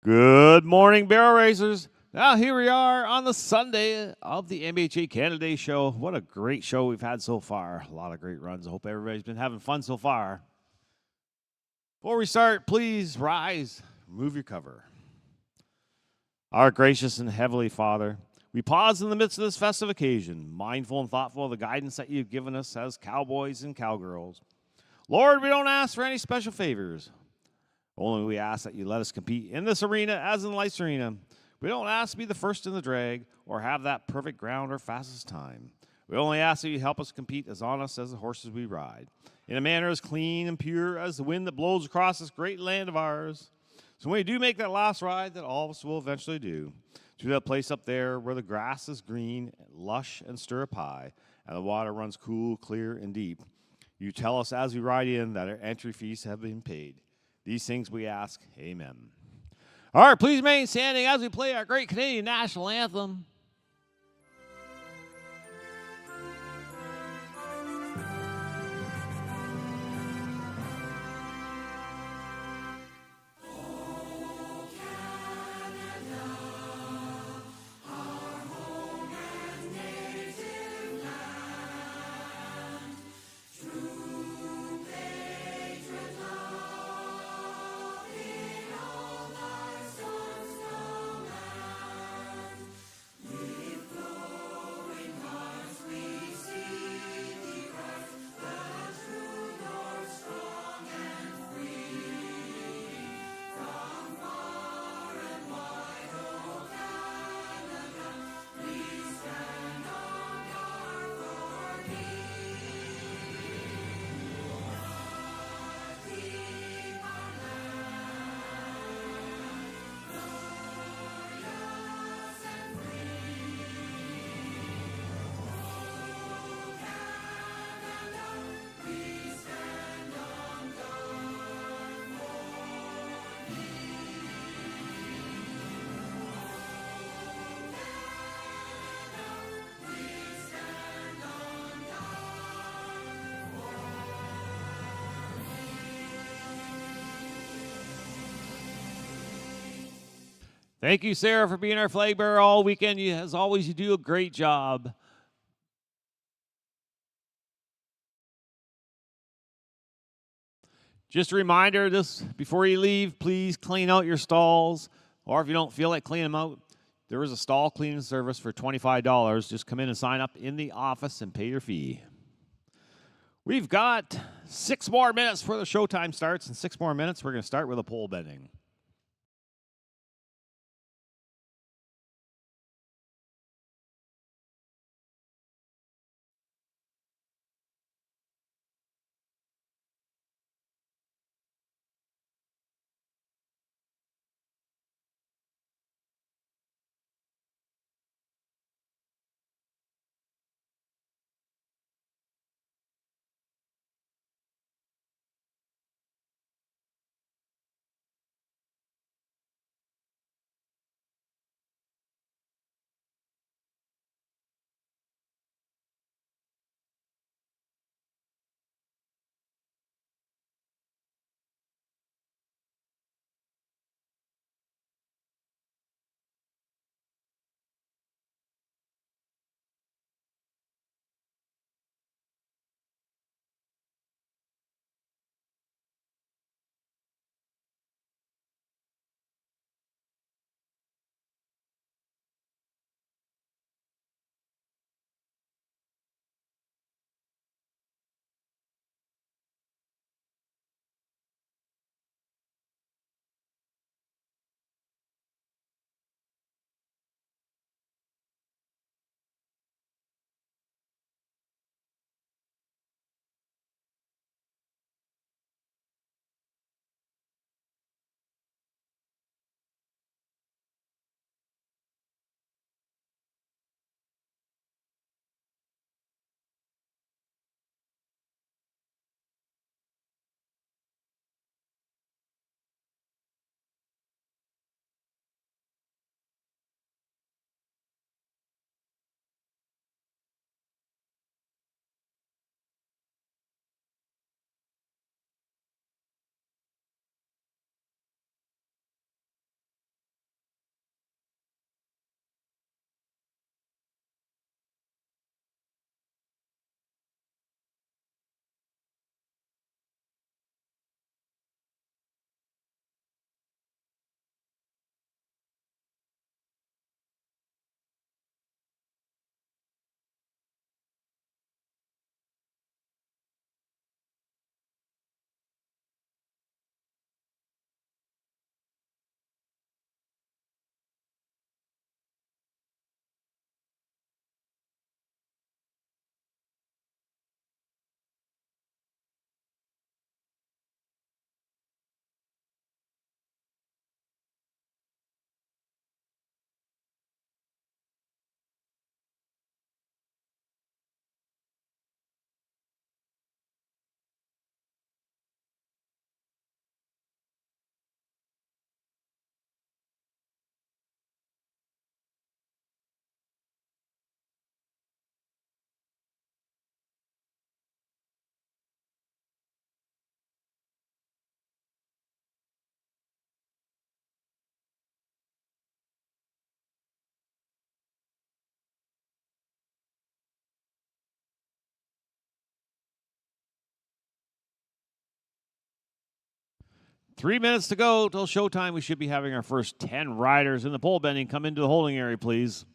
Good morning, barrel racers. Now here we are on the Sunday of the NBHA Canada Day show. What a great show we've had so far. A lot of great runs. I hope everybody's been having fun so far. Before we start, please rise, remove your cover. Our gracious and heavenly Father, we pause in the midst of this festive occasion, mindful and thoughtful of the guidance that you've given us as cowboys and cowgirls. Lord, we don't ask for any special favors. Only we ask that you let us compete in this arena as in life's arena. We don't ask to be the first in the drag or have that perfect ground or fastest time. We only ask that you help us compete as honest as the horses we ride, in a manner as clean and pure as the wind that blows across this great land of ours. So when we do make that last ride that all of us will eventually do, to that place up there where the grass is green, lush, and stirrup high, and the water runs cool, clear, and deep, you tell us as we ride in that our entry fees have been paid. These things we ask, amen. All right, please remain standing as we play our great Canadian national anthem. Thank you, Sarah, for being our flag bearer all weekend. As always, you do a great job. Just a reminder, before you leave, please clean out your stalls. Or if you don't feel like cleaning them out, there is a stall cleaning service for $25. Just come in and sign up in the office and pay your fee. We've got 6 more minutes before the showtime starts. In 6 more minutes, we're going to start with a pole bending. 3 minutes to go till showtime. We should be having our first 10 riders in the pole bending. Come into the holding area, please.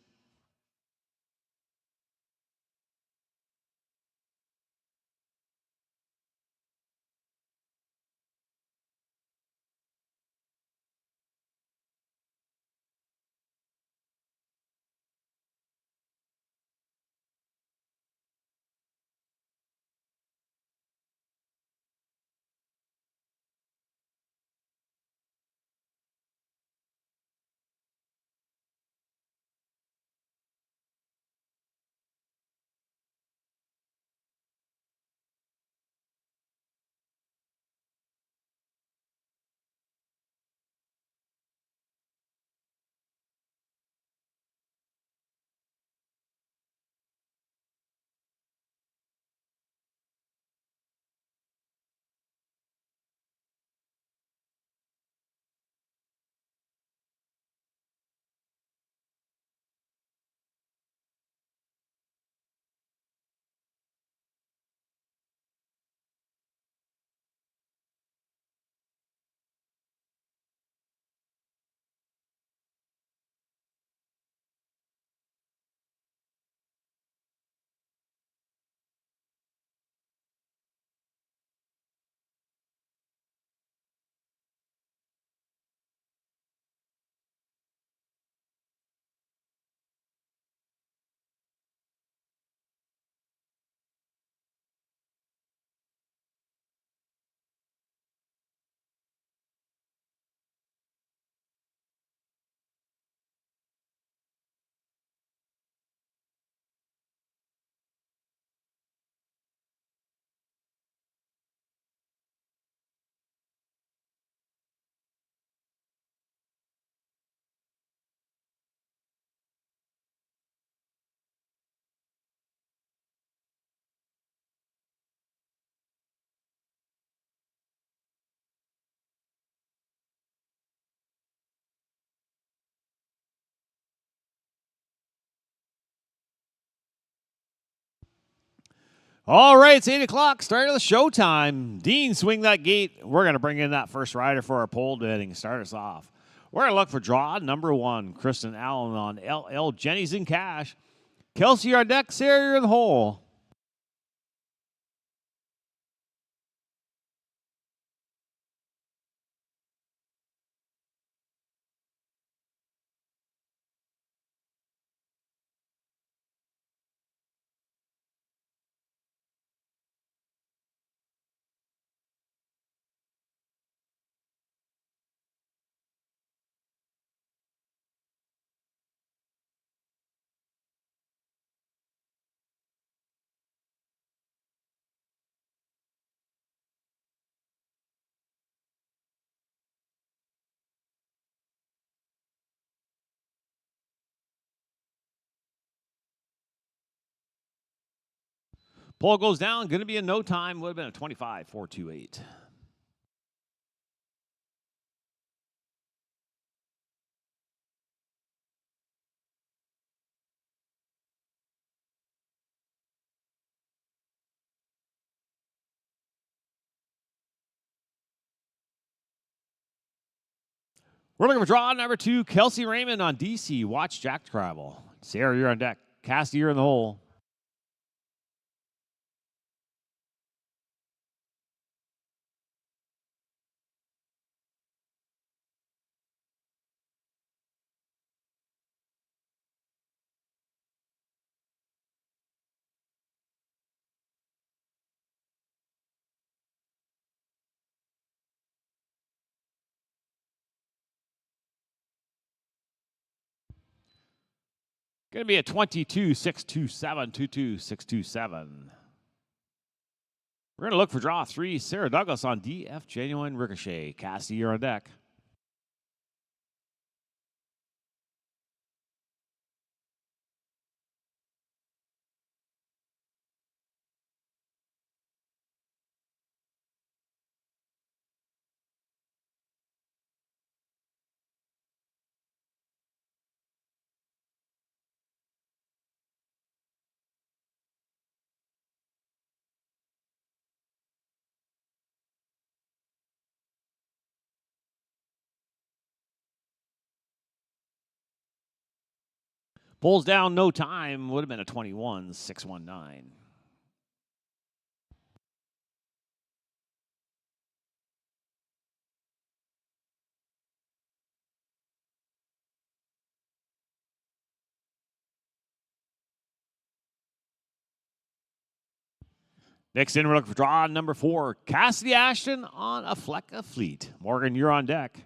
All right, it's 8 o'clock, start of the showtime. Dean, swing that gate. We're going to bring in that first rider for our pole bending. Start us off. We're going to look for draw number 1, Kristen Allen on LL Jenny's in cash. Kelsey on deck, Sarah, you're in the hole. Pole goes down, going to be in no time. Would have been a 25.428. We're looking for draw number 2, Kelsey Raymond on DC. Watch Jack travel. Sarah, you're on deck. Cassie, you're in the hole. Going to be a 22.627, 22.627. We're going to look for draw 3, Sarah Douglas on DF Genuine Ricochet. Cassie, you're on deck. Pulls down no time. Would have been a 21.619. Next in, we're looking for draw number 4. Cassidy Ashton on a Fleck of Fleet. Morgan, you're on deck.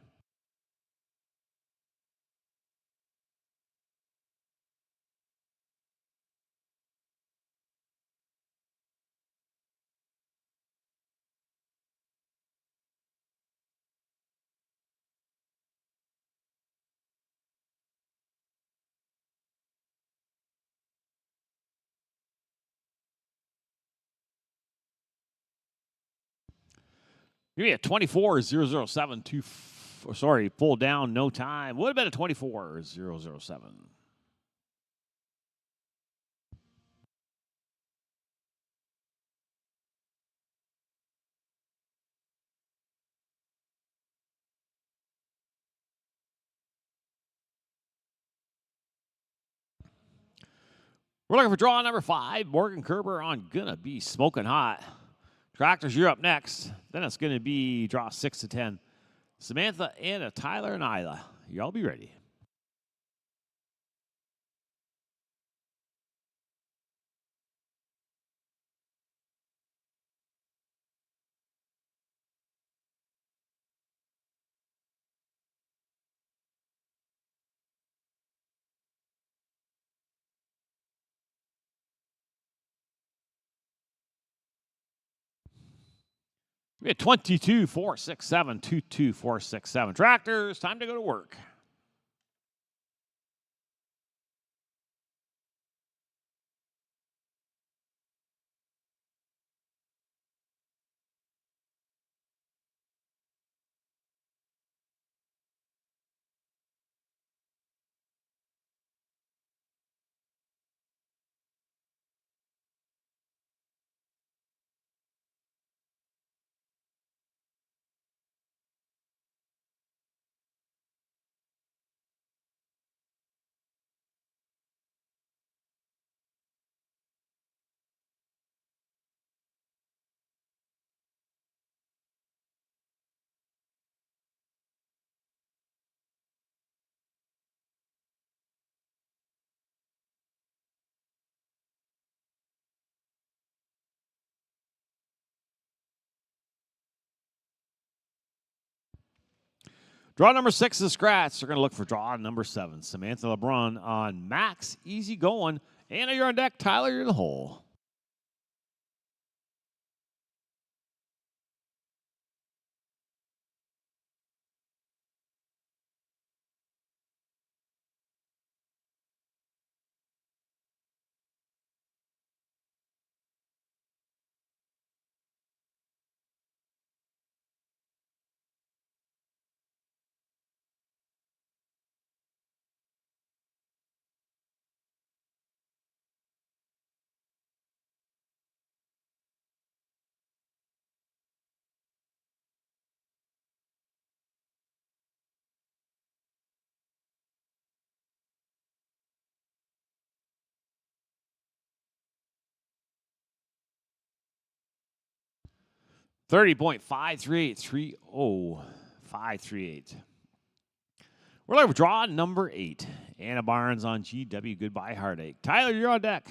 Give me a 24.007. Sorry, pull down no time. Would have been a 24.007. We're looking for draw number 5. Morgan Kerber on Gonna Be Smoking Hot. Tractors, you're up next. Then it's going to be draw 6 to 10. Samantha, Anna, Tyler, and Isla. Y'all be ready. We had 22.467, 22.467. Tractors, time to go to work. Draw number 6 is scratch. They're going to look for draw number 7. Samantha LeBrun on Max. Easy going. Anna, you're on deck. Tyler, you're in the hole. $30.53830.538. We're looking for draw number 8. Anna Barnes on GW. Goodbye, Heartache. Tyler, you're on deck.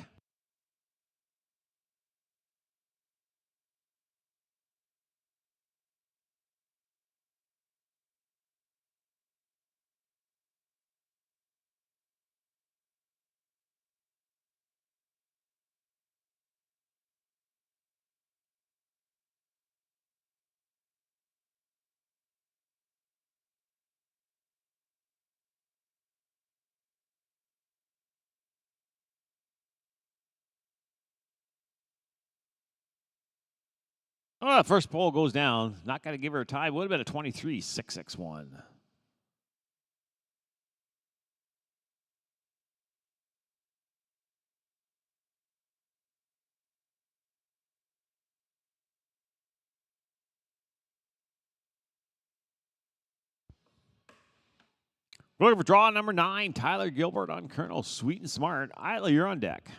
Oh, the first pole goes down. Not going to give her a tie. Would have been a 23.661. We're looking for draw number 9, Tyler Gilbert on Colonel Sweet and Smart. Isla, you're on deck.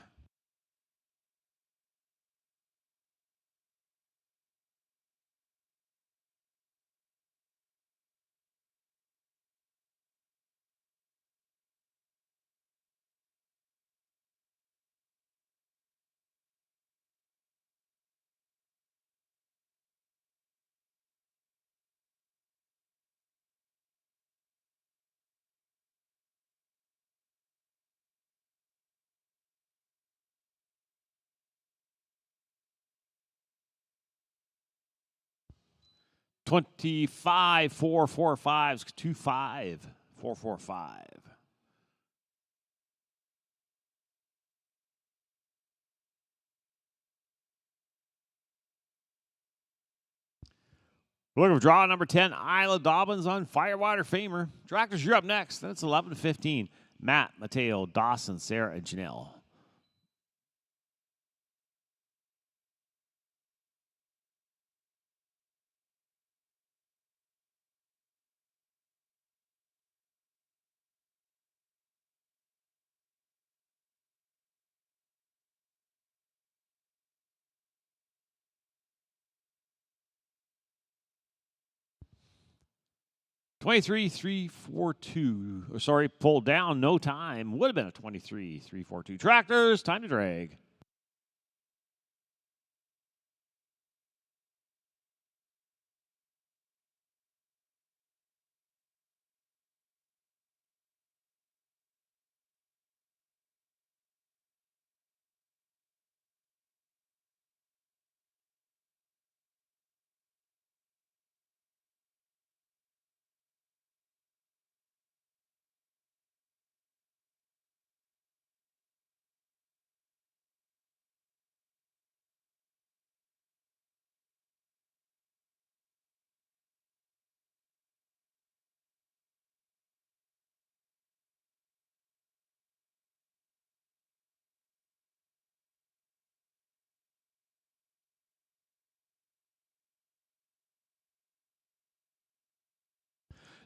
$25 445s 25 445. We're looking for draw number 10, Isla Dobbins on Firewater Famer. Tractors, you're up next. Then it's 11-15. Matt, Mateo, Dawson, Sarah, and Janelle. Pulled down, no time. Would have been a 23-342. Tractors, time to drag.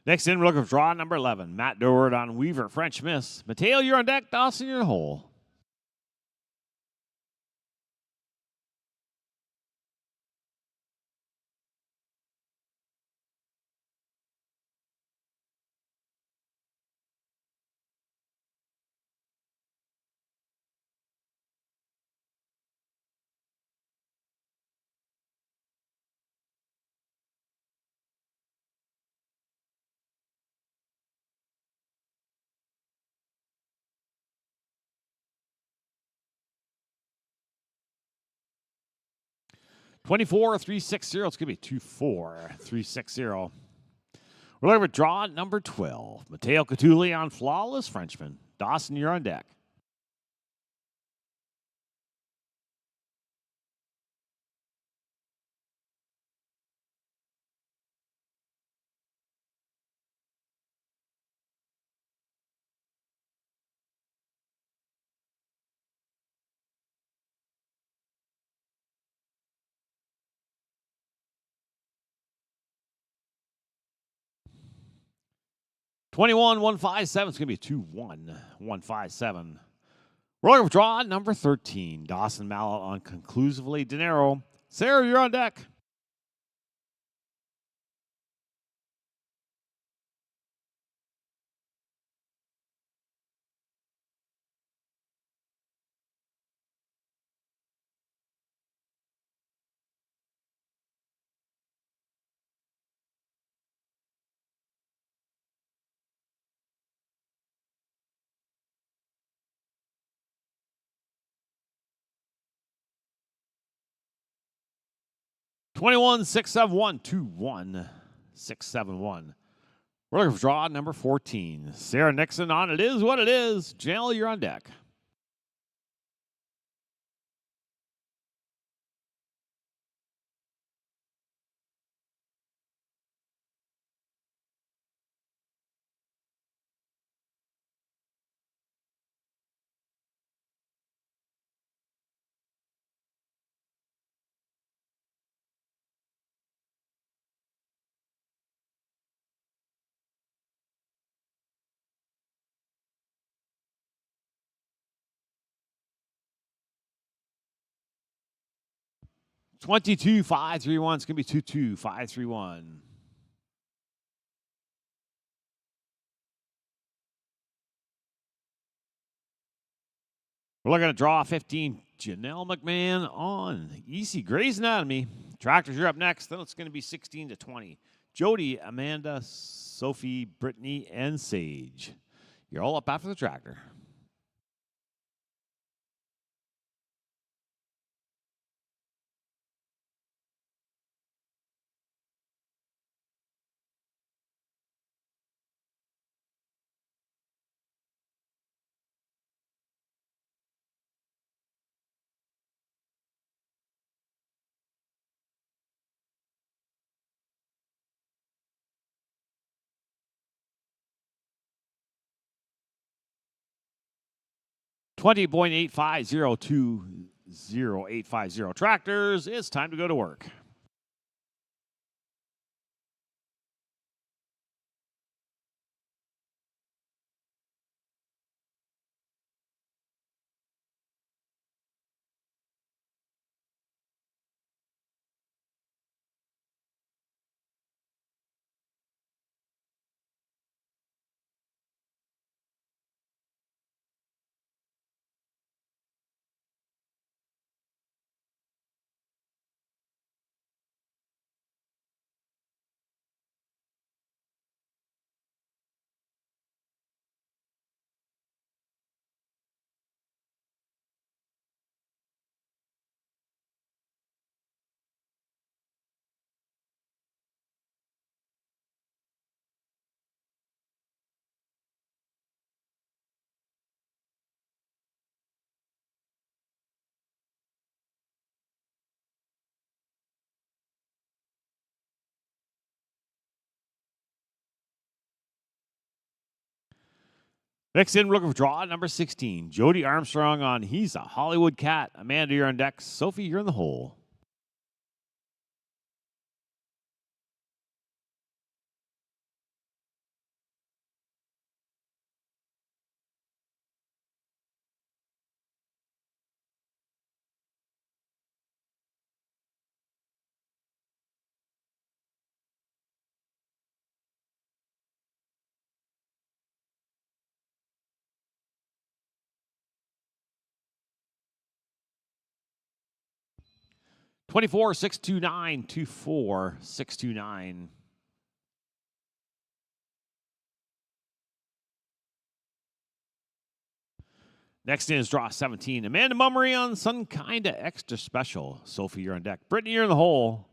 Next in, we're looking for draw number 11. Matt Dorward on Weaver, French Miss. Mateo, you're on deck. Dawson, you're in the hole. $24-360. It's going to be 2-4-360. We're looking for draw number 12. Mateo Catulli on Flawless Frenchman. Dawson, you're on deck. $21-157. It's going to be 2-1-157. We're looking for draw number 13. Dawson Mallet on Conclusively Dinero. Sarah, you're on deck. $21-671. 2-1-671. We're looking for draw number 14. Sarah Nixon on It Is What It Is. Janelle, you're on deck. 22-531. It's going to be 2-2-5-3-1. We're looking at draw 15. Janelle McMahon on EC Grey's Anatomy. Tractors, you're up next. Then it's going to be 16-20. Jody, Amanda, Sophie, Brittany, and Sage. You're all up after the tractor. $20.850200850 tractors. It's time to go to work. Next in, we're looking for draw number 16. Jody Armstrong on He's a Hollywood Cat. Amanda, you're on deck. Sophie, you're in the hole. $24,629, 24,629. Next in is draw 17. Amanda Mummery on some kind of extra special. Sophie, you're on deck. Brittany, you're in the hole.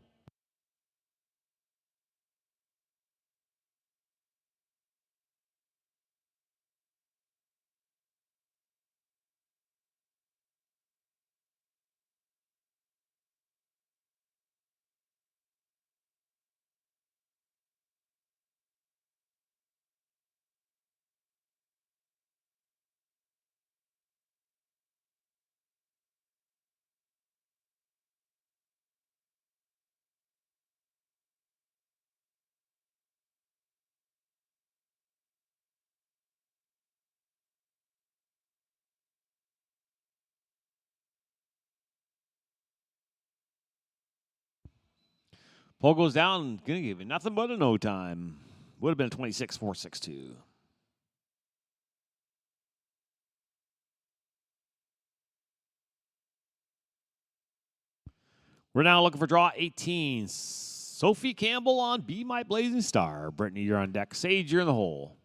Pole goes down. Gonna give you nothing but a no time. Would have been 26,462. We're now looking for draw 18. Sophie Campbell on Be My Blazing Star. Brittany, you're on deck. Sage, you're in the hole.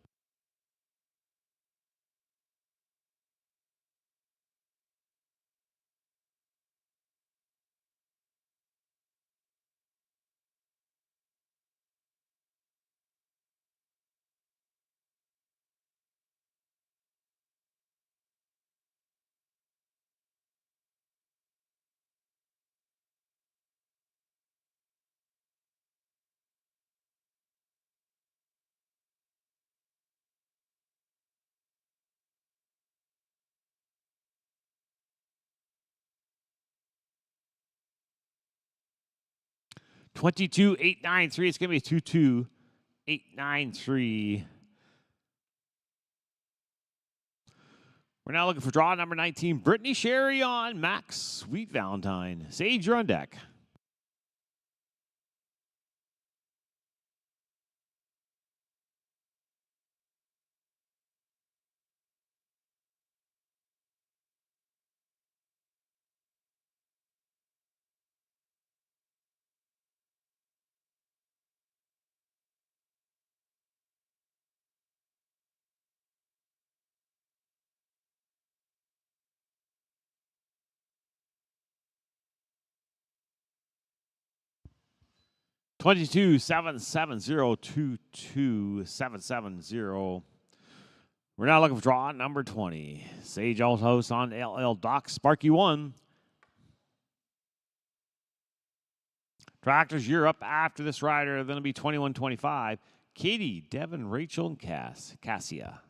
$22,893. It's going to be 22,893. We're now looking for draw number 19. Brittany Sherry on Max Sweet Valentine. Sage, you're on deck. 22-770-22-770. We're now looking for draw number 20. Sage Altos on LL Doc. Sparky 1. Tractors, you're up after this rider. Then it'll be 21-25. Katie, Devin, Rachel, and Cassia.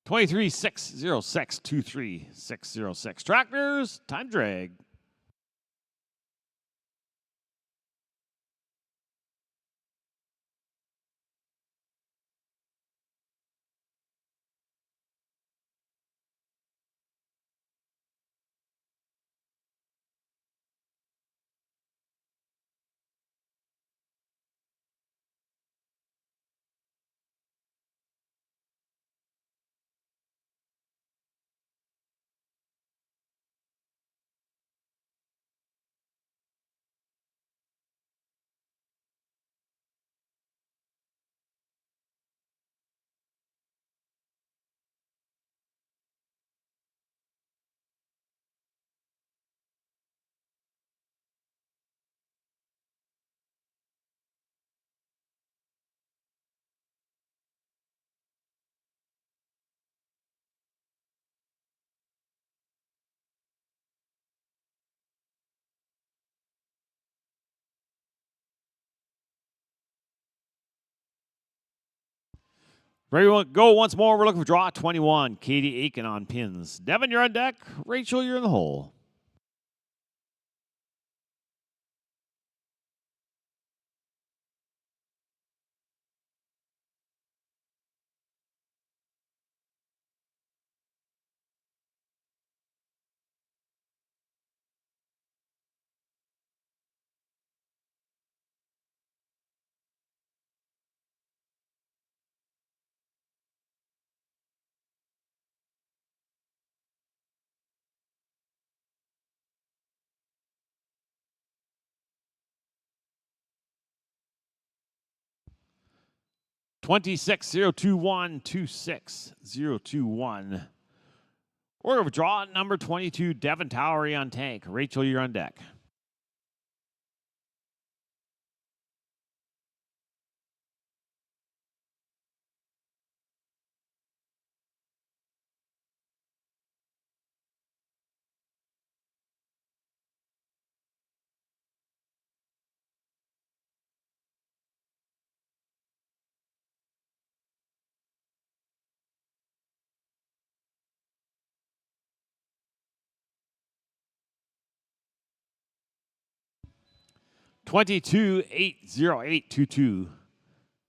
(23-606-23-606). Tractors, time drag. Ready to go once more. We're looking for draw 21. Katie Aiken on pins. Devin, you're on deck. Rachel, you're in the hole. (26-021-26-021). We're going for draw number 22. Devin Towery on tank. Rachel, you're on deck. (22-808-22-808).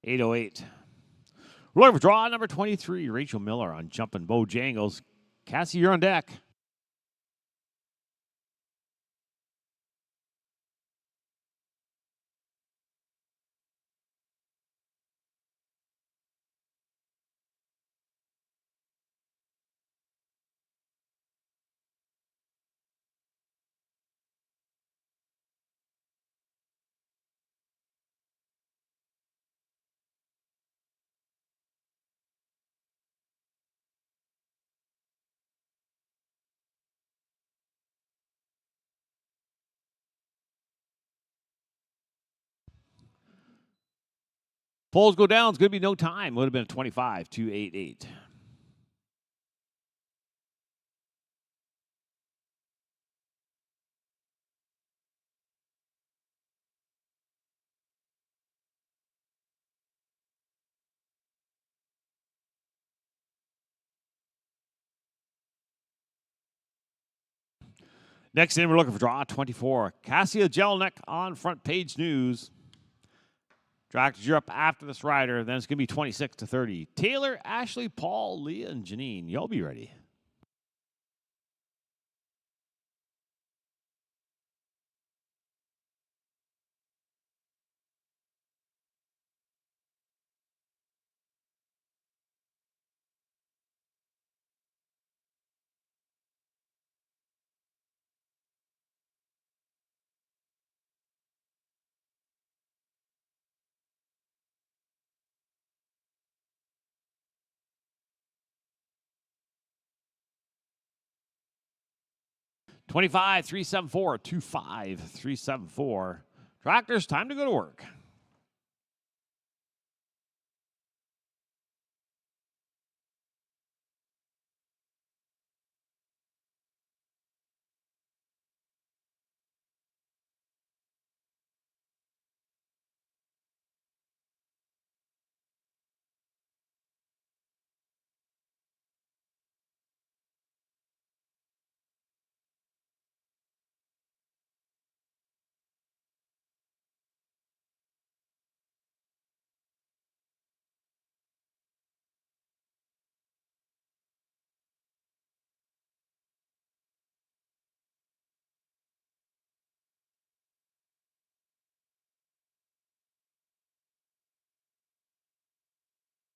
We're looking for draw number 23. Rachel Miller on Jumpin' Bojangles. Cassie, you're on deck. Polls go down. It's going to be no time. Would have been a 25-8-8. Next in, we're looking for draw 24. Cassia Jelinek on Front Page News. Tractors, you're up after this rider. Then it's going to be 26-30. Taylor, Ashley, Paul, Leah, and Janine. Y'all be ready. 25, 374, 25, 374. Tractors, time to go to work.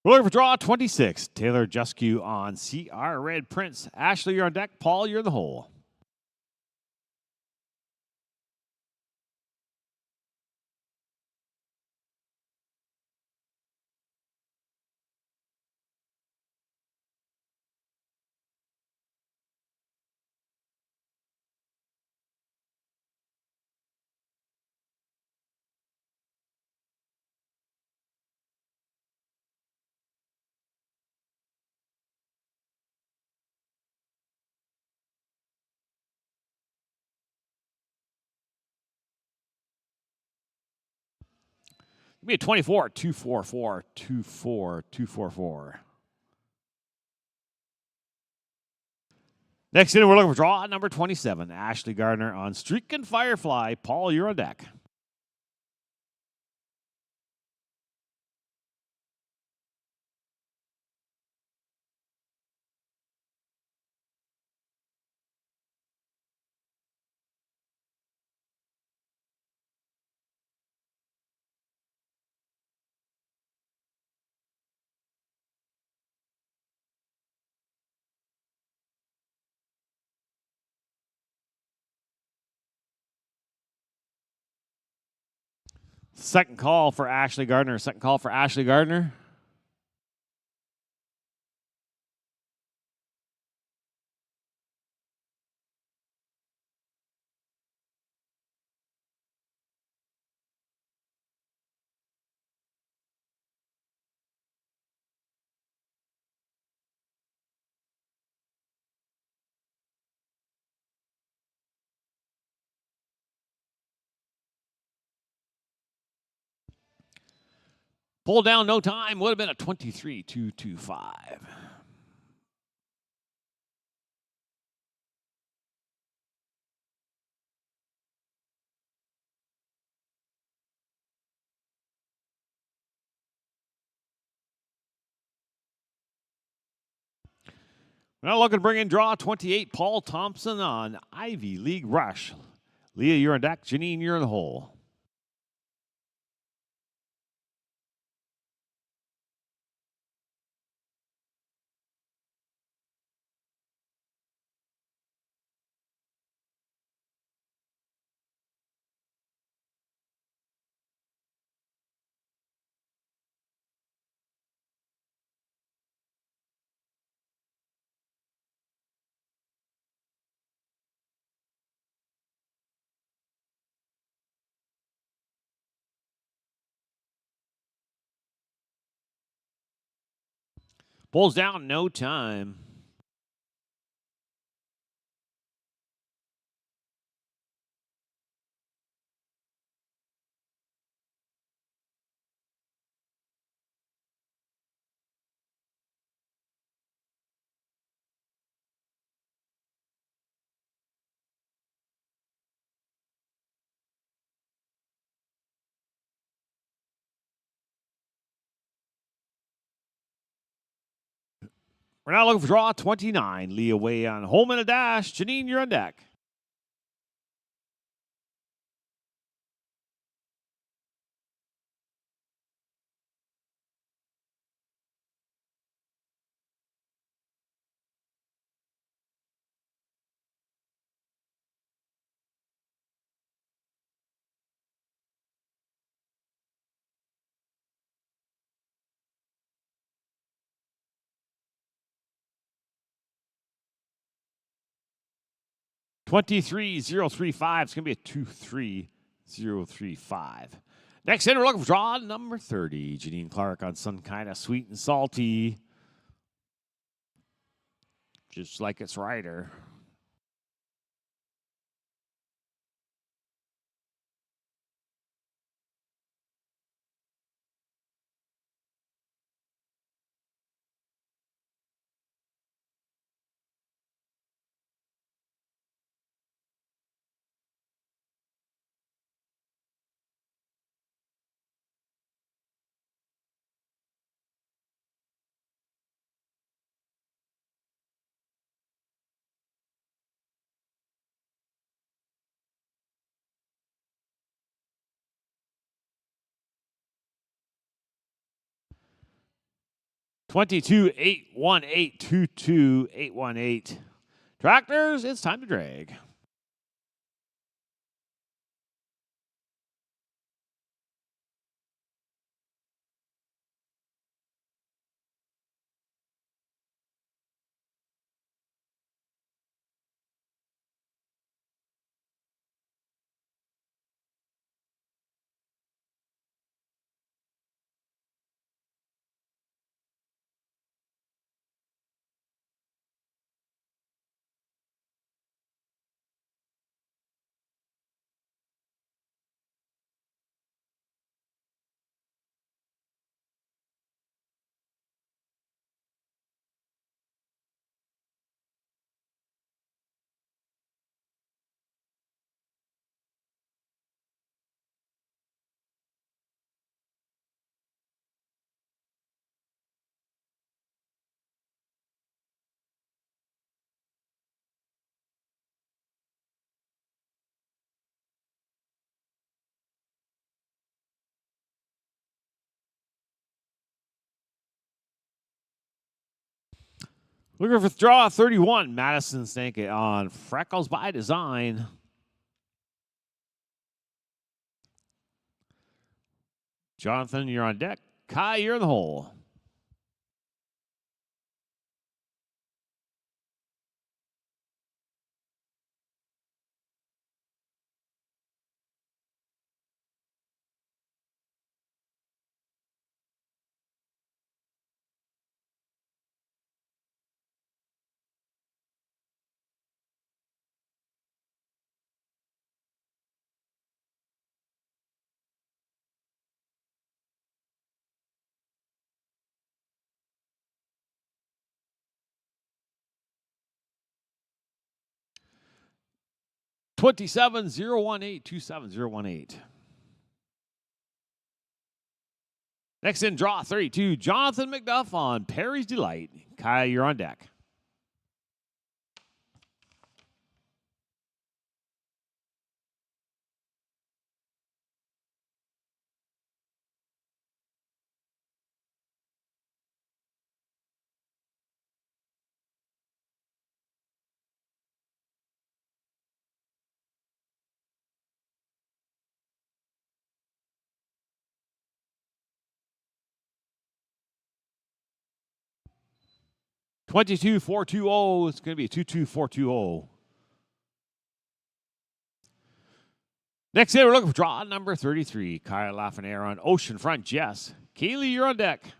We're looking for draw 26. Taylor Juscu on CR Red Prince. Ashley, you're on deck. Paul, you're in the hole. Give me a 24, 244, 24, 244. Next in, we're looking for draw number 27. Ashley Gardner on Streak and Firefly. Paul, you're on deck. Second call for Ashley Gardner. Second call for Ashley Gardner. Pull down, no time. Would have been a 23, 225. We're now looking to bring in draw 28. Paul Thompson on Ivy League Rush. Leah, you're on deck. Janine, you're in the hole. Pulls down, no time. We're now looking for draw 29. Leah away on home and a dash. Janine, you're on deck. 23035. It's going to be a 23035. Next in, we're looking for draw number 30. Janine Clark on some kind of sweet and salty. Just like its rider. Twenty-two 818 Tractors, it's time to drag. Looking for draw 31. Madison Stanke on Freckles by Design. Jonathan, you're on deck. Kai, you're in the hole. (27,018) Next in, draw 32. Jonathan McDuff on Perry's Delight. Kai, you're on deck. (22,420). It's going to be a 22,420. Next in, we're looking for draw number 33. Kyle Lafreniere on Oceanfront Jess. Kaylee, you're on deck.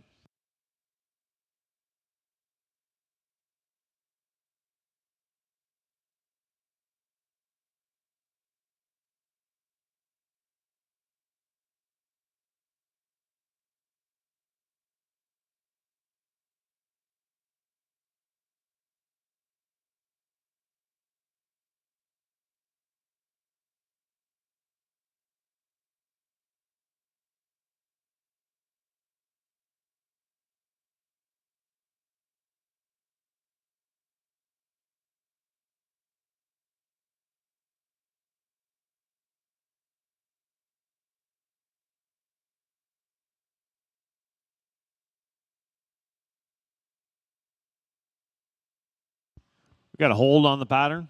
We got a hold on the pattern.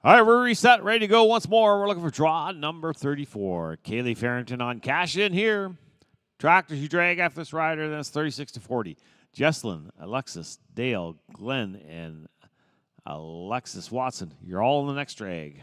All right, we're reset, ready to go once more. We're looking for draw number 34. Kaylee Farrington on cash in here. Tractors you drag after this rider, then it's 36 to 40. Jesslyn, Alexis, Dale, Glenn, and Alexis Watson. You're all in the next drag.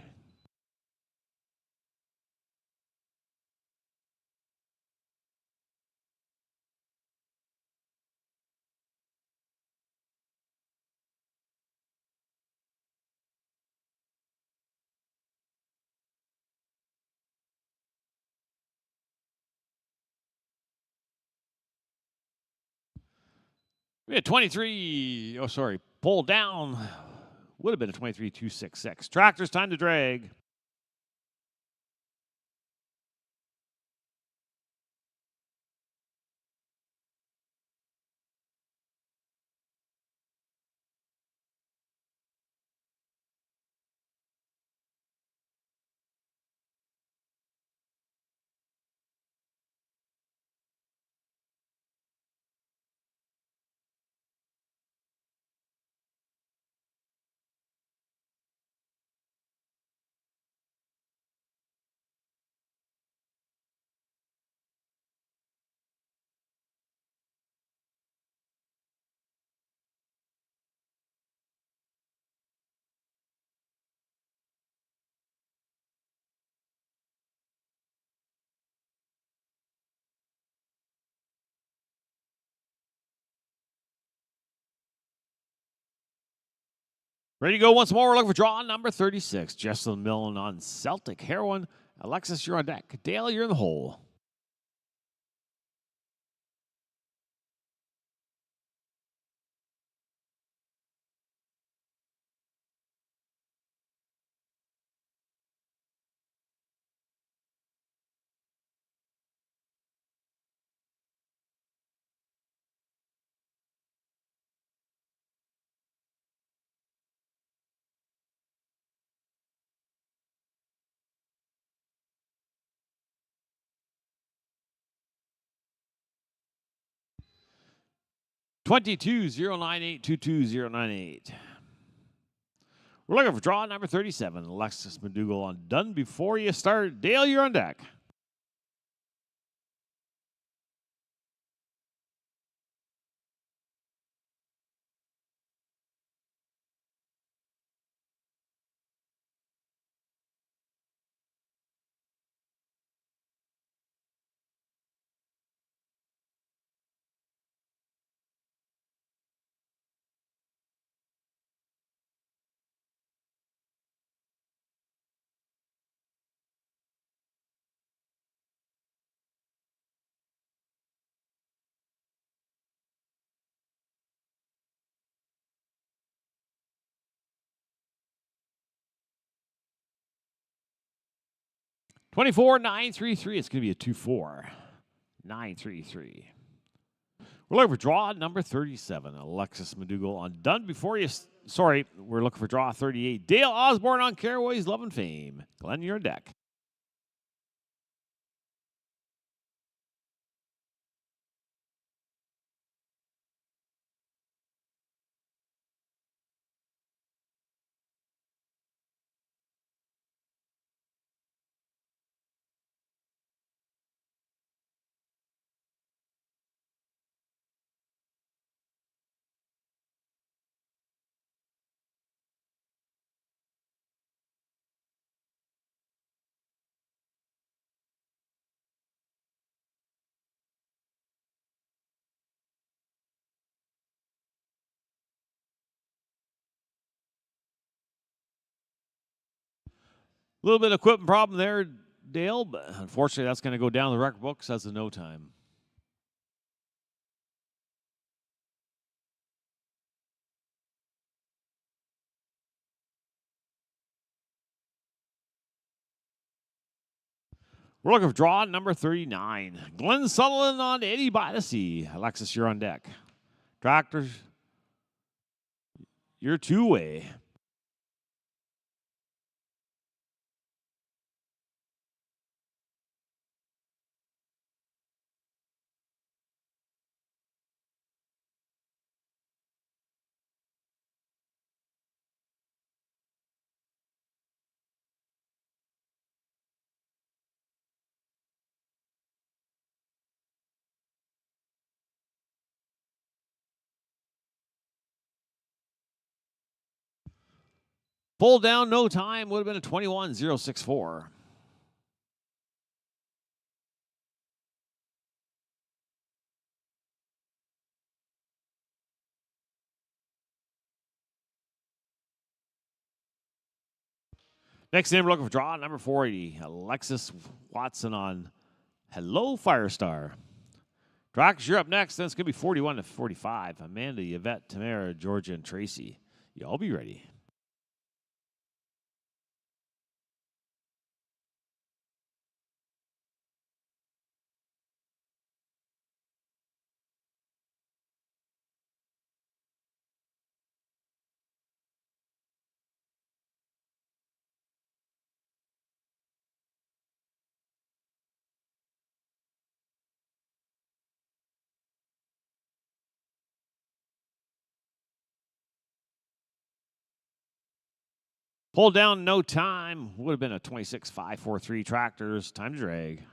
We had 23. Oh, sorry. Pull down. Would have been a 23-266. Tractors, time to drag. Ready to go once more. We're looking for draw number 36. Jesselyn Millen on Celtic Heroin. Alexis, you're on deck. Dale, you're in the hole. Twenty-two 09822 We're looking for draw number 37. Alexis McDougall on Done Before You Start. Dale, you're on deck. Twenty-four 933. It's going to be a 2-4. 933. We're looking for draw number 37. Alexis McDougall on Done Before You. Sorry, we're looking for draw 38. Dale Osborne on Caraway's Love and Fame. Glenn, you're on deck. A little bit of equipment problem there, Dale, but unfortunately that's going to go down the record books as a no time. We're looking for draw number 39. Glenn Sutherland on Eddie by the Sea. Alexis, you're on deck. Tractors, you're two-way. Pull down, no time, would have been a 21.064. Next name we're looking for draw number 480, Alexis Watson on Hello Firestar. Drax, you're up next. Then it's going to be 41 to 45. Amanda, Yvette, Tamara, Georgia, and Tracy. Y'all be ready. Pull down, no time. Would have been a 26.543 tractors. Time to drag.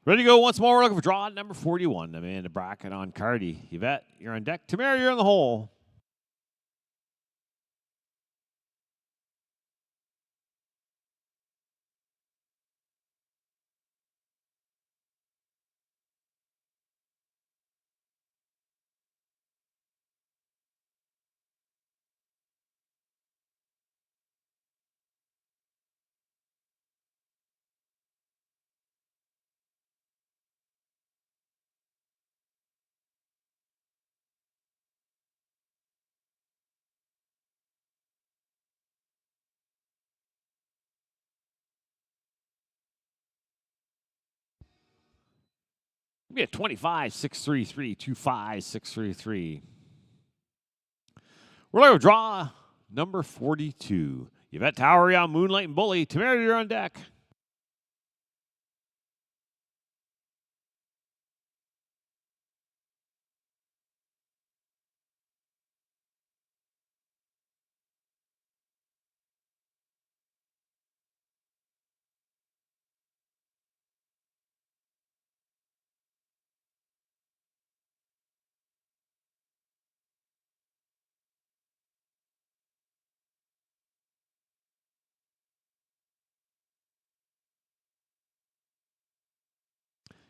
Ready to go once more. We're looking for draw number 41. Amanda Brackett on Cardi. Yvette, you're on deck. Tamara, you're in the hole. Be at 25.633, 25.633. We're looking for draw number 42. Yvette Towery on Moonlight and Bully. Tamara, you're on deck.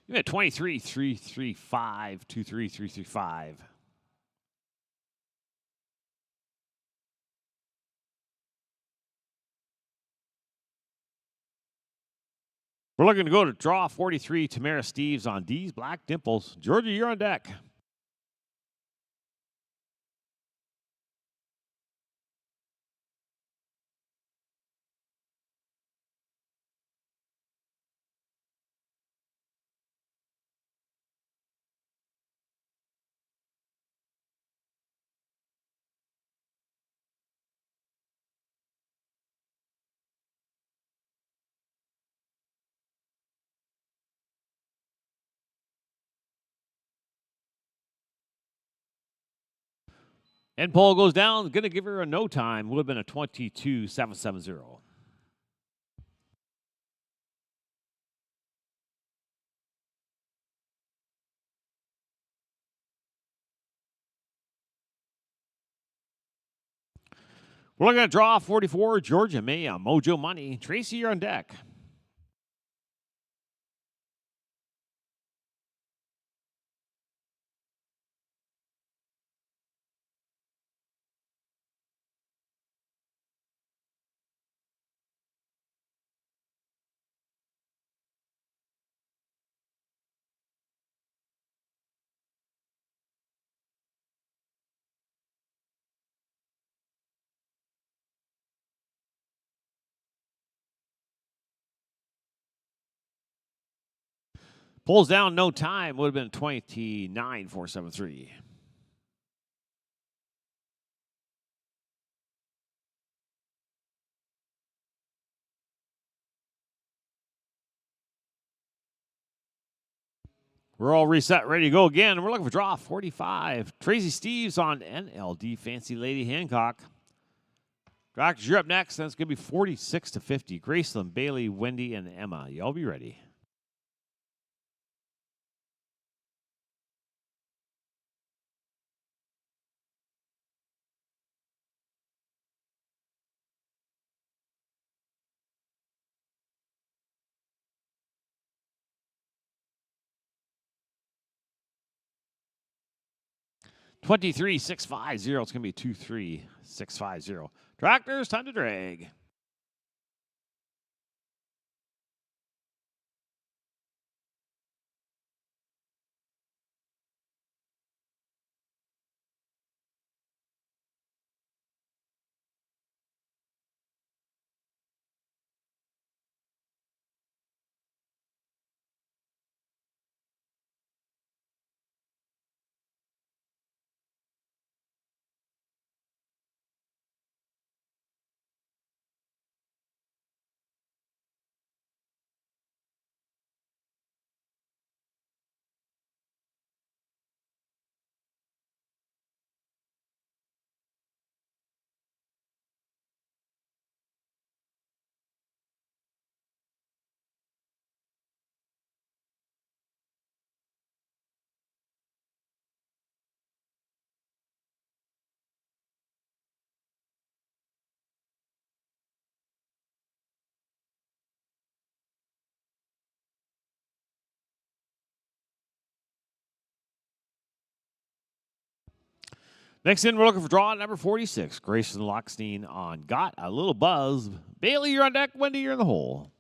You at 23.335, 23.335. We're looking to go to draw 43. Tamara Steves on D's Black Dimples. Georgia, you're on deck. And pole goes down. Going to give her a no time. Would have been a 22.770. We're looking at draw 44. Georgia May on Mojo Money. Tracy, you're on deck. Pulls down no time. Would have been 29,473. We're all reset, ready to go again. We're looking for draw 45. Tracy Steves on NLD Fancy Lady Hancock. Doctors, you're up next. That's going to be 46 to 50. Graceland, Bailey, Wendy, and Emma. Y'all be ready. Twenty-three, 650. It's going to be 23,650. Tractors, time to drag. Next in, we're looking for draw number 46. Grayson Lockstein on Got a Little Buzz. Bailey, you're on deck. Wendy, you're in the hole.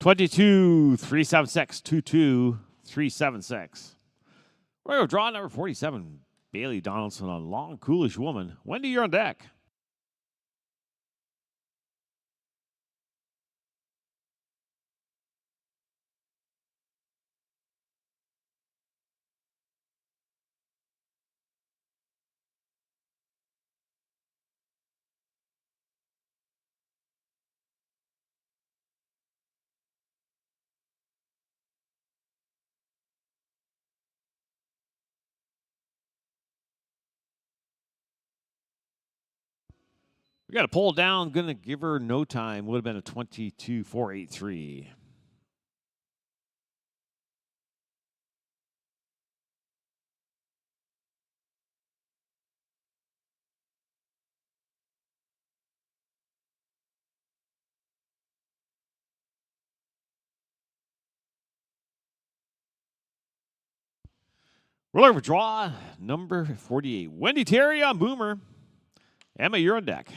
Twenty-two, 376, 22, 376. We're going to draw number 47. Bailey Donaldson on Long Coolish Woman. Wendy, you're on deck. We got to pull down. Going to give her no time. Would have been a 22,483. We're looking for draw number 48. Wendy Terry on Boomer. Emma, you're on deck.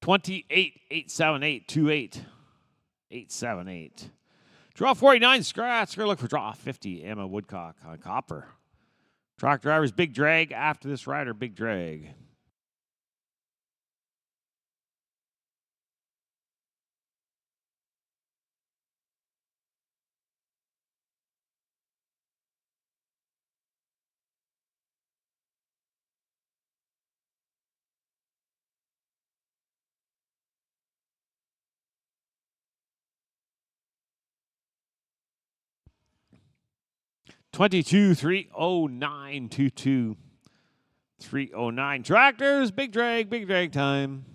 Twenty-eight, 878, 878. Draw 49, scratch. We're going to look for draw 50. Emma Woodcock on Copper. Truck drivers, big drag after this rider, big drag. 22-309, 22-309. Tractors, big drag time.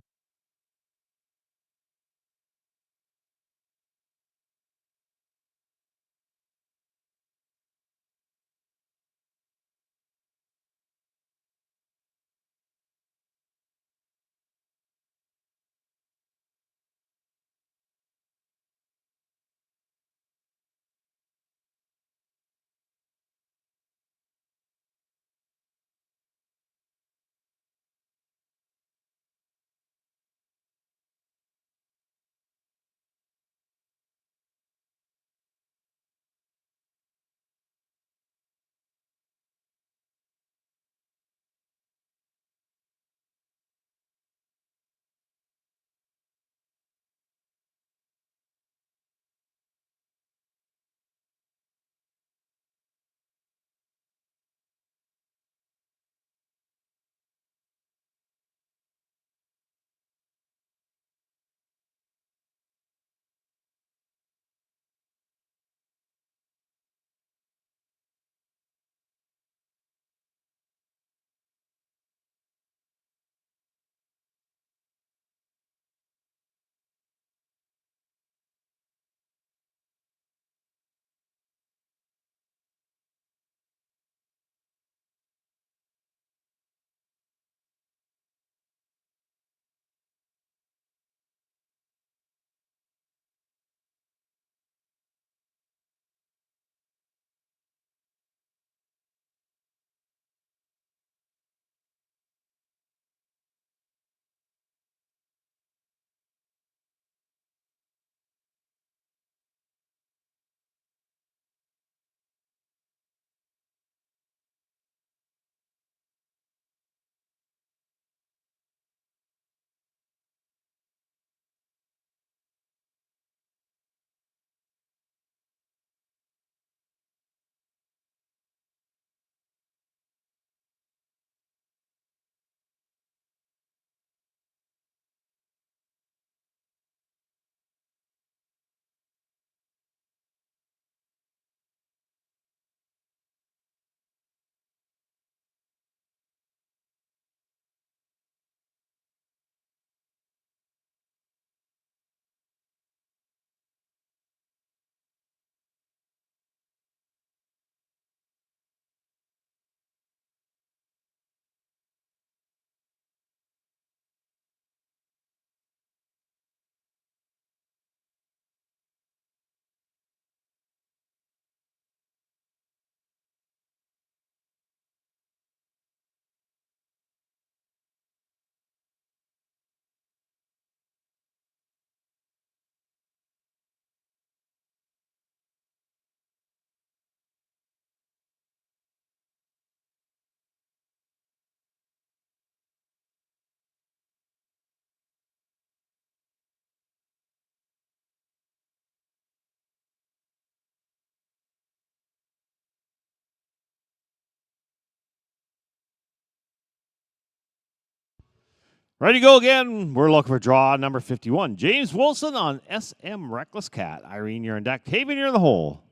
Ready to go again. We're looking for draw number 51. James Wilson on SM Reckless Cat. Irene, you're on deck. Haven, you're in the hole.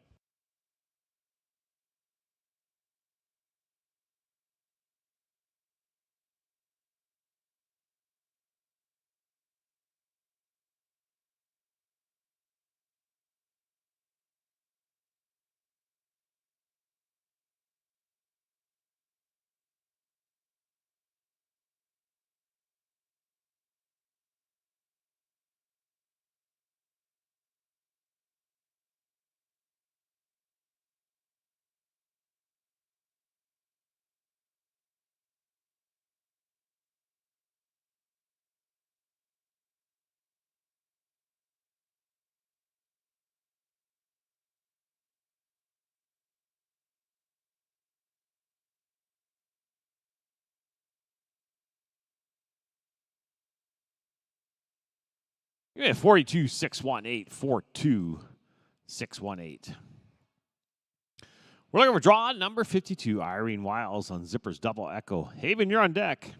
Yeah, 42-618. 42-618. We're looking for draw number 52. Irene Wiles on Zipper's Double Echo. Haven, you're on deck.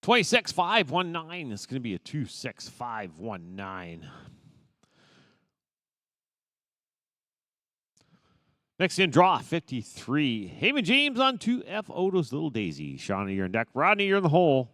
26,519. It's going to be a 26,519. Next in, draw 53. Heyman James on 2F Oto's Little Daisy. Shawnee, you're in deck. Rodney, you're in the hole.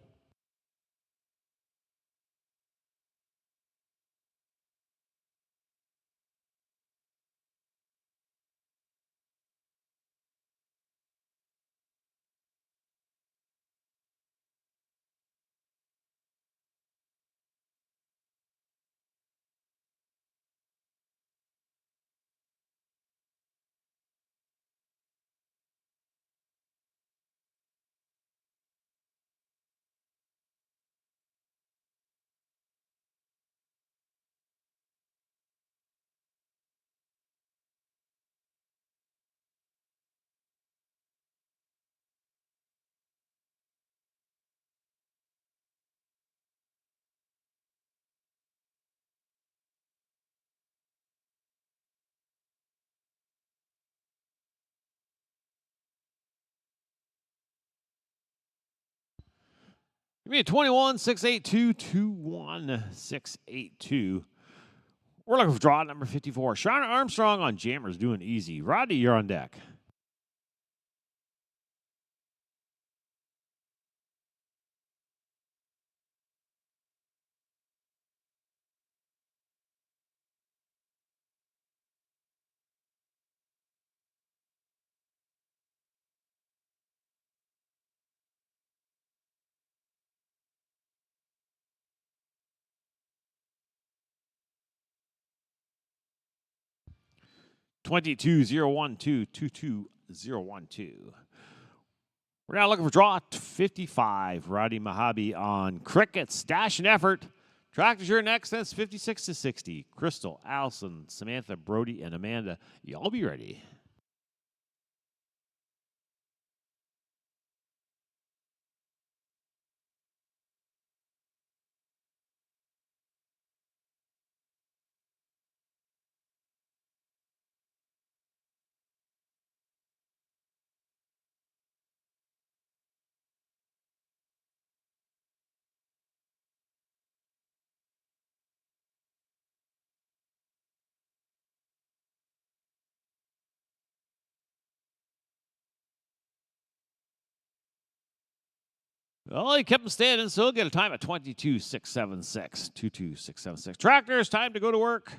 Give me a 21,682,21682. We're looking for draw number 54. Shauna Armstrong on Jammers doing easy. Rodney, you're on deck. Twenty-two zero one two 22012. We're now looking for draw 55. Roddy Mahabi on Crickets. Dash and effort. Tractors, you're next. That's 56-60. Crystal, Allison, Samantha, Brody, and Amanda. Y'all be ready. Well, he kept him standing, so he'll get a time of 22,676. 22,676. Tractors, time to go to work.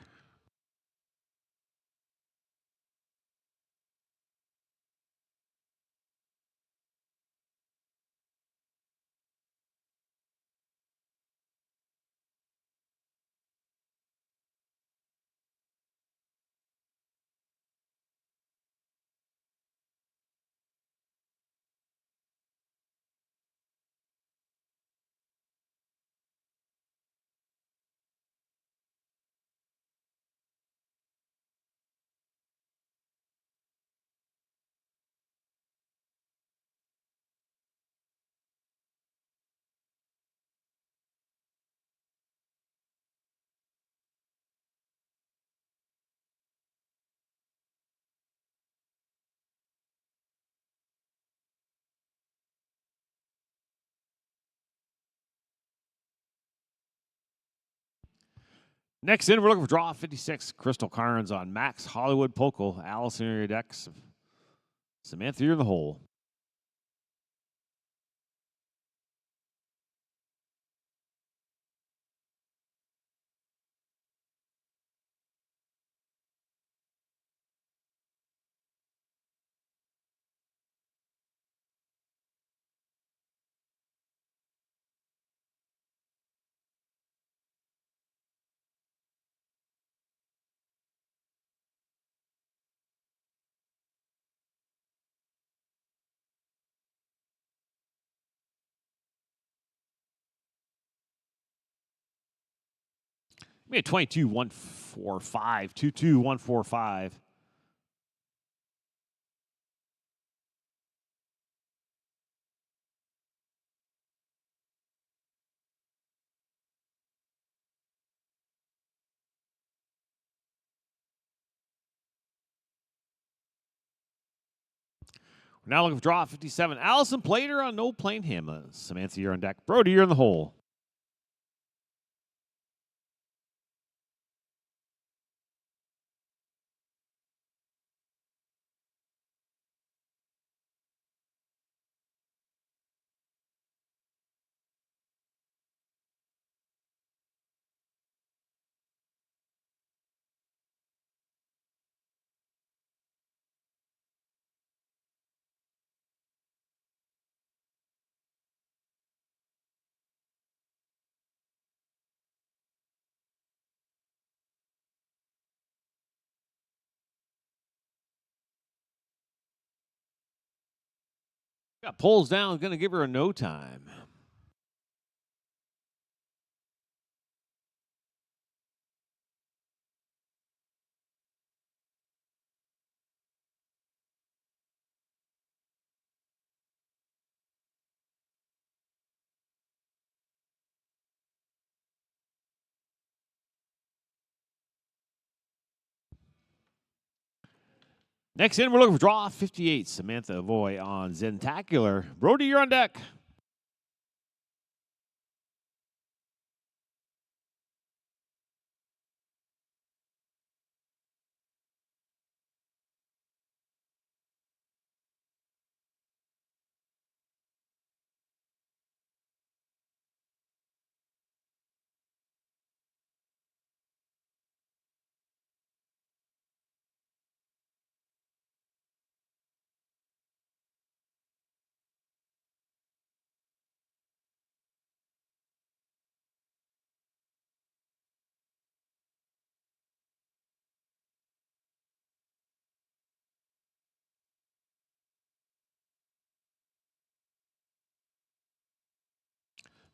Next in, we're looking for draw 56. Crystal Carnes on Max Hollywood Poco. Allison in your decks. Samantha, you're in the hole. We had 22,145. 22,145. We're now looking for draw 57. Allison Plater on No Plane Hamlet. Samantha, you're on deck. Brody, you're in the hole. Got pulls down, going to give her a no time. Next in, we're looking for draw 58. Samantha Avoy on Zentacular. Brody, you're on deck.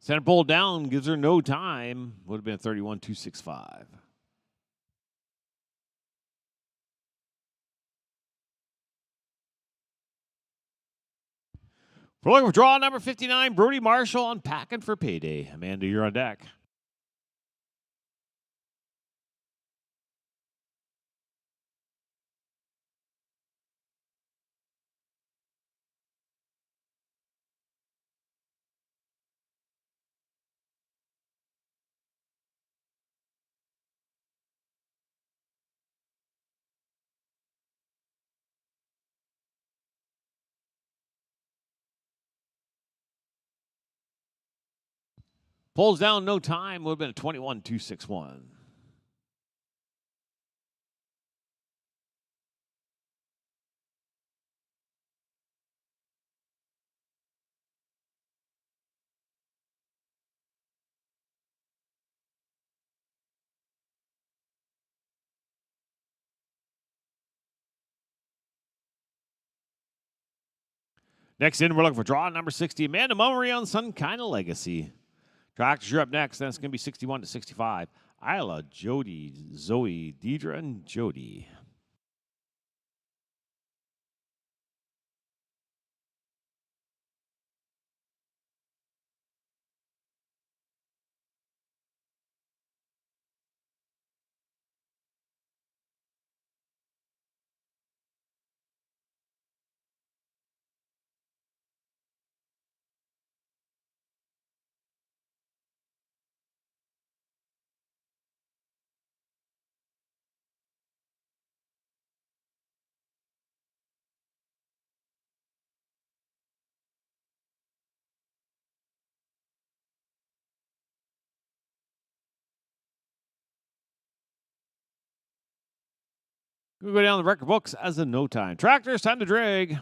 Center pull down, gives her no time. Would have been 31.265. We're looking for draw number 59. Brody Marshall on Packing for Payday. Amanda, you're on deck. Pulls down, no time. Would have been a 21.261. Next in, we're looking for draw number 60. Amanda Mummery on Some Kind of Legacy. Tractors, you're up next. Then it's going to be 61 to 65. Isla, Jody, Zoe, Deidre, and Jody. We'll go down the record books as a no time. Tractors, time to drag.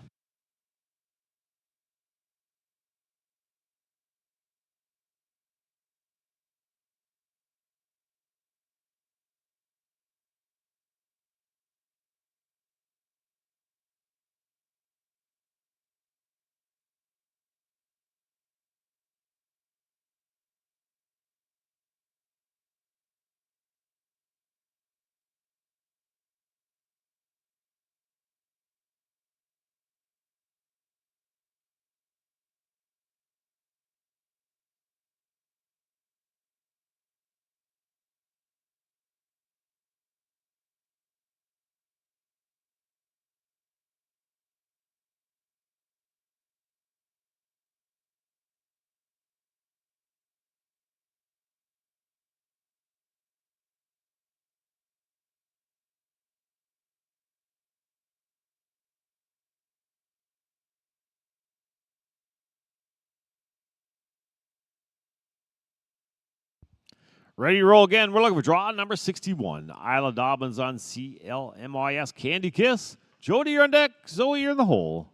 Ready to roll again. We're looking for draw number 61. Isla Dobbins on CLMYS. Candy Kiss. Jody, you're on deck. Zoe, you're in the hole.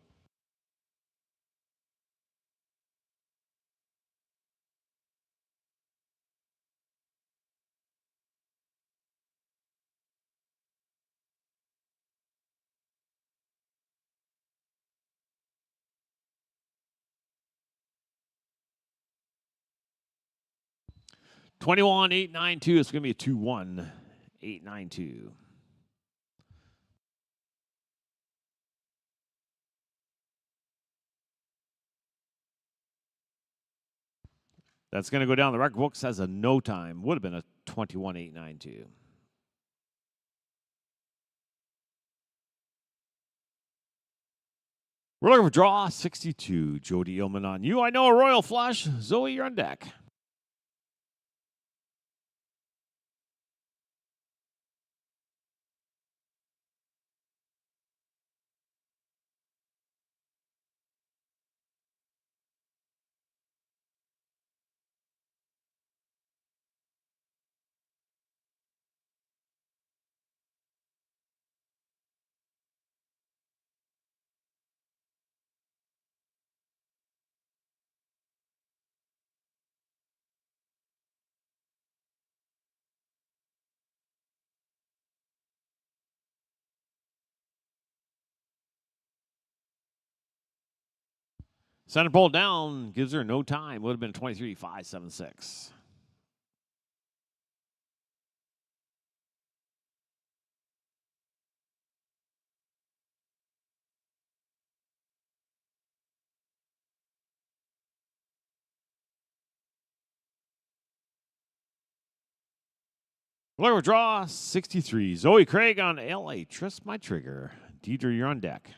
$21,892. It's going to be a 2-1-892. That's going to go down the record books as a no time. Would have been a 21,892. We're looking for draw 62. Jody Illman on you. I know a royal flush. Zoe, you're on deck. Center pole down. Gives her no time. Would have been 23,576. Lower draw 63. Zoe Craig on LA. Trust my trigger. Deidre, you're on deck.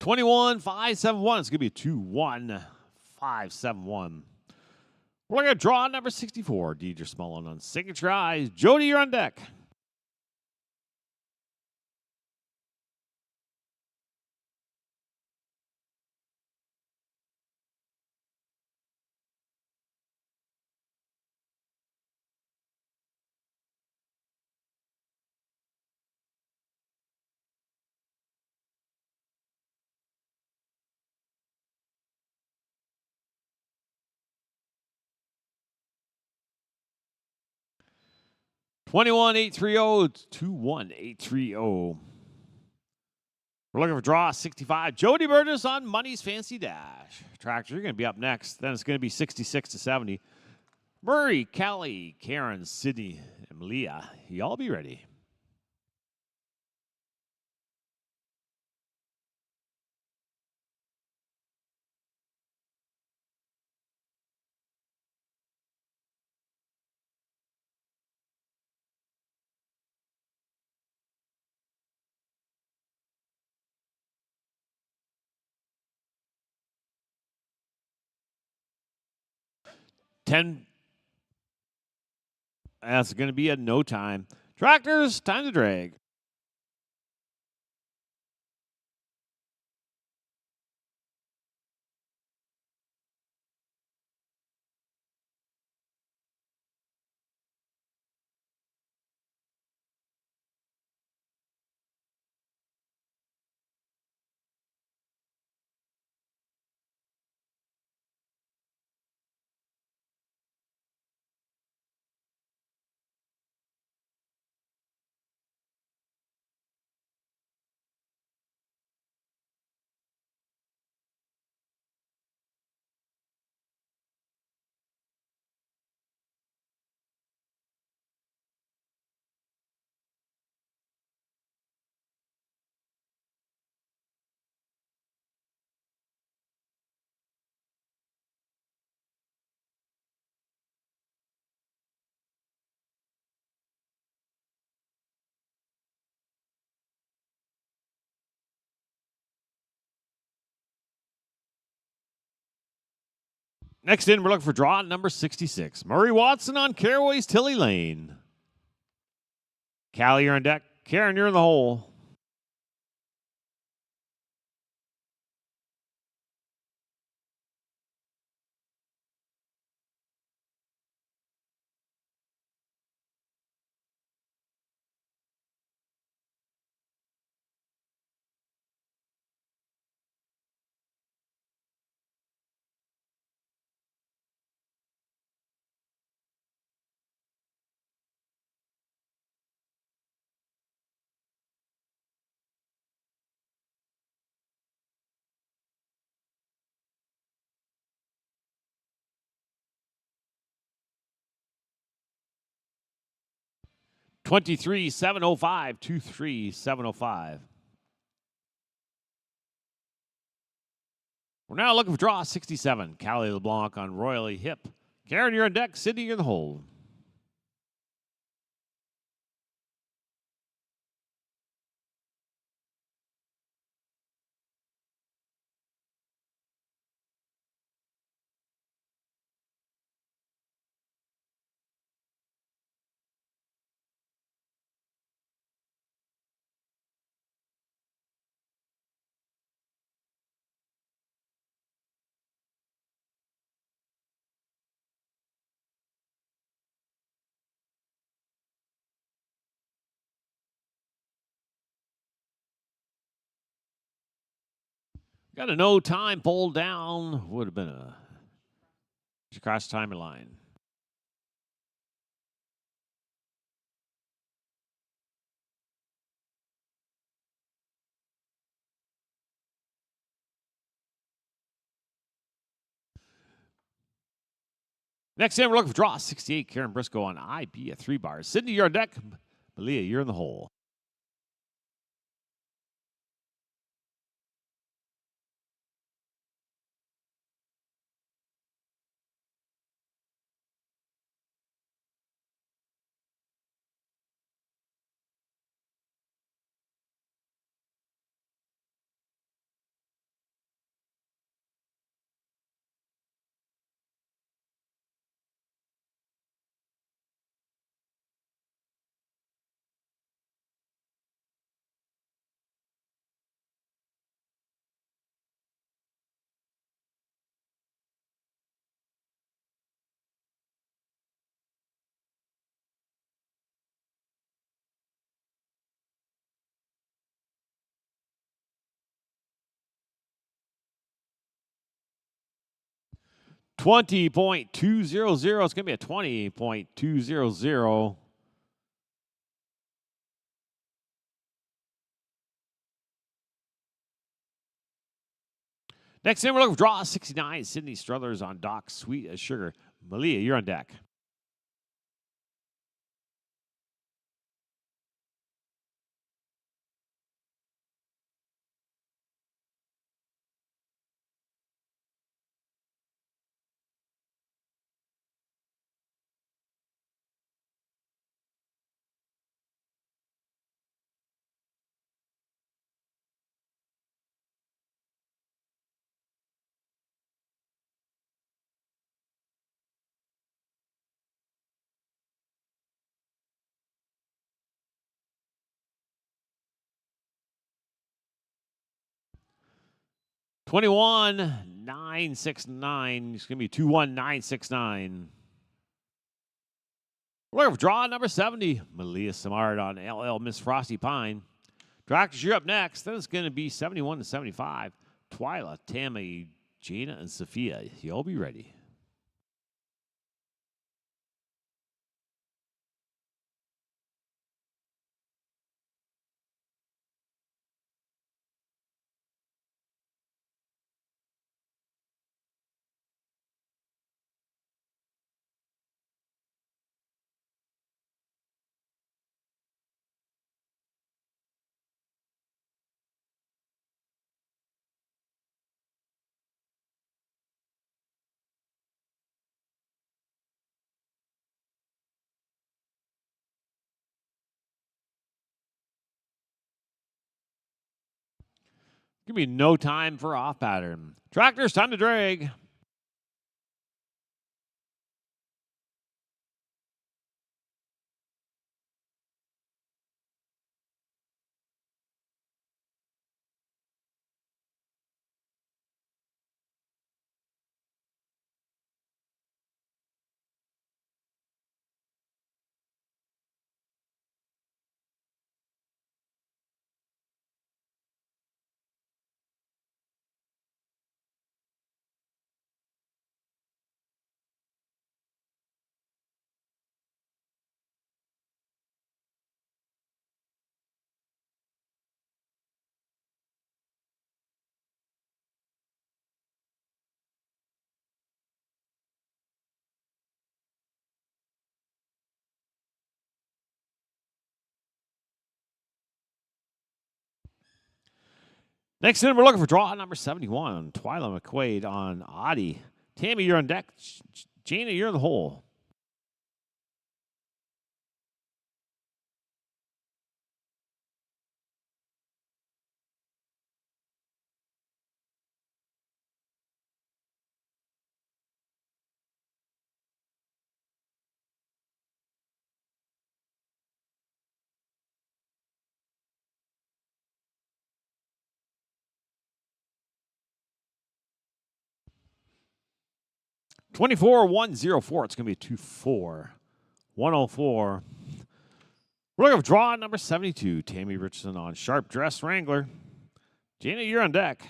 $21,571. It's going to be a 2-1-571. We're going to draw number 64. Deidre Smullen on Signature Eyes. Jody, you're on deck. $21,830. 2-1-830. We're looking for draw 65. Jody Burgess on Money's Fancy Dash. Tractor, you're going to be up next. Then it's going to be 66-70. Murray, Callie, Karen, Sydney, and Malia. Y'all be ready. That's going to be a no time. Tractors, time to drag. Next in, we're looking for draw number 66. Murray Watson on Caraway's Tilly Lane. Callie, you're on deck. Karen, you're in the hole. $23,705, $23,705. We're now looking for draw 67. Callie LeBlanc on Royally Hip. Karen, you're on deck. Sydney, you're in the hole. Got a no time pulled down. Would have been a cross timeline. Next in, we're looking for draw 68. Karen Briscoe on IB at 3 bars. Sydney, you're on deck. Malia, you're in the hole. $20.200. It's going to be a 20.200. Next in, we're looking for draw 69. Sydney Struthers on dock. Sweet as sugar. Malia, you're on deck. $21,969. It's going to be 21,969. We're looking for draw number 70. Malia Samard on LL Miss Frosty Pine. Tractors, you're up next. Then it's going to be 71 to 75. Twyla, Tammy, Gina, and Sophia. You'll be ready. Give me no time for off pattern. Tractors, time to drag. Next in, we're looking for draw number 71. Twyla McQuaid on Audie. Tammy, you're on deck. Gina, you're in the hole. $24,104. It's going to be 2-4. 104. We're looking for draw number 72. Tammy Richardson on Sharp Dress Wrangler. Gina, you're on deck.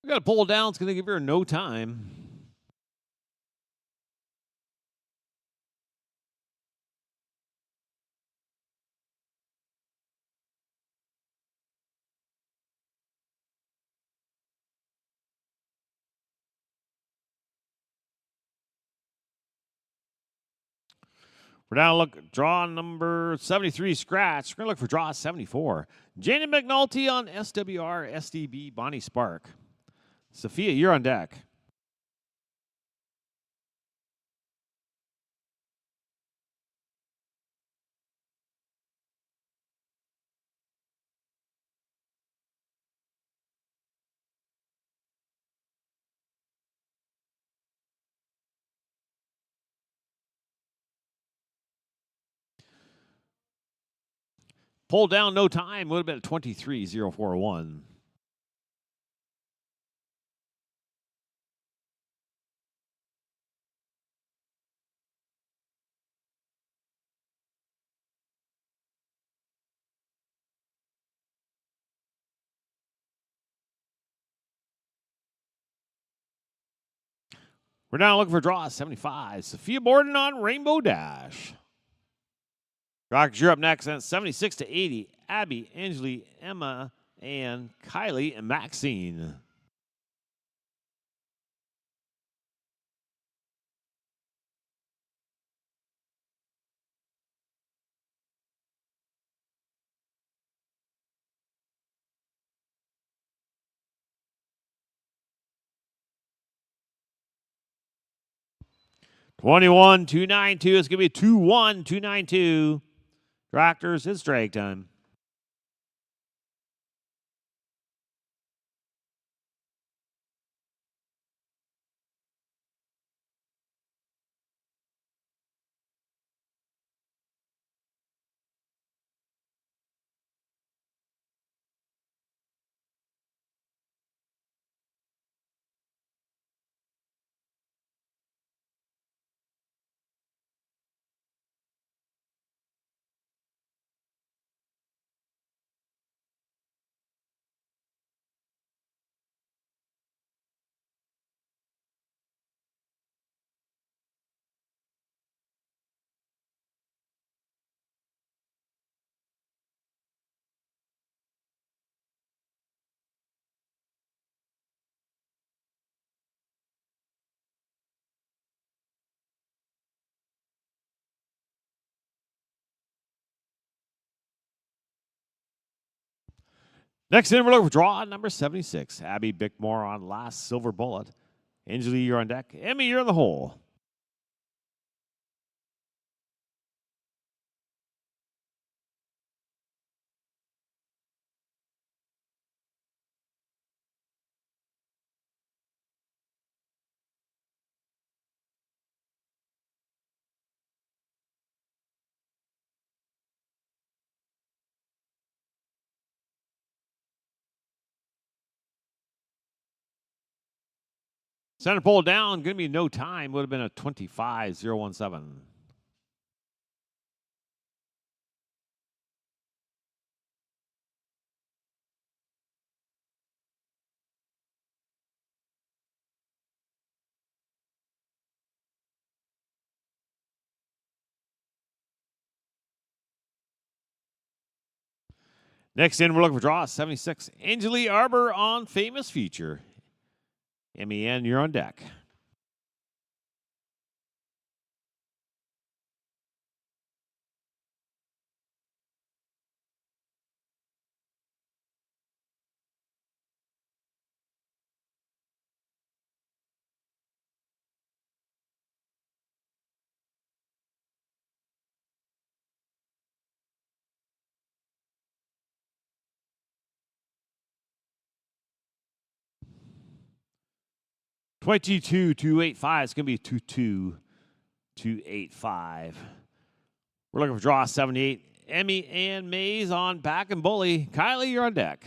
We got to pull down. It's going to give her no time. We're down to look draw number 73 scratch. We're going to look for draw 74. Janie McNulty on SWR SDB Bonnie Spark. Sophia, you're on deck. Pull down, no time. Would have been 23,041. We're now looking for draw 75. Sophia Borden on Rainbow Dash. Rockers, you're up next. And 76 to 80. Abby, Angeli, Emma, and Kylie and Maxine. $21,292. It's going to be 2-1, 292. Tractors, it's drag time. Next in, we're looking for draw number 76. Abby Bickmore on Last Silver Bullet. Angeli, you're on deck. Emmy, you're in the hole. Center pole down, going to be no time. Would have been a 25.017. Next in, we're looking for draw 76. Angelie Arbor on Famous Feature. MEN, you're on deck. $22,285. It's going to be 22,285. We're looking for draw 78. Emmy and Mays on back and bully. Kylie, you're on deck.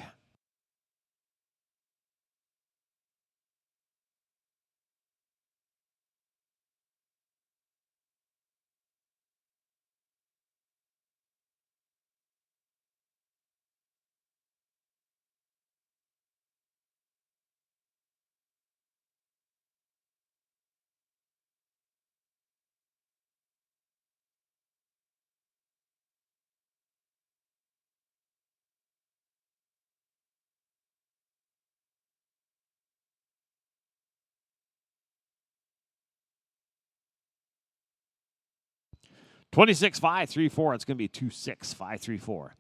$26,534. It's going to be 26,534.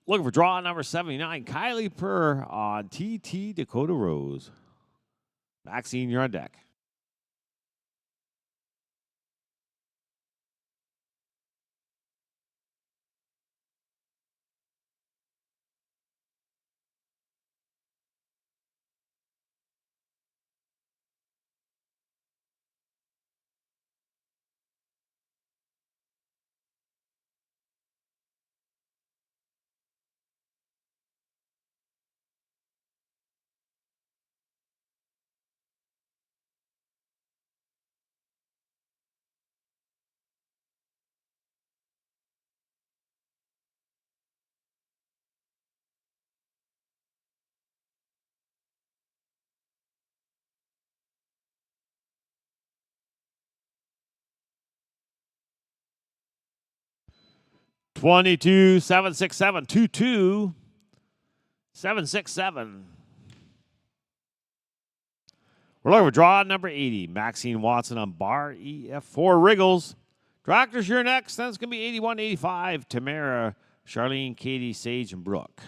Looking for draw number 79. Kylie Purr on TT Dakota Rose. Maxine, you're on deck. $22,767. 22,767. We're looking for draw number 80. Maxine Watson on bar EF4 Wriggles. Tractors, you're next. Then it's going to be 81-85. Tamara, Charlene, Katie, Sage, and Brooke.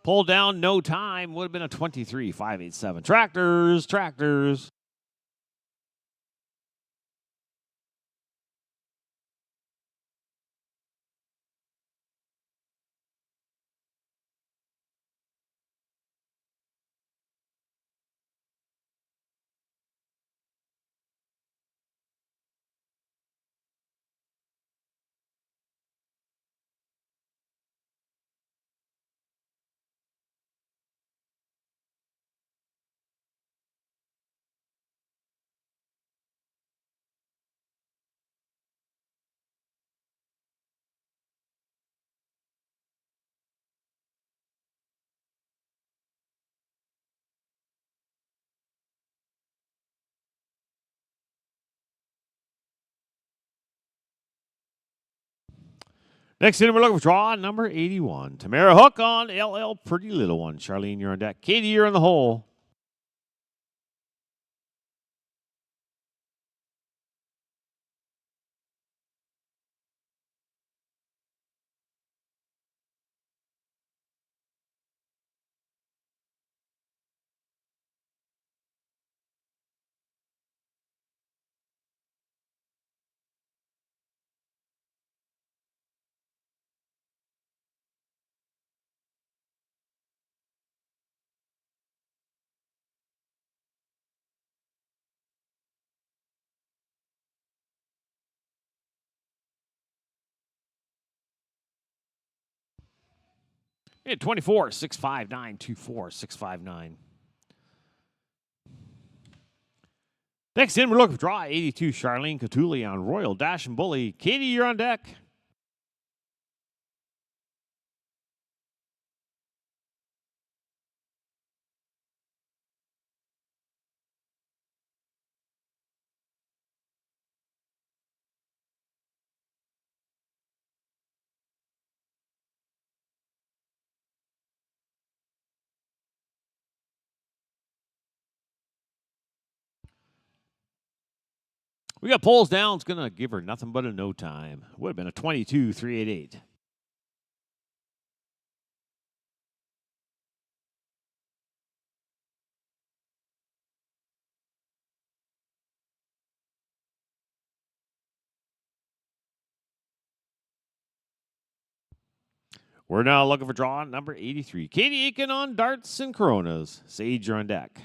Pull down, no time. Would have been a 23,587. Tractors, tractors. Next in, we're looking for draw number 81. Tamara Hook on LL Pretty Little One. Charlene, you're on deck. Katie, you're in the hole. Yeah, 24, 659, 24, 659. Next in, we're looking for draw 82, Charlene Catuli on Royal Dash and Bully. Katie, you're on deck. We got polls down. It's going to give her nothing but a no time. Would have been a 22, 388. We're now looking for draw number 83. Katie Aiken on darts and coronas. Sage, you're on deck.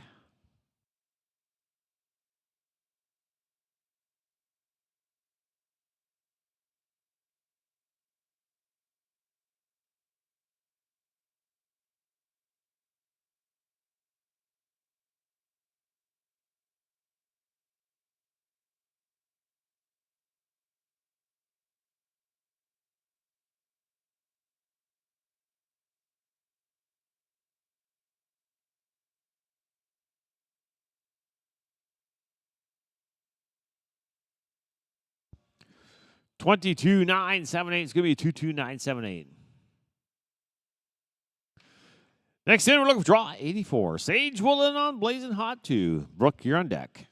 Twenty-two nine seven eight. It's going to be a 22978. Next in, we're looking for draw 84. Sage Woolen on Blazing Hot 2. Brooke, you're on deck.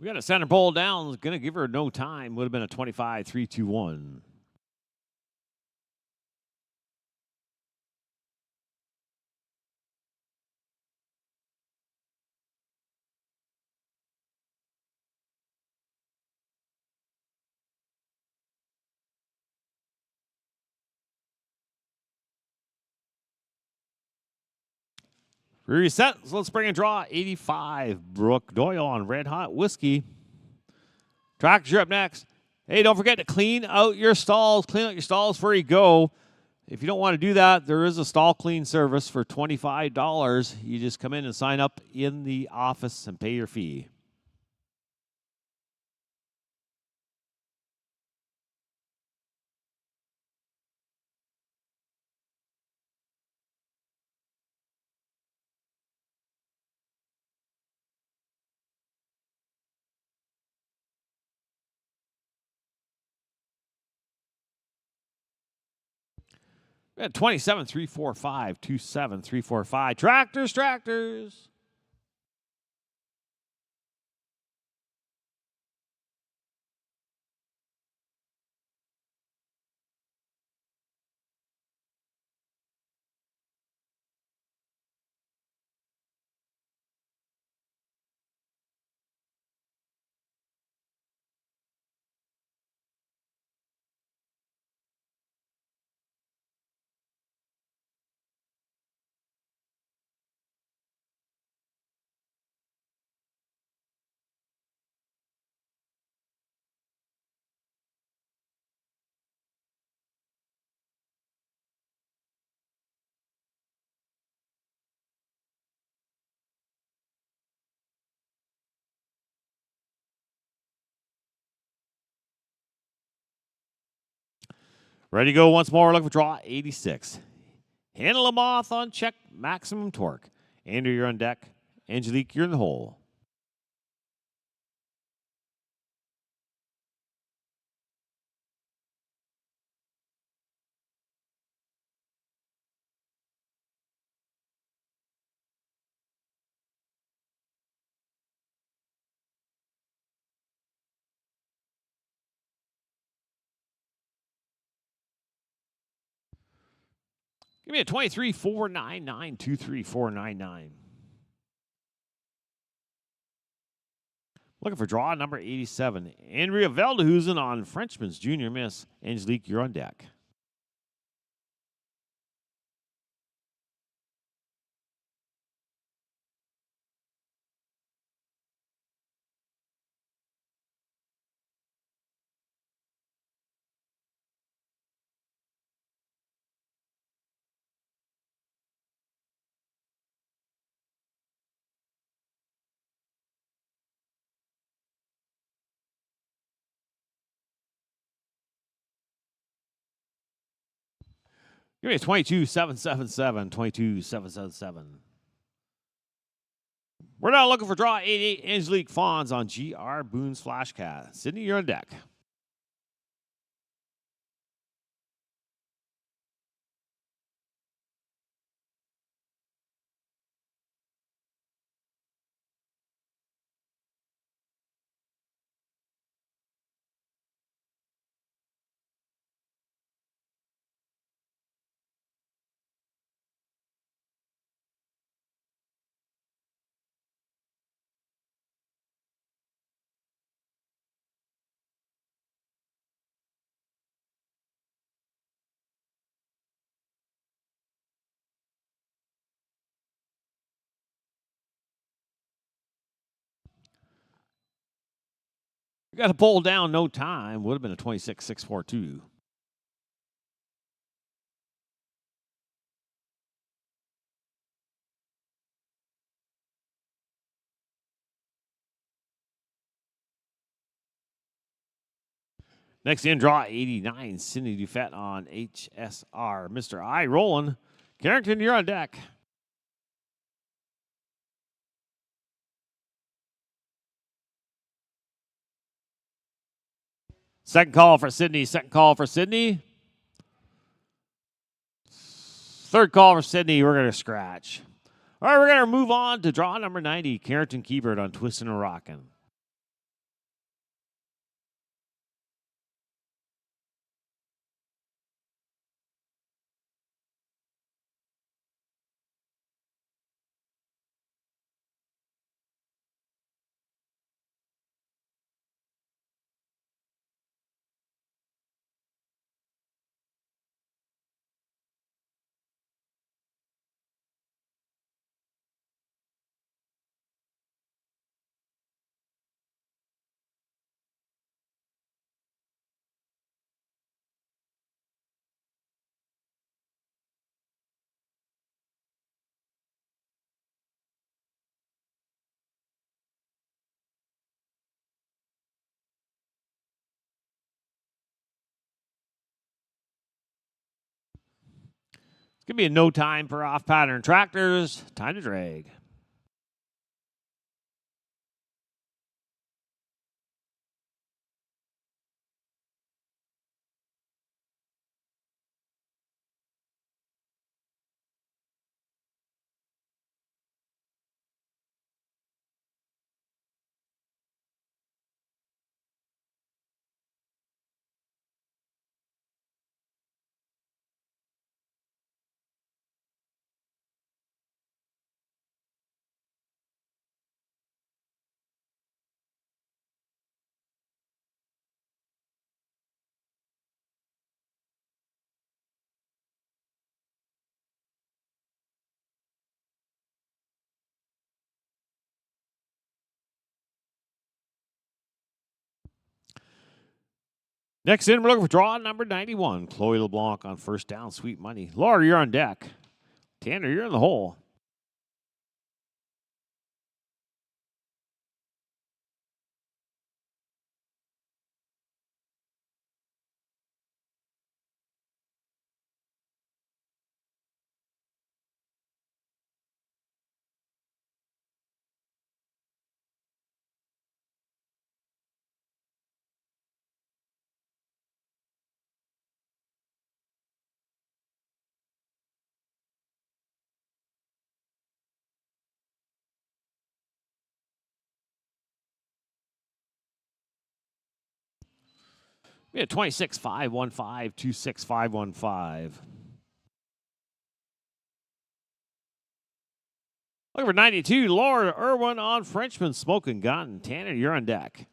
We got a center pole down. It's going to give her no time. Would have been a 25, 3, 2, 1. Reset. So let's bring a draw 85. Brooke Doyle on Red Hot Whiskey. Tractors, you're up next. Hey, don't forget to clean out your stalls. Clean out your stalls before you go. If you don't want to do that, there is a stall clean service for $25. You just come in and sign up in the office and pay your fee. We had 27, 345, 27, 345. Tractors, tractors. Ready to go once more. Look for draw 86. Handle a moth on check, maximum torque. Andrew, you're on deck. Angelique, you're in the hole. Give me a 23-499, 23499. Looking for draw number 87. Andrea Veldhusen on Frenchman's Junior Miss. Angelique, you're on deck. Give me a 22-777, 22-777. We're now looking for draw 88. Angelique Fawns on GR Boone's Flashcat. Sydney, you're on deck. We got to pull down no time. Would have been a 26-642. Next in, draw 89. Cindy Dufett on HSR. Mr. I rolling. Carrington, you're on deck. Second call for Sydney. Second call for Sydney. Third call for Sydney. We're going to scratch. All right, we're going to move on to draw number 90. Carrington Keebert on Twistin' and Rockin'. It's going to be a no time for off pattern tractors. Time to drag. Next in, we're looking for draw number 91. Chloe LeBlanc on first down. Sweet money. Laura, you're on deck. Tanner, you're in the hole. We had 26-515, 26-515. Looking for 92, Laura Irwin on Frenchman Smoking Gun. Tanner, you're on deck.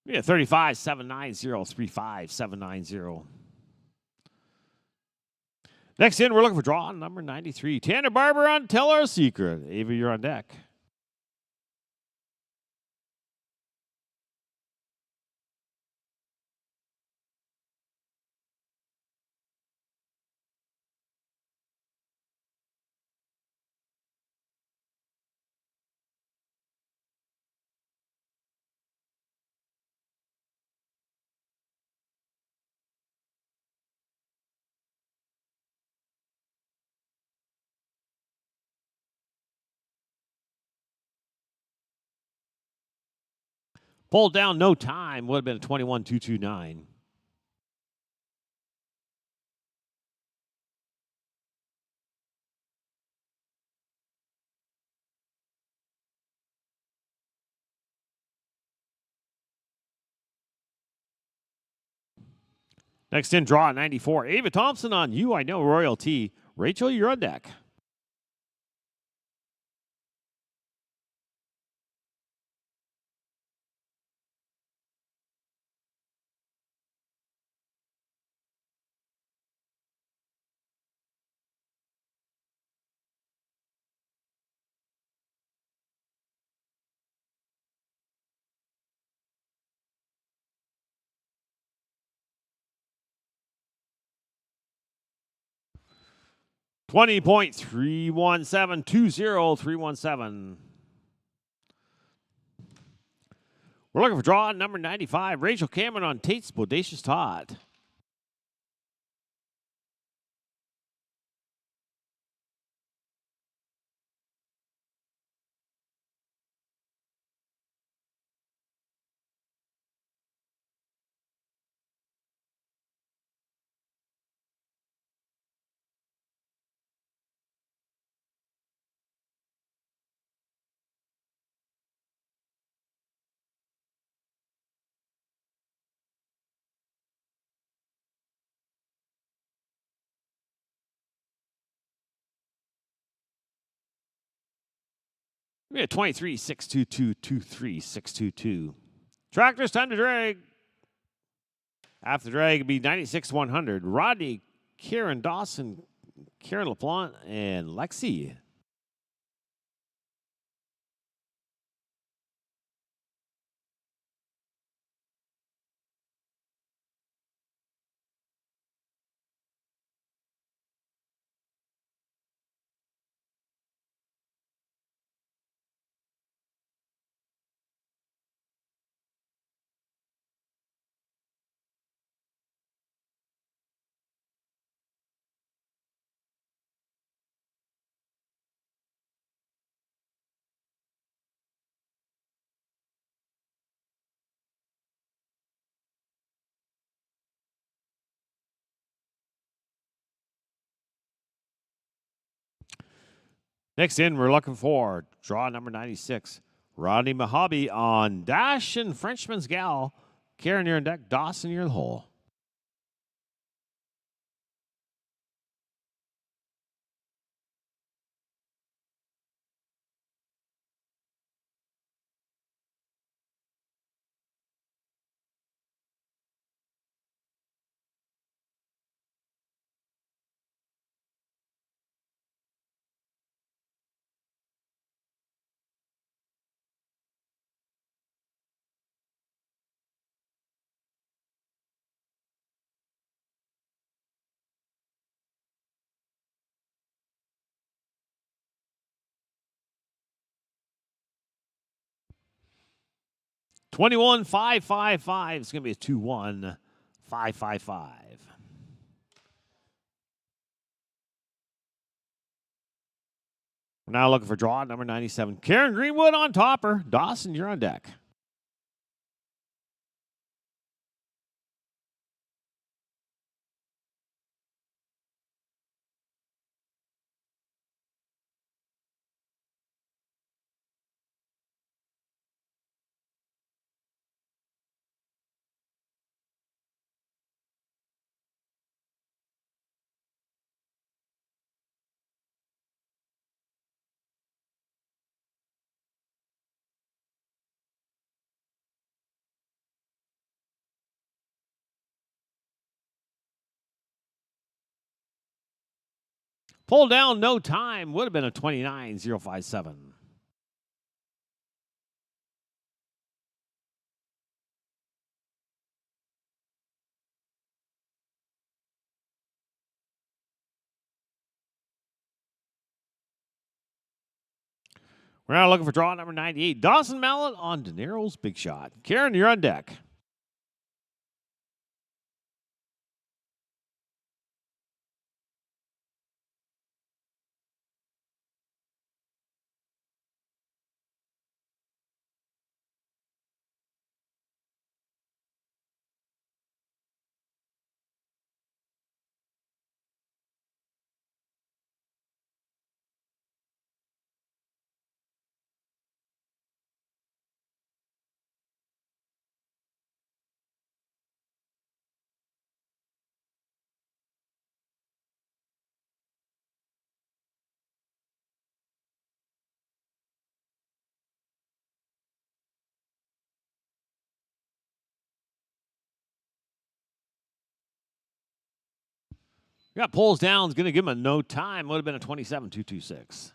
Yeah, 35 790 35 790. Next in, we're looking for draw number 93. Tanner Barber on Tell Our Secret. Ava, you're on deck. Pulled down no time. Would have been a 21-229. Next in, draw 94. Ava Thompson on You I Know Royalty. Rachel, you're on deck. $20.31720 We're looking for draw number 95. Rachel Cameron on Tate's Bodacious Tot. We had 23-622-23622. Tractors, time to drag. After drag, it'd be 96-100. Rodney, Karen Dawson, Karen LaPlante, and Lexi. Next in, we're looking for draw number 96. Rodney Mojave on Dash and Frenchman's Gal. Karen, you're in deck. Dawson, you're in the hole. 21,555. It's going to be a 21,555. We're now looking for draw number 97. Karen Greenwood on topper. Dawson, you're on deck. Pull down, no time. Would have been a 29,057. We're now looking for draw number 98. Dawson Mallet on De Niro's Big Shot. Karen, you're on deck. We got pulls down. Is going to give him a no time. Would have been a 27,226.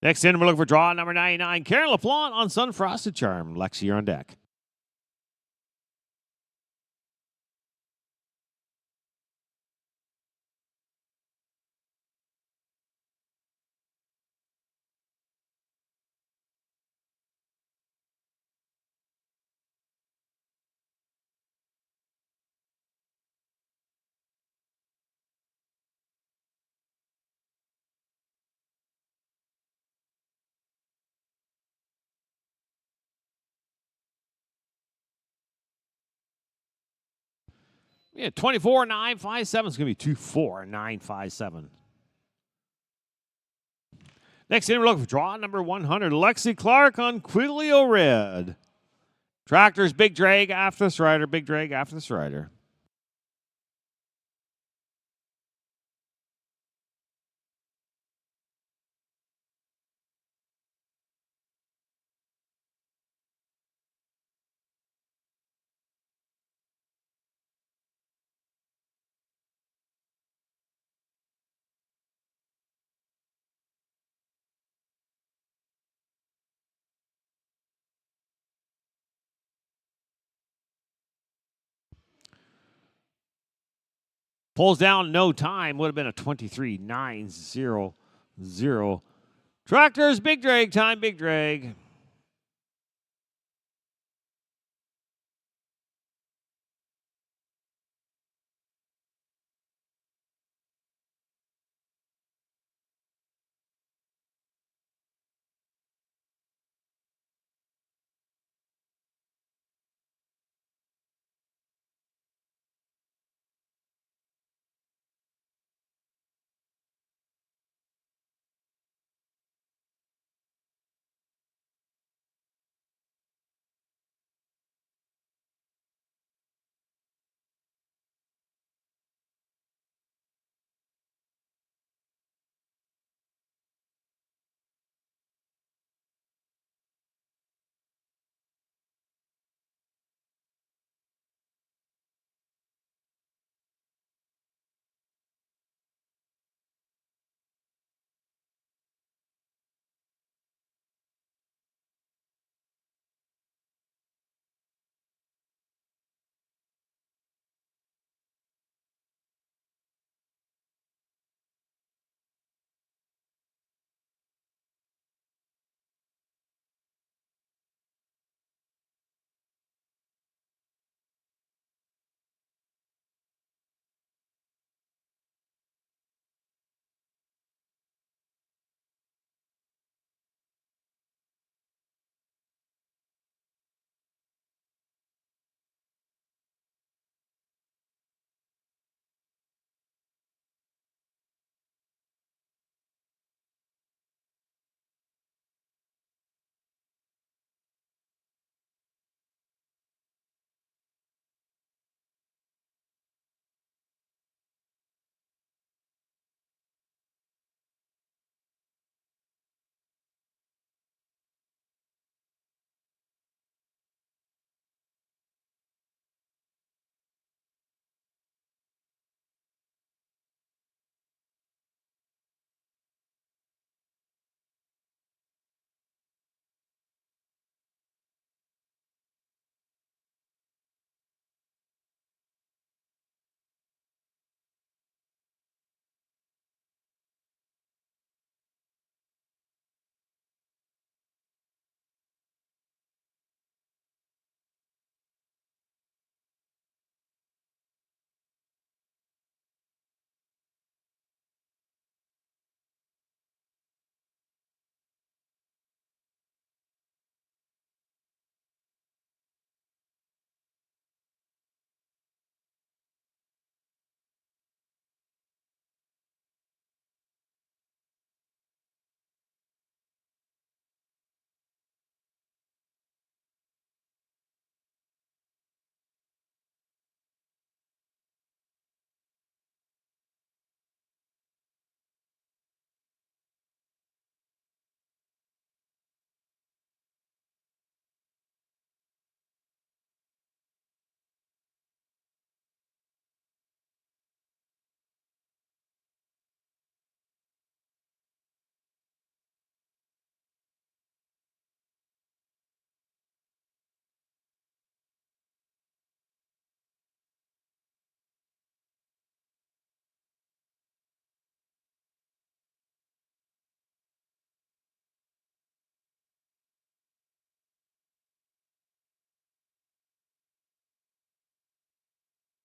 Next in, we're looking for draw number 99. Karen LaPlante on Sunfrosted Charm. Lexi, you're on deck. Yeah, 24,957 is going to be 24,957. Next in, we're looking for draw number 100. Lexi Clark on Quiglio Red. Tractors, big drag after the strider, big drag after the strider. Pulls down, no time. Would have been a 23,900. Tractors, big drag time, big drag.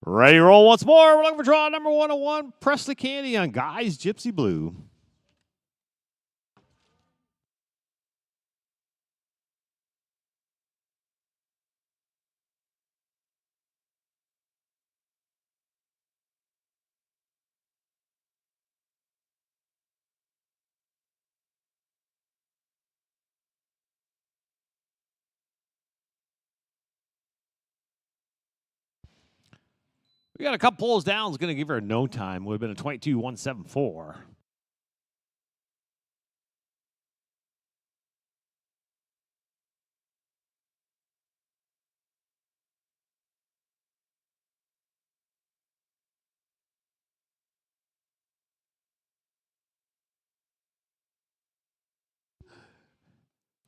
Ready to roll once more. We're looking for draw number 101. Presley Candy on Guys Gypsy Blue. We got a couple pulls down. It's going to give her no time. Would have been a 22-174.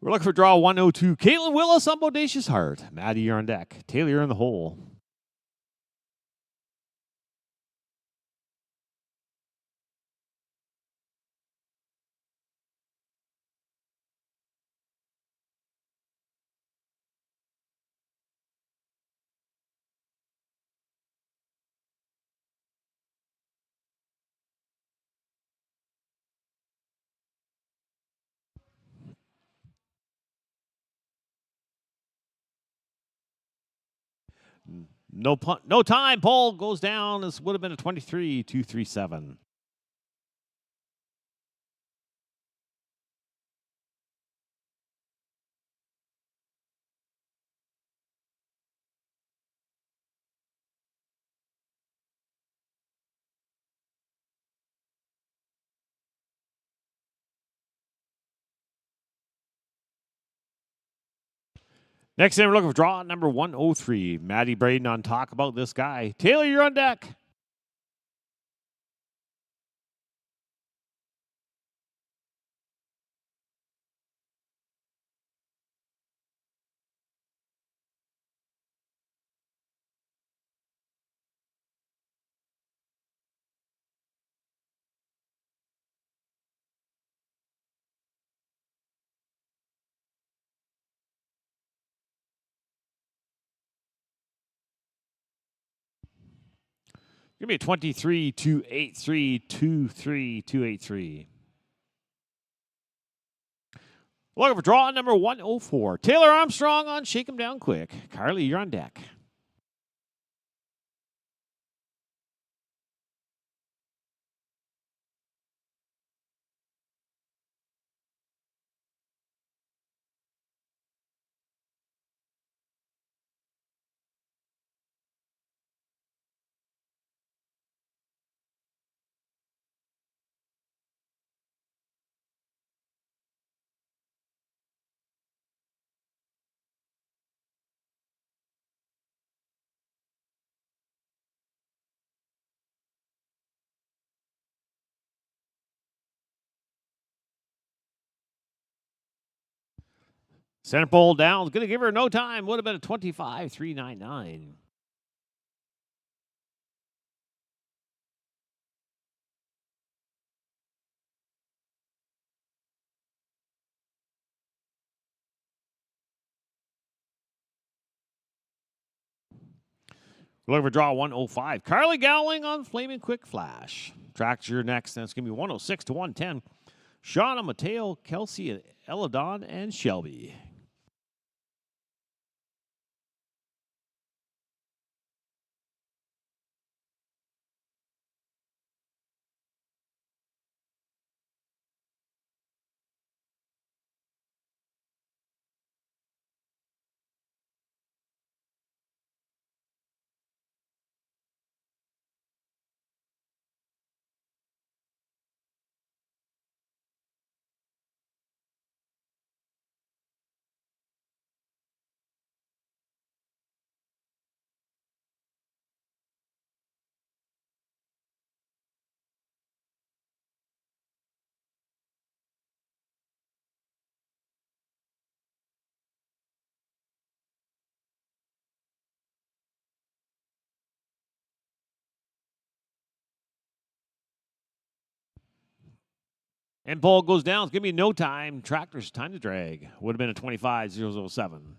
We're looking for draw 102. Caitlin Willis on Bodacious Heart. Maddie, you're on deck. Taylor, you're in the hole. No time. Paul goes down. This would have been a 23-237. Next in, we're looking for draw number 103. Maddie Braden on talk about this guy. Taylor, you're on deck. Give me a 23-283-23283. Looking for draw number 104. Taylor Armstrong on Shake 'em Down Quick. Carly, you're on deck. Center pole down. Going to give her no time. Would have been a 25-399. Looking for draw 105. Carly Gowling on Flaming Quick Flash. Tractor next, and it's going to be 106-110. Shauna, Mateo, Kelsey, Eladon, and Shelby. And ball goes down. It's going to be no time. Tractor's time to drag. Would have been a 25-007.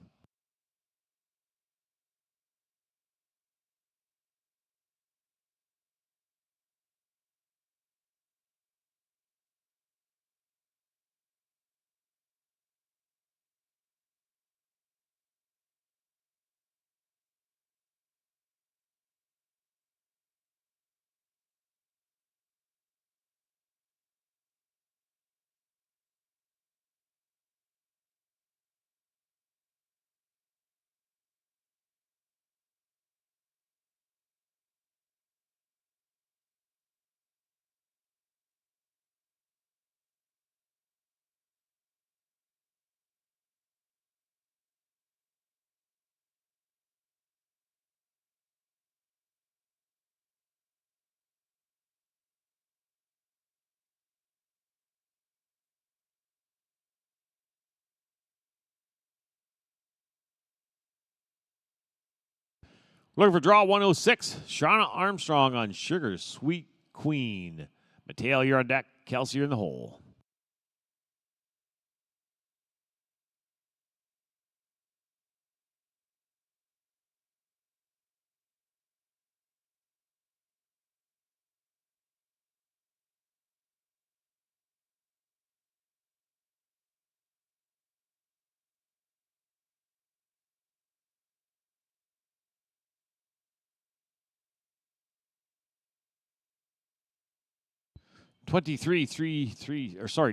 Looking for draw 106. Shauna Armstrong on Sugar Sweet Queen. Mateo, you're on deck. Kelsey, you're in the hole.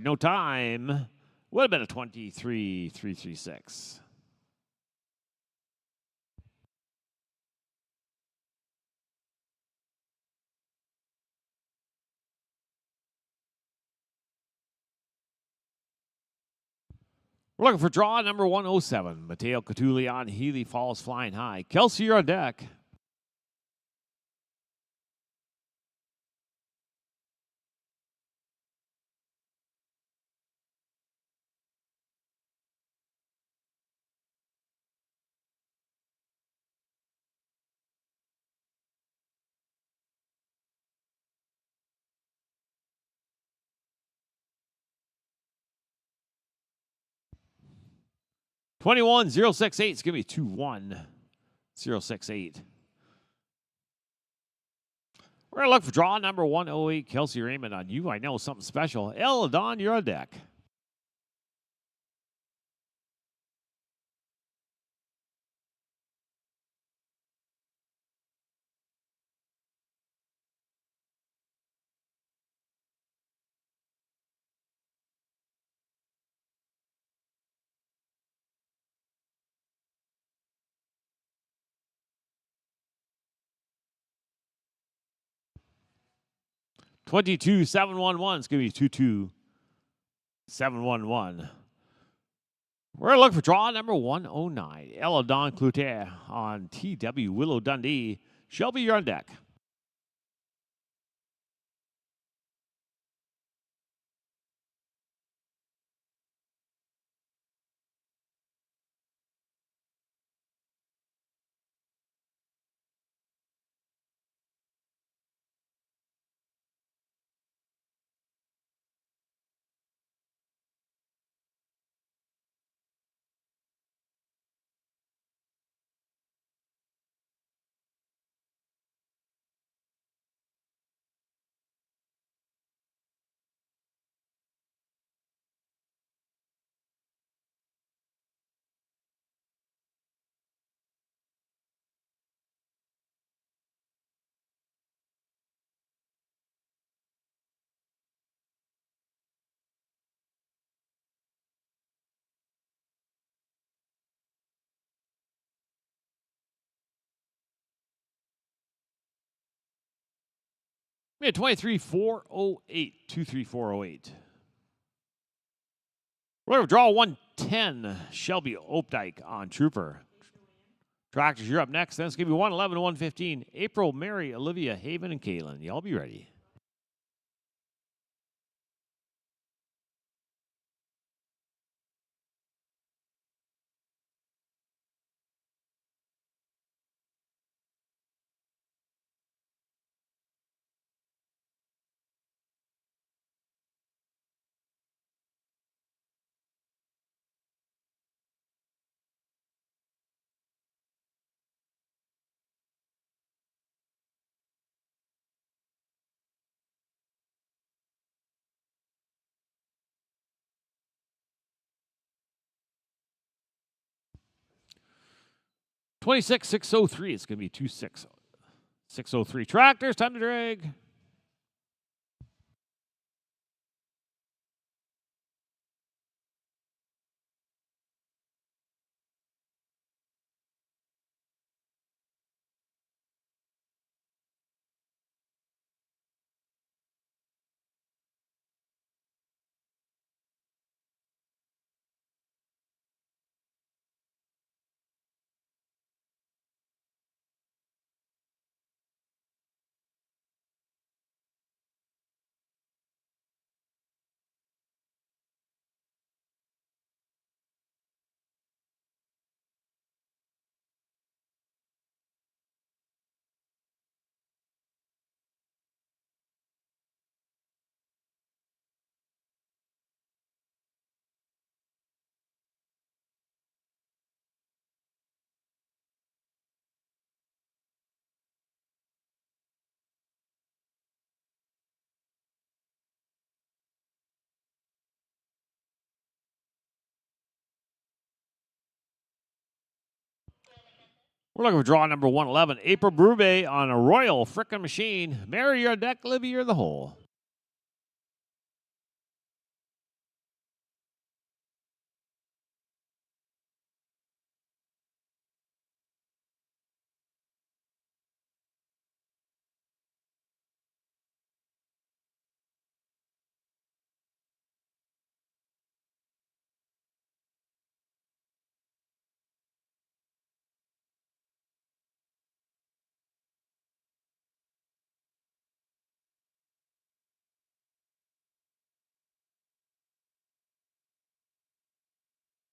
No time. Would have been a 23-336. We're looking for draw number 107. Mateo Catuli on Healy Falls Flying High. Kelsey, you're on deck. $21,068. It's going to be 2-1-068. We're going to look for draw number 108. Kelsey Raymond on You I Know Something Special. El Don, you're on deck. $22,711. It's going to be 2-2-7-1-1. We're going to look for draw number 109. Ella Don Cloutier on TW Willow Dundee. Shelby, you're on deck. We had 23-408. 2-3-4-08. We're going to draw 110. Shelby Opdyke on Trooper. Tractors, you're up next. Then it's going to be 111-115. April, Mary, Olivia, Haven, and Caitlin. Y'all be ready. $26,603. It's going to be 26,603. Tractors, time to drag. We're looking for draw number 111. April Brube on a Royal Frickin' Machine. Mary, you're on deck. Libby, you're in the hole.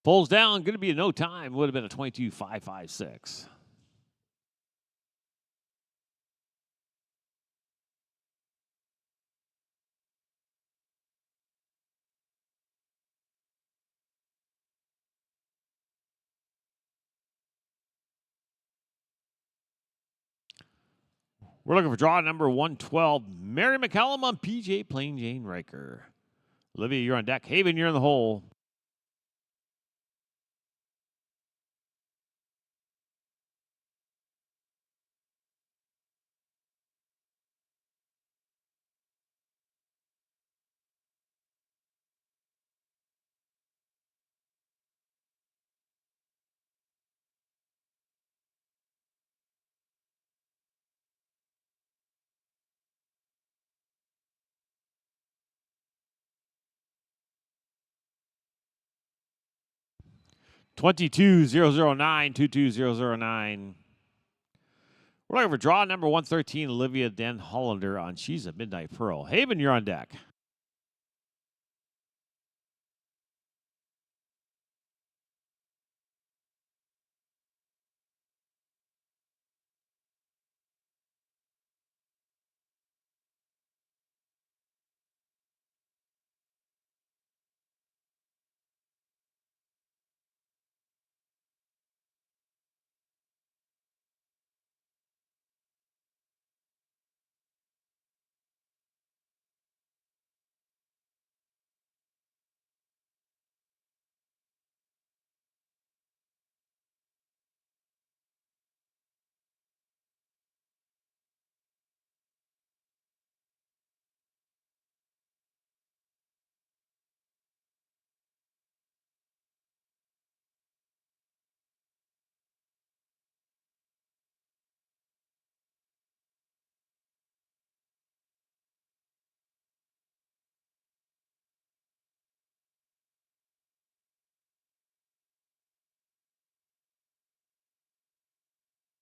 Pulls down. Going to be a no time. Would have been a 22.556. We're looking for draw number 112. Mary McCallum on PJ Plain Jane Riker. Olivia, you're on deck. Haven, you're in the hole. (22,009) 22,009. We're looking for draw number 113. Olivia Den Hollander on She's a Midnight Pearl. Haven, you're on deck.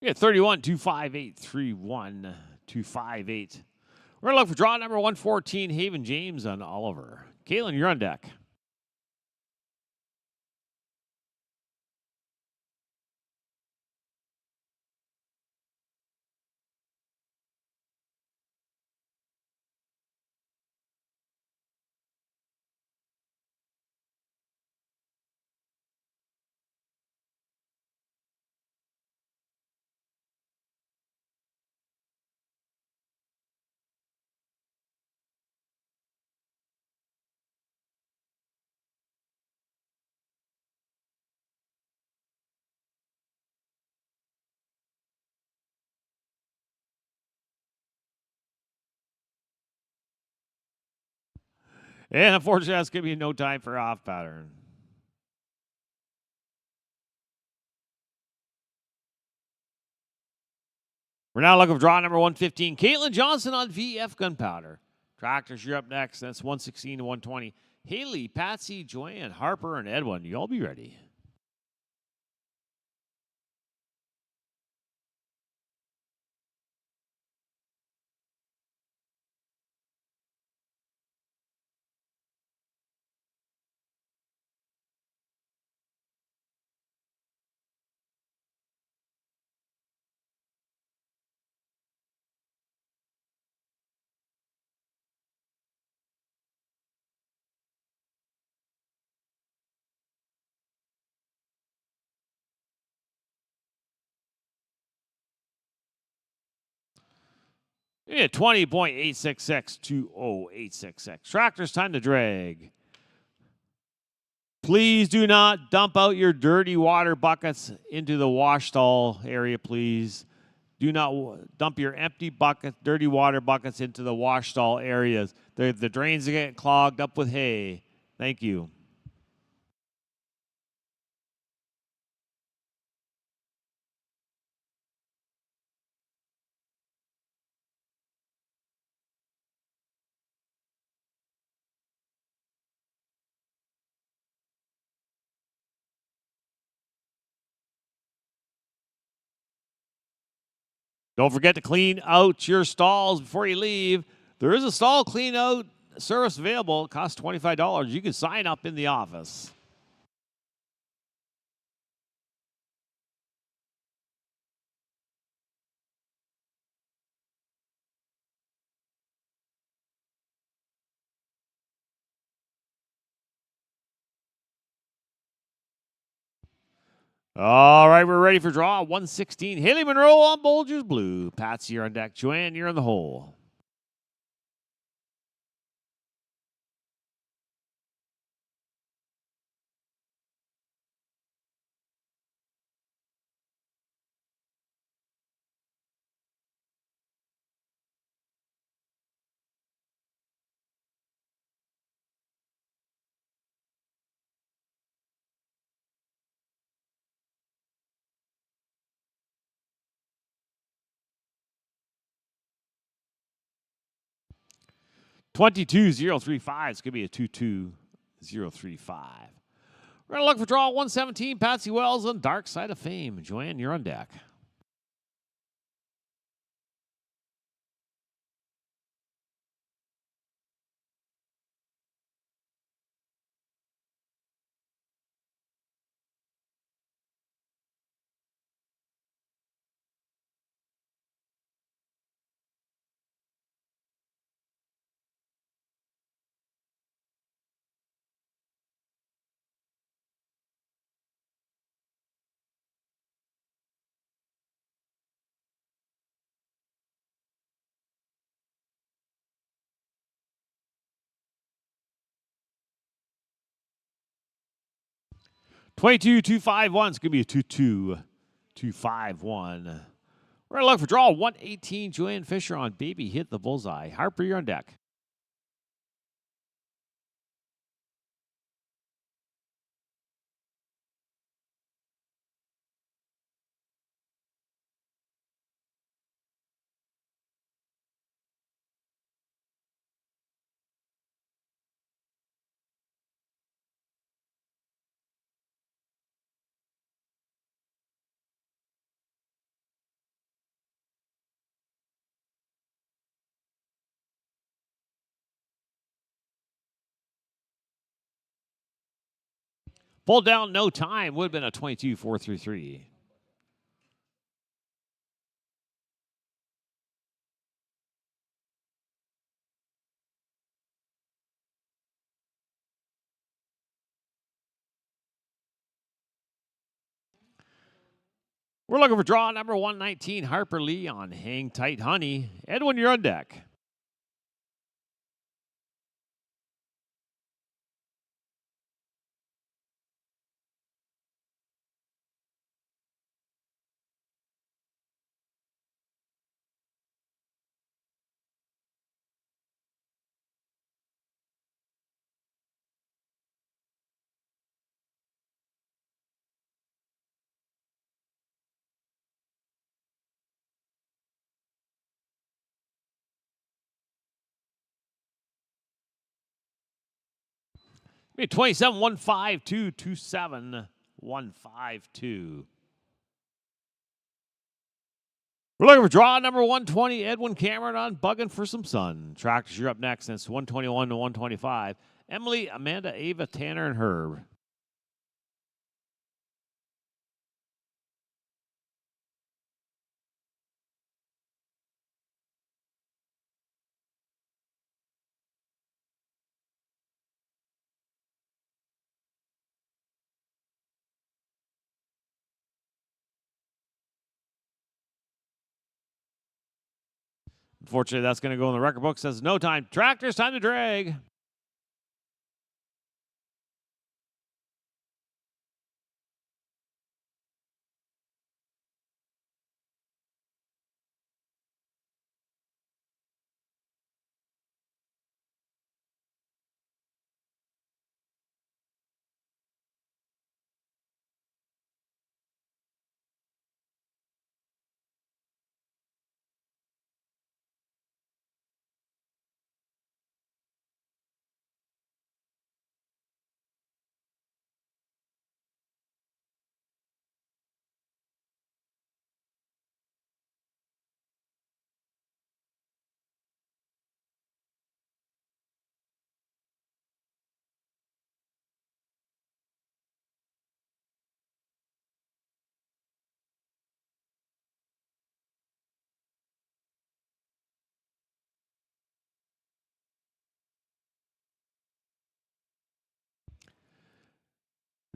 Yeah, 31, 25831, 258. We're going to look for draw number 114. Haven James on Oliver. Caitlin, you're on deck. And unfortunately, that's going to be no time for off pattern. We're now looking for draw number 115. Caitlin Johnson on VF Gunpowder. Tractors, you're up next. That's 116 to 120. Haley, Patsy, Joanne, Harper, and Edwin, you all be ready. Yeah, 20.866 to 0866. Tractors, time to drag. Please do not dump out your dirty water buckets into the wash stall area, please. Do not dump your empty bucket, dirty water buckets into the wash stall areas. The drains are getting clogged up with hay. Thank you. Don't forget to clean out your stalls before you leave. There is a stall clean out service available. It costs $25. You can sign up in the office. All right, we're ready for draw 116. Haley Monroe on Bolger's Blue. Patsy, you're on deck. Joanne, you're in the hole. $22,035. It's going to be a 22035. We're going to look for draw 117. Patsy Wells on Dark Side of Fame. Joanne, you're on deck. $22,251. It's going to be a 22251. We're going to look for draw 118. Joanne Fisher on Baby Hit the Bullseye. Harper, you're on deck. Pulled down, no time. Would have been a 22,433. We're looking for draw number 119. Harper Lee on Hang Tight Honey. Edwin, you're on deck. Be 27,152, 27,152. We're looking for draw number 120. Edwin Cameron on Bugging for Some Sun. Tractors, you're up next. And it's 121 to 125. Emily, Amanda, Ava, Tanner, and Herb. Unfortunately, that's going to go in the record book. Says no time. Tractors, time to drag.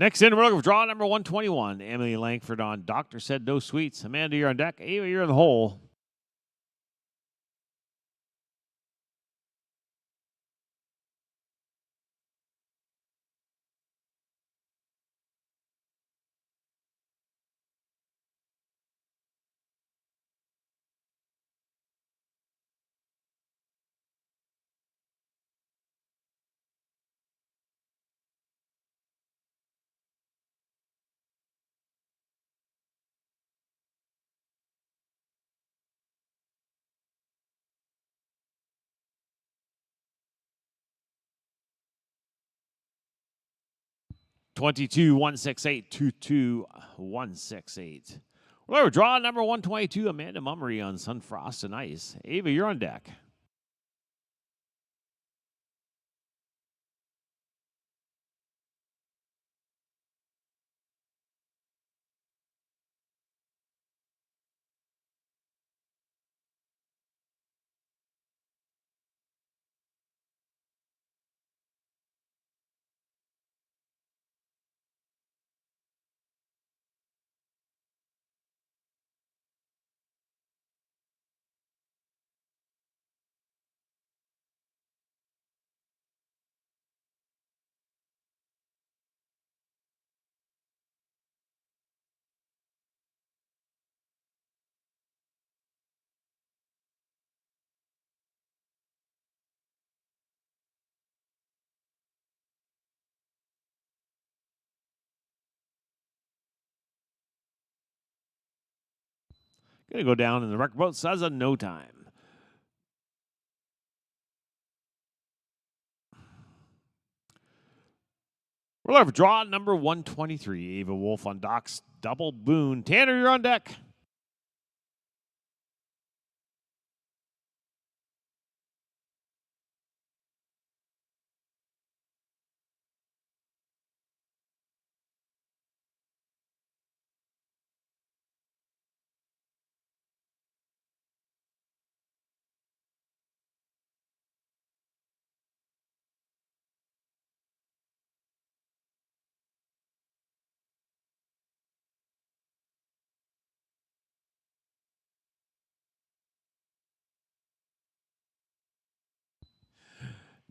Next in, we're looking for draw number 121. Emily Langford on Doctor Said No Sweets. Amanda, you're on deck. Ava, you're in the hole. Twenty-two 168 22 168. Well, draw number 122. Amanda Mummery on Sunfrost and Ice. Ava, you're on deck. Gonna go down in the record boat. Says a no time. We're looking for draw number 123. Ava Wolf on Doc's double boon. Tanner, you're on deck.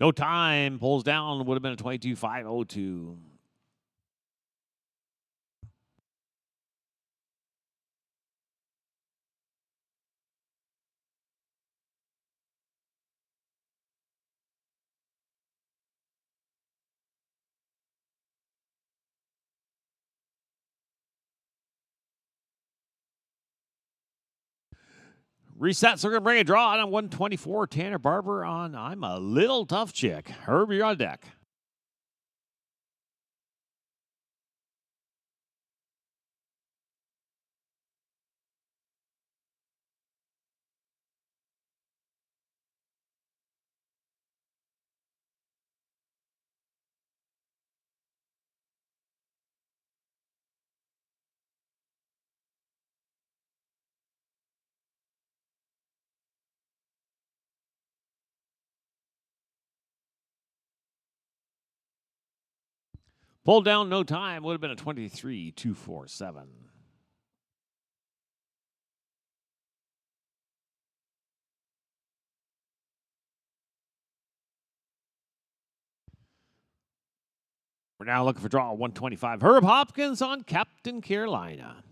No time. Pulls down. Would have been a 22.502. Reset, so we're going to bring a draw on 124. Tanner Barber on I'm a Little Tough Chick. Herb, you're on deck. Pulled down, no time. Would have been a 23.247. We're now looking for draw 125. Herb Hopkins on Captain Carolina.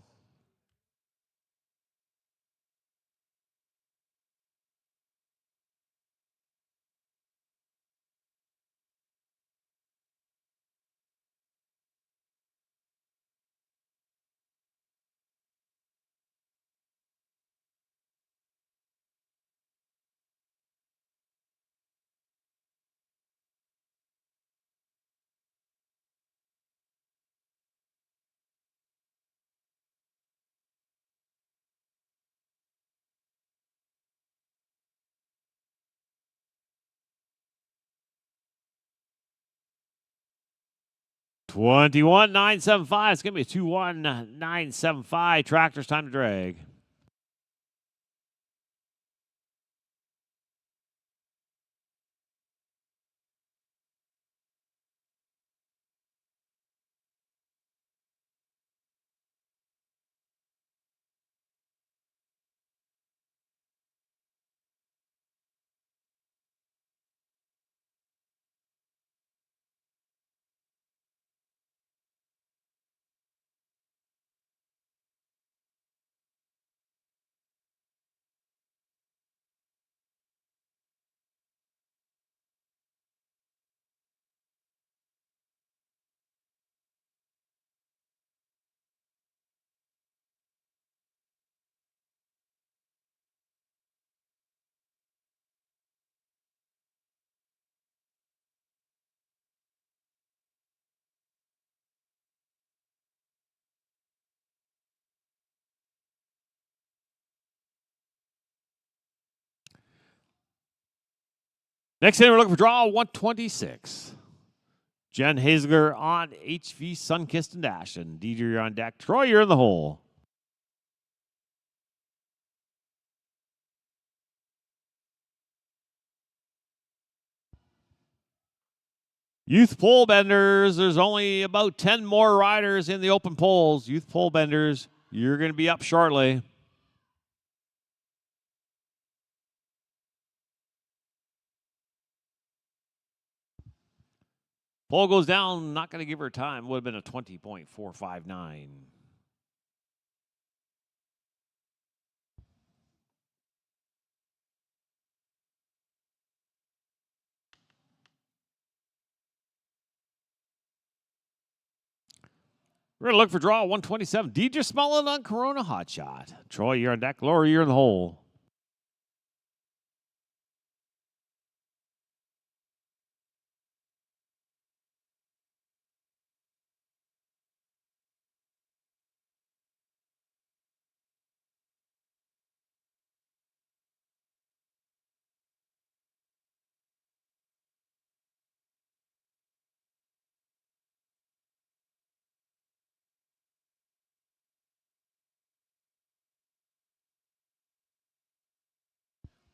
$21,975. It's going to be a 21,975. Tractor's time to drag. Next in, we're looking for draw 126. Jen Hazler on HV Sunkissed and Dash. And DJ, you're on deck. Troy, you're in the hole. Youth pole benders. There's only about 10 more riders in the open poles. Youth pole benders, you're going to be up shortly. Pole goes down. Not going to give her time. Would have been a 20.459. We're going to look for draw 127. DJ Smullen on Corona Hotshot. Troy, you're on deck. Laura, you're in the hole.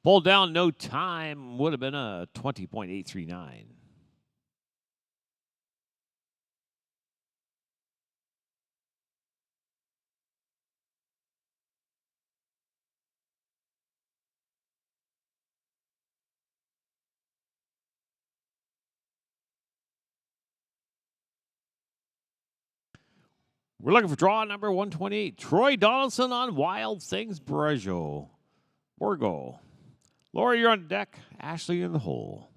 Pulled down, no time. Would have been a 20.839. We're looking for draw number 128. Troy Donaldson on Wild Things Borgo. Laura, you're on deck. Ashley in the hole.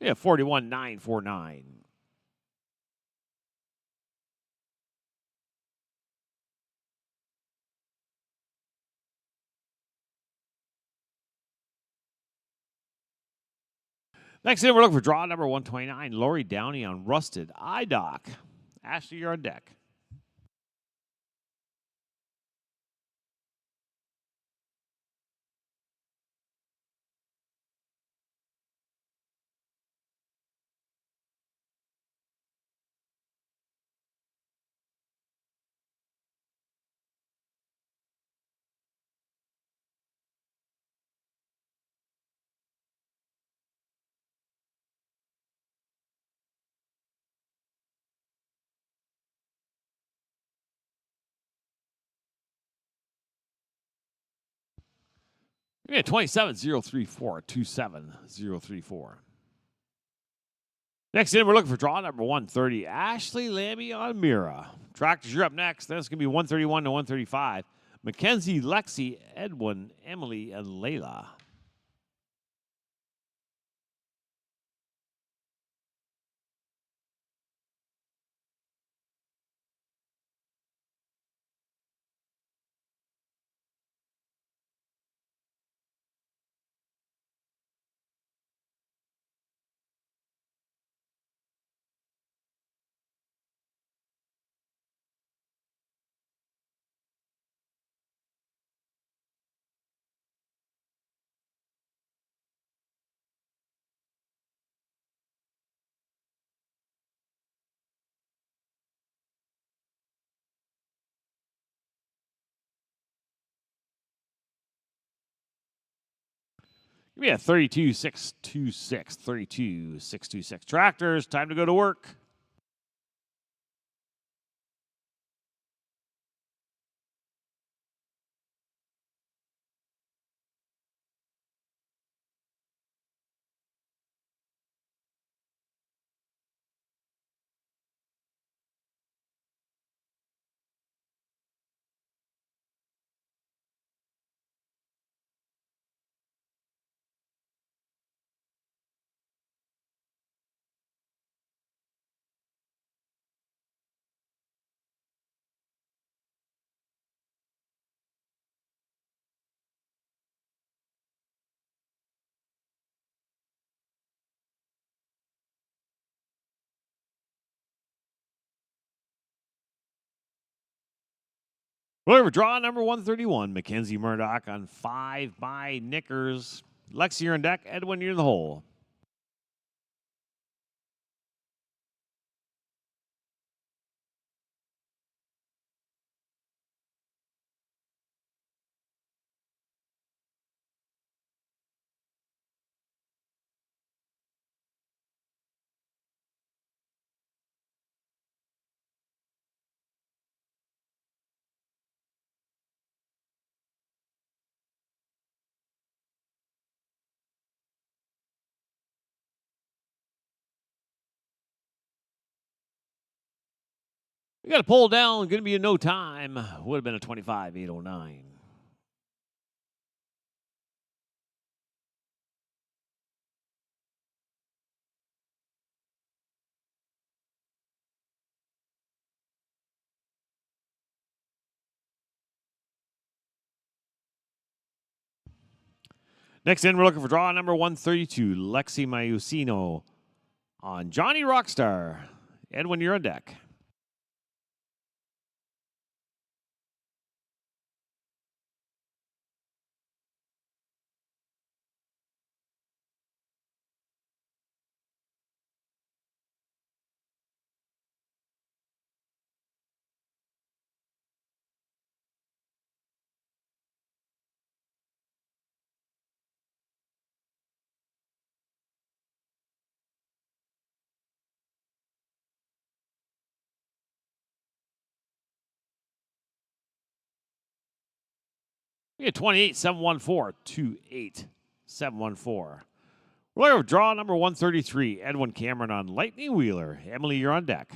Yeah, 41.949. Next in, we're looking for draw number 129. Lori Downey on Rusted Eye Doc. Ashley, you're on deck. Yeah, 27.034, 27.034. Next in, we're looking for draw number 130. Ashley Lammy on Mira. Tractors, you're up next. Then it's going to be 131 to 135. Mackenzie, Lexi, Edwin, Emily, and Layla. Give me a 32.626. 32.626. Tractors, time to go to work. Looking for draw number 131, Mackenzie Murdoch on 5 by Knickers. Lexi, you're on deck. Edwin, you're in the hole. We got a pull down. Going to be in no time. Would have been a 25.809. Next in, we're looking for draw number 132, Lexi Mayusino on Johnny Rockstar. Edwin, you're on deck. We get 28.714, 28.714. We're looking for draw number 133, Edwin Cameron on Lightning Wheeler. Emily, you're on deck.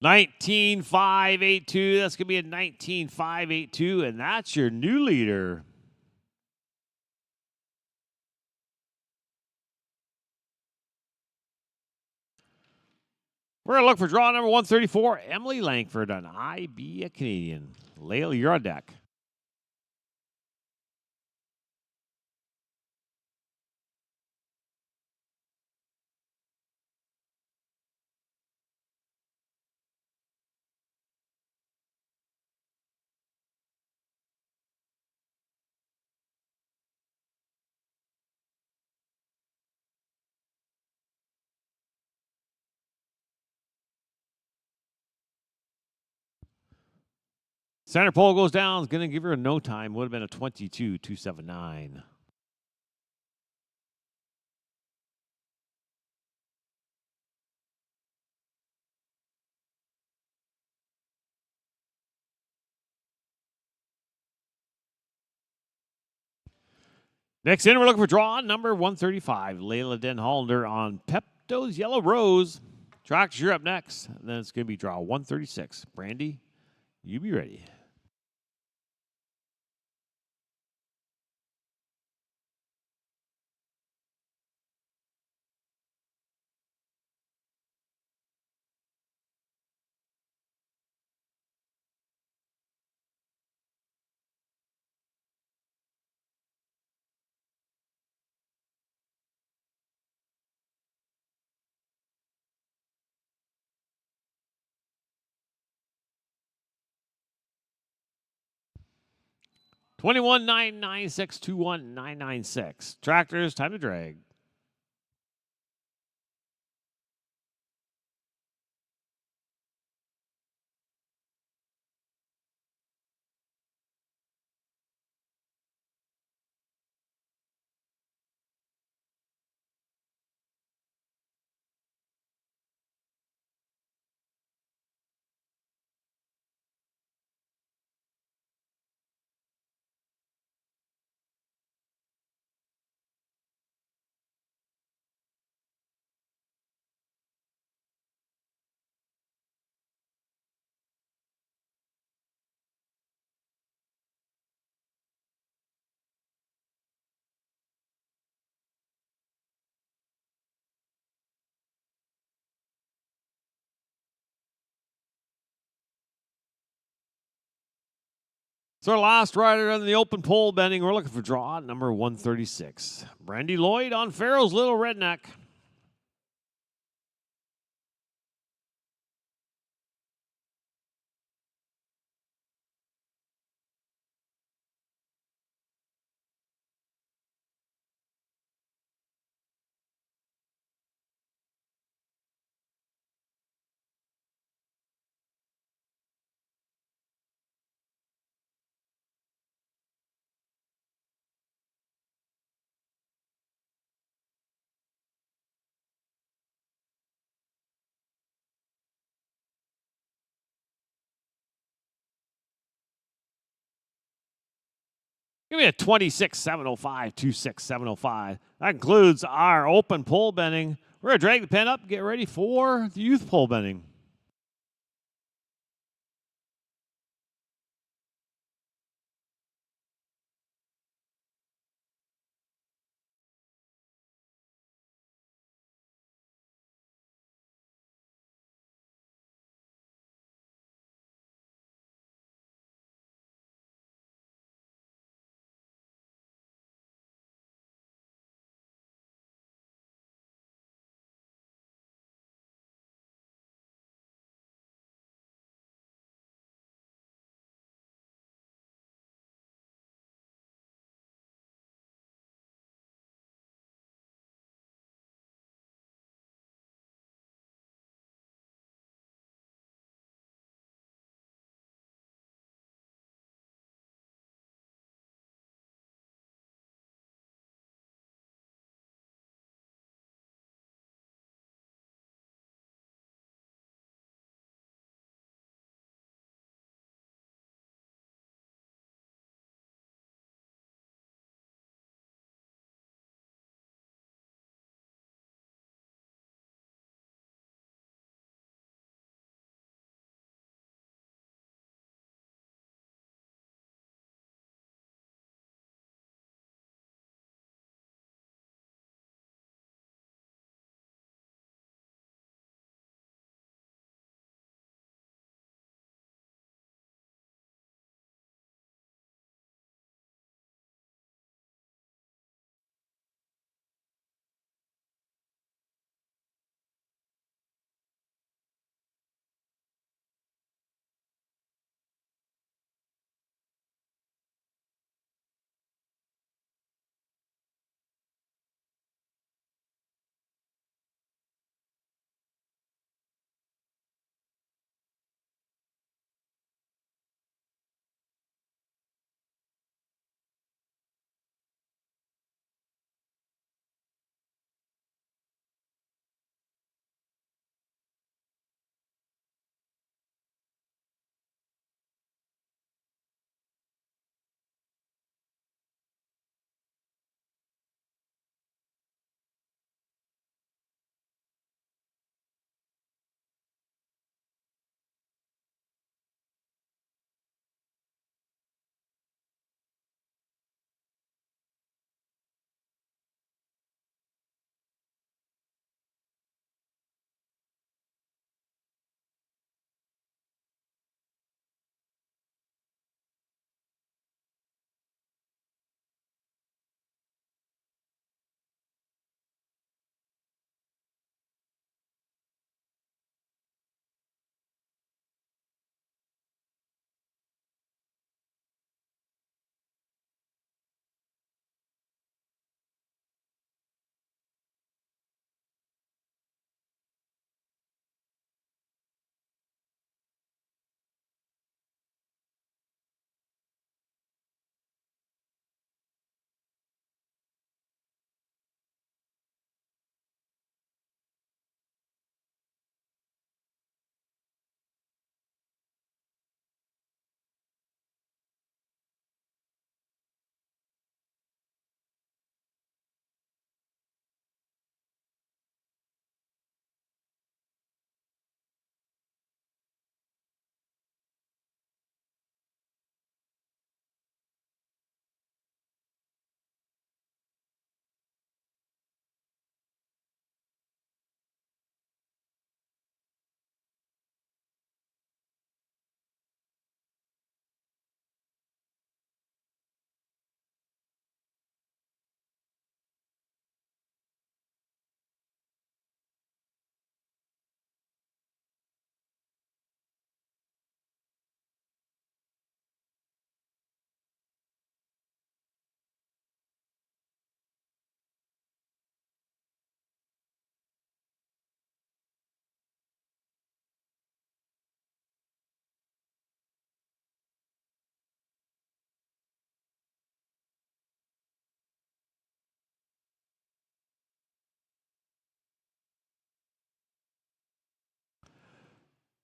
$19,582. That's going to be a $19,582, and that's your new leader. We're going to look for draw number 134, Emily Langford on I Be a Canadian. Layla, you're on deck. Center pole goes down. It's going to give her a no time. Would have been a 22.279. Next in, we're looking for draw number 135, Layla Den Hollander on Pepto's Yellow Rose. Tractors, you're up next. And then it's going to be draw 136. Brandy, you be ready. $21,996,21996. Tractors, time to drag. So our last rider in the open pole bending, we're looking for draw number 136. Brandy Lloyd on Farrell's Little Redneck. Give me a 26,705, 26,705. That concludes our open pole bending. We're going to drag the pen up, get ready for the youth pole bending.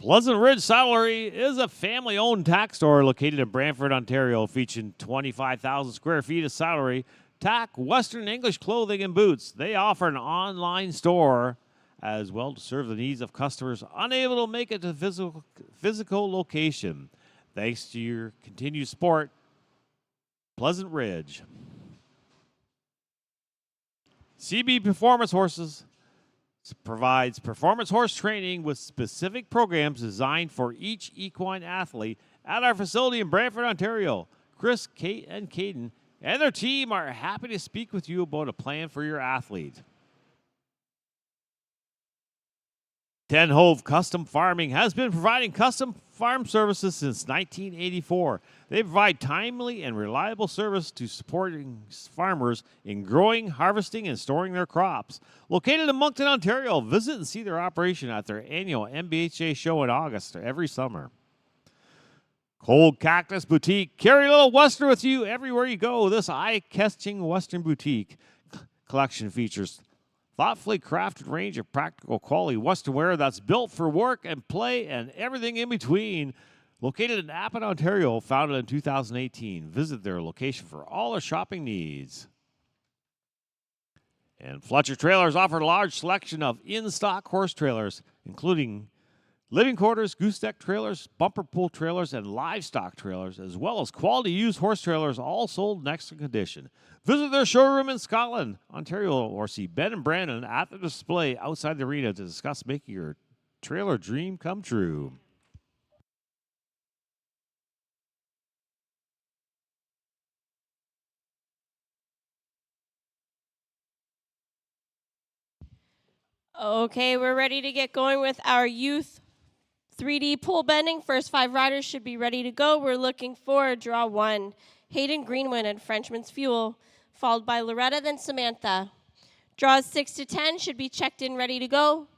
Pleasant Ridge Saddlery is a family owned tack store located in Brantford, Ontario, featuring 25,000 square feet of saddlery, tack, Western English clothing, and boots. They offer an online store as well to serve the needs of customers unable to make it to physical location. Thanks to your continued support, Pleasant Ridge. CB Performance Horses provides performance horse training with specific programs designed for each equine athlete at our facility in Brantford, Ontario. Chris, Kate, and Caden and their team are happy to speak with you about a plan for your athlete. Ten Hove Custom Farming has been providing custom farm services since 1984. They provide timely and reliable service to supporting farmers in growing, harvesting, and storing their crops. Located in Moncton, Ontario, visit and see their operation at their annual NBHA show in August every summer. Cold Cactus Boutique. Carry a little Western with you everywhere you go. This eye-catching Western boutique collection features thoughtfully crafted range of practical quality Western wear that's built for work and play and everything in between. Located in Appin, Ontario, founded in 2018. Visit their location for all their shopping needs. And Fletcher Trailers offer a large selection of in-stock horse trailers, including living quarters, gooseneck trailers, bumper pull trailers, and livestock trailers, as well as quality used horse trailers, all sold in excellent condition. Visit their showroom in Scotland, Ontario, or see Ben and Brandon at the display outside the arena to discuss making your trailer dream come true. Okay, we're ready to get going with our youth 3D pole bending. First 5 riders should be ready to go. We're looking for draw 1, Hayden Greenwood and Frenchman's Fuel, followed by Loretta, then Samantha. Draws 6 to 10 should be checked in, ready to go.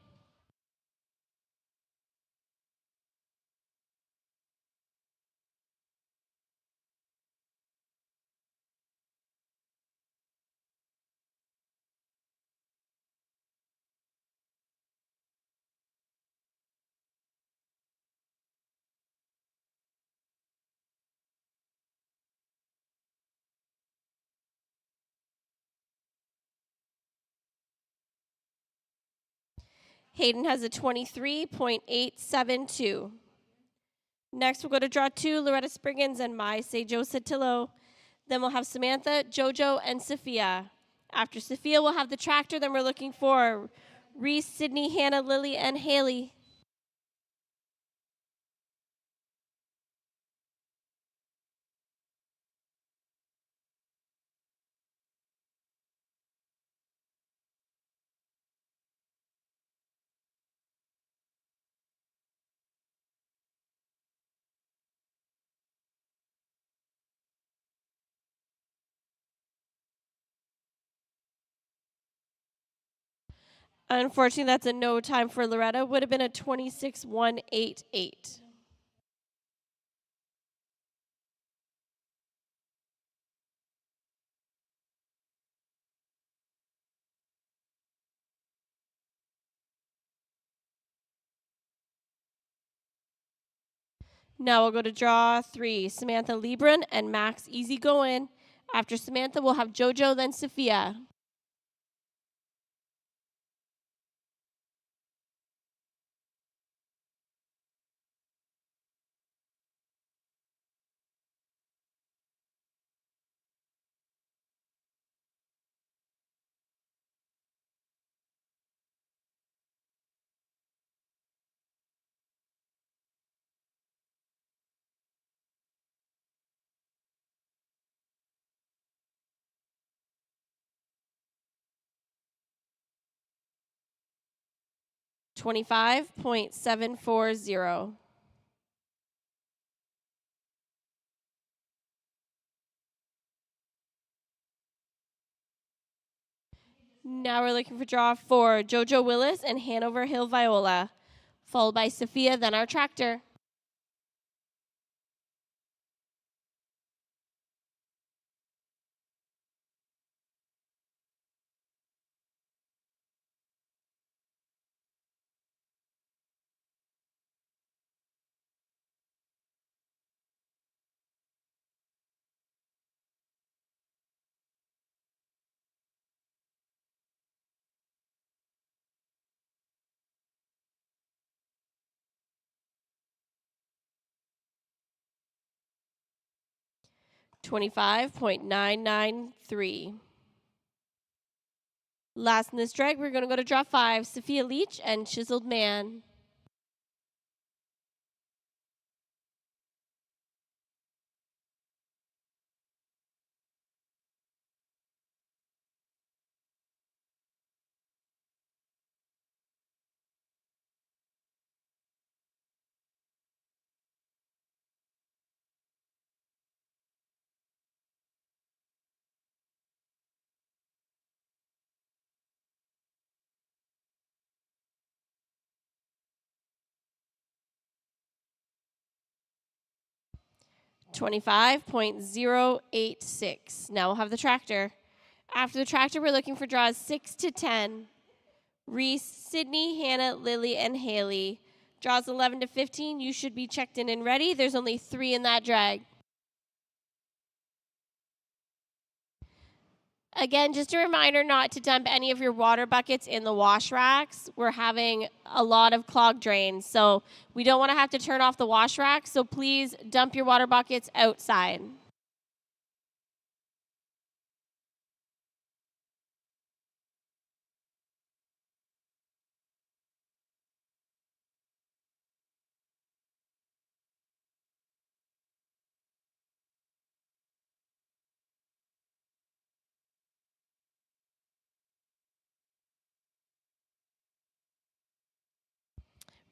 Hayden has a 23.872. Next, we'll go to draw 2, Loretta Spriggins and Mai Sejo Satillo. Then we'll have Samantha, Jojo, and Sophia. After Sophia, we'll have the tractor. Then we're looking for Reese, Sydney, Hannah, Lily, and Haley. Unfortunately, that's a no time for Loretta. Would have been a 26.188. Now we'll go to draw 3, Samantha Libran and Max Easygoin. After Samantha, we'll have Jojo, then Sophia. $25.740. Now we're looking for draw 4, Jojo Willis and Hanover Hill Viola, followed by Sophia, then our tractor. 25.993. Last in this drag, we're going to go to draw 5, Sophia Leach and Chiseled Man. $25.086. Now we'll have the tractor. After the tractor, we're looking for draws 6 to 10. Reese, Sydney, Hannah, Lily, and Haley. Draws 11 to 15. You should be checked in and ready. There's only 3 in that drag. Again, just a reminder not to dump any of your water buckets in the wash racks. We're having a lot of clogged drains, so we don't want to have to turn off the wash racks, so please dump your water buckets outside.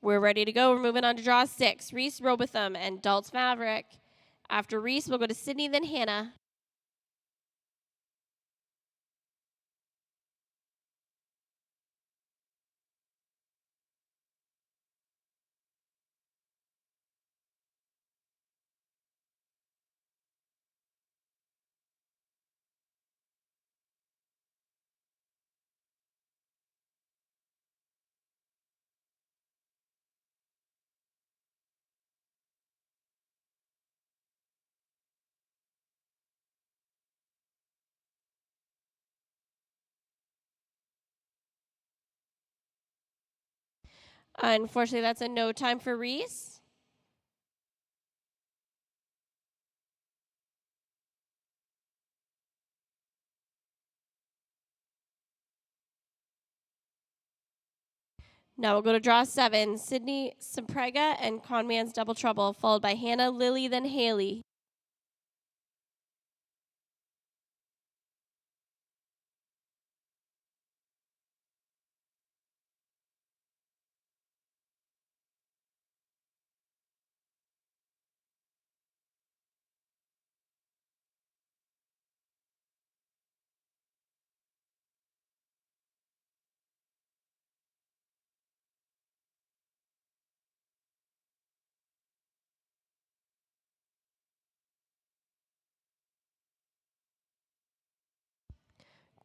We're ready to go. We're moving on to draw 6. Reese Robotham and Daltz Maverick. After Reese, we'll go to Sydney, then Hannah. Unfortunately, that's a no time for Reese. Now we'll go to draw 7. Sydney Samprega and Conman's Double Trouble, followed by Hannah, Lily, then Haley.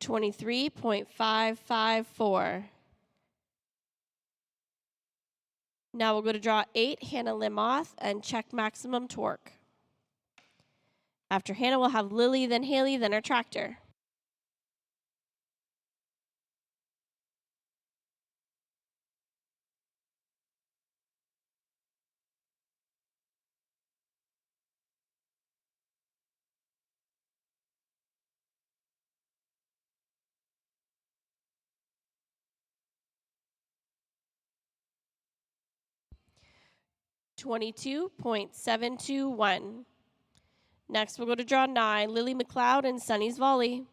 $23.554. Now we'll go to draw 8, Hannah Limoth and check maximum torque. After Hannah, we'll have Lily, then Haley, then our tractor. $22.721. Next, we'll go to draw 9, Lily McLeod and Sunny's Volley.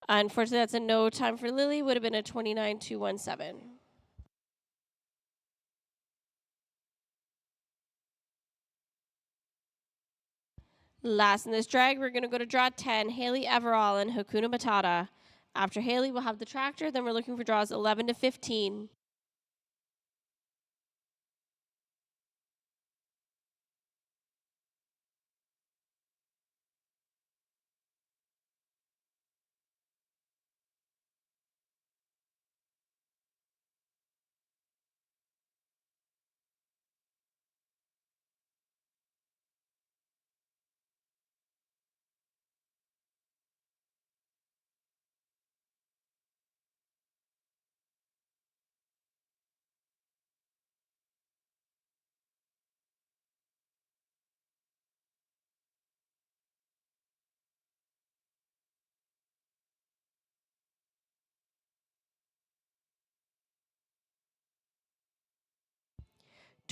Unfortunately, that's a no time for Lily. Would have been a 29.217. Last in this drag, we're going to go to draw 10, Haley Everall and Hakuna Matata. After Haley, we'll have the tractor. Then we're looking for draws 11 to 15.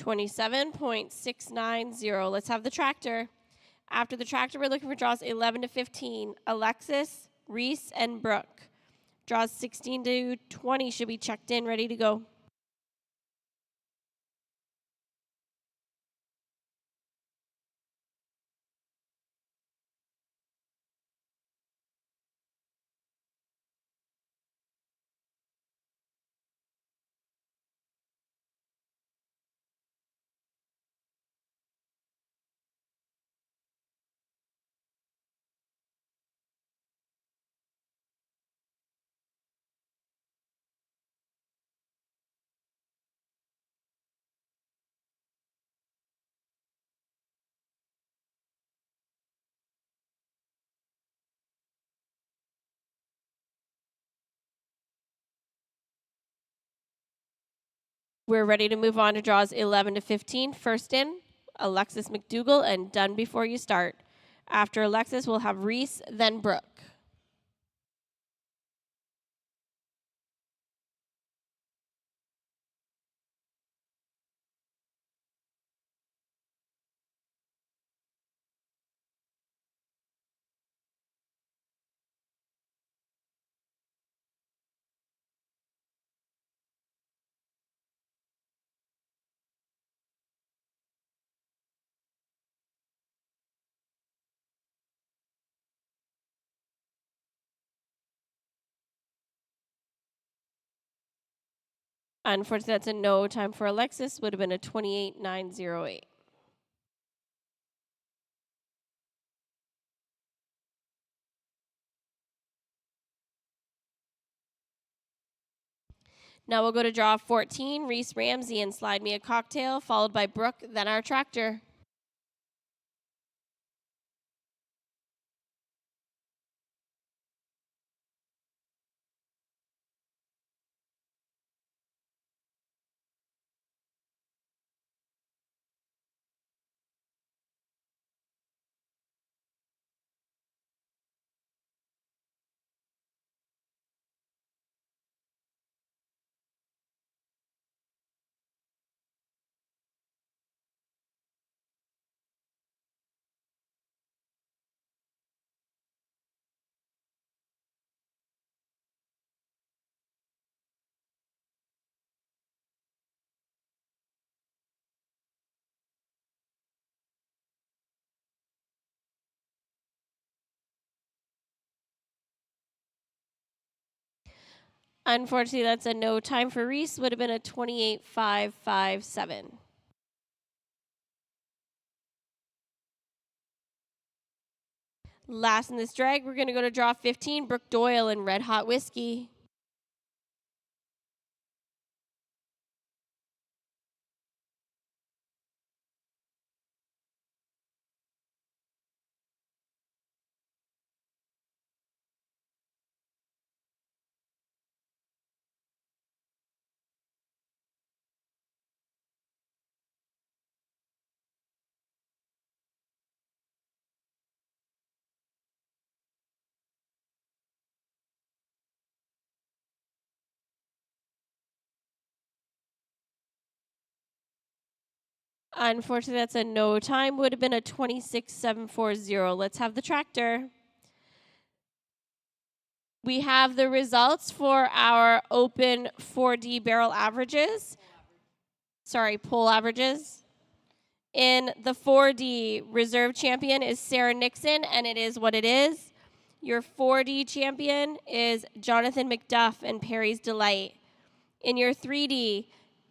$27.690. Let's have the tractor. After the tractor, we're looking for draws 11 to 15. Alexis, Reese, and Brooke. Draws 16 to 20 should be checked in, ready to go. We're ready to move on to draws 11 to 15. First in, Alexis McDougall and Done Before You Start. After Alexis, we'll have Reese, then Brooke. Unfortunately, that's a no. Time for Alexis would have been a 28.908. Now we'll go to draw 14, Reese Ramsey and Slide Me a Cocktail, followed by Brooke, then our tractor. Unfortunately, that's a no. Time for Reese would have been a 28.557. Last in this drag, we're going to go to draw 15, Brooke Doyle and Red Hot Whiskey. Unfortunately, that's a no. Time would have been a 26.740. Let's have the tractor. We have the results for our open 4D barrel averages. Sorry, pole averages. In the 4D, reserve champion is Sarah Nixon, and it is what it is. Your 4D champion is Jonathan McDuff and Perry's Delight. In your 3D,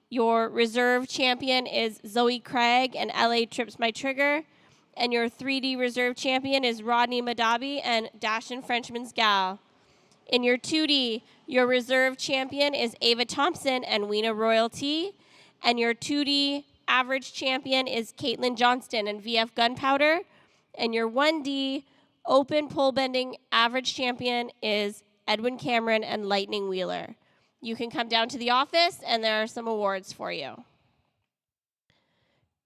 your reserve champion is Zoe Craig and LA Trips My Trigger. And your 3D reserve champion is Rodney Madabi and Dashin Frenchman's Gal. In your 2D, your reserve champion is Ava Thompson and Weena Royalty. And your 2D average champion is Caitlin Johnston and VF Gunpowder. And your 1D open pole bending average champion is Edwin Cameron and Lightning Wheeler. You can come down to the office, and there are some awards for you.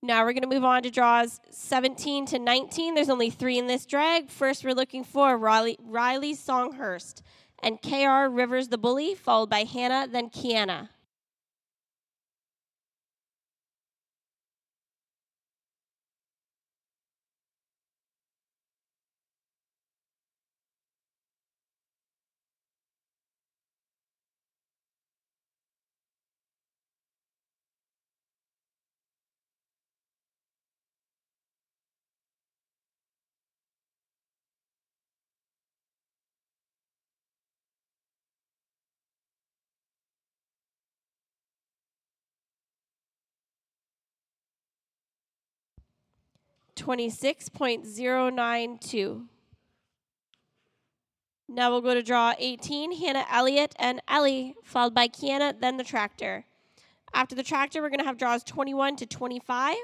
Now we're going to move on to draws 17 to 19. There's only 3 in this drag. First, we're looking for Riley Songhurst and KR Rivers the Bully, followed by Hannah, then Kiana. $26.092. Now we'll go to draw 18, Hannah Elliott and Ellie, followed by Kiana, then the tractor. After the tractor, we're going to have draws 21 to 25.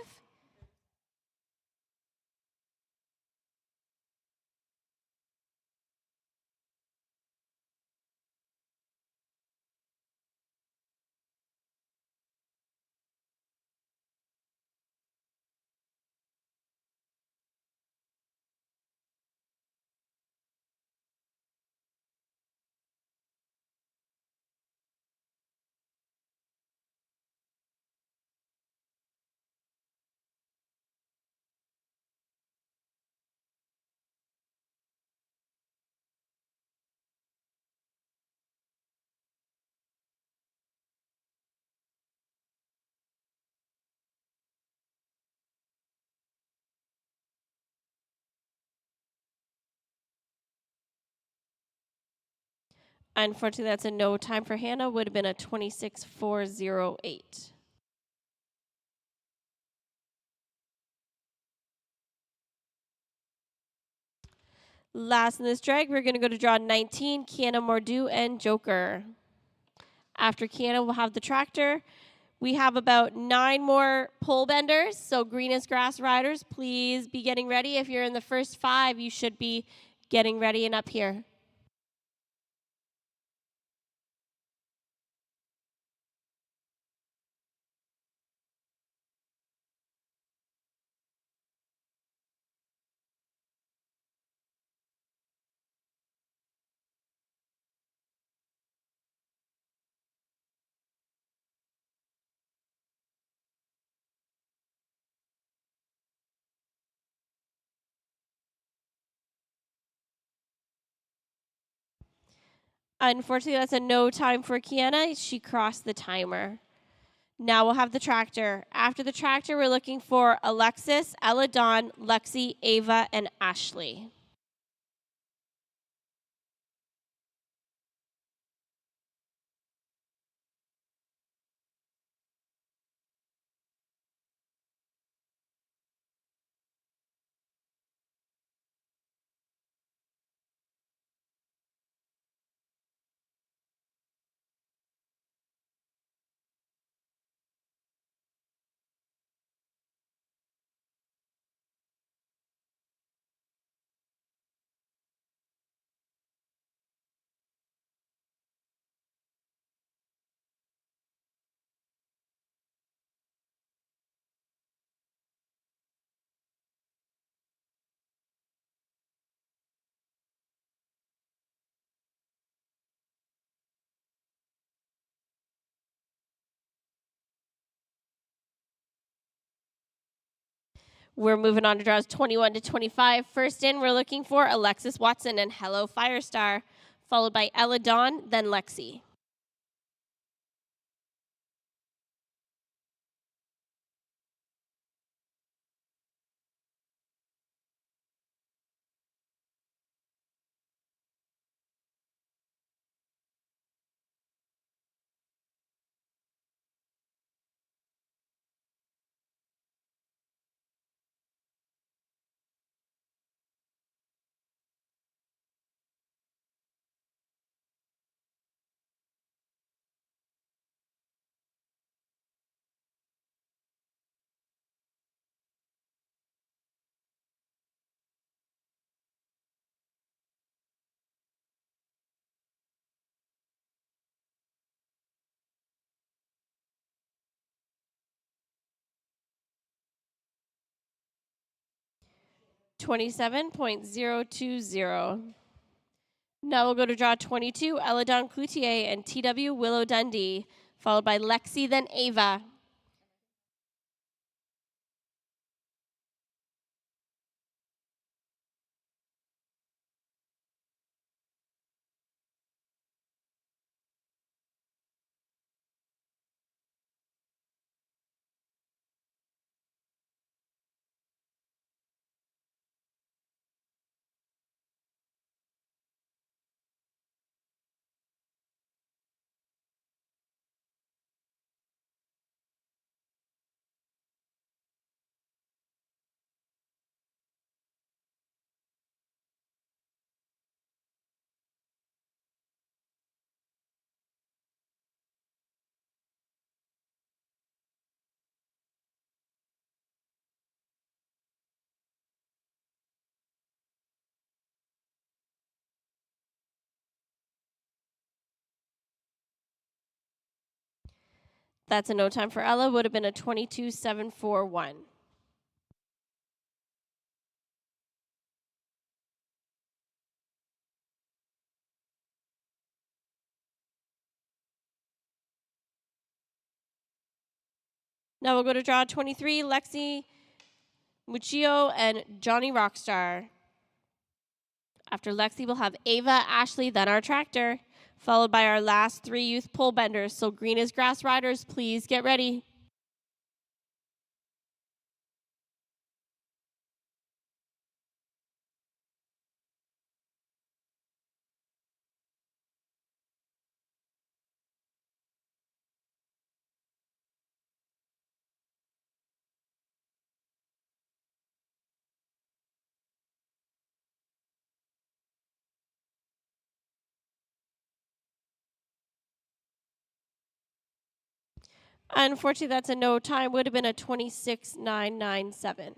Unfortunately, that's a no time for Hannah. Would have been a 26.408. Last in this drag, we're going to go to draw 19, Kiana Mordu and Joker. After Kiana, we'll have the tractor. We have about 9 more pole benders, so green as grass riders, please be getting ready. If you're in the first 5, you should be getting ready and up here. Unfortunately, that's a no time for Kiana. She crossed the timer. Now we'll have the tractor. After the tractor, we're looking for Alexis, Ella Dawn, Lexi, Ava, and Ashley. We're moving on to draws 21 to 25. First in, we're looking for Alexis Watson and Hello Firestar, followed by Ella Dawn, then Lexi. 27.020. Now we'll go to draw 22, Eladon Cloutier and TW Willow Dundee, followed by Lexi, then Ava. That's a no time for Ella, would have been a 22.741. Now we'll go to draw 23, Lexi Muccio and Johnny Rockstar. After Lexi, we'll have Ava, Ashley, then our tractor, followed by our last 3 youth pole benders. So green as grass riders, please get ready. Unfortunately, that's a no time, would have been a 26.997.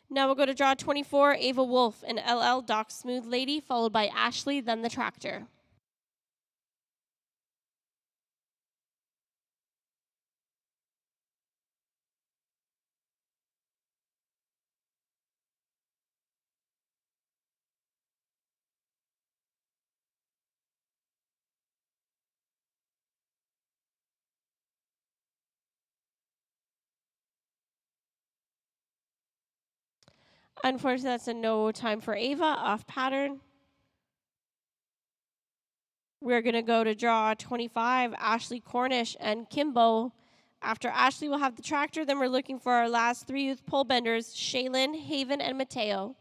Now we'll go to draw 24, Ava Wolf and LL Doc Smooth Lady, followed by Ashley, then the tractor. Unfortunately, that's a no time for Ava, off pattern. We're going to go to draw 25, Ashley Cornish and Kimbo. After Ashley, we'll have the tractor. Then we're looking for our last 3 youth pole benders, Shaylin, Haven, and Mateo.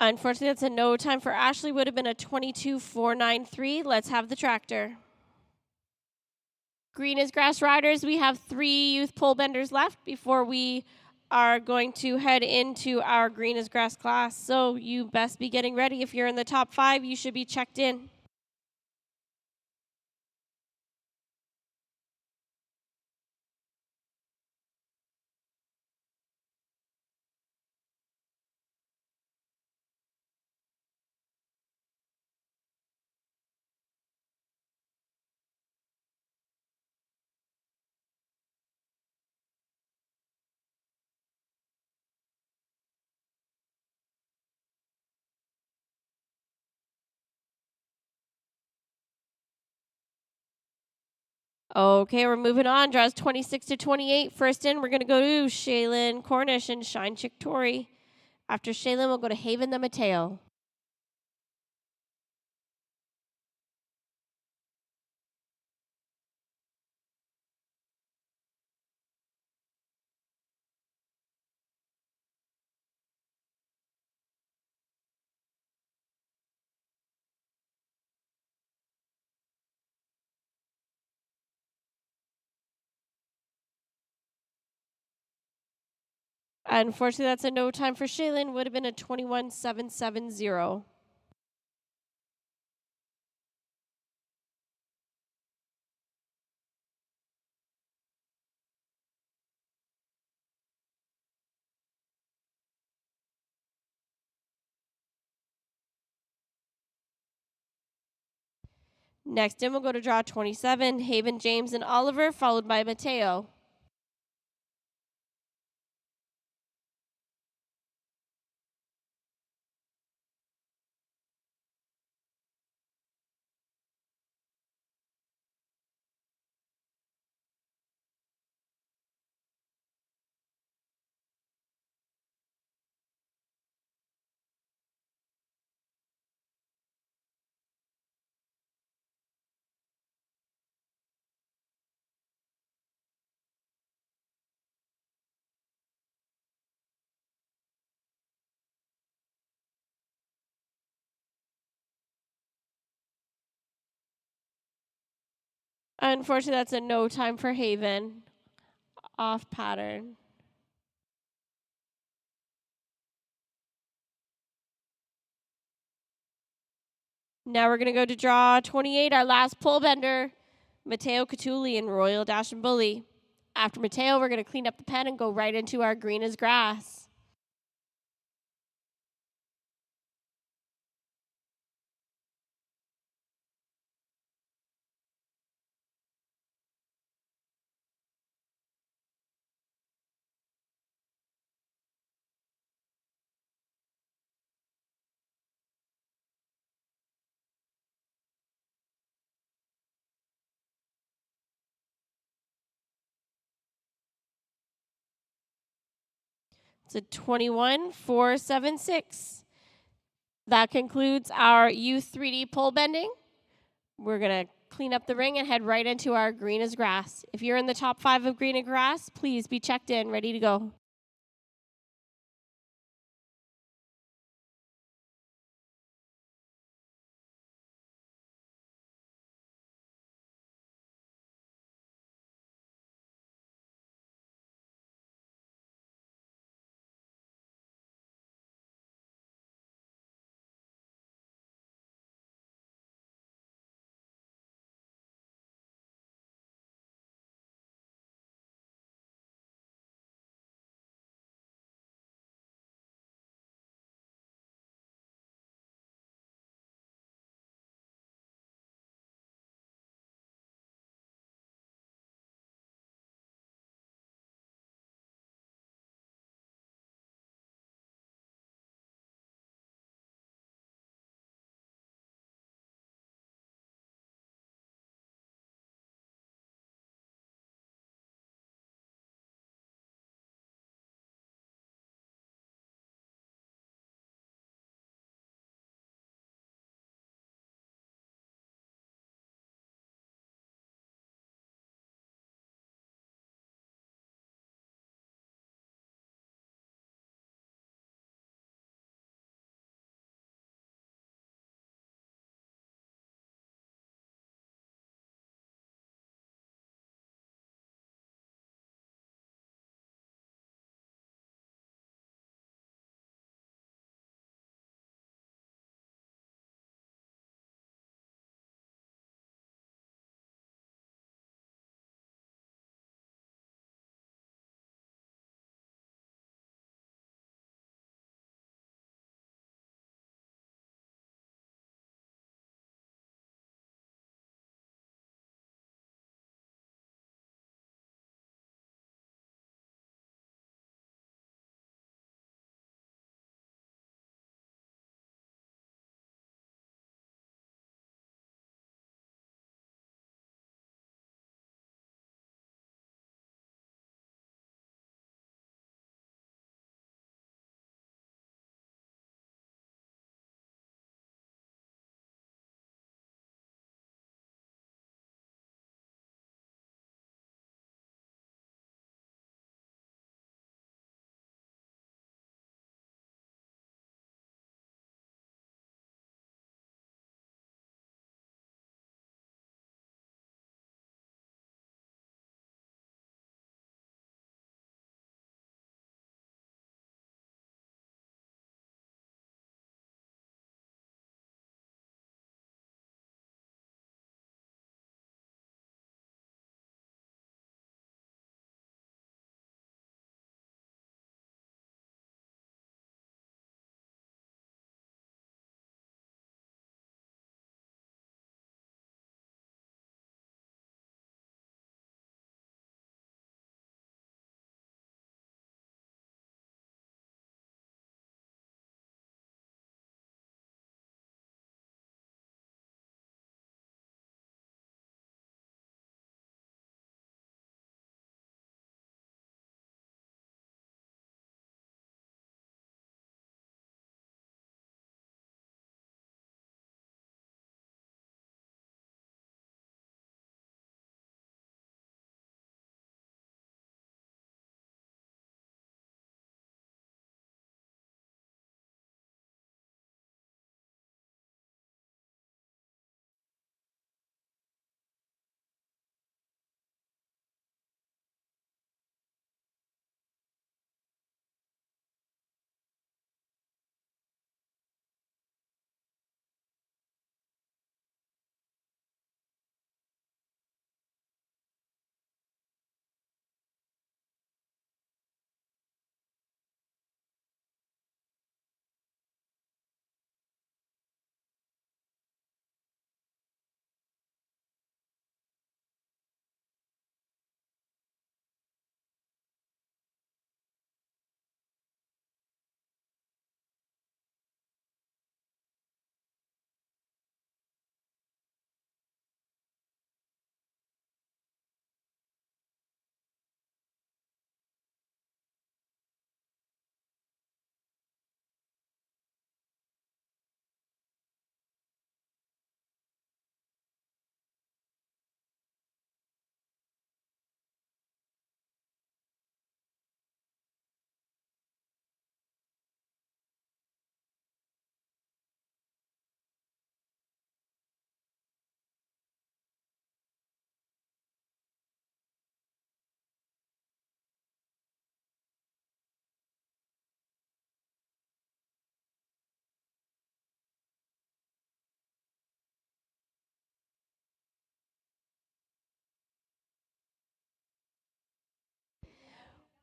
Unfortunately, that's a no time for Ashley. Would have been a 22.493. Let's have the tractor. Green as grass riders. We have 3 youth pole benders left before we are going to head into our green as grass class. So you best be getting ready. If you're in the top 5, you should be checked in. Okay, we're moving on. Draws 26 to 28. First in, we're going to go to Shaylin Cornish and Shine Chick Tory. After Shaylin, we'll go to Haven the Mateo. Unfortunately, that's a no time for Shaylin. Would have been a 21.770. Next in, we'll go to draw 27, Haven, James, and Oliver, followed by Mateo. Unfortunately, that's a no time for Haven. Off pattern. Now we're going to go to draw 28, our last pole bender, Mateo Catuli and Royal Dash and Bully. After Mateo, we're going to clean up the pen and go right into our green as grass. It's a 21.476. That concludes our youth 3D pole bending. We're going to clean up the ring and head right into our green as grass. If you're in the top 5 of green and grass, please be checked in, ready to go.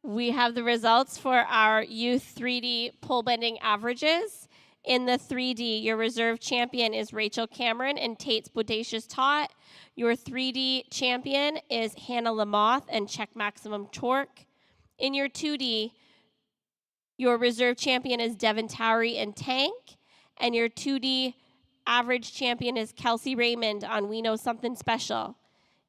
We have the results for our youth 3D pole bending averages. In the 3D, your reserve champion is Rachel Cameron and Tate's Bodacious Tot. Your 3D champion is Hannah Lamoth and Check Maximum Torque. In your 2D, your reserve champion is Devin Towery and Tank. And your 2D average champion is Kelsey Raymond on We Know Something Special.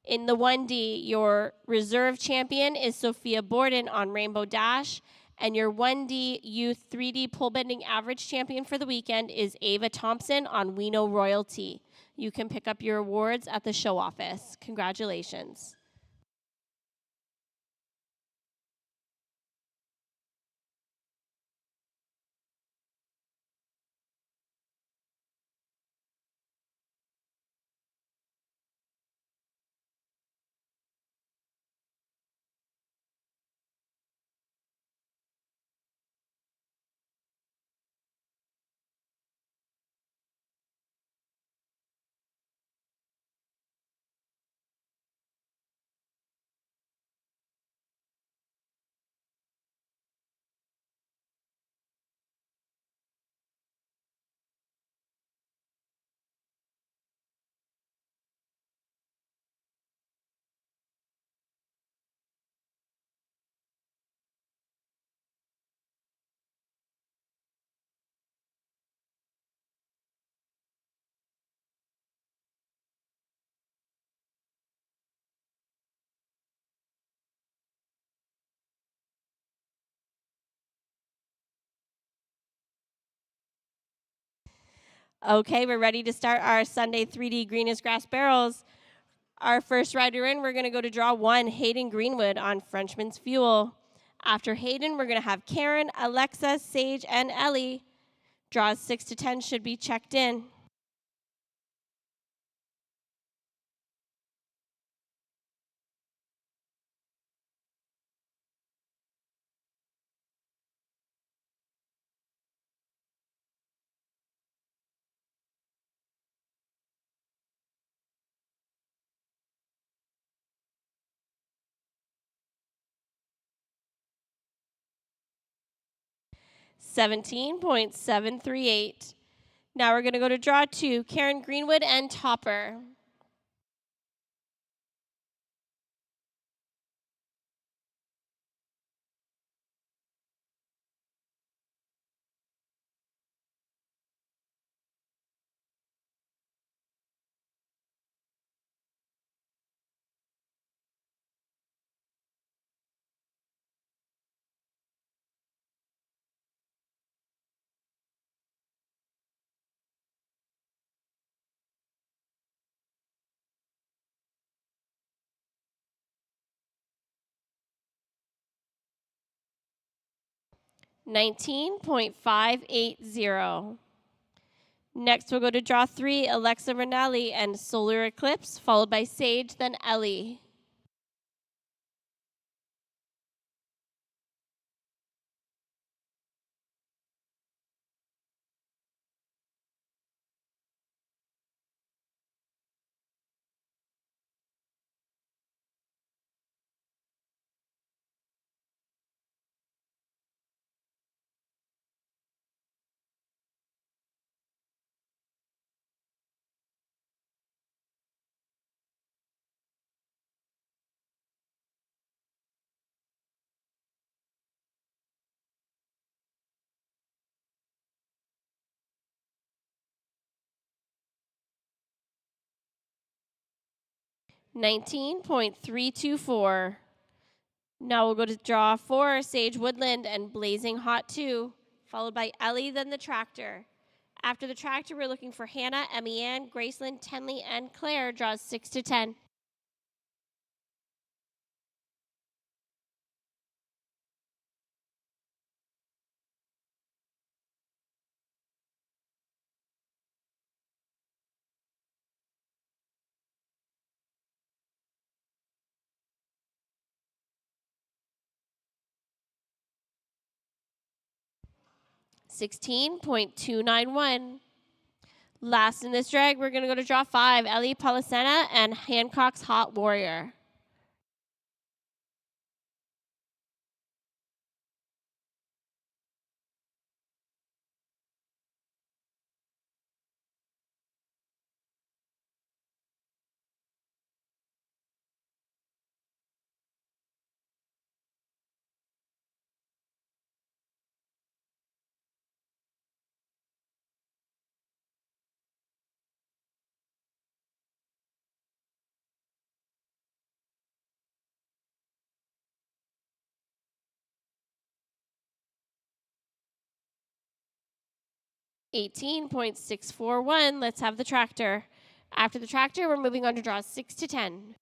In the 1D, your reserve champion is Sophia Borden on Rainbow Dash, and your 1D Youth 3D pole bending average champion for the weekend is Ava Thompson on We Know Royalty. You can pick up your awards at the show office. Congratulations. Okay, we're ready to start our Sunday 3D Green as Grass Barrels. Our first rider in, we're going to go to draw 1, Hayden Greenwood on Frenchman's Fuel. After Hayden, we're going to have Karen, Alexa, Sage, and Ellie. Draws 6 to 10 should be checked in. $17.738. Now we're going to go to draw 2, Karen Greenwood and Topper. $19.580. Next, we'll go to draw 3, Alexa Rinaldi and Solar Eclipse, followed by Sage, then Ellie. $19.324. Now we'll go to draw 4, Sage Woodland and Blazing Hot 2, followed by Ellie, then the Tractor. After the Tractor, we're looking for Hannah, Emmy Ann, Graceland, Tenley, and Claire. Draws 6 to 10. $16.291. Last in this drag, we're going to go to draw 5, Ellie Polisena and Hancock's Hot Warrior. 18.641. Let's have the tractor. After the tractor, we're moving on to draws 6 to 10.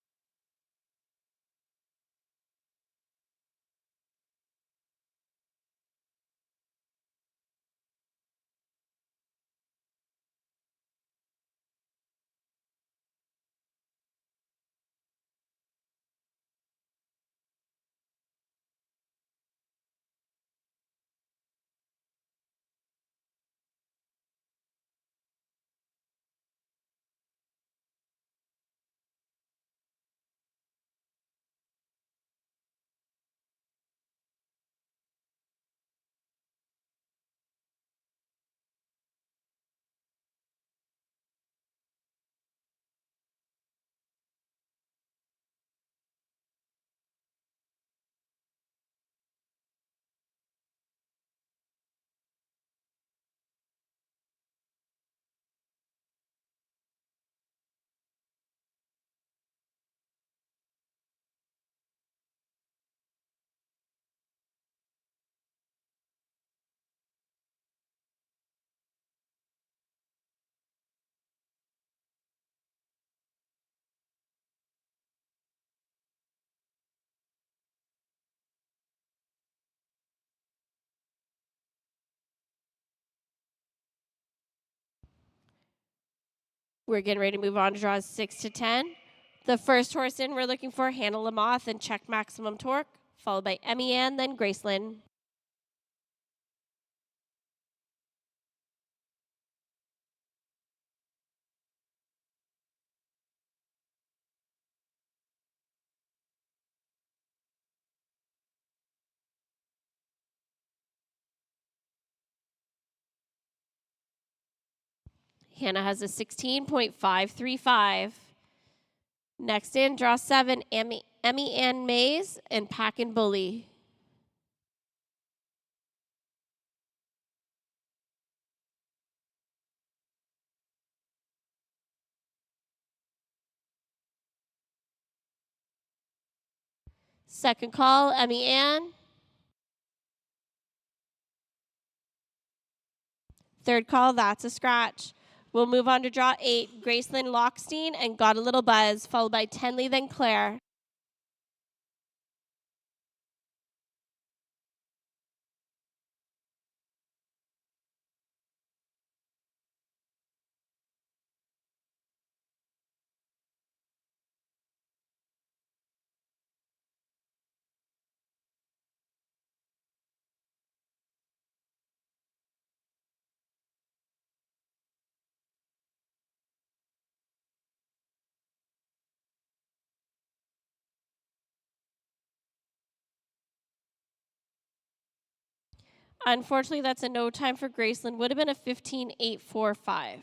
We're getting ready to move on to draws 6 to 10. The first horse in, we're looking for Hannah Lamoth and Check Maximum Torque, followed by Emmy Ann, then Graceland. Hannah has a 16.535. Next in, draw 7, Emmy Ann Mays and Packin' Bully. Second call, Emmy Ann. Third call, that's a scratch. We'll move on to draw 8, Graceland Lockstein and Got a Little Buzz, followed by Tenley, then Claire. Unfortunately, that's a no time for Graceland. Would have been a 15.845.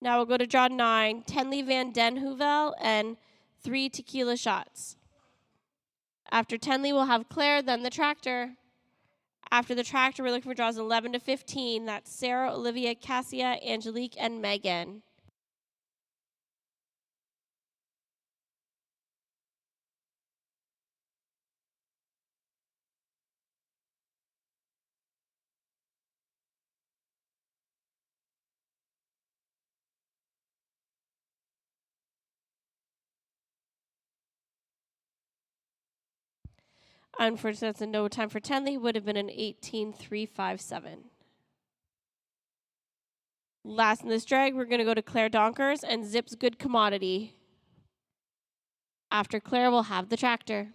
Now we'll go to draw 9, Tenley Van Den Hoovel and 3 Tequila Shots. After Tenley, we'll have Claire, then the tractor. After the tractor, we're looking for draws 11 to 15. That's Sarah, Olivia, Cassia, Angelique, and Megan. Unfortunately, that's a no time for Tenley. Would have been an 18.357. Last in this drag, we're going to go to Claire Donkers and Zip's Good Commodity. After Claire, we'll have the tractor.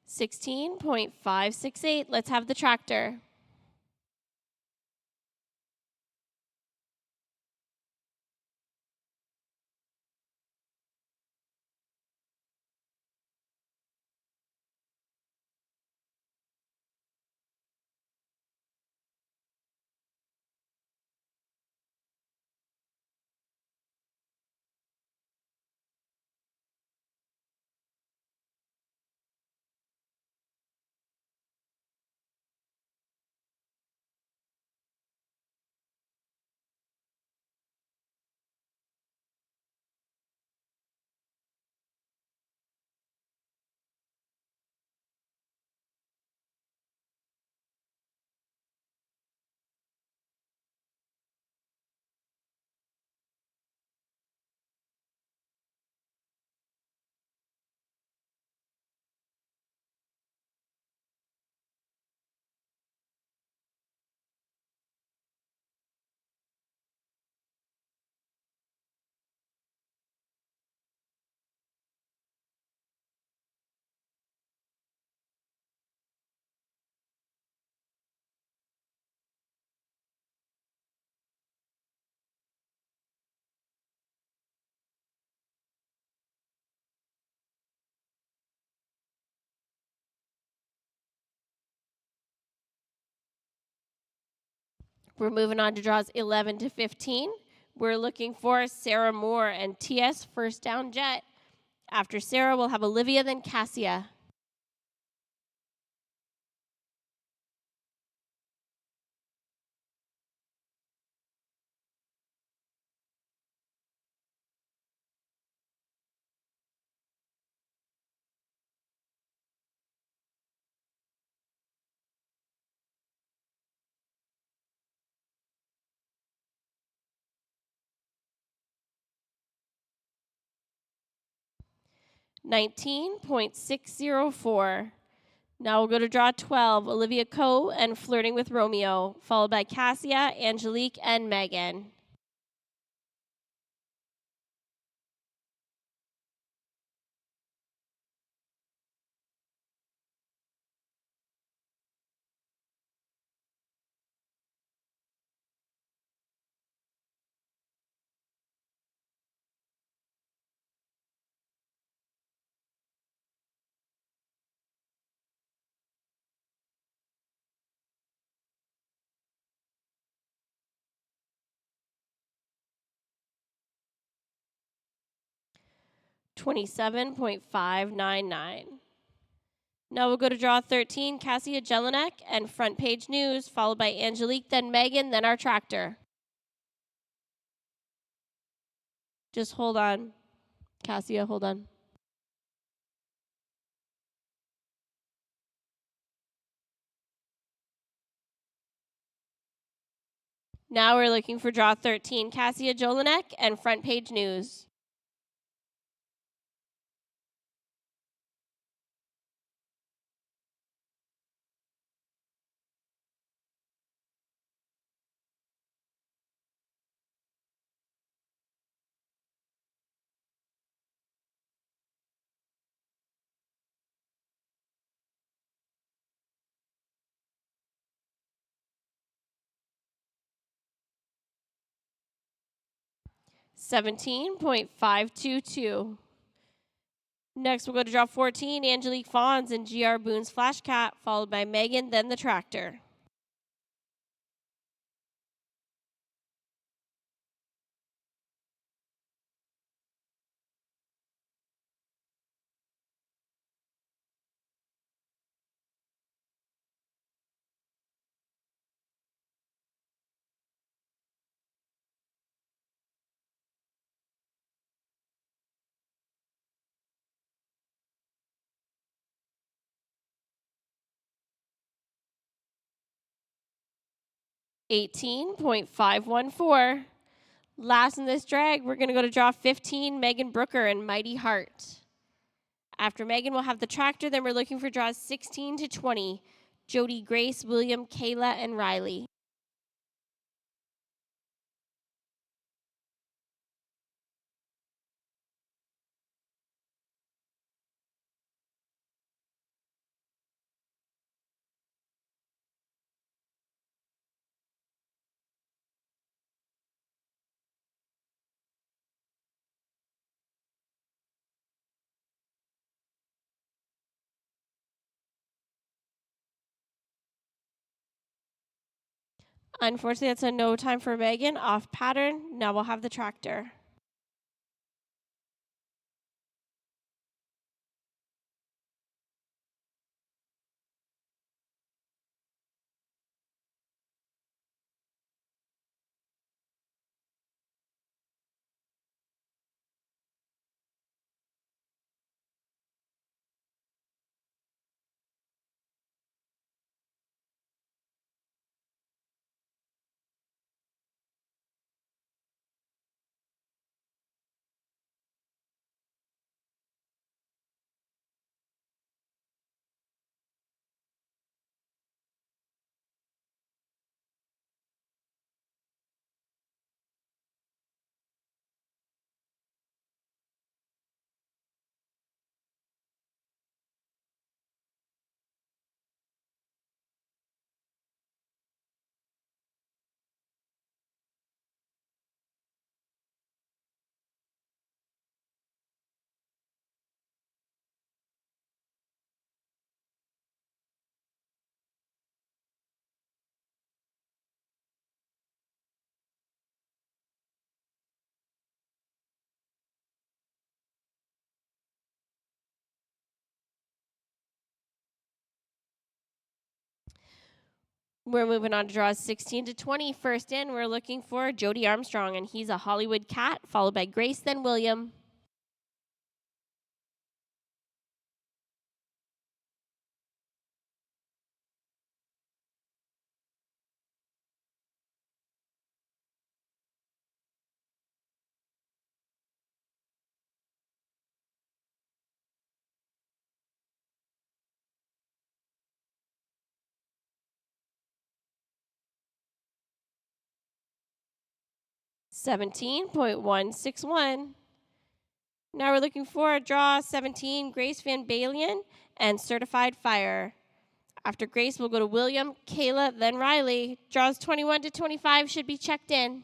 $16.568. Let's have the tractor. We're moving on to draws 11 to 15. We're looking for Sarah Moore and TS First Down Jet. After Sarah, we'll have Olivia, then Cassia. $19.604. Now we'll go to draw 12, Olivia Coe and Flirting with Romeo, followed by Cassia, Angelique, and Megan. $27.599. Now we'll go to draw 13, Cassia Jelinek and Front Page News, followed by Angelique, then Megan, then our tractor. Just hold on. Cassia, hold on. Now we're looking for draw 13, Cassia Jolinek and Front Page News. $17.522. Next, we'll go to draw 14, Angelique Fawns and GR Boone's Flash Cat, followed by Megan, then the tractor. $18.514. Last in this drag, we're going to go to draw 15, Megan Brooker and Mighty Heart. After Megan, we'll have the tractor. Then we're looking for draws 16 to 20, Jody, Grace, William, Kayla, and Riley. Unfortunately, that's a no time for Megan. Off pattern. Now we'll have the tractor. We're moving on to draws 16 to 20. First in, we're looking for Jody Armstrong, and he's a Hollywood cat, followed by Grace, then William. $17.161. Now we're looking for draw 17, Grace Van Balen and Certified Fire. After Grace, we'll go to William, Kayla, then Riley. Draws 21 to 25 should be checked in.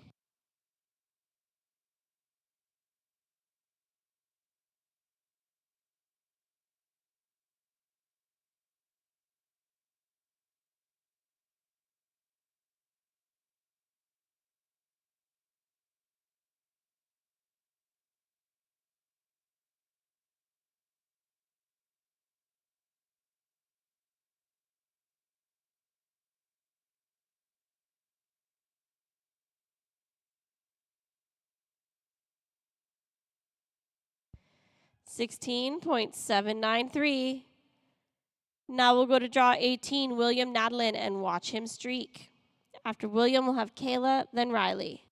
$16.793. Now we'll go to draw 18, William Nadlin, and watch him streak. After William, we'll have Kayla, then Riley.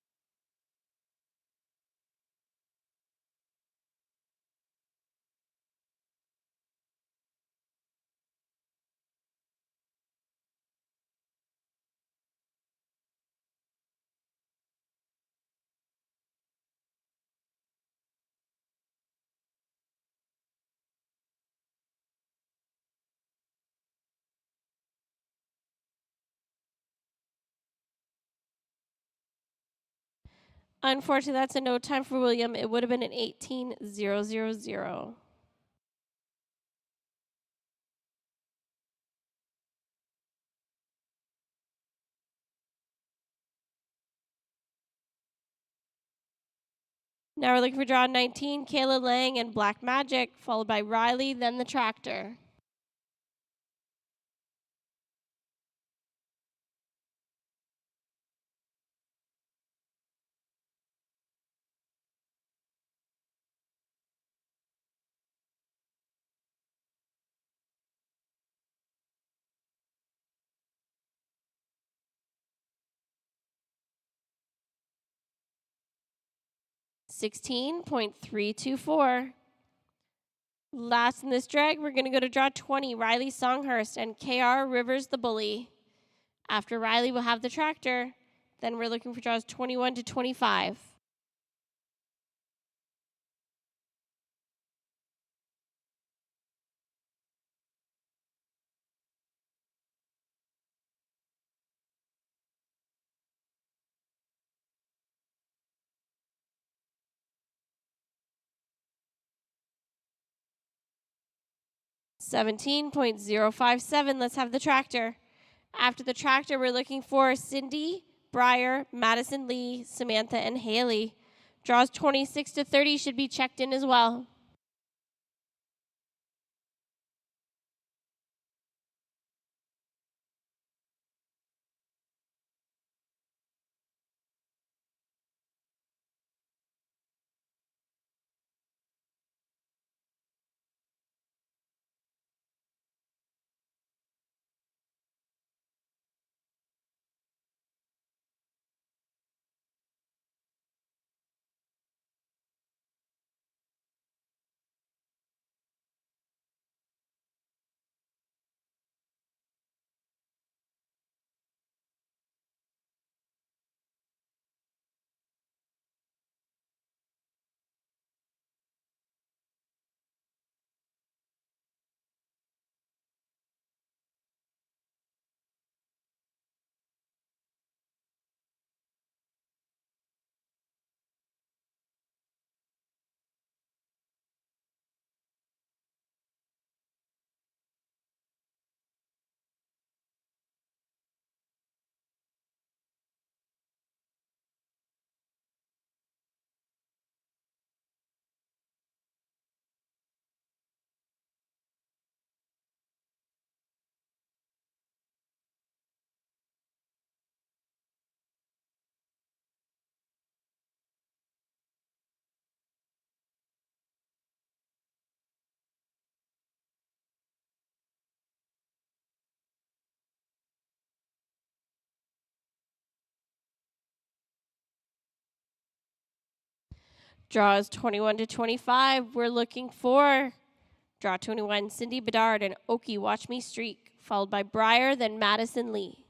Unfortunately, that's a no time for William. It would have been an 18,000. Now we're looking for draw 19, Kayla Lang and Black Magic, followed by Riley, then the tractor. $16.324. Last in this drag, we're going to go to draw 20, Riley Songhurst and KR Rivers the Bully. After Riley, we'll have the tractor. Then we're looking for draws 21 to 25. $17.057. Let's have the tractor. After the tractor, we're looking for Cindy, Breyer, Madison Lee, Samantha, and Haley. Draws 26 to 30 should be checked in as well. Draws 21 to 25. We're looking for draw 21, Cindy Bedard and Okie Watch Me Streak, followed by Breyer, then Madison Lee.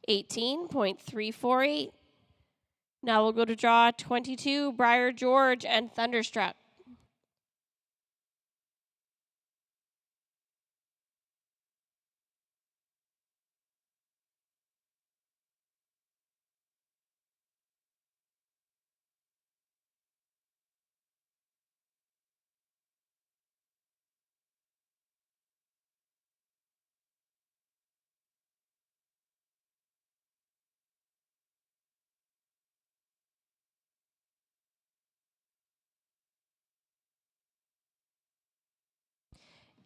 $18.348. Now we'll go to draw 22, Briar George and Thunderstruck.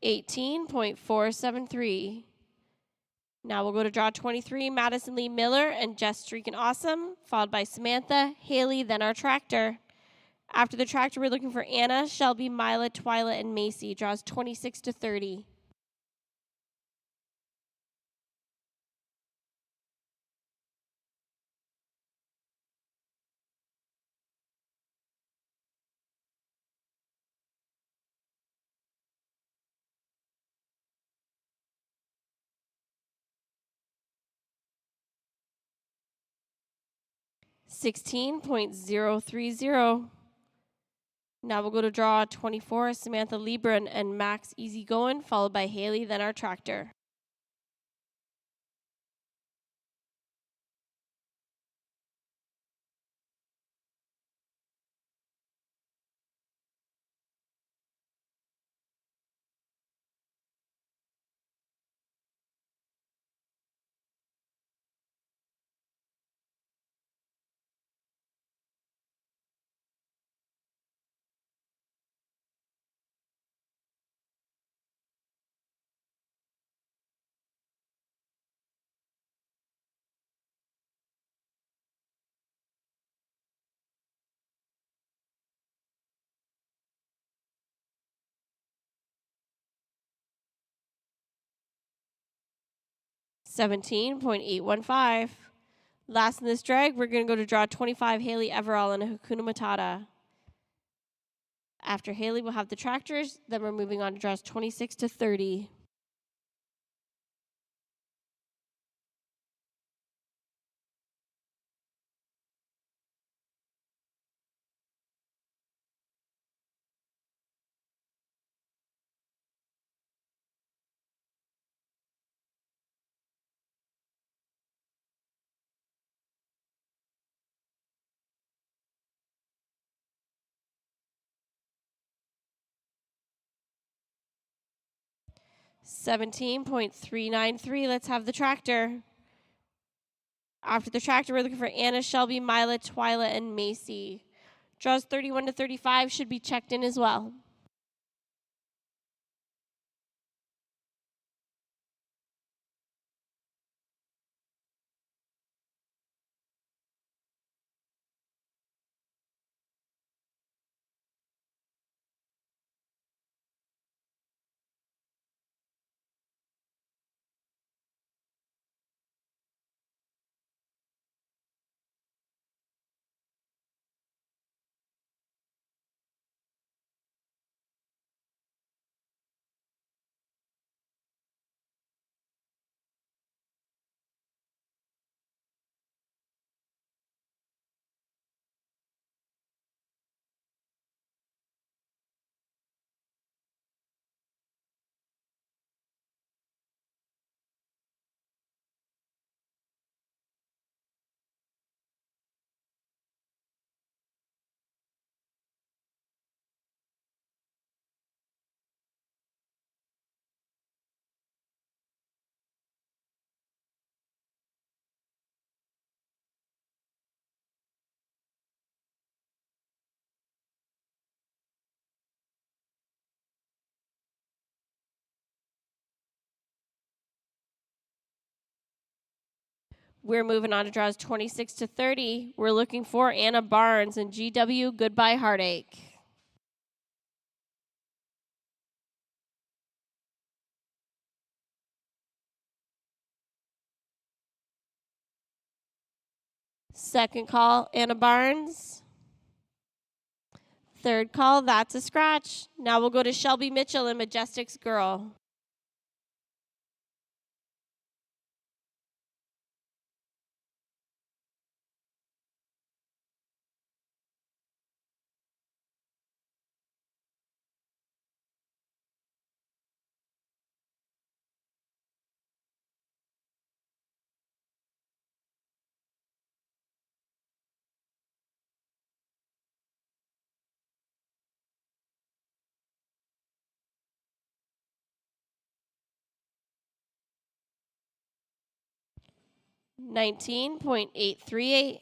$18.473. Now we'll go to draw 23, Madison Lee Miller and Jess Streakin' Awesome, followed by Samantha, Haley, then our tractor. After the tractor, we're looking for Anna, Shelby, Mila, Twyla, and Macy. Draws 26 to 30. $16.030. Now we'll go to draw 24, Samantha Libran and Max Easygoin, followed by Haley, then our tractor. $17.815. Last in this drag, we're going to go to draw 25, Haley Everall and Hakuna Matata. After Haley, we'll have the tractors. Then we're moving on to draws 26 to 30. $17.393. Let's have the tractor. After the tractor, we're looking for Anna, Shelby, Mila, Twyla, and Macy. Draws 31 to 35 should be checked in as well. We're moving on to draws 26 to 30. We're looking for Anna Barnes and GW Goodbye Heartache. Second call, Anna Barnes. Third call, that's a scratch. Now we'll go to Shelby Mitchell and Majestic's Girl. $19.838.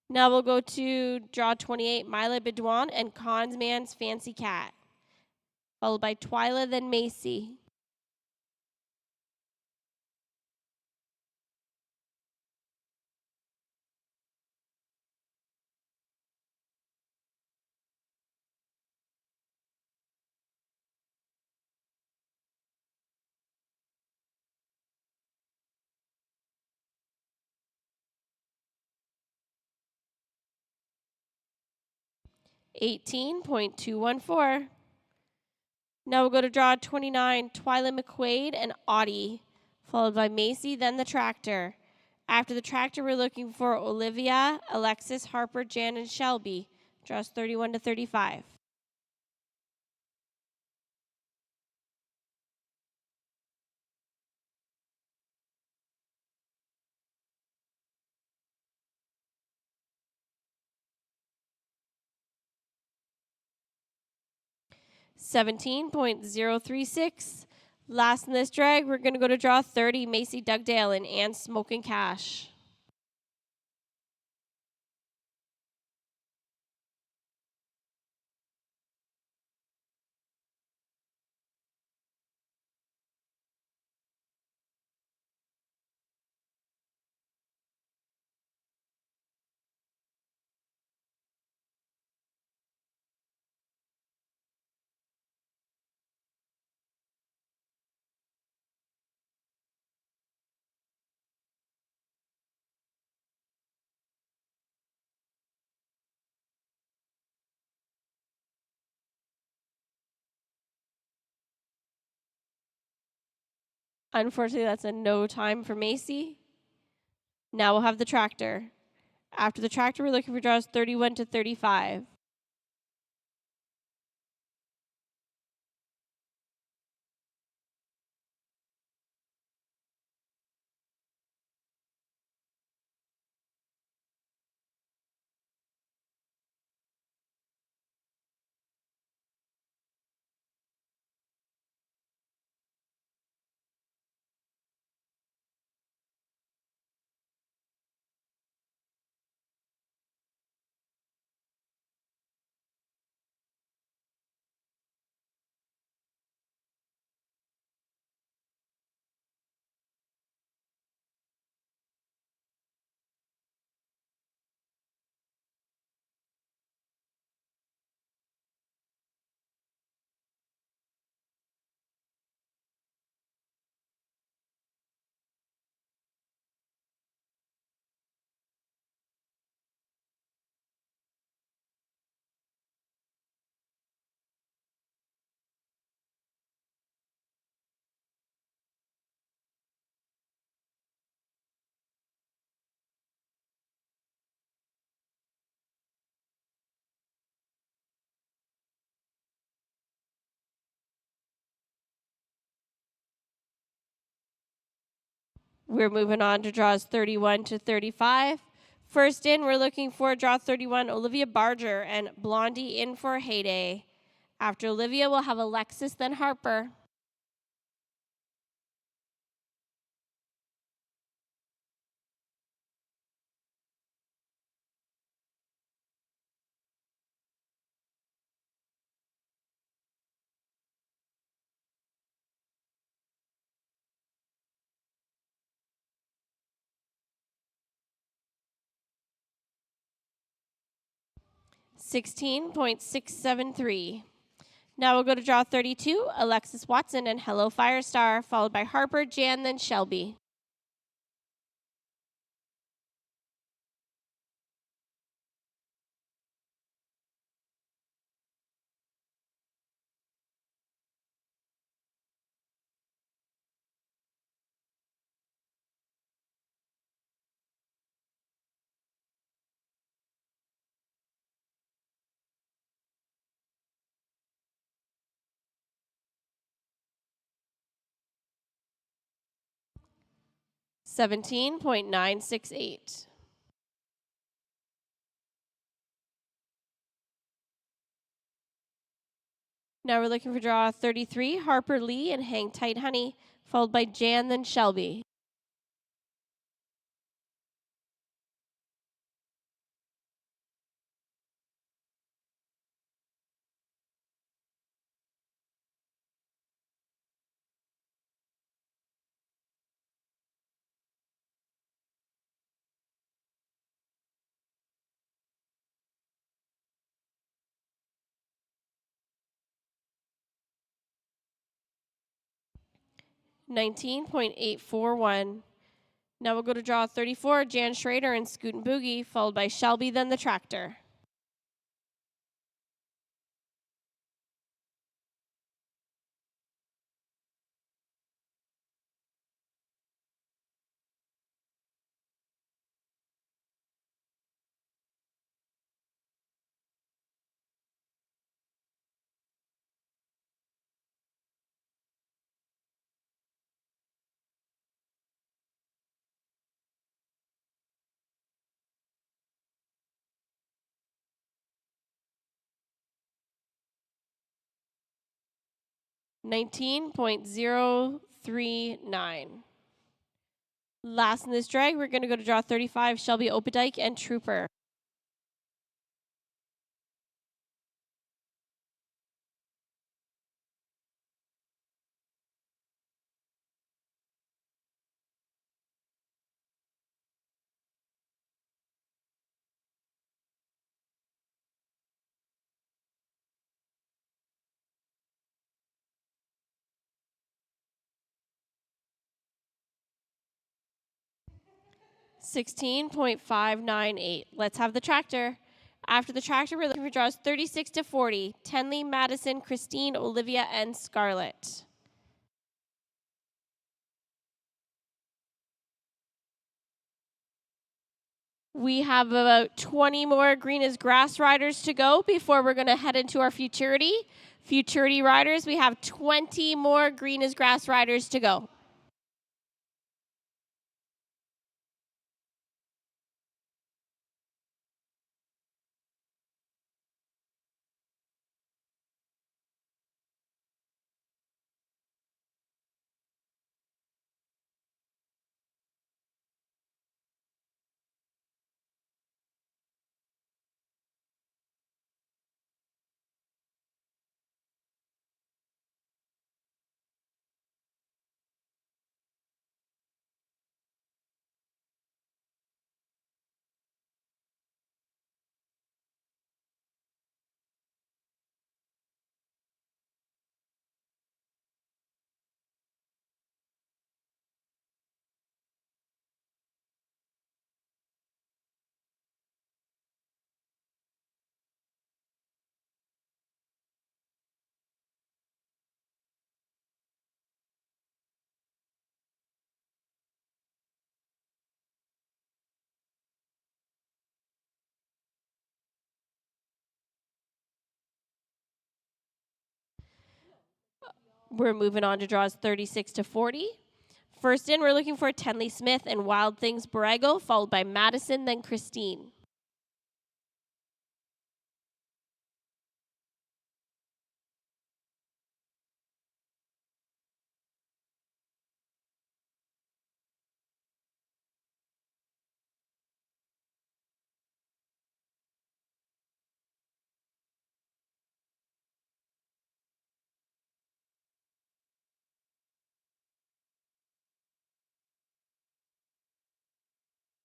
Now we'll go to draw 28, Mila Bedouin and Cons Man's Fancy Cat, followed by Twyla, then Macy. $18.214. Now we'll go to draw 29, Twyla McQuaid and Audie, followed by Macy, then the Tractor. After the Tractor, we're looking for Olivia, Alexis, Harper, Jan, and Shelby. Draws 31 to 35. $17.036. Last in this drag, we're going to go to draw 30, Macy Dugdale and Ann Smoking Cash. Unfortunately, that's a no time for Macy. Now we'll have the Tractor. After the Tractor, we're looking for draws 31 to 35. We're moving on to draws 31 to 35. First in, we're looking for draw 31, Olivia Barger and Blondie in for Heyday. After Olivia, we'll have Alexis, then Harper. 16.673. Now we'll go to draw 32, Alexis Watson and Hello Firestar, followed by Harper, Jan, then Shelby. $17.968. Now we're looking for draw 33, Harper Lee and Hang Tight Honey, followed by Jan, then Shelby. $19.841. Now we'll go to draw 34, Jan Schrader and Scoot and Boogie, followed by Shelby, then the Tractor. $19.039. Last in this drag, we're going to go to draw 35, Shelby Opdyke and Trooper. $16.598. Let's have the Tractor. After the Tractor, we're looking for draws 36 to 40. Tenley, Madison, Christine, Olivia, and Scarlett. We have about 20 more Green as Grass riders to go before we're going to head into our Futurity. Futurity riders, we have 20 more Green as Grass riders to go. We're moving on to draws 36 to 40. First in, we're looking for Tenley Smith and Wild Things Borrego, followed by Madison, then Christine.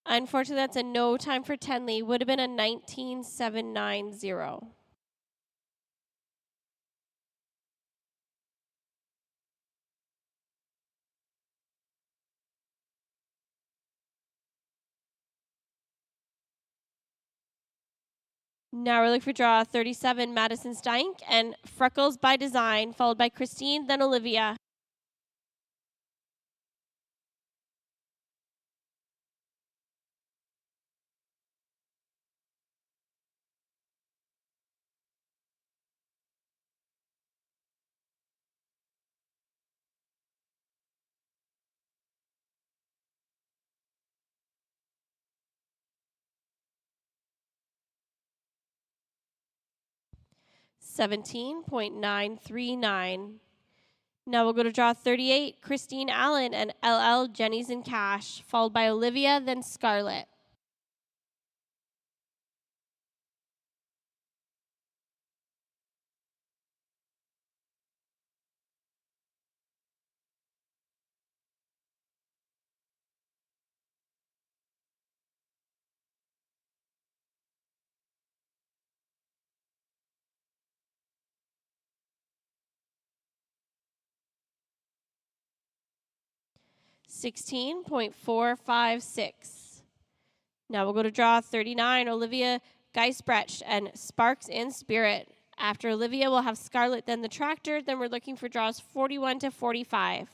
Unfortunately, that's a no time for Tenley. Would have been a 19,790. Now we're looking for draw 37, Madison Steinck, and Freckles by Design, followed by Christine, then Olivia. $17.939. Now we'll go to draw 38, Christine Allen and LL Jenny's in Cash, followed by Olivia, then Scarlett. $16.456. Now we'll go to draw 39, Olivia Geisbrecht and Sparks in Spirit. After Olivia, we'll have Scarlett, then the Tractor. Then we're looking for draws 41 to 45.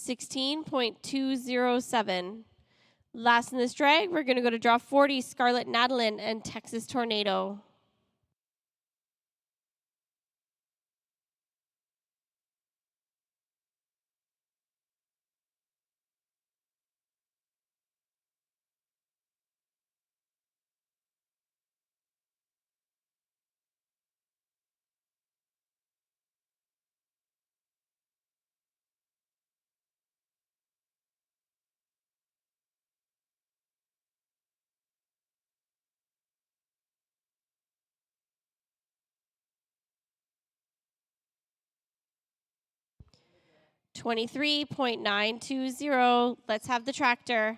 $16.207. Last in this drag, we're going to go to draw 40, Scarlett Nadalin and Texas Tornado. $23.920. Let's have the Tractor.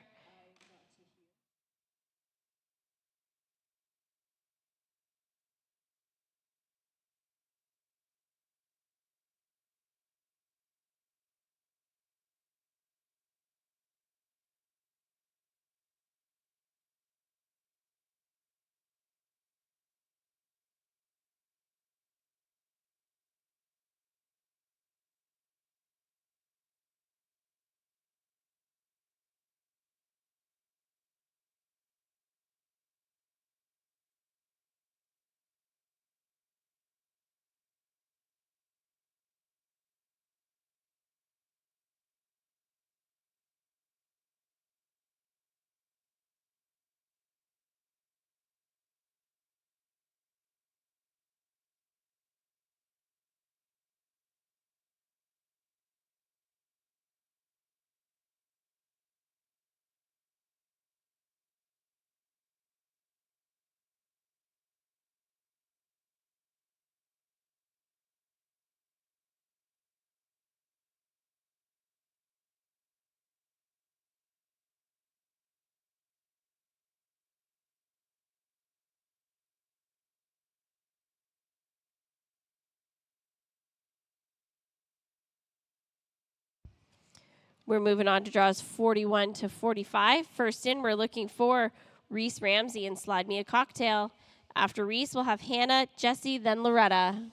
We're moving on to draws 41 to 45. First in, we're looking for Reese Ramsey and Slide Me a Cocktail. After Reese, we'll have Hannah, Jesse, then Loretta.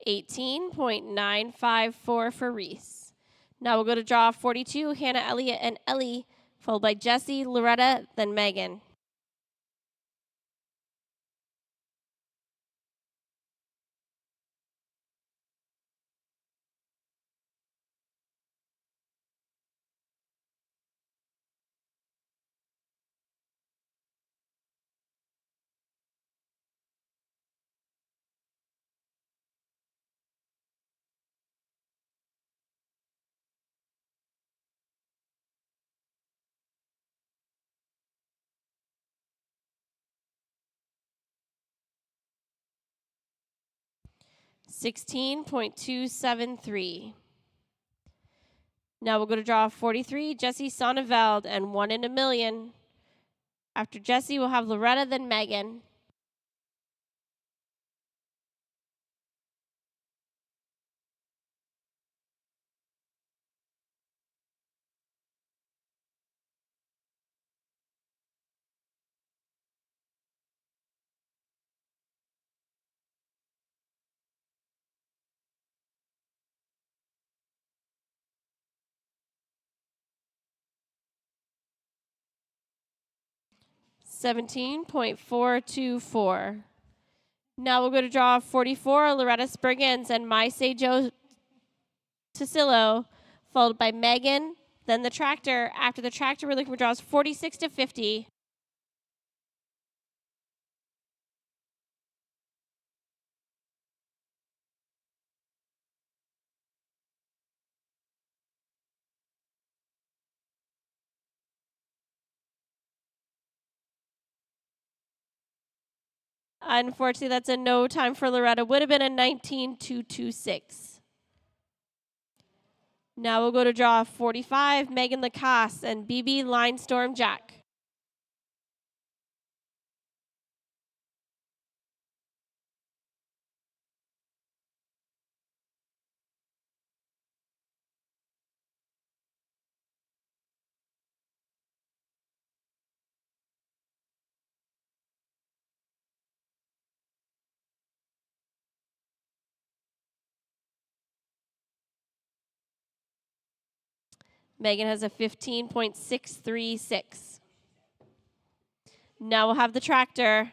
18.954 for Reese. Now we'll go to draw 42, Hannah, Elliott, and Ellie, followed by Jessie, Loretta, then Megan. $16.273. Now we'll go to draw 43, Jessie Sonneveld, and 1 in a million. After Jessie, we'll have Loretta, then Megan. $17.424. Now we'll go to draw 44, Loretta Spriggans and My Say Joe Tasillo, followed by Megan, then the tractor. After the tractor, we're looking for draws 46 to 50. Unfortunately, that's a no time for Loretta. Would have been a 19.226. Now we'll go to draw 45, Megan Lacasse and BB Linestorm Jack. Megan has a 15.636. Now we'll have the tractor.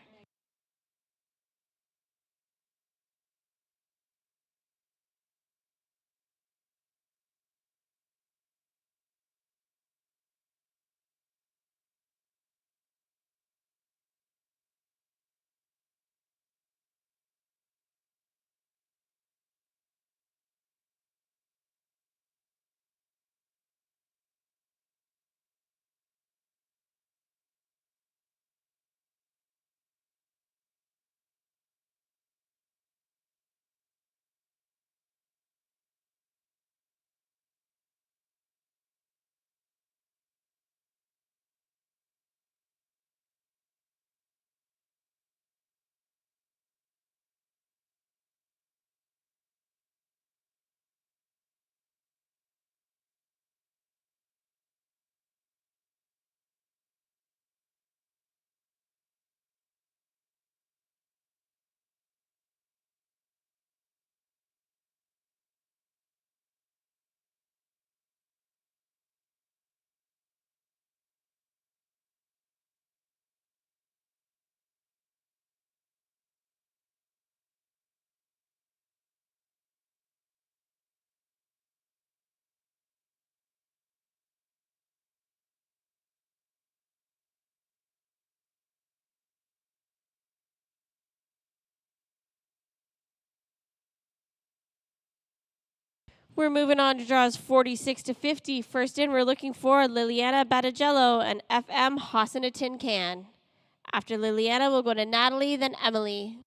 We're moving on to draws 46 to 50. First in, we're looking for Liliana Battagello and FM Hoss in a Tin Can. After Liliana, we'll go to Natalie, then Emily.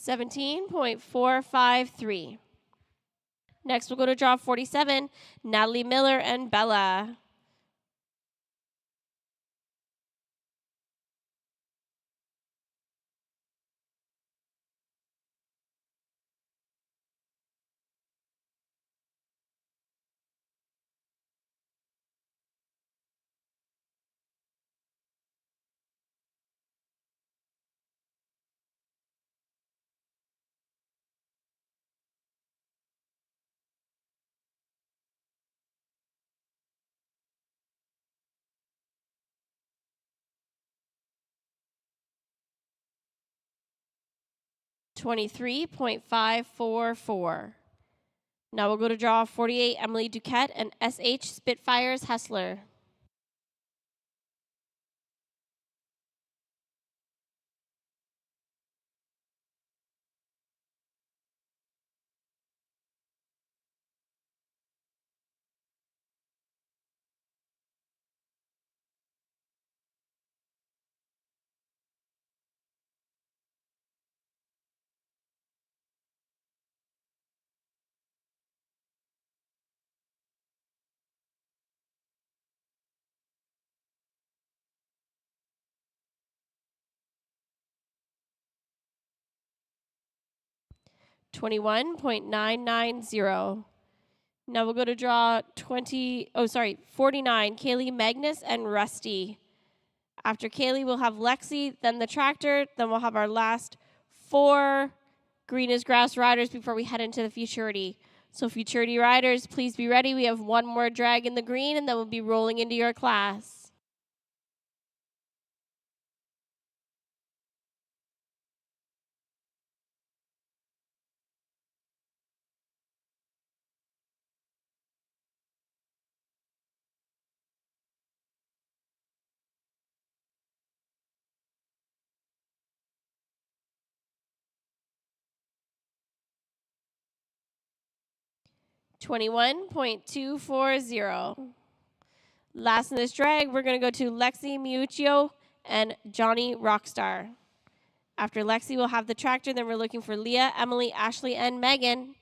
17.453. Next, we'll go to draw 47, Natalie Miller and Bella. $23.544. Now we'll go to draw 48, Emily Duquette and SH Spitfires Hessler. $21.990. Now we'll go to draw 49, Kaylee Magnus and Rusty. After Kaylee, we'll have Lexi, then the tractor, then we'll have our last 4 green as grass riders before we head into the futurity. So futurity riders, please be ready. We have one more drag in the green, and then we'll be rolling into your class. $21.240. Last in this drag, we're going to go to Lexi Miuccio and Johnny Rockstar. After Lexi, we'll have the tractor. Then we're looking for Leah, Emily, Ashley, and Megan.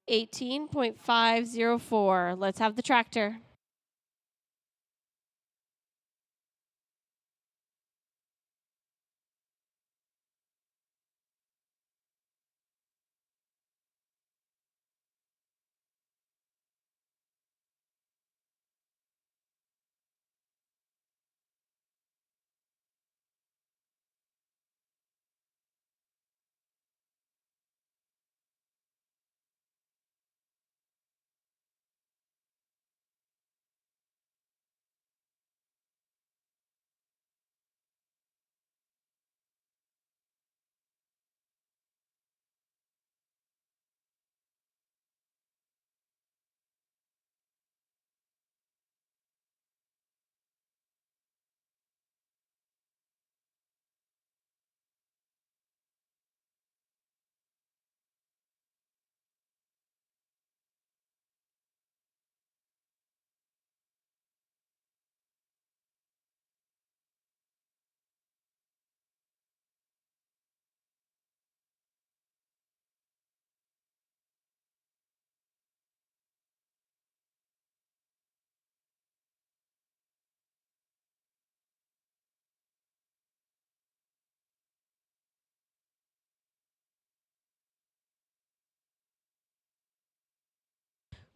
$18.504. Let's have the tractor.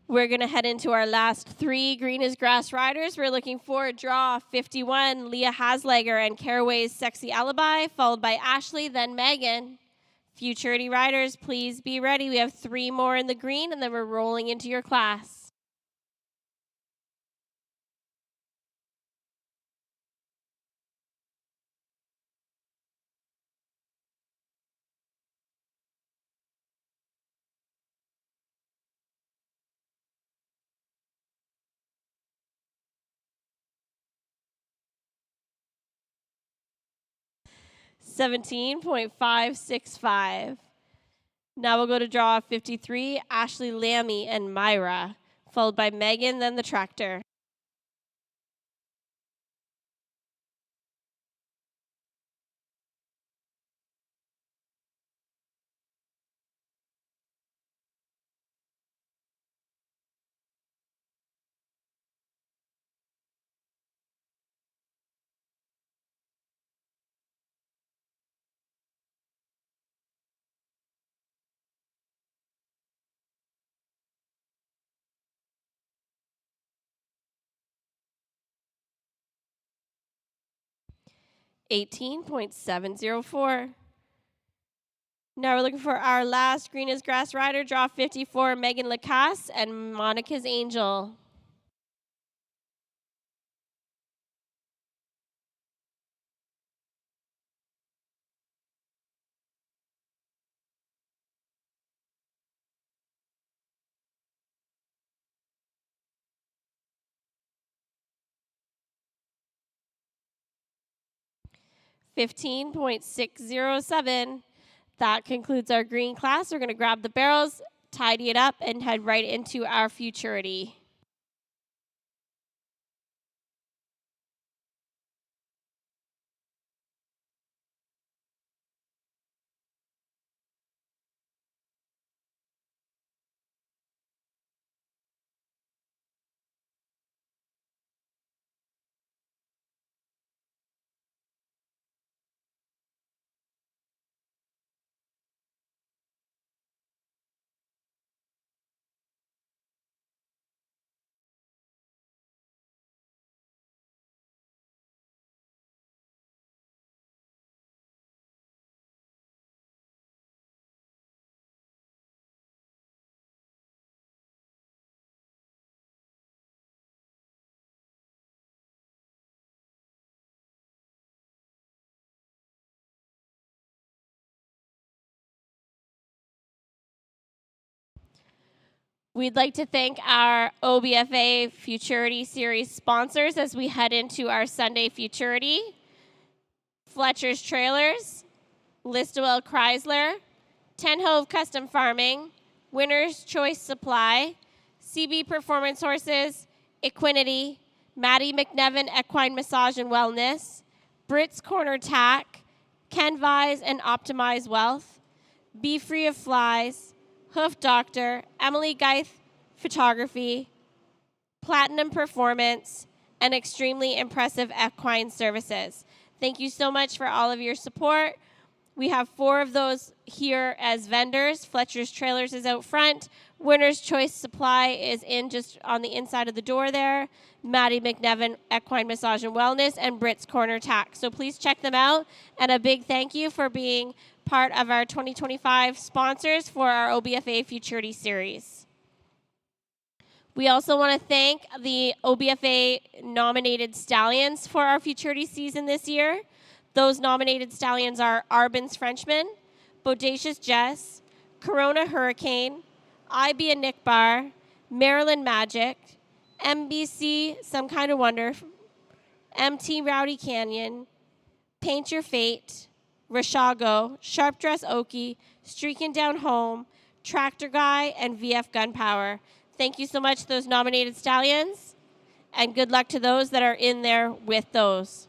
We're going to head into our last 3 green as grass riders. We're looking for draw 51, Leah Haslager and Caraway's Sexy Alibi, followed by Ashley, then Megan. Futurity riders, please be ready. We have 3 more in the green, and then we're rolling into your class. 17.565. Now we'll go to draw 53, Ashley Lammy and Myra, followed by Megan, then the tractor. $18.704. Now we're looking for our last green as grass rider, draw 54, Megan Lacasse and Monica's Angel. $15.607. That concludes our green class. We're going to grab the barrels, tidy it up, and head right into our futurity. We'd like to thank our OBFA Futurity Series sponsors as we head into our Sunday Futurity. Fletcher's Trailers, Listowel Chrysler, Ten Hove Custom Farming, Winner's Choice Supply, CB Performance Horses, Equinity, Maddie McNevin Equine Massage and Wellness, Brits Corner Tack, Kenvise and Optimize Wealth, Be Free of Flies, Hoof Doctor, Emily Geith Photography, Platinum Performance, and Extremely Impressive Equine Services. Thank you so much for all of your support. We have 4 of those here as vendors. Fletcher's Trailers is out front. Winner's Choice Supply is in just on the inside of the door there. Maddie McNevin Equine Massage and Wellness, and Brits Corner Tack. So please check them out. And a big thank you for being part of our 2025 sponsors for our OBFA Futurity Series. We also want to thank the OBFA nominated stallions for our Futurity season this year. Those nominated stallions are Arbin's Frenchman, Bodacious Jess, Corona Hurricane, IB and Nick Bar, Maryland Magic, MBC Some Kind of Wonder, MT Rowdy Canyon, Paint Your Fate, Rashago, Sharp Dress Okie, Streaking Down Home, Tractor Guy, and VF Gunpower. Thank you so much to those nominated stallions, and good luck to those that are in there with those.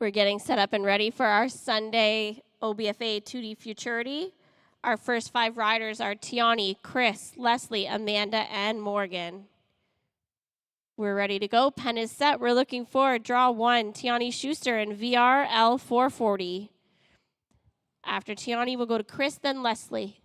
We're getting set up and ready for our Sunday OBFA 2D Futurity. Our first 5 riders are Tiani, Chris, Leslie, Amanda, and Morgan. We're ready to go. Pen is set. We're looking for draw 1, Tiani Schuster in VRL 440. After Tiani, we'll go to Chris, then Leslie.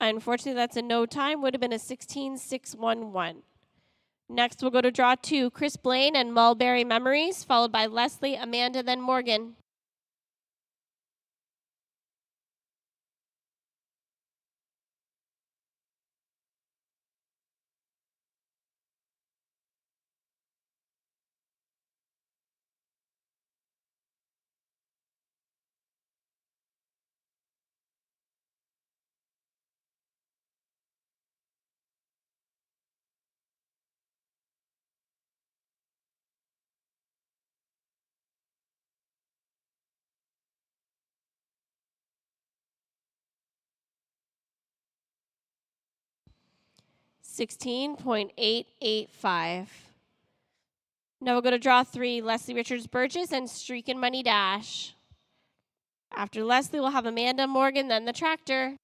Unfortunately, that's a no time. Would have been a 16.611. Next, we'll go to draw 2, Chris Blaine and Mulberry Memories, followed by Leslie, Amanda, then Morgan. $16.885. Now we'll go to draw 3, Leslie Richards Burgess and Streakin' Money Dash. After Leslie, we'll have Amanda, Morgan, then the tractor.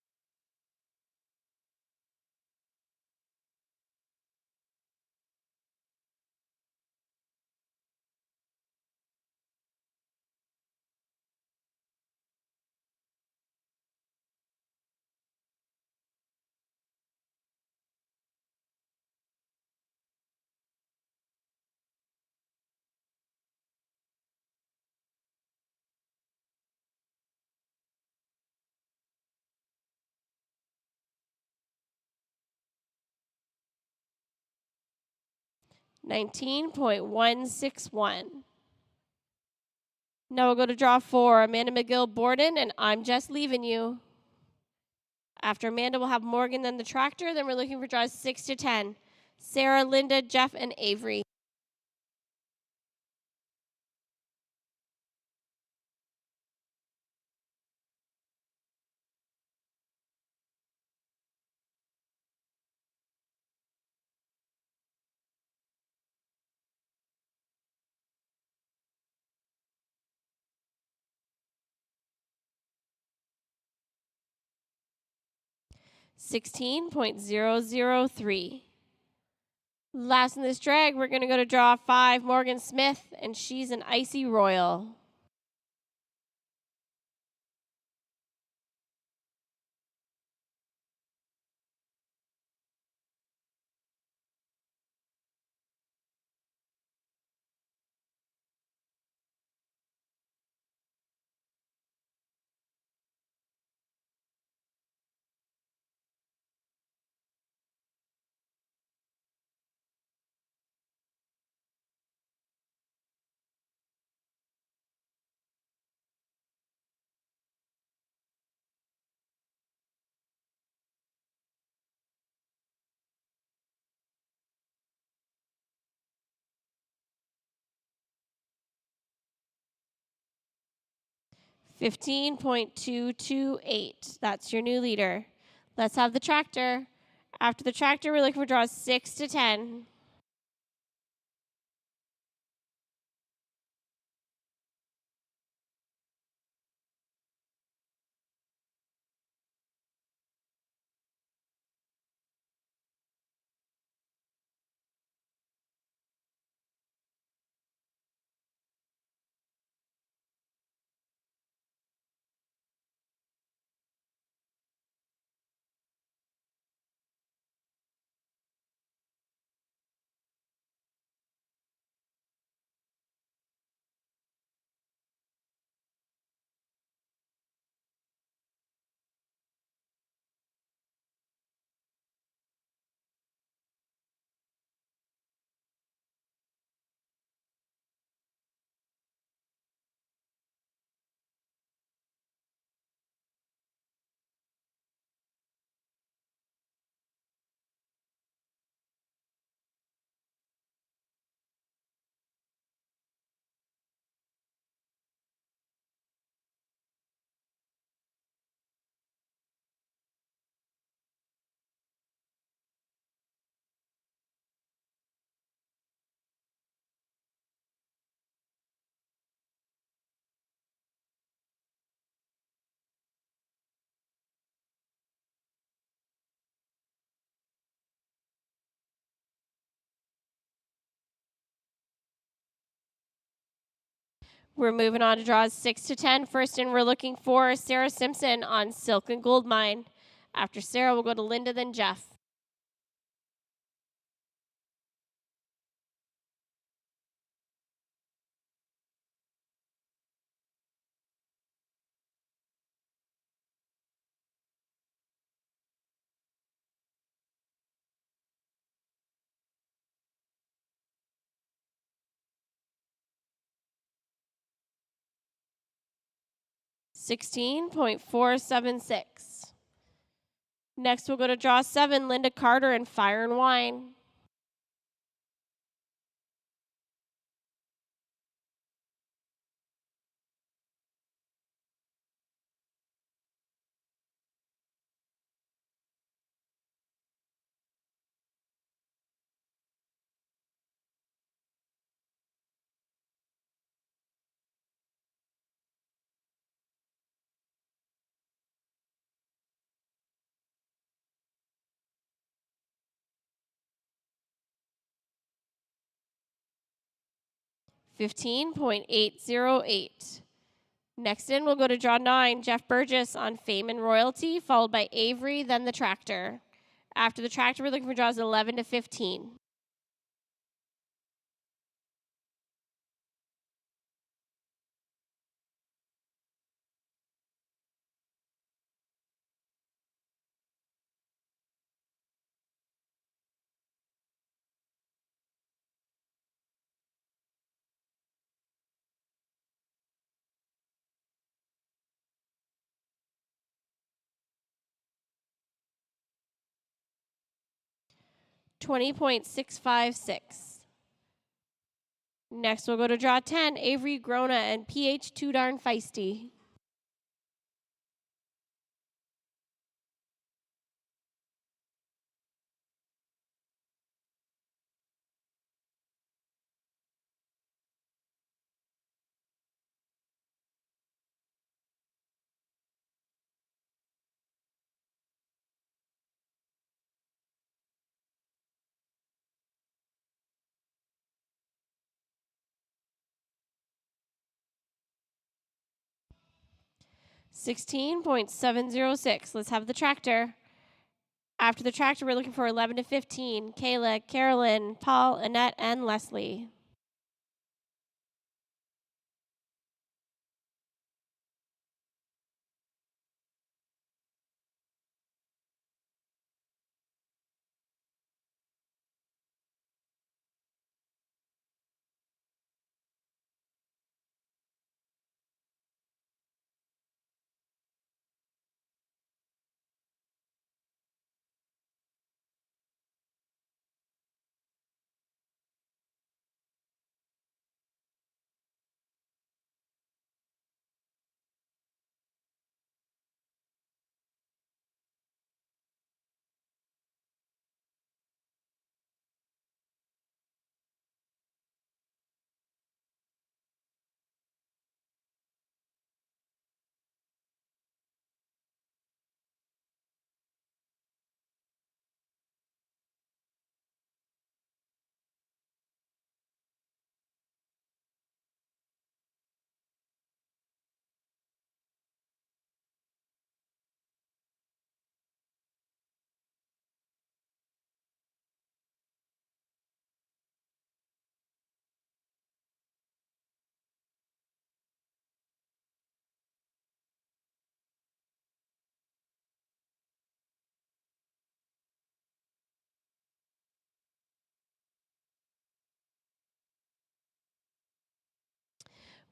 $19.161. Now we'll go to draw 4, Amanda McGill Borden and I'm Just Leaving You. After Amanda, we'll have Morgan, then the tractor. Then we're looking for draws 6 to 10. Sarah, Linda, Jeff, and Avery. $16.003. Last in this drag, we're going to go to draw 5, Morgan Smith, and she's an Icy Royal. $15.228. That's your new leader. Let's have the tractor. After the tractor, we're looking for draws 6 to 10. We're moving on to draws 6 to 10. First in, we're looking for Sarah Simpson on Silk and Gold Mine. After Sarah, we'll go to Linda, then Jeff. $16.476. Next, we'll go to draw 7, Linda Carter and Fire and Wine. $15.808. Next in, we'll go to draw 9, Jeff Burgess on Fame and Royalty, followed by Avery, then the Tractor. After the Tractor, we're looking for draws 11 to 15. $20.656. Next, we'll go to draw 10, Avery Grona and PH Too Darn Feisty. $16.706. Let's have the Tractor. After the Tractor, we're looking for 11 to 15. Kayla, Carolyn, Paul, Annette, and Leslie.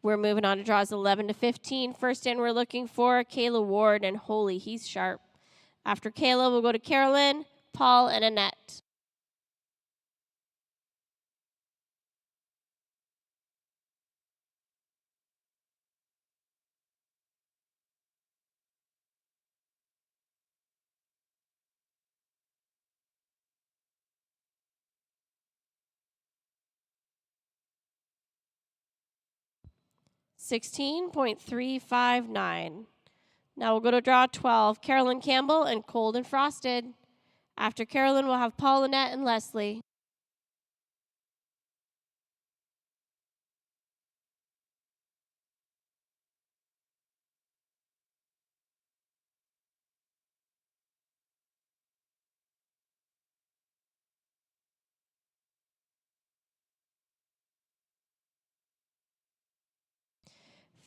We're moving on to draws 11 to 15. First in, we're looking for Kayla Ward and Holy, he's sharp. After Kayla, we'll go to Carolyn, Paul, and Annette. $16.359. Now we'll go to draw 12, Carolyn Campbell and Cold and Frosted. After Carolyn, we'll have Paul, Annette, and Leslie.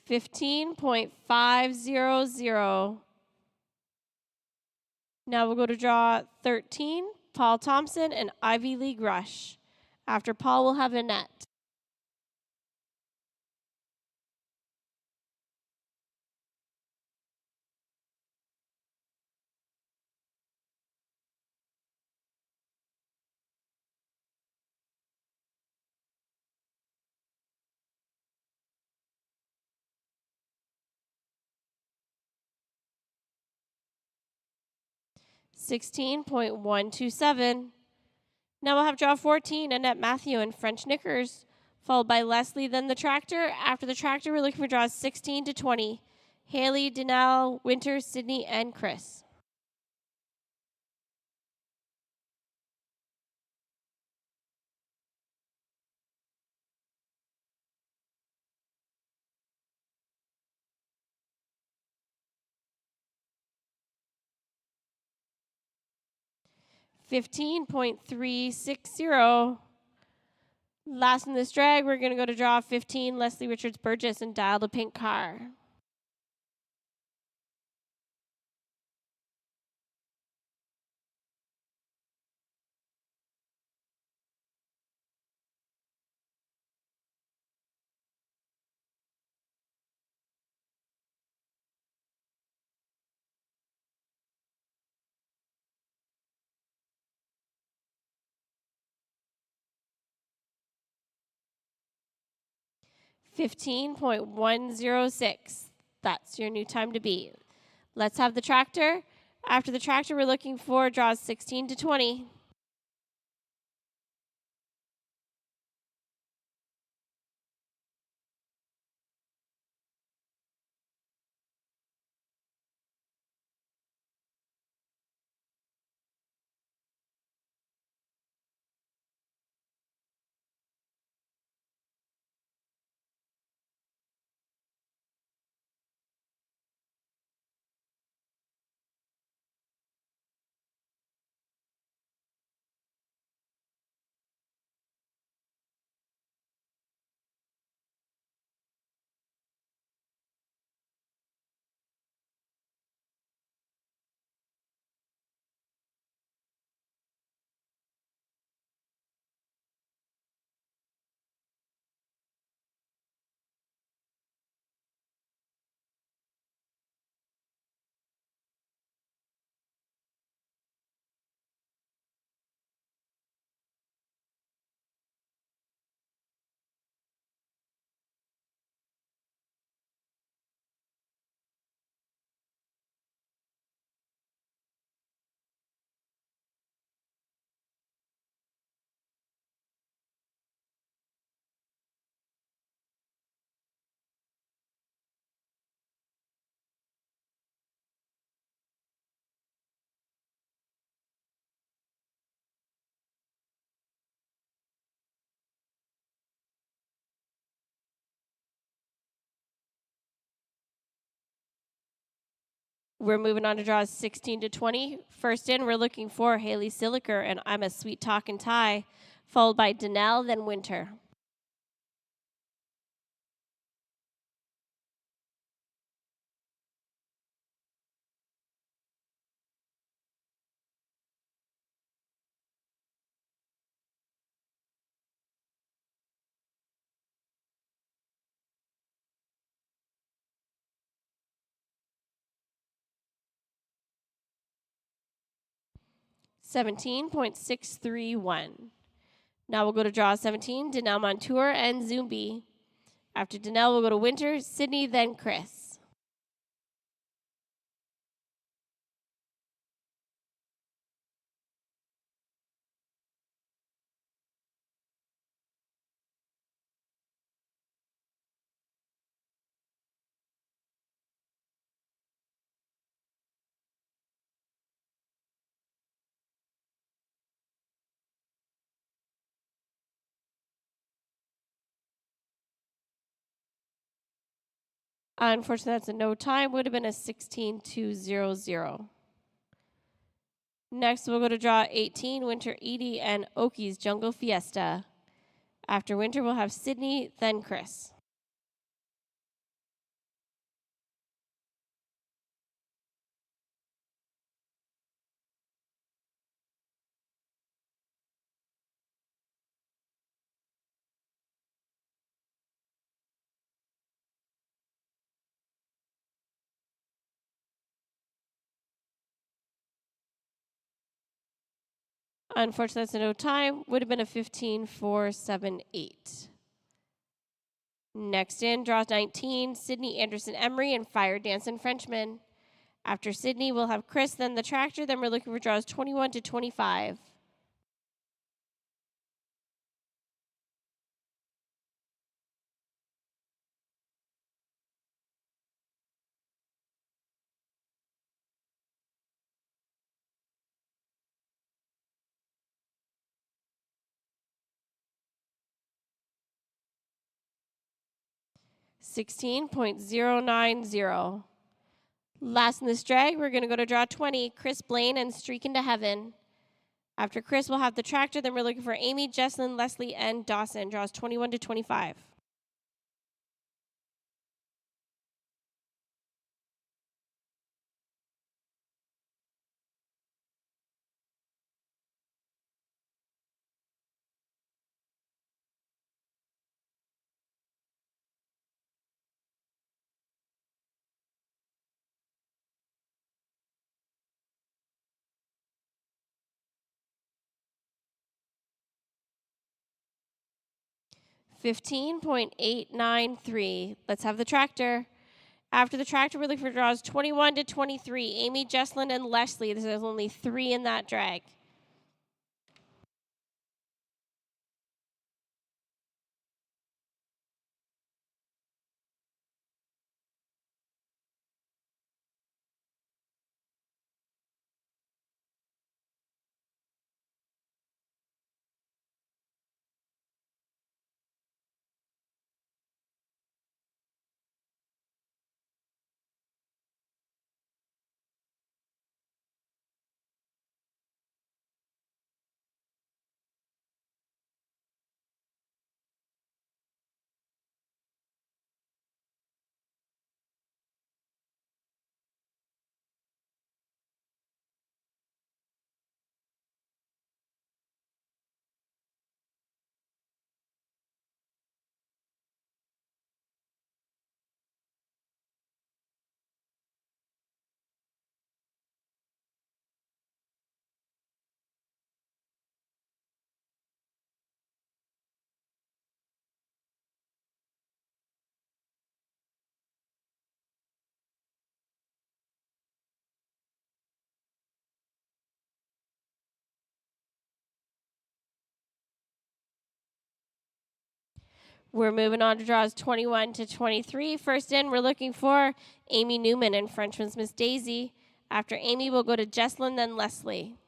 15.500. Now we'll go to draw 13, Paul Thompson and Ivy League Rush. After Paul, we'll have Annette. 16.127. Now we'll have draw 14, Annette Matthew and French Knickers, followed by Leslie, then the Tractor. After the Tractor, we're looking for draws 16 to 20. Haley, Denal, Winter, Sydney, and Chris. 15.360. Last in this drag, we're going to go to draw 15, Leslie Richards Burgess, and dial the pink car. 15.106. That's your new time to beat. Let's have the Tractor. After the Tractor, we're looking for draws 16 to 20. 'We're moving on to draws 16 to 20. First in, we're looking for Haley Siliker and I'm a Sweet Talkin' Tie, followed by Denal, then Winter. 17.631. Now we'll go to draw 17, Denal Montour and Zumbi. After Denal, we'll go to Winter, Sydney, then Chris. 'Unfortunately, that's a no time. Would have been a 16.200. Next, we'll go to draw 18, Winter Edie and Oki's Jungle Fiesta. After Winter, we'll have Sydney, then Chris. Unfortunately, that's a no time. Would have been a 15-4-7-8. Next in, draws 19, Sydney Anderson Emery and Fire Dancing Frenchman. After Sydney, we'll have Chris, then the tractor, then we're looking for draws 21 to 25. $16.090. Last in this drag, we're going to go to draw 20, Chris Blaine and Streak into Heaven. After Chris, we'll have the tractor, then we're looking for Amy, Jesslyn, Leslie, and Dawson. Draws 21 to 25. $15.893. Let's have the tractor. After the tractor, we're looking for draws 21 to 23. Amy, Jesslyn, and Leslie. There's only 3 in that drag. We're moving on to draws 21 to 23. First in, we're looking for Amy Newman and Frenchman's Miss Daisy. After Amy, we'll go to Jesslyn, then Leslie.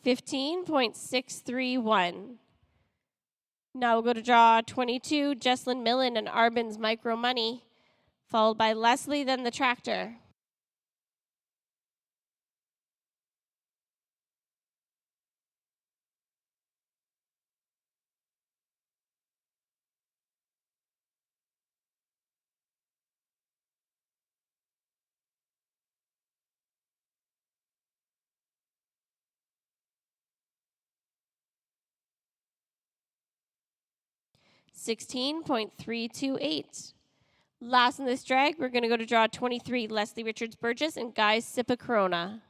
$15.631. Now we'll go to draw 22, Jesslyn Millen and Arbin's Micro Money, followed by Leslie, then the tractor. $16.328. Last in this drag, we're going to go to draw 23, Leslie Richards Burgess and Guys Sippa Corona.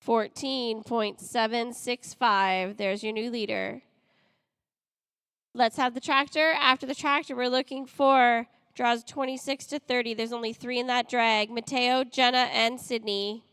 $14.765. There's your new leader. Let's have the tractor. After the tractor, we're looking for draws 26 to 30. There's only 3 in that drag. Mateo, Jenna, and Sydney.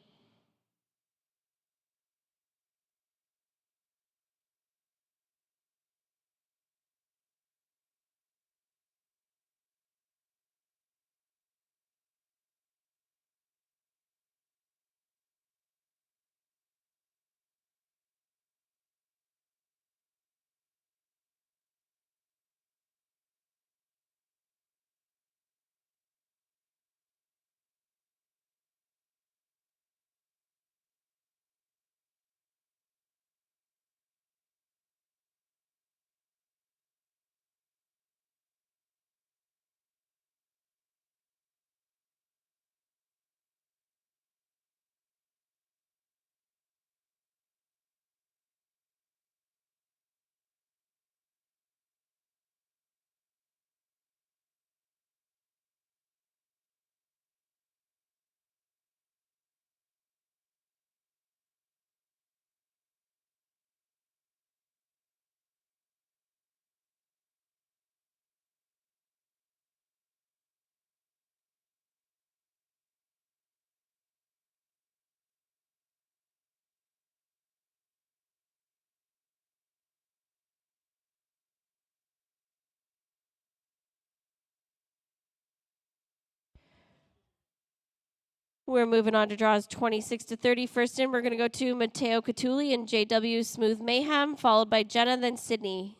We're moving on to draws 26 to 30. First in, we're going to go to Matteo Catulli and JW Smooth Mayhem, followed by Jenna, then Sydney.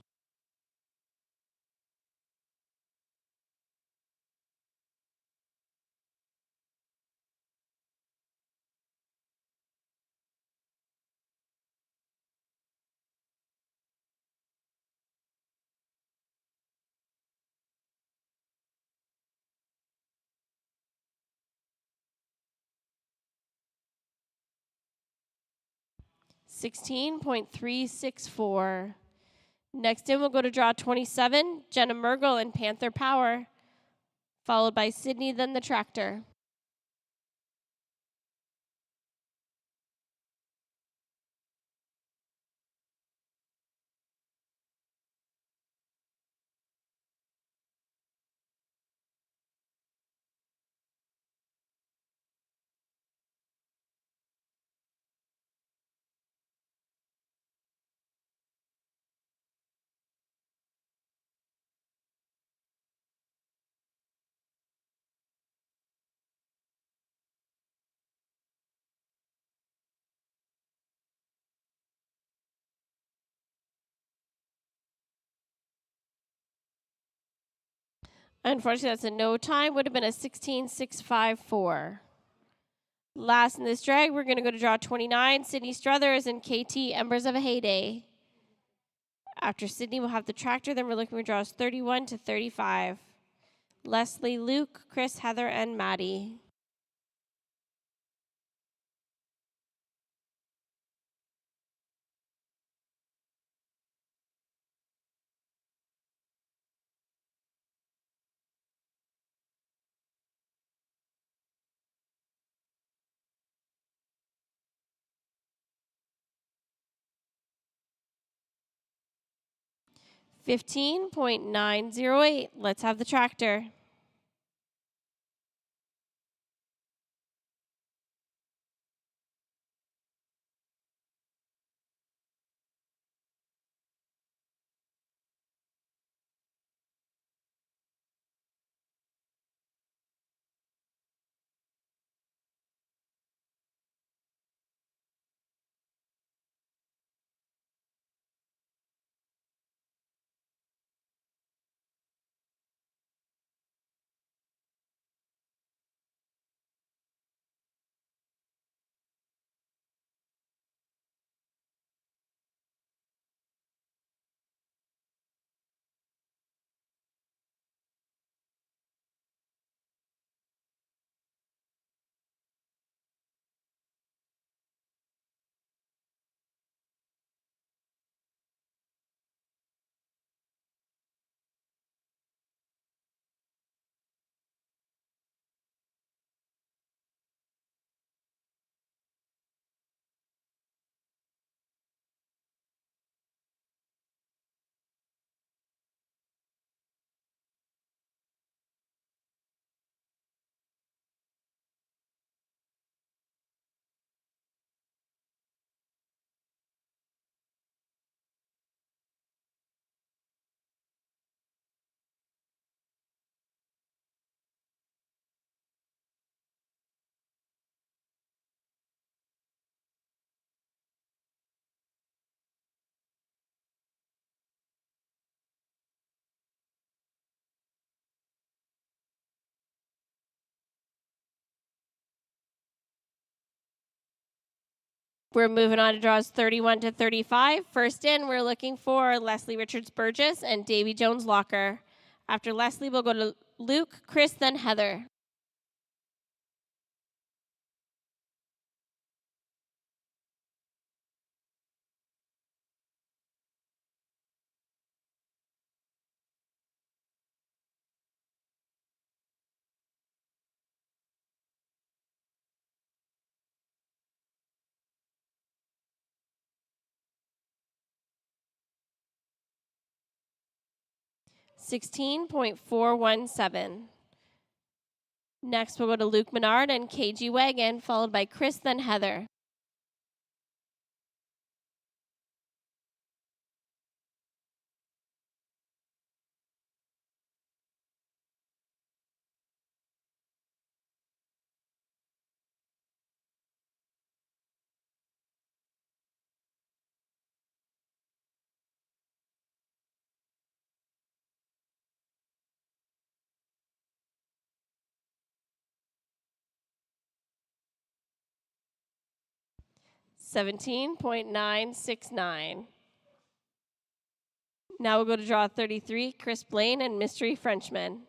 $16.364. Next in, we'll go to draw 27, Jenna Mergel and Panther Power, followed by Sydney, then the Tractor. Unfortunately, that's a no time. Would have been a 16.654. Last in this drag, we're going to go to draw 29, Sydney Struthers and KT Embers of a Heyday. After Sydney, we'll have the Tractor. Then we're looking for draws 31 to 35. Leslie, Luke, Chris, Heather, and Maddie. $15.908. Let's have the Tractor. We're moving on to draws 31 to 35. First in, we're looking for Leslie Richards Burgess and Davy Jones Locker. After Leslie, we'll go to Luke, Chris, then Heather. $16.417. Next, we'll go to Luke Menard and KG Wagon, followed by Chris, then Heather. 17.969. Now we'll go to draw 33, Chris Blaine and Mystery Frenchman.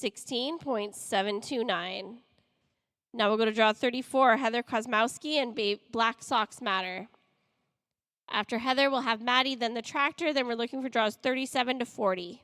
$16.729. Now we'll go to draw 34, Heather Kosmowski and Black Sox Matter. After Heather, we'll have Maddie, then the tractor, then we're looking for draws 37 to 40.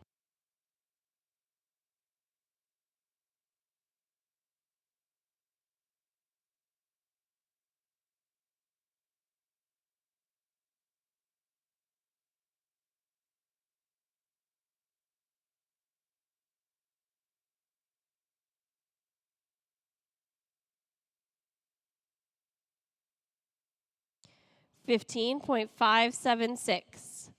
$15.576.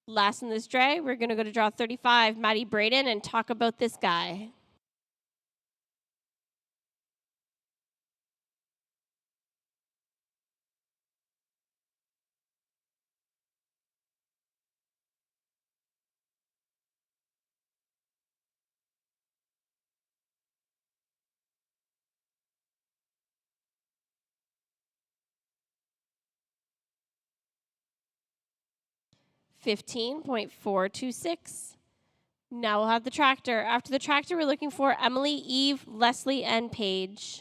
Last in this tray, we're going to go to draw 35, Maddie Braden, and talk about this guy. $15.426. Now we'll have the tractor. After the tractor, we're looking for Emily, Eve, Leslie, and Paige.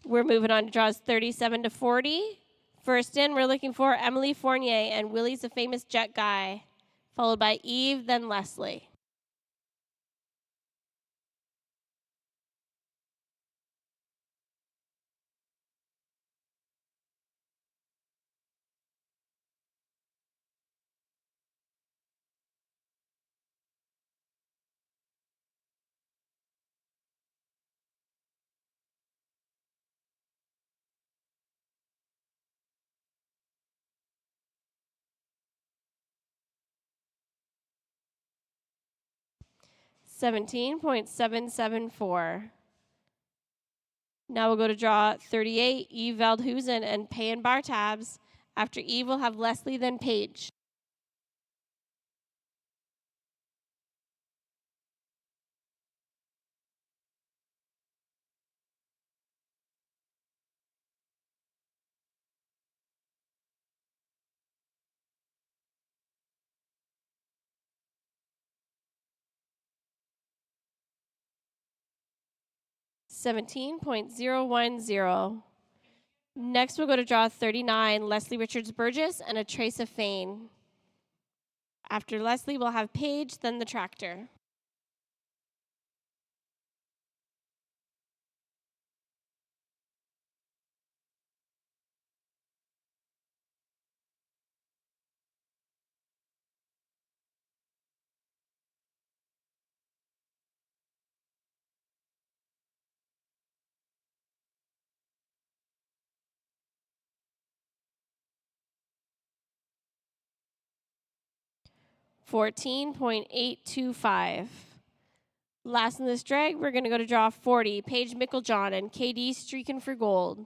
We're moving on to draws 37 to 40. First in, we're looking for Emily Fournier and Willie's a Famous Jet Guy, followed by Eve, then Leslie. $17.774. Now we'll go to draw 38, Eve Veldhusen and Pay and Bar Tabs. After Eve, we'll have Leslie, then Paige. $17.010. Next, we'll go to draw 39, Leslie Richards Burgess and A Trace of Fame. After Leslie, we'll have Paige, then the tractor. 14.825. Last in this drag, we're going to go to draw 40. Paige Micklejohn and KD streaking for gold.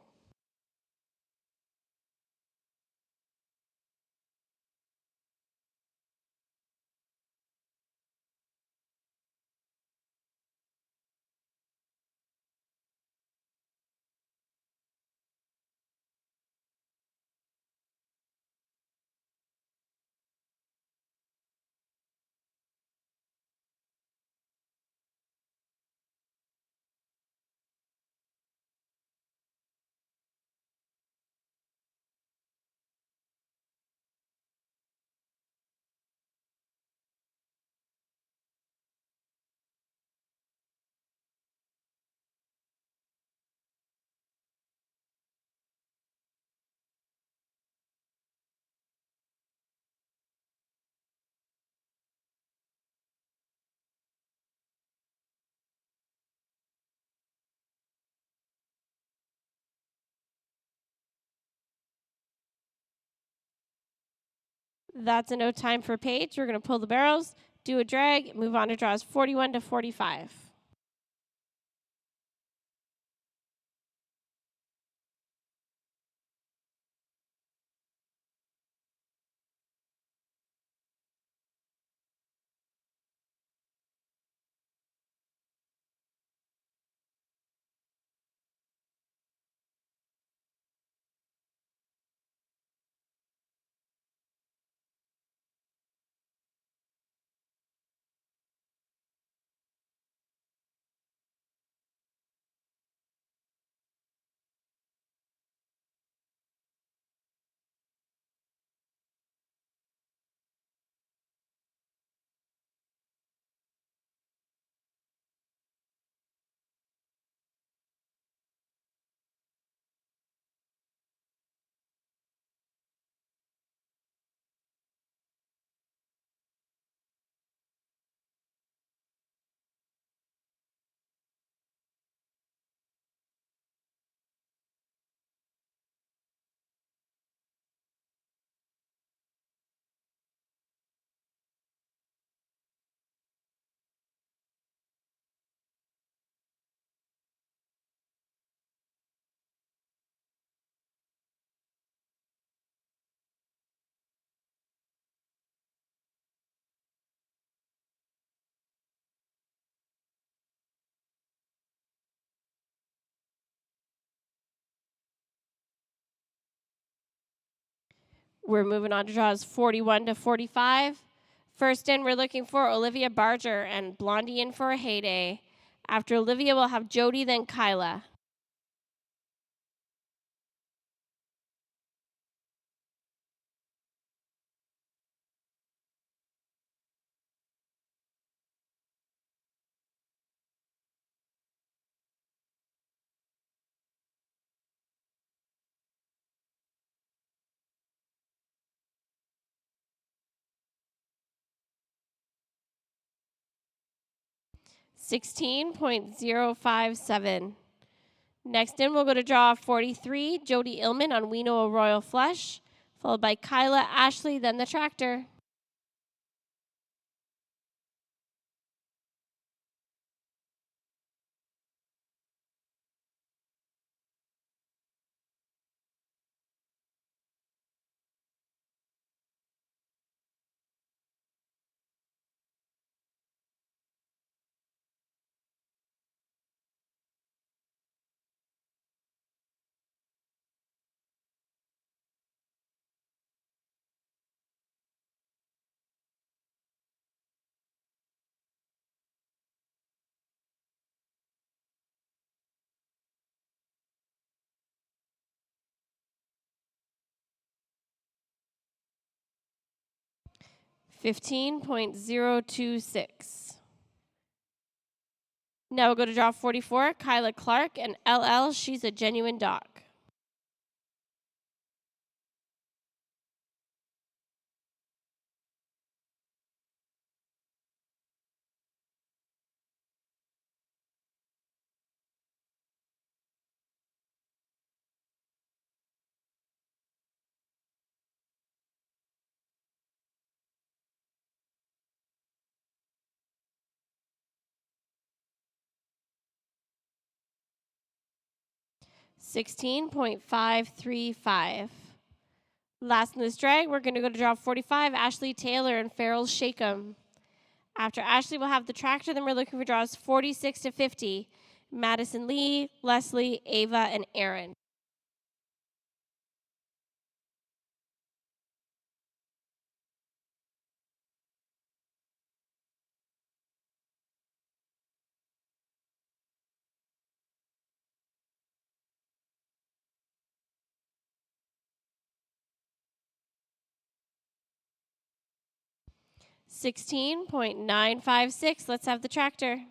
That's a no time for Paige. We're going to pull the barrels, do a drag, move on to draws 41 to 45. We're moving on to draws 41 to 45. First in, we're looking for Olivia Barger and Blondie in for a heyday. After Olivia, we'll have Jody, then Kyla. $16.057. Next in, we'll go to draw 43, Jody Illman on We Know a Royal Flush, followed by Kyla Ashley, then the tractor. $15.026. Now we'll go to draw 44, Kyla Clark and LL, She's a Genuine Doc. 16.535. Last in this drag, we're going to go to draw 45, Ashley Taylor and Farrell's Shake 'em. After Ashley, we'll have the tractor. Then we're looking for draws 46 to 50. Madison Lee, Leslie, Ava, and Aaron. $16.956. Let's have the tractor.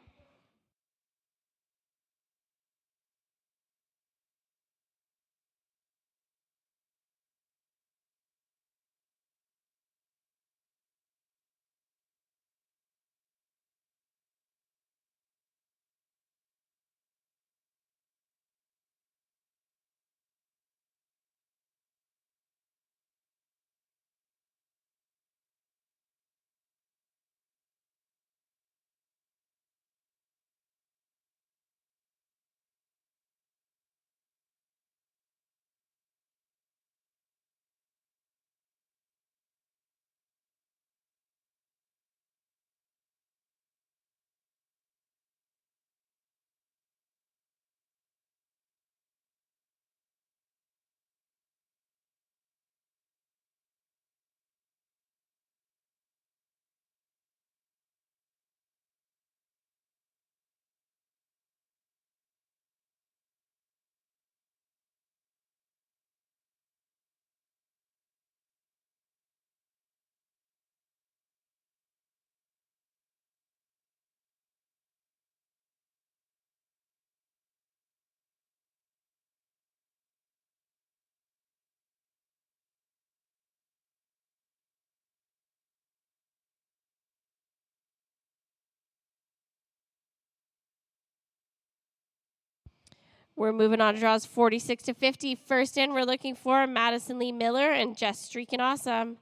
We're moving on to draws 46 to 50. First in, we're looking for Madison Lee Miller and Jess Streaking Awesome.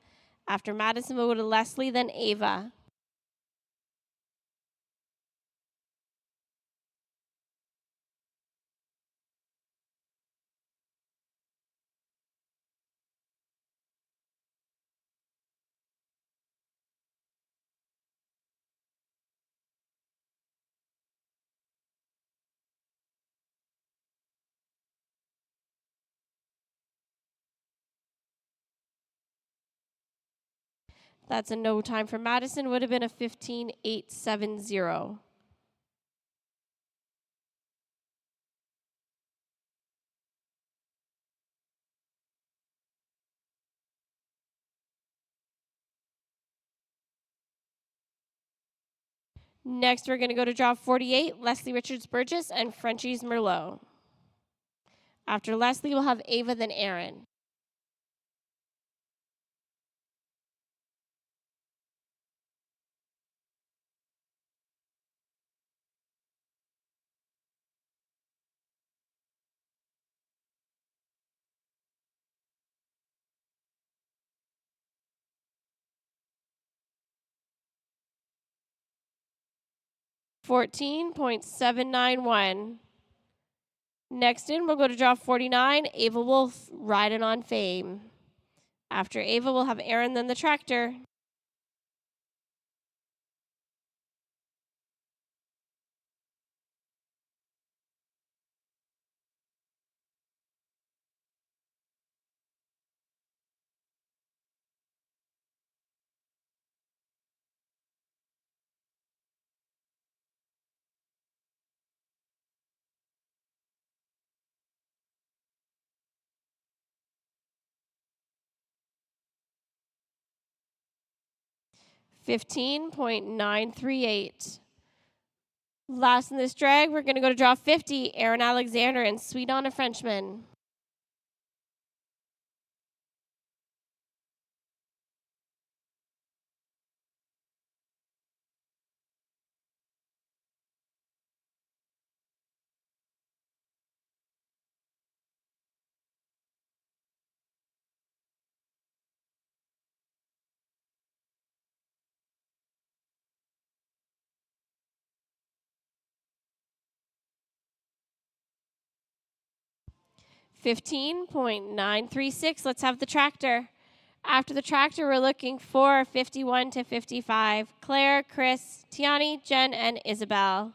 After Madison, we'll go to Leslie, then Ava. That's a no time for Madison. Would have been a 15.870. Next, we're going to go to draw 48, Leslie Richards Burgess and Frenchie's Merlot. After Leslie, we'll have Ava, then Aaron. $14.791. Next in, we'll go to draw 49, Ava Wolf, Riding on Fame. After Ava, we'll have Aaron, then the tractor. $15.938. Last in this drag, we're going to go to draw 50, Aaron Alexander and Sweet on a Frenchman. 15.936. Let's have the tractor. After the tractor, we're looking for 51 to 55. Claire, Chris, Tiani, Jen, and Isabel.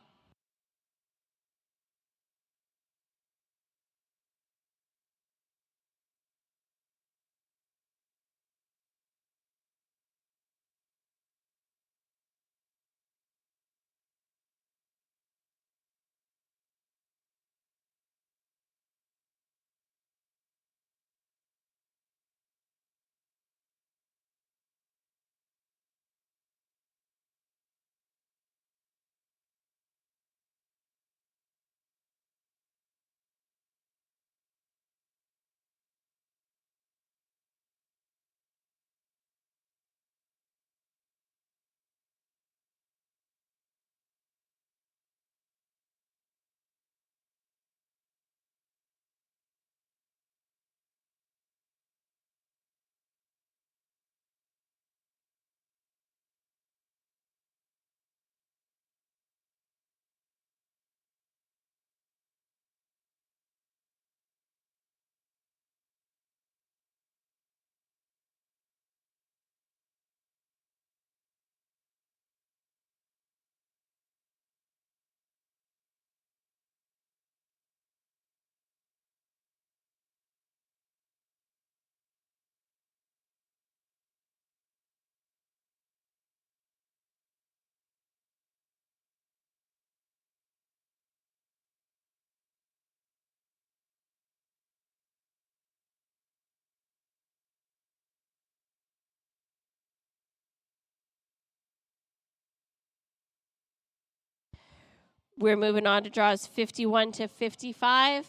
We're moving on to draws 51 to 55.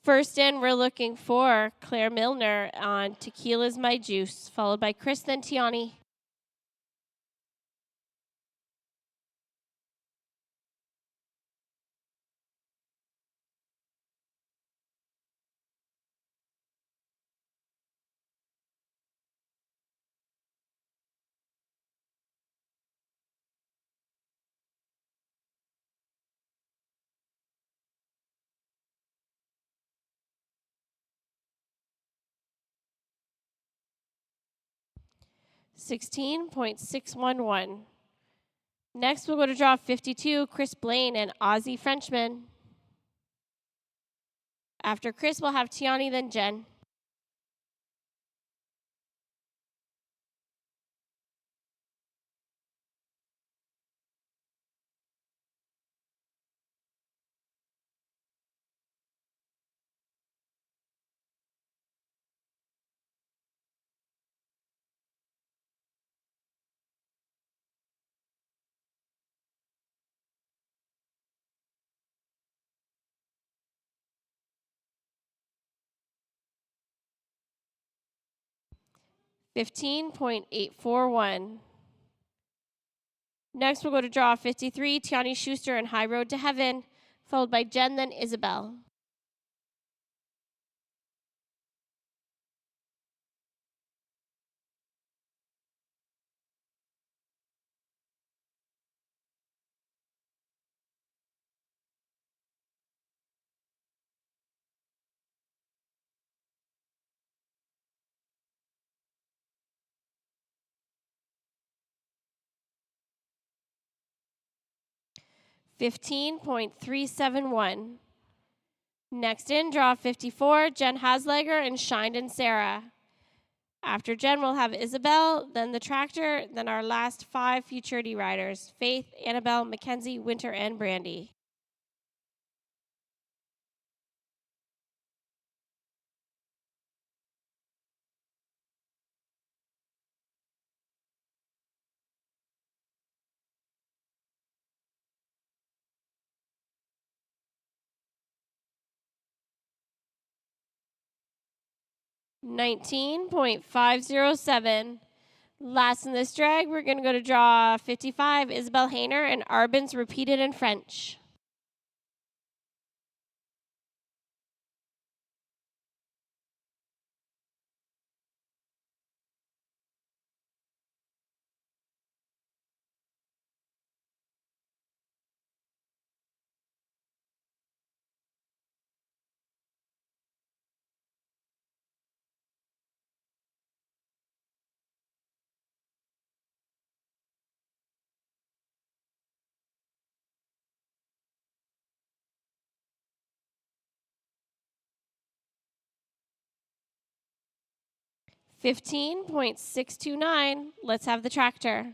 First in, we're looking for Claire Milner on Tequila's My Juice, followed by Chris, then Tiani. $16.611. Next, we'll go to draw 52, Chris Blaine and Aussie Frenchman. After Chris, we'll have Tiani, then Jen. $15.841. Next, we'll go to draw 53, Tiani Schuster and High Road to Heaven, followed by Jen, then Isabel. $15.371. Next in, draw 54, Jen Haslegger and Shined and Sarah. After Jen, we'll have Isabel, then the tractor, then our last 5 futurity riders, Faith, Annabelle, Mackenzie, Winter, and Brandy. $19.507. Last in this drag, we're going to go to draw 55, Isabel Hayner and Arbins repeated in French. 15.629. Let's have the tractor.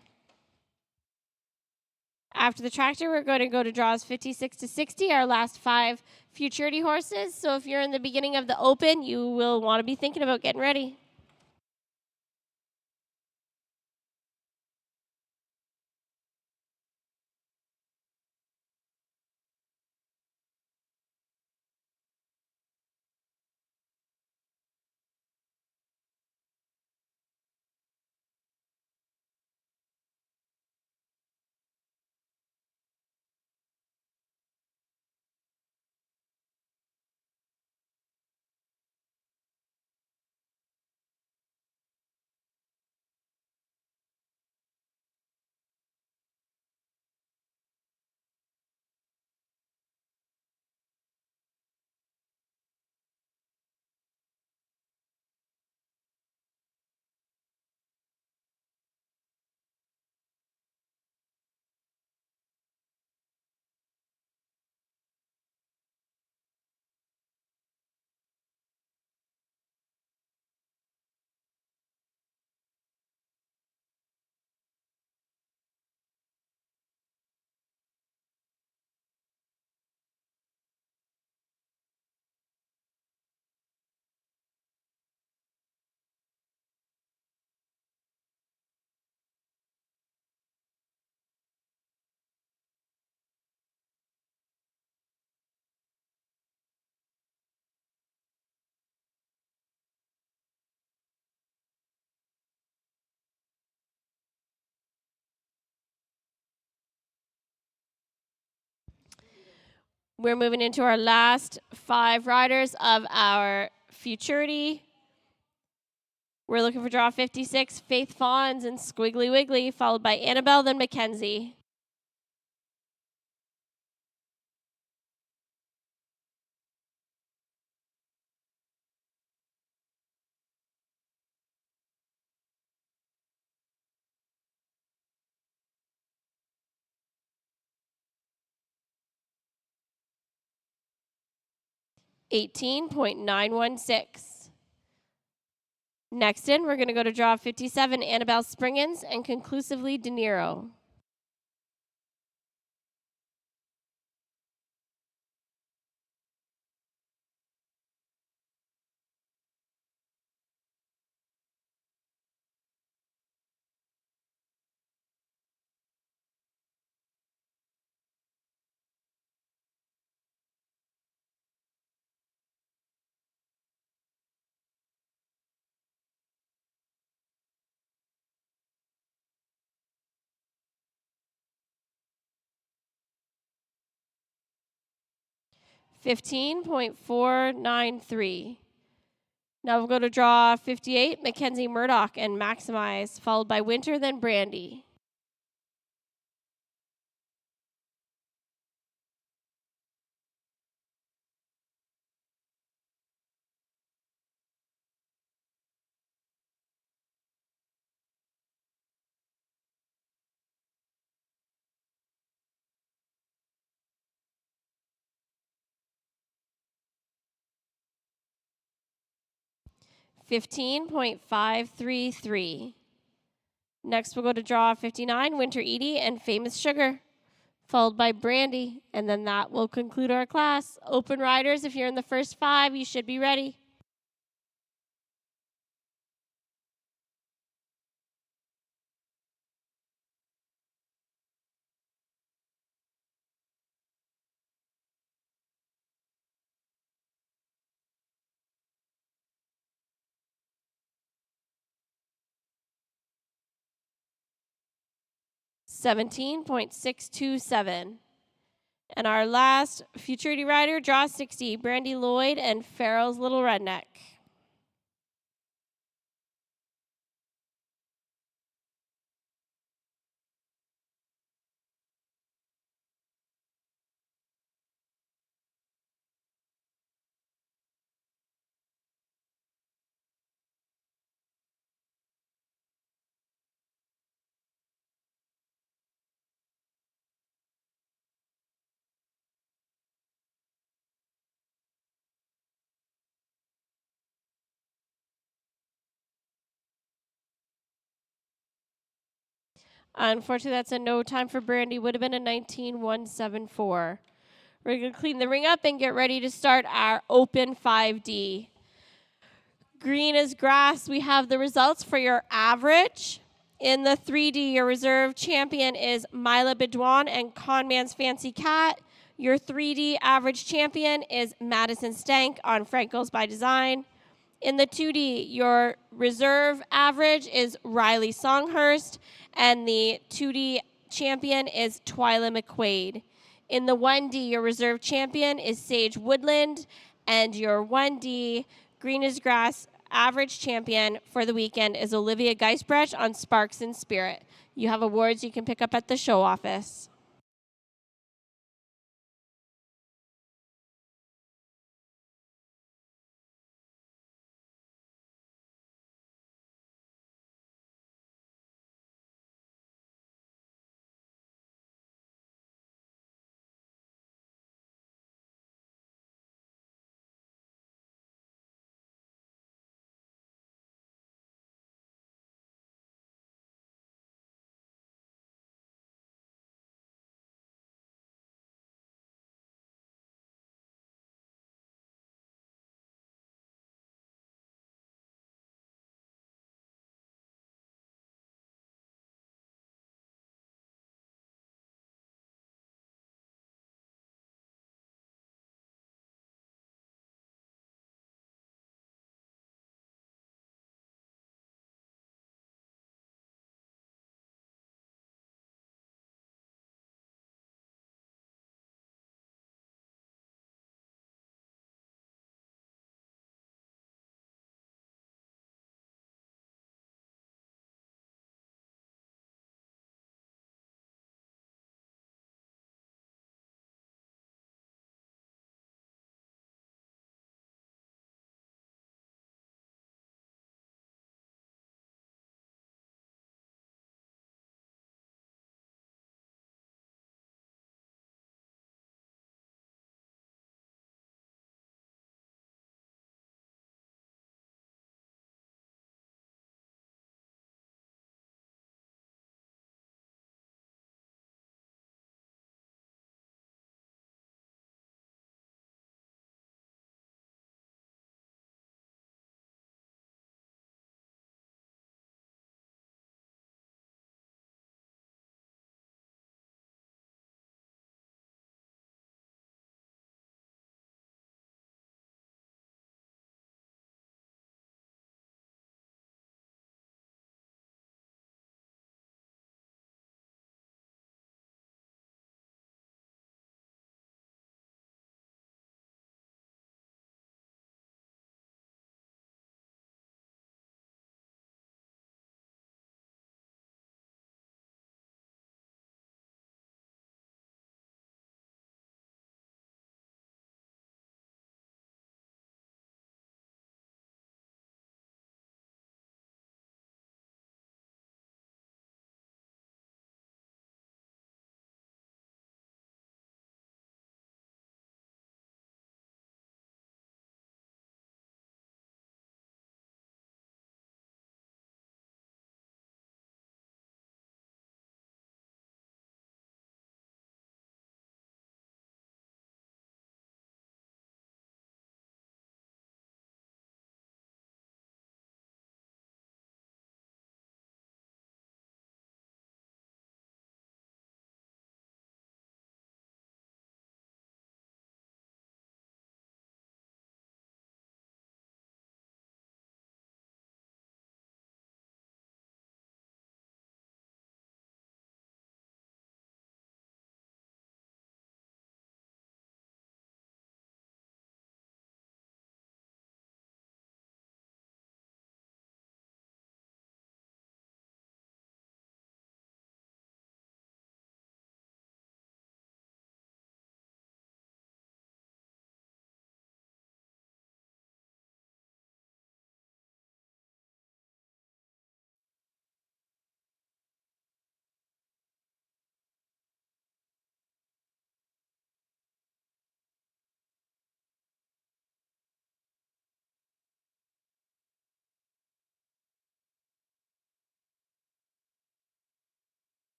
After the tractor, we're going to go to draws 56 to 60, our last 5 futurity horses. So if you're in the beginning of the open, you will want to be thinking about getting ready. We're moving into our last 5 riders of our futurity. We're looking for draw 56, Faith Fawns and Squiggly Wiggly, followed by Annabelle, then Mackenzie. $18.916. Next in, we're going to go to draw 57, Annabelle Springens, and conclusively De Niro. $15.493. Now we'll go to draw 58, Mackenzie Murdoch and Maximize, followed by Winter, then Brandy. $15.533. Next, we'll go to draw 59, Winter Edie and Famous Sugar, followed by Brandy, and then that will conclude our class. Open riders, if you're in the first 5, you should be ready. $17.627. And our last futurity rider, draw 60, Brandy Lloyd and Farrell's Little Redneck. Unfortunately, that's a no time for Brandy. Would have been a 19,174. We're going to clean the ring up and get ready to start our open 5D. Green is grass. We have the results for your average. In the 3D, your reserve champion is Mila Bedouin and Conman's Fancy Cat. Your 3D average champion is Madison Stank on Franco's by Design. In the 2D, your reserve average is Riley Songhurst, and the 2D champion is Twyla McQuaid. In the 1D, your reserve champion is Sage Woodland, and your 1D Green is Grass average champion for the weekend is Olivia Geisbrecht on Sparks and Spirit. You have awards you can pick up at the show office.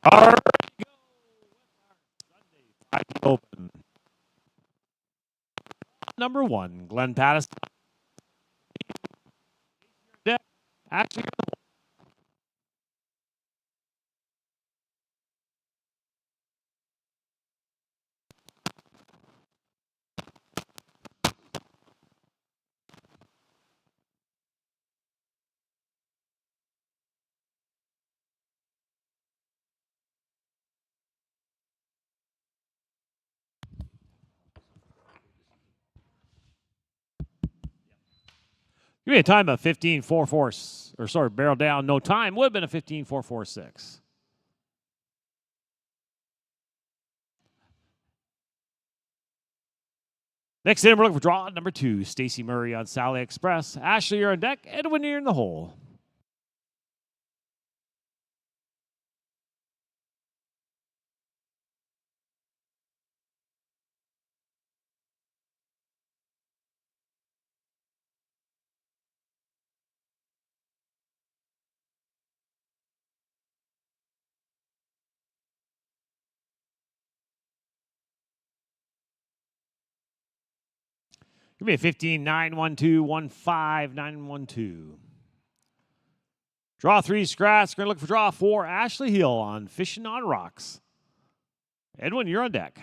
All right, open. Number 1, Glenn Patterson. Actually, give me a time of 15.44, or sorry, barrel down, no time. Would have been a 15.446. Next in, we're looking for draw number 2, Stacy Murray on Sally Express. Ashley, you're on deck. Edwin, you're in the hole. Give me a 15.912.15.912. Draw 3 scratch. We're going to look for draw 4, Ashley Hill on Fishing on Rocks. Edwin, you're on deck.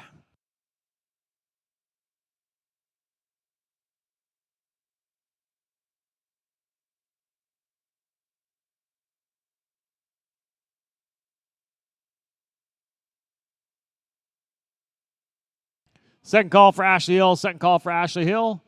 Second call for Ashley Hill. Second call for Ashley Hill.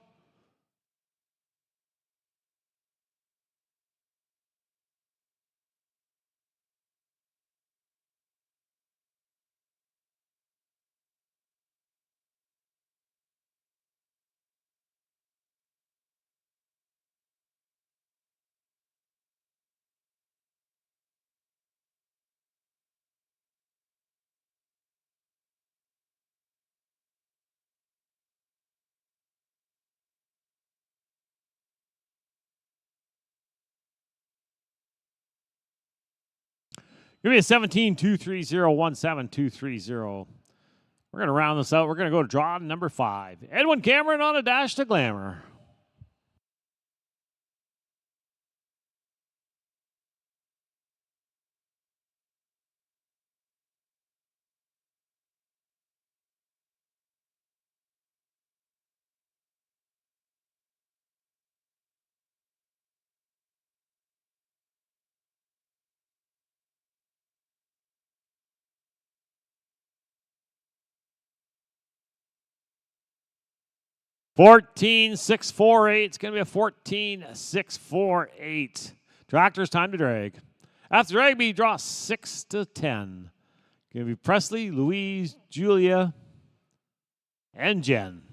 Give me a 17.230.17.230. We're going to round this out. We're going to go to draw number 5. Edwin Cameron on a dash to glamour. Fourteen six four eight. It's going to be a 14.648. Tractor's time to drag. After drag, we draw 6 to 10. Going to be Presley, Louise, Julia, and Jen.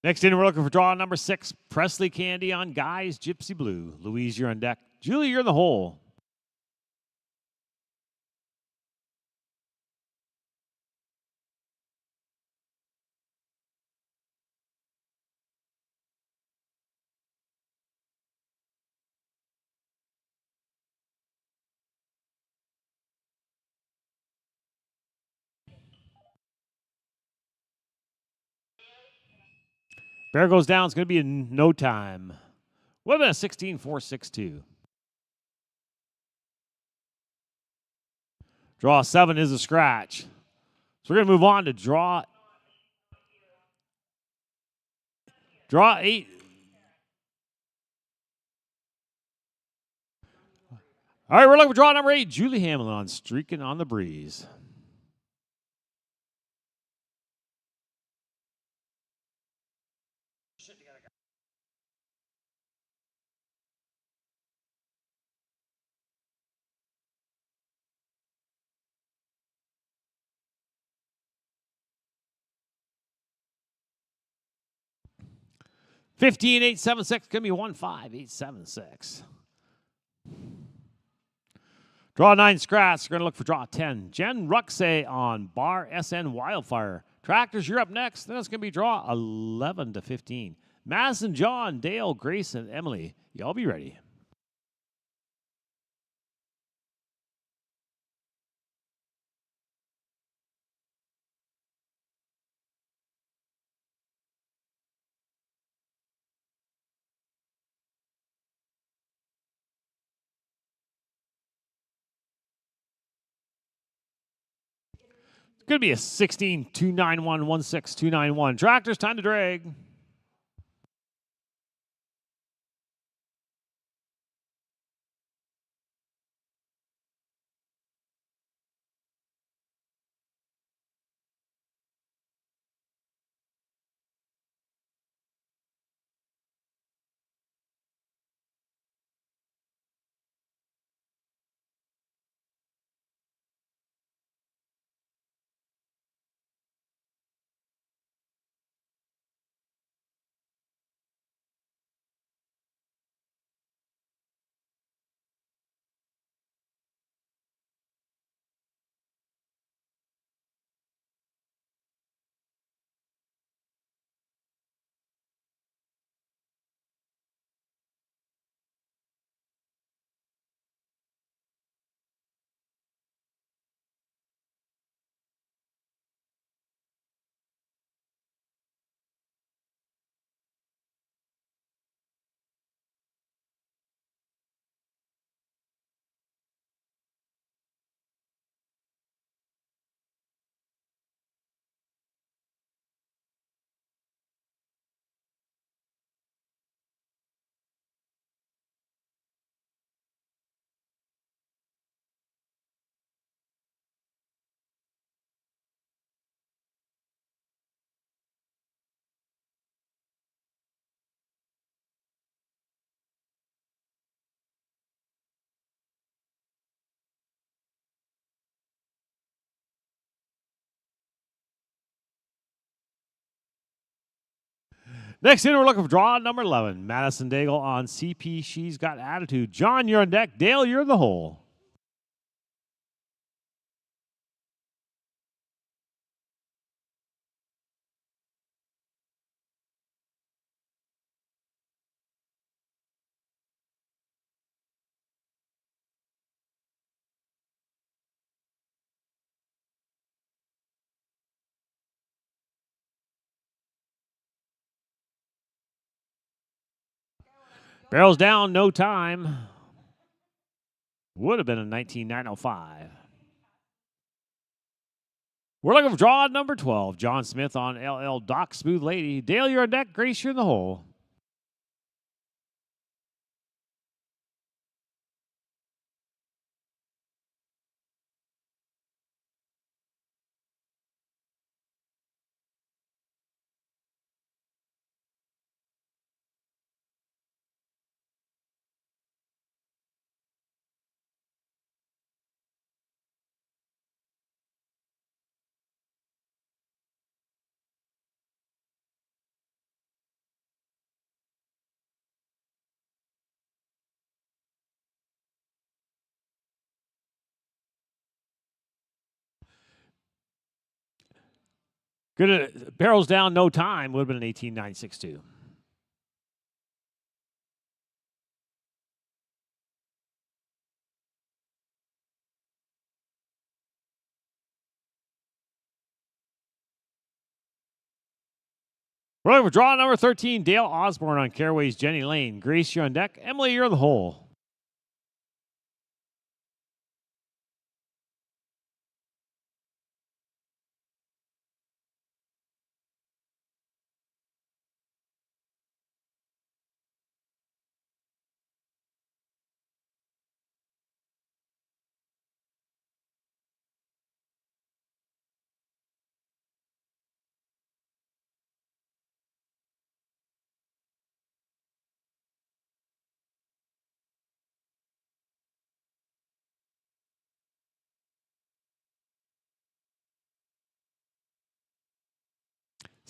Next in, we're looking for draw number 6, Presley Candy on Guys Gypsy Blue. Louise, you're on deck. Julie, you're in the hole. Bear goes down. It's going to be in no time. What about a 16-4-6-2? Draw 7 is a scratch. So we're going to move on to draw 8. All right, we're looking for draw number 8. Julie Hamlin on Streaking on the Breeze. $15,876. Give me 15,876. Draw 9 scratch. We're going to look for draw 10. Jen Ruxay on Bar SN Wildfire. Tractors, you're up next. Then it's going to be draw 11 to 15. Madison, John, Dale, Grace, and Emily. Y'all be ready. It's going to be a 16-291-16291. Tractors, time to drag. Next in, we're looking for draw number 11. Madison Daigle on CP. She's got attitude. John, you're on deck. Dale, you're in the hole. Barrels down, no time. Would have been a 19,905. We're looking for draw number 12. John Smith on LL Doc Smooth Lady. Dale, you're on deck. Grace, you're in the hole. Good. Barrels down, no time. Would have been an 18,962. We're looking for draw number 13, Dale Osborne on Caraway's Jenny Lane. Grace, you're on deck. Emily, you're in the hole.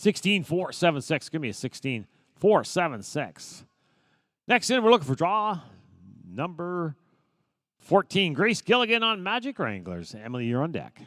$16,476. Give me a 16,476. Next in, we're looking for draw number 14, Grace Gilligan on Magic Wranglers. Emily, you're on deck.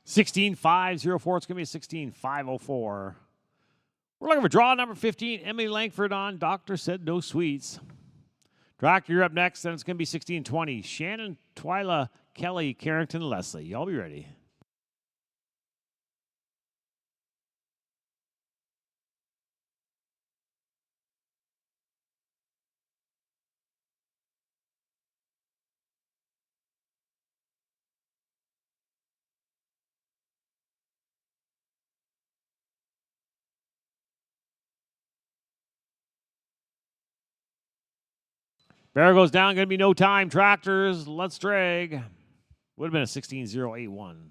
$16,504. It's going to be a 16,504. We're looking for draw number 15, Emily Langford on Doctor Said No Sweets. Tractor, you're up next. Then it's going to be 1620. Shannon, Twyla, Kelly, Carrington, Leslie. Y'all be ready. Barrel goes down. Going to be no time. Tractors, let's drag. Would have been a 16,081.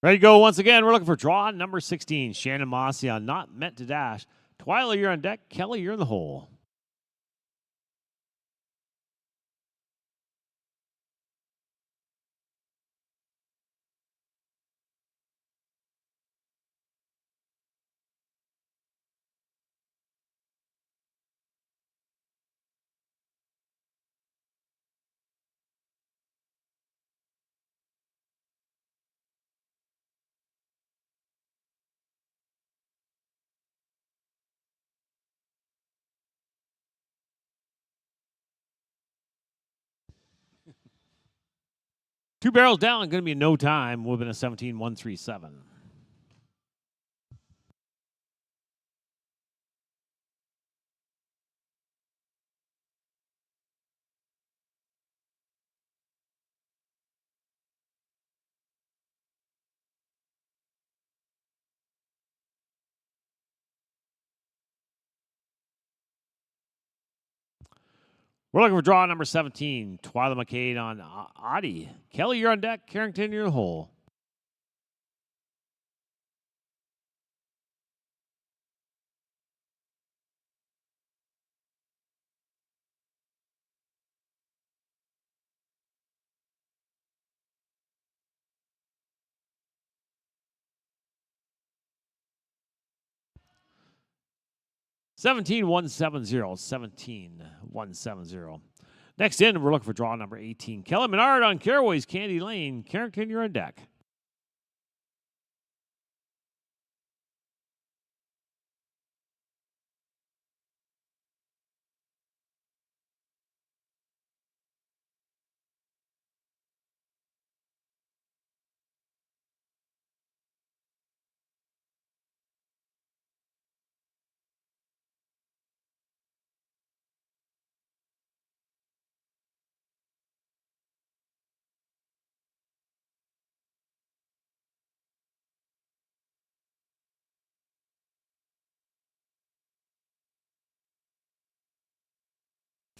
Ready to go once again. We're looking for draw number 16. Shannon Mossy on Not Meant to Dash. Twyla, you're on deck. Kelly, you're in the hole. Two barrels down. Going to be no time. Would have been a 17,137. We're looking for draw number 17. Twyla McCade on Audie. Kelly, you're on deck. Carrington, you're in the hole. Seventeen one seven zero. 17-170. Next in, we're looking for draw number 18. Kelly Menard on Caraway's Candy Lane. Carrington, you're on deck.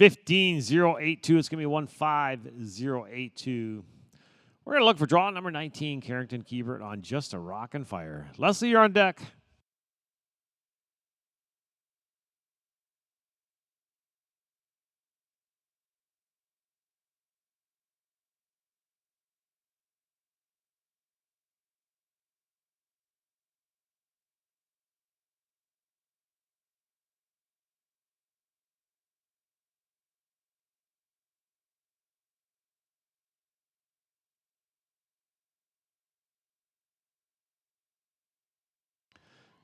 15-082. It's going to be 15082. We're going to look for draw number 19. Carrington Kiebert on Just a Rock and Fire. Leslie, you're on deck.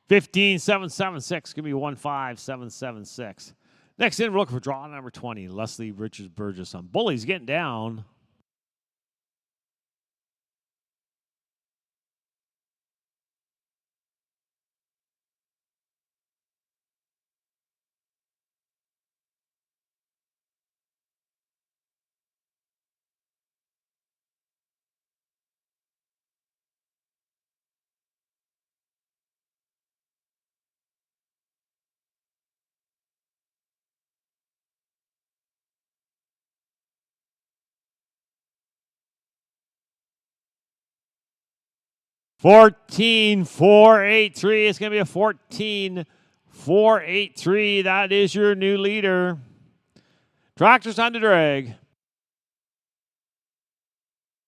15776. Give me 15776. Next in, we're looking for draw number 20. Leslie Richards Burgess on Bullies getting down. $14,483. It's going to be a 14,483. That is your new leader. Tractor's on the drag.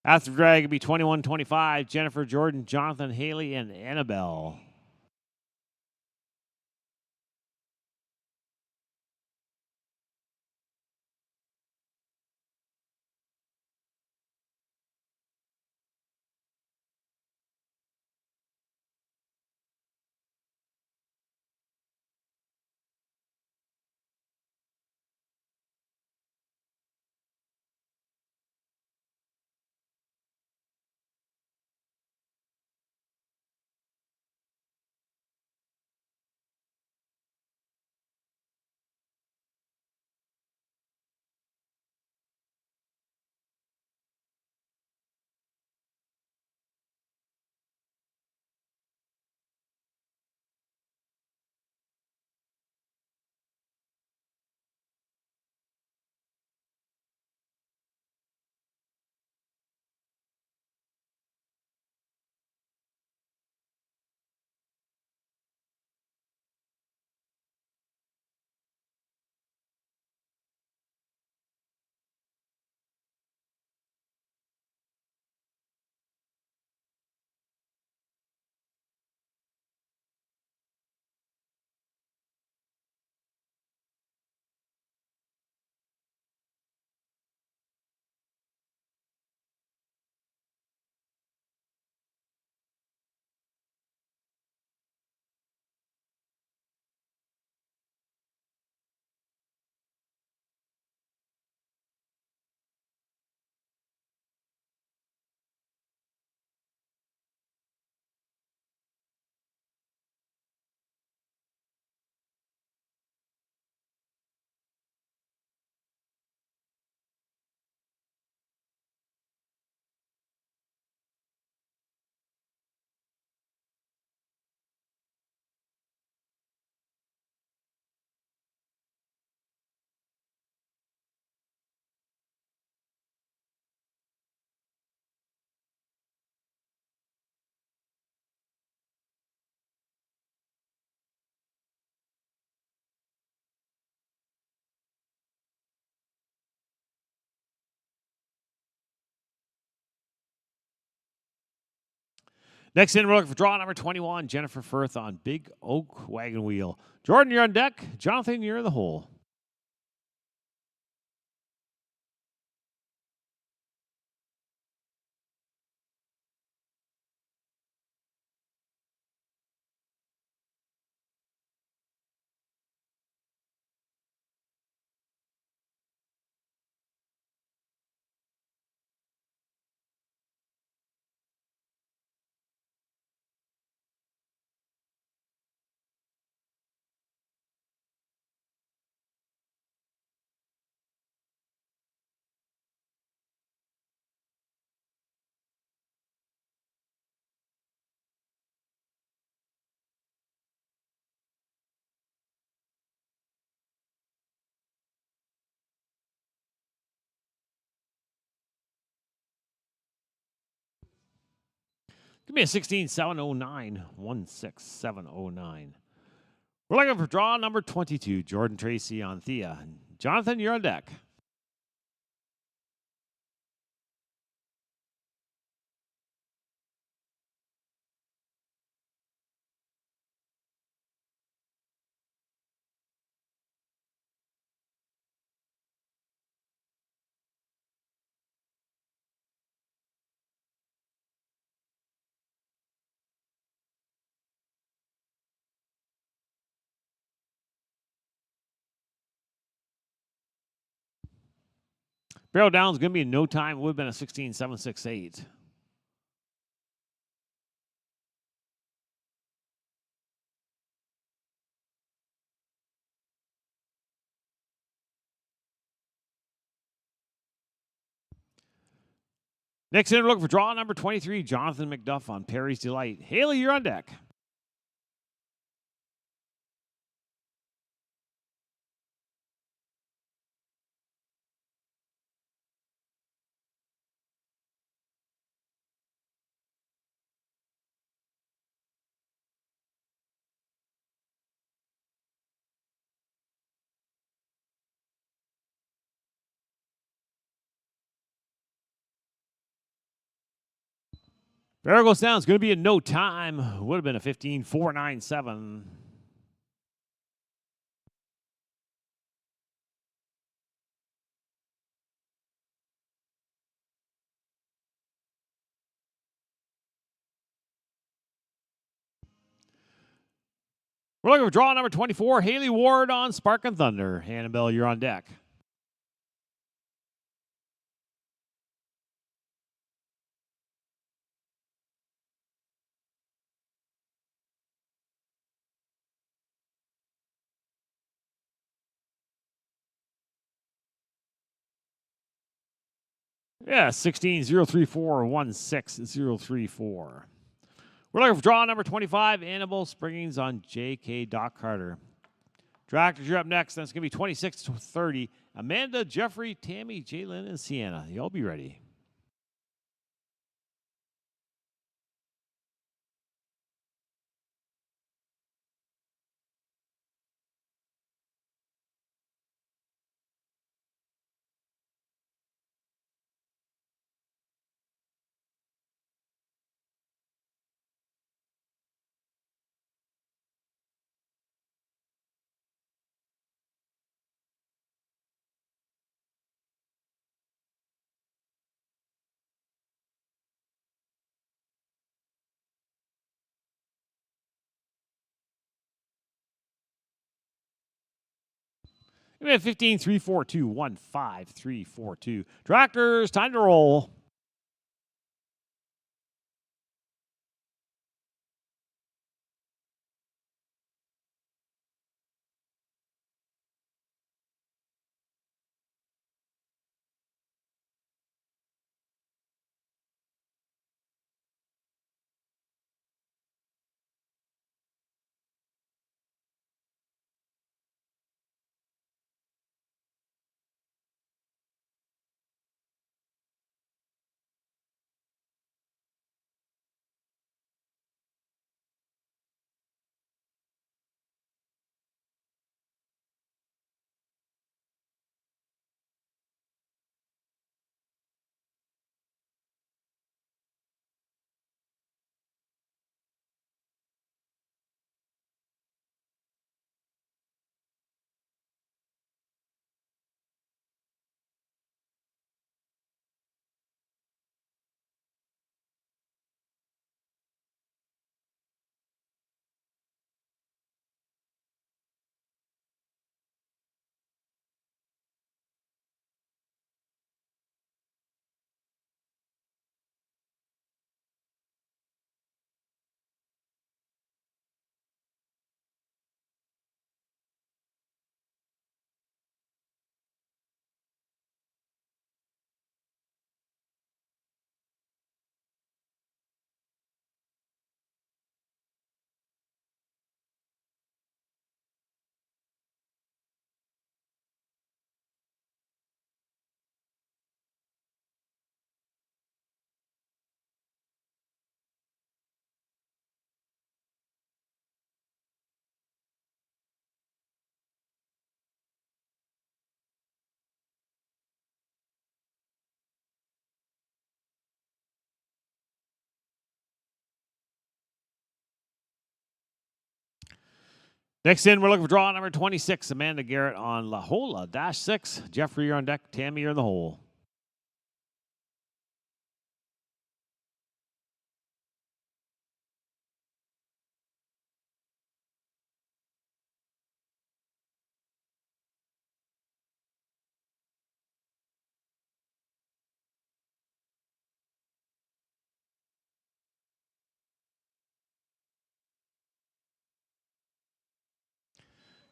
After drag, it'll be 21-25. Jennifer, Jordan, Jonathan, Haley, and Annabelle. Next in, we're looking for draw number 21, Jennifer Firth on Big Oak Wagon Wheel. Jordan, you're on deck. Jonathan, you're in the hole. Give me a 16709, 16709. We're looking for draw number 22, Jordan Tracy on Thea. Jonathan, you're on deck. Barrel down is going to be in no time. It would have been a 16768. Next in, we're looking for draw number 23, Jonathan McDuff on Perry's Delight. Haley, you're on deck. Barrel goes down. It's going to be in no time. Would have been a 15497. We're looking for draw number 24, Haley Ward on Spark and Thunder. Annabelle, you're on deck. Yeah, 16034, 16034. We're looking for draw number 25, Annabelle Springings on J.K. Doc Carter. Tractors, you're up next. That's going to be 26 to 30. Amanda, Jeffrey, Tammy, Jalen, and Sienna. Y'all be ready. We have 15, 3, 4, 2, 1, 5, 3, 4, 2. Tractors, time to roll. Next in, we're looking for draw number 26, Amanda Garrett on La Jolla, -6. Jeffrey, you're on deck. Tammy, you're in the hole.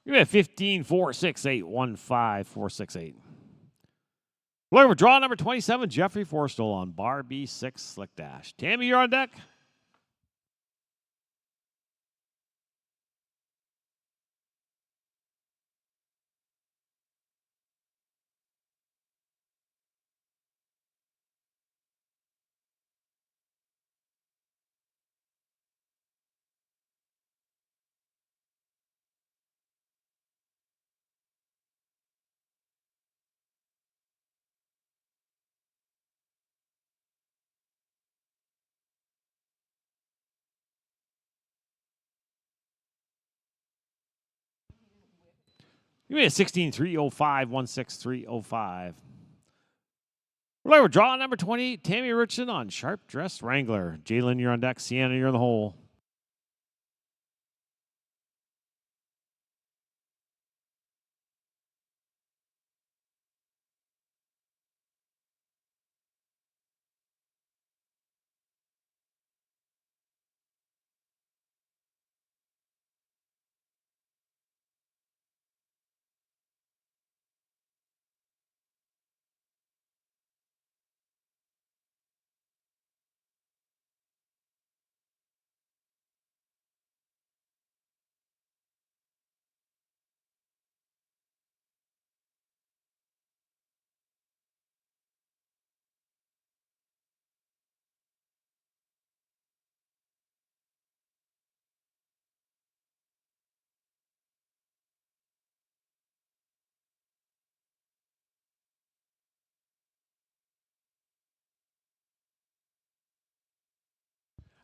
You have 15, 4, 6, 8, 1, 5, 4, 6, 8. We're looking for draw number 27, Jeffrey Forstall on bar B6, slick dash. Tammy, you're on deck. You have 16, 305, 16, 305. We're looking for draw number 28, Tammy Richardson on Sharp Dress Wrangler. Jalen, you're on deck. Sienna, you're in the hole.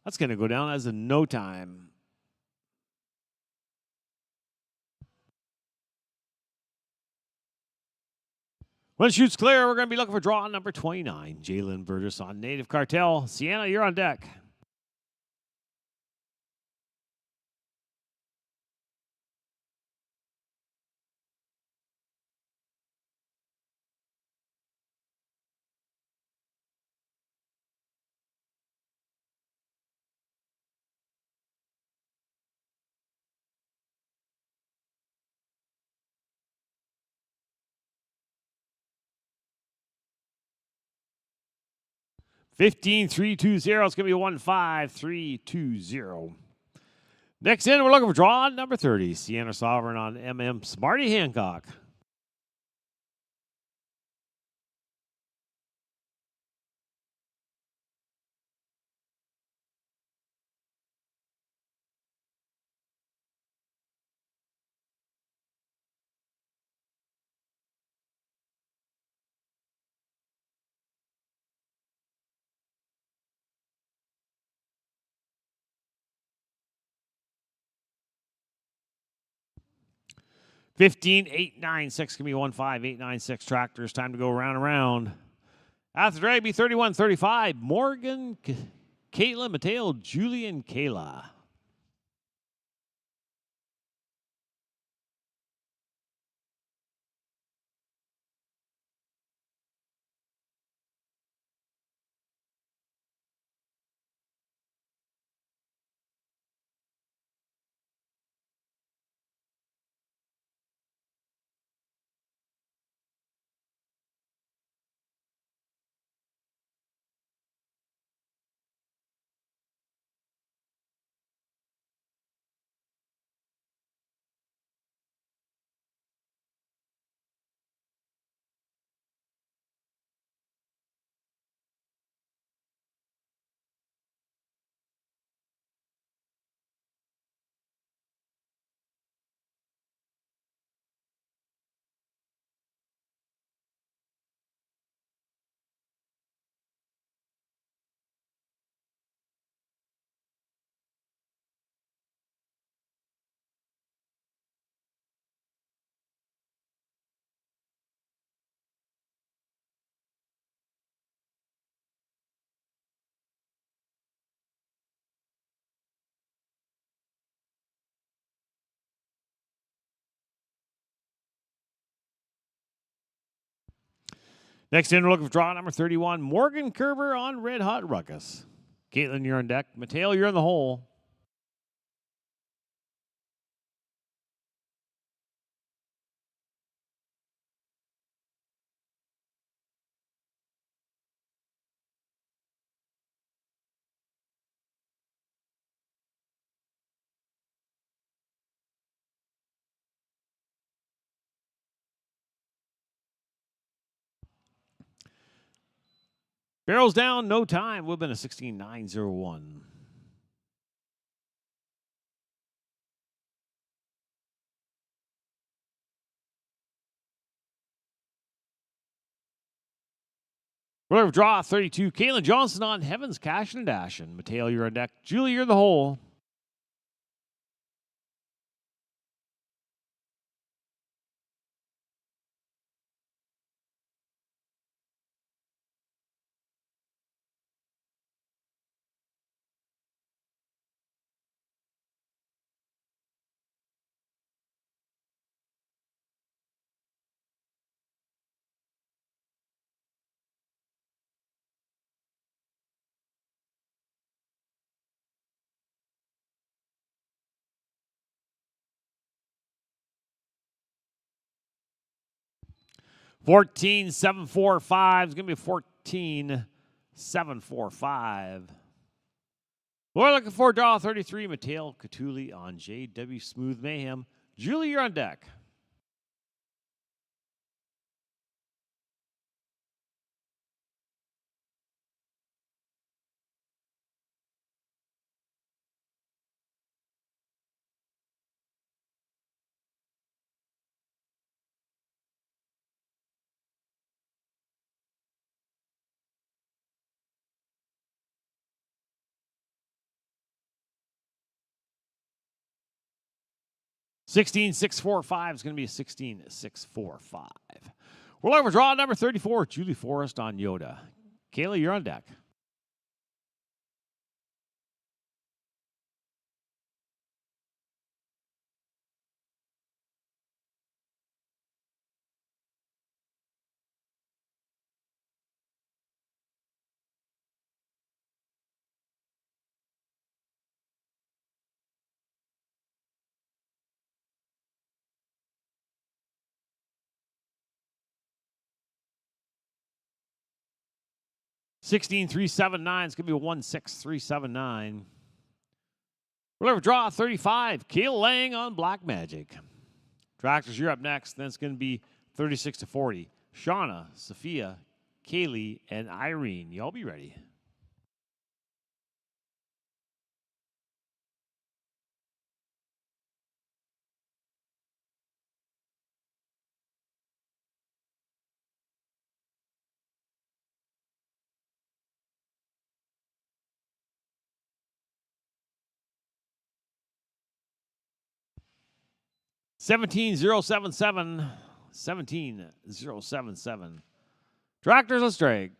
That's going to go down as a no time. When it shoots clear, we're going to be looking for draw number 29, Jalen Burgess on Native Cartel. Sienna, you're on deck. Fifteen, 320. It's going to be 15320. Next in, we're looking for draw number 30, Sienna Sovereign on MM Smarty Hancock. Fifteen, 896. Give me 15896 tractors. Time to go round and round. After drag, be 3135. Morgan, Caitlin, Mateo, Julian, Kayla. Next in, we're looking for draw number 31, Morgan Curver on Red Hot Ruckus. Caitlin, you're on deck. Mateo, you're in the hole. Barrels down, no time. Would have been a 16.901. We're looking for draw 32, Caitlin Johnson on Heaven's Cash and Dashin'. Mateo, you're on deck. Julie, you're in the hole. $14,745 is going to be $14,745. We're looking for draw 33, Mateo Catuli on JW Smooth Mayhem. Julie, you're on deck. $16,645 is going to be a $16,645. We're looking for draw number 34, Julie Forrest on Yoda. Kayla, you're on deck. $16,379 is going to be a $16,379. We're looking for draw 35, Kayla Lang on Black Magic. Tractors, you're up next. Then it's going to be 36-40. Shauna, Sophia, Kaylee, and Irene. Y'all be ready. $17,077. $17,077. Tractors, let's drag.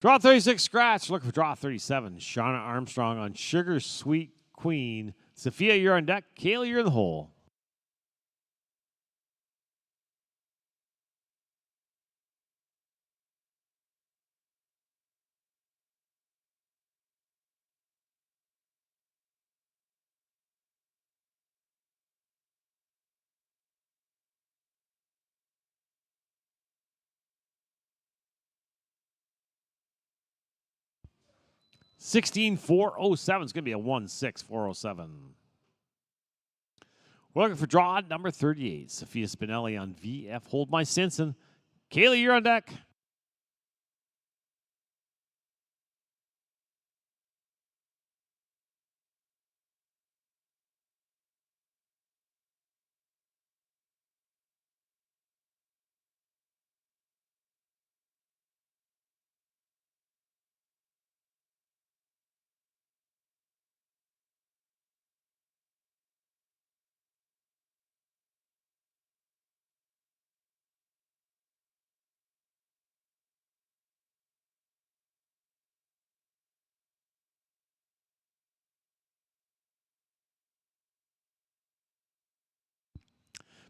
Draw 36, scratch. Looking for draw 37. Shauna Armstrong on Sugar Sweet Queen. Sophia, you're on deck. Kaylee, you're in the hole. $16,407 is going to be a 16407. We're looking for draw number 38. Sophia Spinelli on VF Hold My Stinson. Kaylee, you're on deck.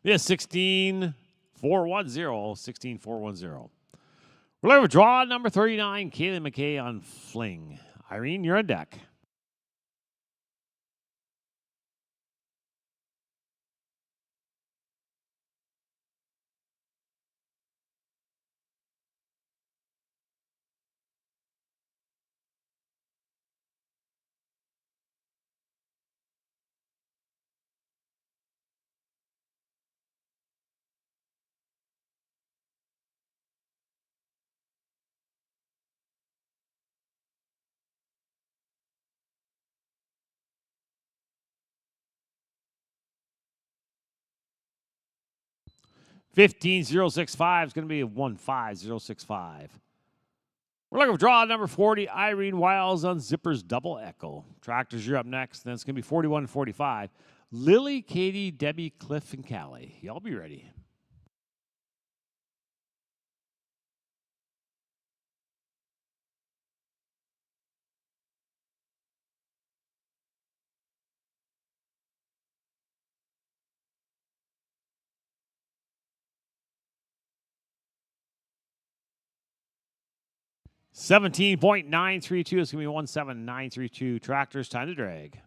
Yeah, 16,410. 16,410. We're looking for draw number 39. Kaylee McKay on Fling. Irene, you're on deck. $15,065 is going to be a 15065. We're looking for draw number 40. Irene Wiles on Zippers Double Echo. Tractors, you're up next. Then it's going to be 41 and 45. Lily, Katie, Debbie, Cliff, and Callie. Y'all be ready. $17.932 is going to be 17932. Tractors, time to drag.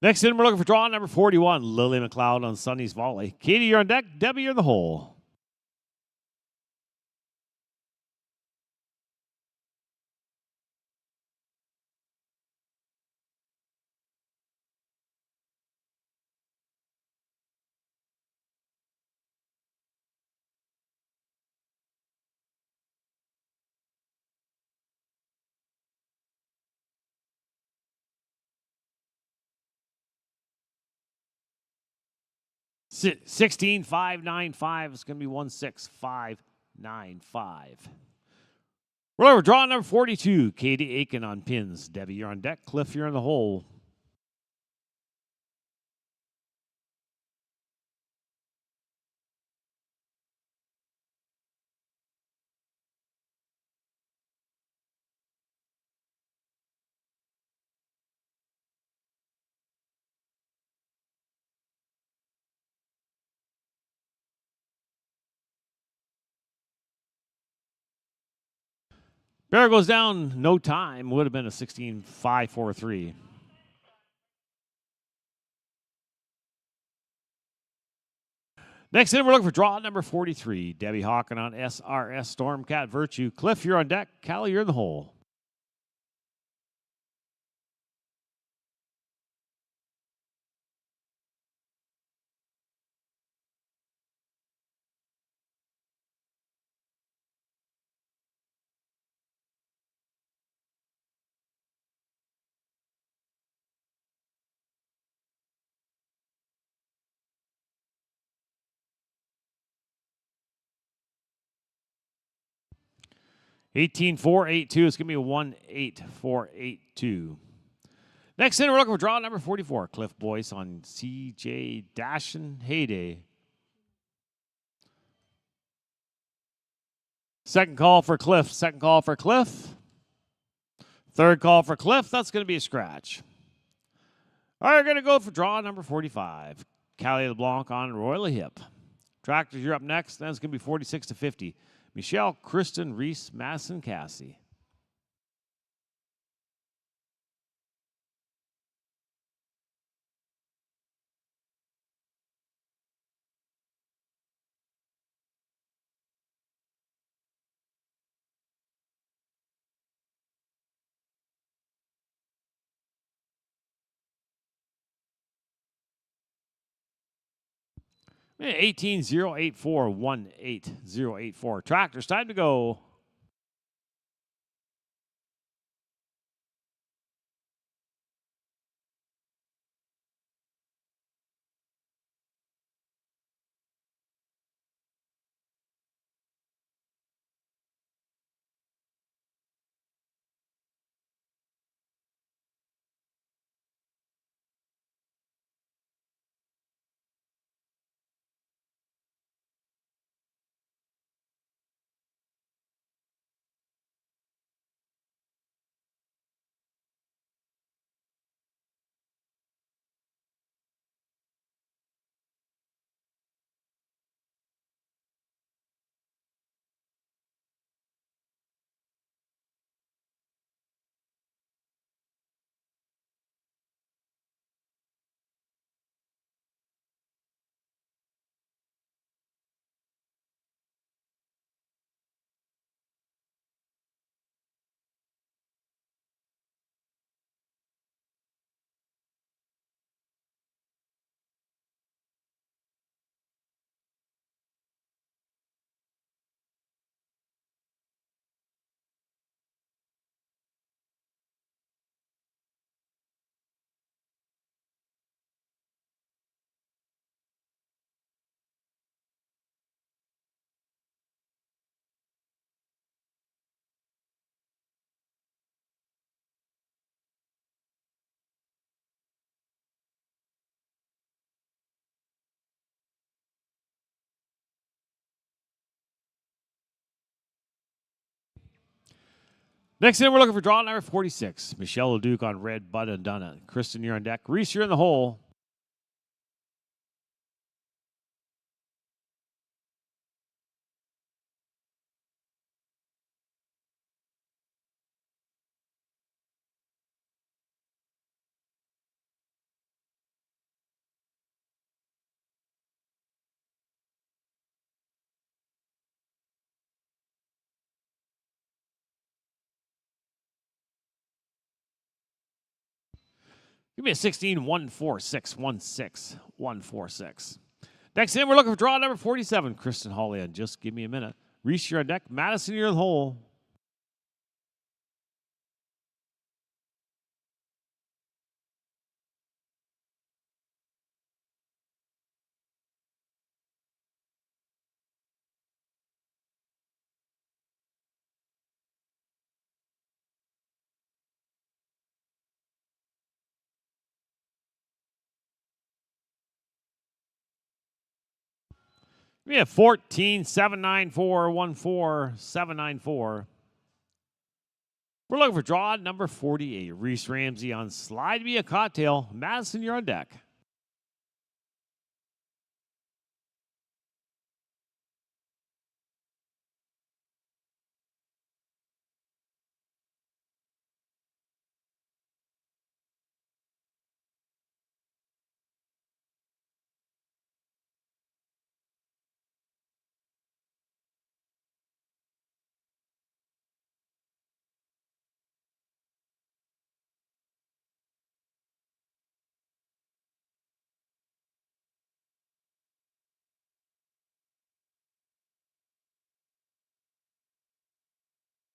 Next in, we're looking for draw number 41. Lily McLeod on Sunny's Volley. Katie, you're on deck. Debbie, you're in the hole. $16,595 is going to be 165 9-5. Roll over, draw number 42. Katie Aiken on pins. Debbie, you're on deck. Cliff, you're in the hole. Bear goes down, no time. Would have been a 16-5-4-3. Next in, we're looking for draw number 43. Debbie Hawken on SRS Stormcat Virtue. Cliff, you're on deck. Callie, you're in the hole. $18,482. It's going to be a 1-8-4-8-2. Next in, we're looking for draw number 44. Cliff Boyce on CJ Dashin Heyday. Second call for Cliff. Second call for Cliff. Third call for Cliff. That's going to be a scratch. All right, we're going to go for draw number 45. Callie LeBlanc on Royally Hip. Tractors, you're up next. Then it's going to be 46-50. Michelle, Kristen, Reese, Madison, Cassie. Yeah, 18-084-18084. Tractors, time to go. Next in, we're looking for draw number 46. Michelle LeDuc on red, Bud and Dunna. Kristen, you're on deck. Reese, you're in the hole. Give me a 16-146-16-146. Next in, we're looking for draw number 47. Kristen Hawley on Just Give Me a Minute. Reese, you're on deck. Madison, you're in the hole. We have 14, 794, 14, 794. We're looking for draw number 48. Reese Ramsey on Slide Me a Cocktail. Madison, you're on deck.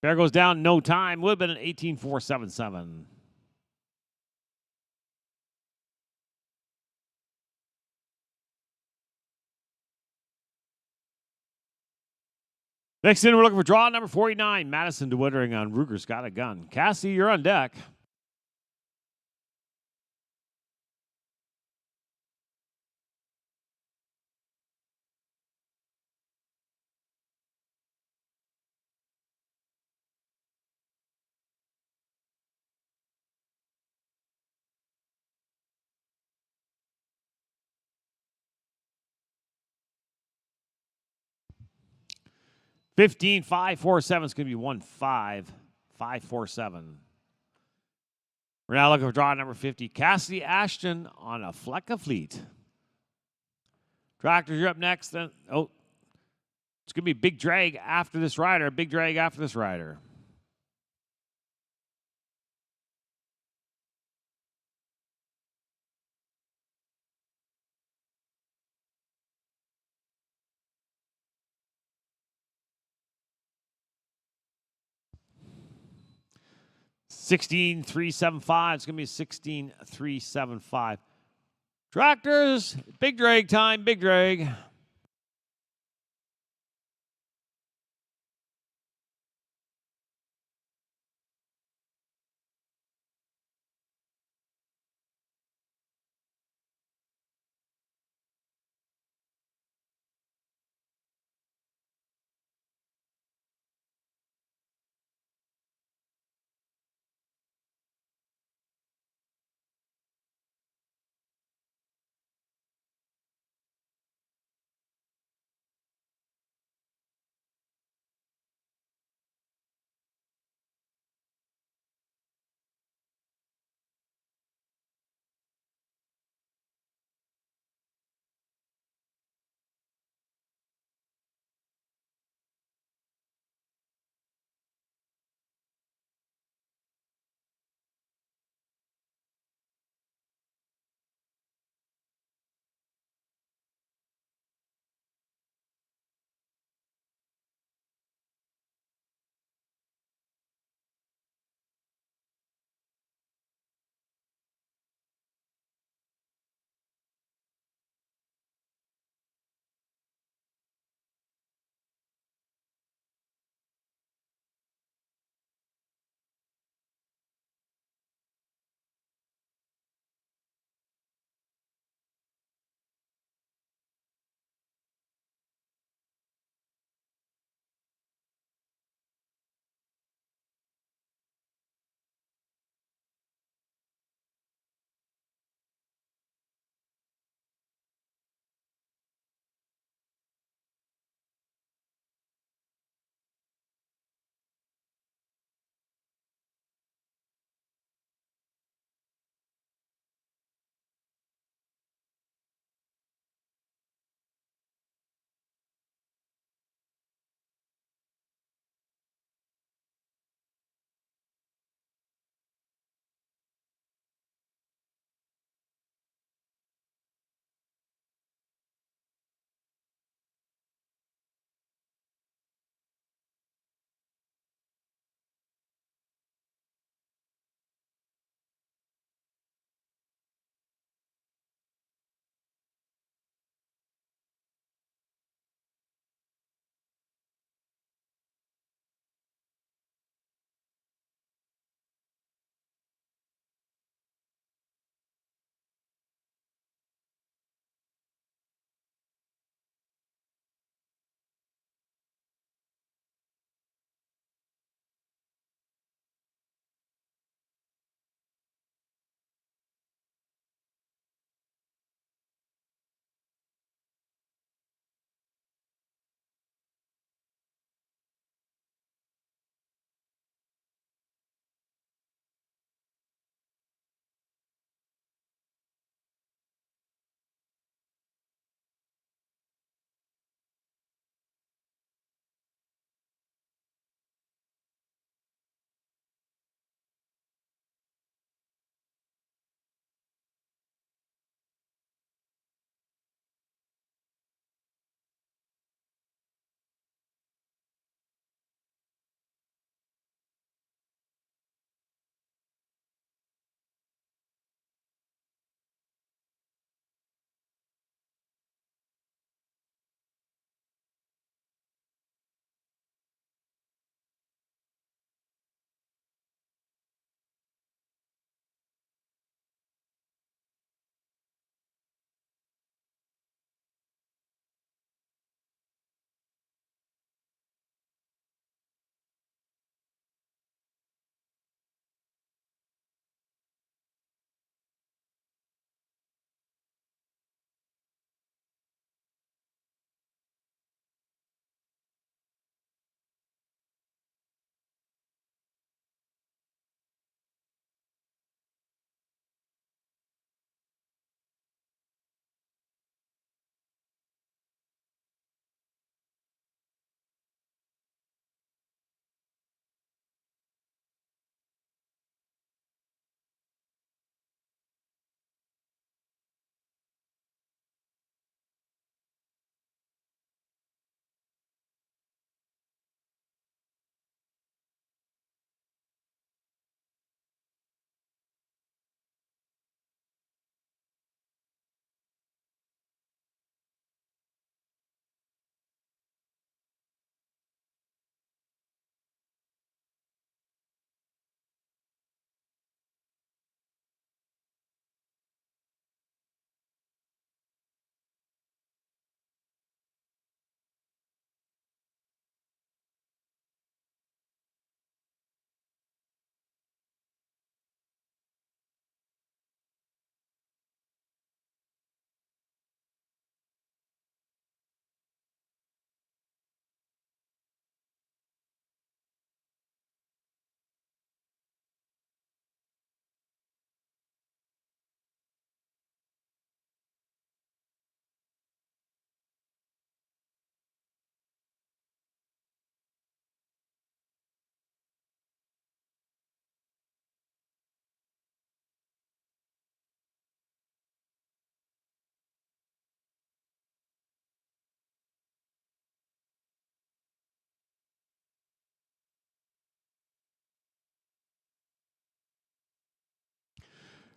Bear goes down, no time. Would have been an 18-4-7-7. Next in, we're looking for draw number 49. Madison DeWittering on Ruger's Got a Gun. Cassie, you're on deck. Fifteen, 5-4-7 is going to be 1-5, 5-4-7. We're now looking for draw number 50. Cassidy Ashton on a Fleck of Fleet. Tractors, you're up next. Then, it's going to be big drag after this rider. Big drag after this rider. $16,375. It's going to be $16,375. Tractors, big drag time, big drag.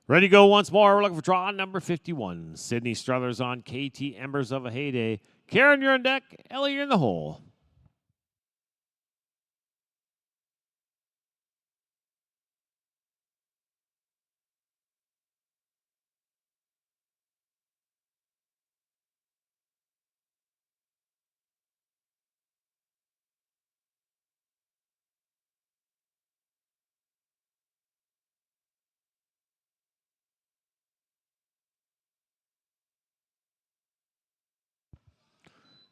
Ready to go once more. We're looking for draw number 51. Sydney Struthers on KT Embers of a Heyday. Karen, you're on deck. Ellie, you're in the hole.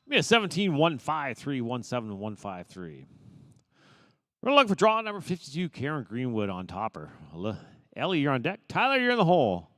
Be a 17-153-17-153. We're looking for draw number 52. Karen Greenwood on topper. Ellie, you're on deck. Tyler, you're in the hole.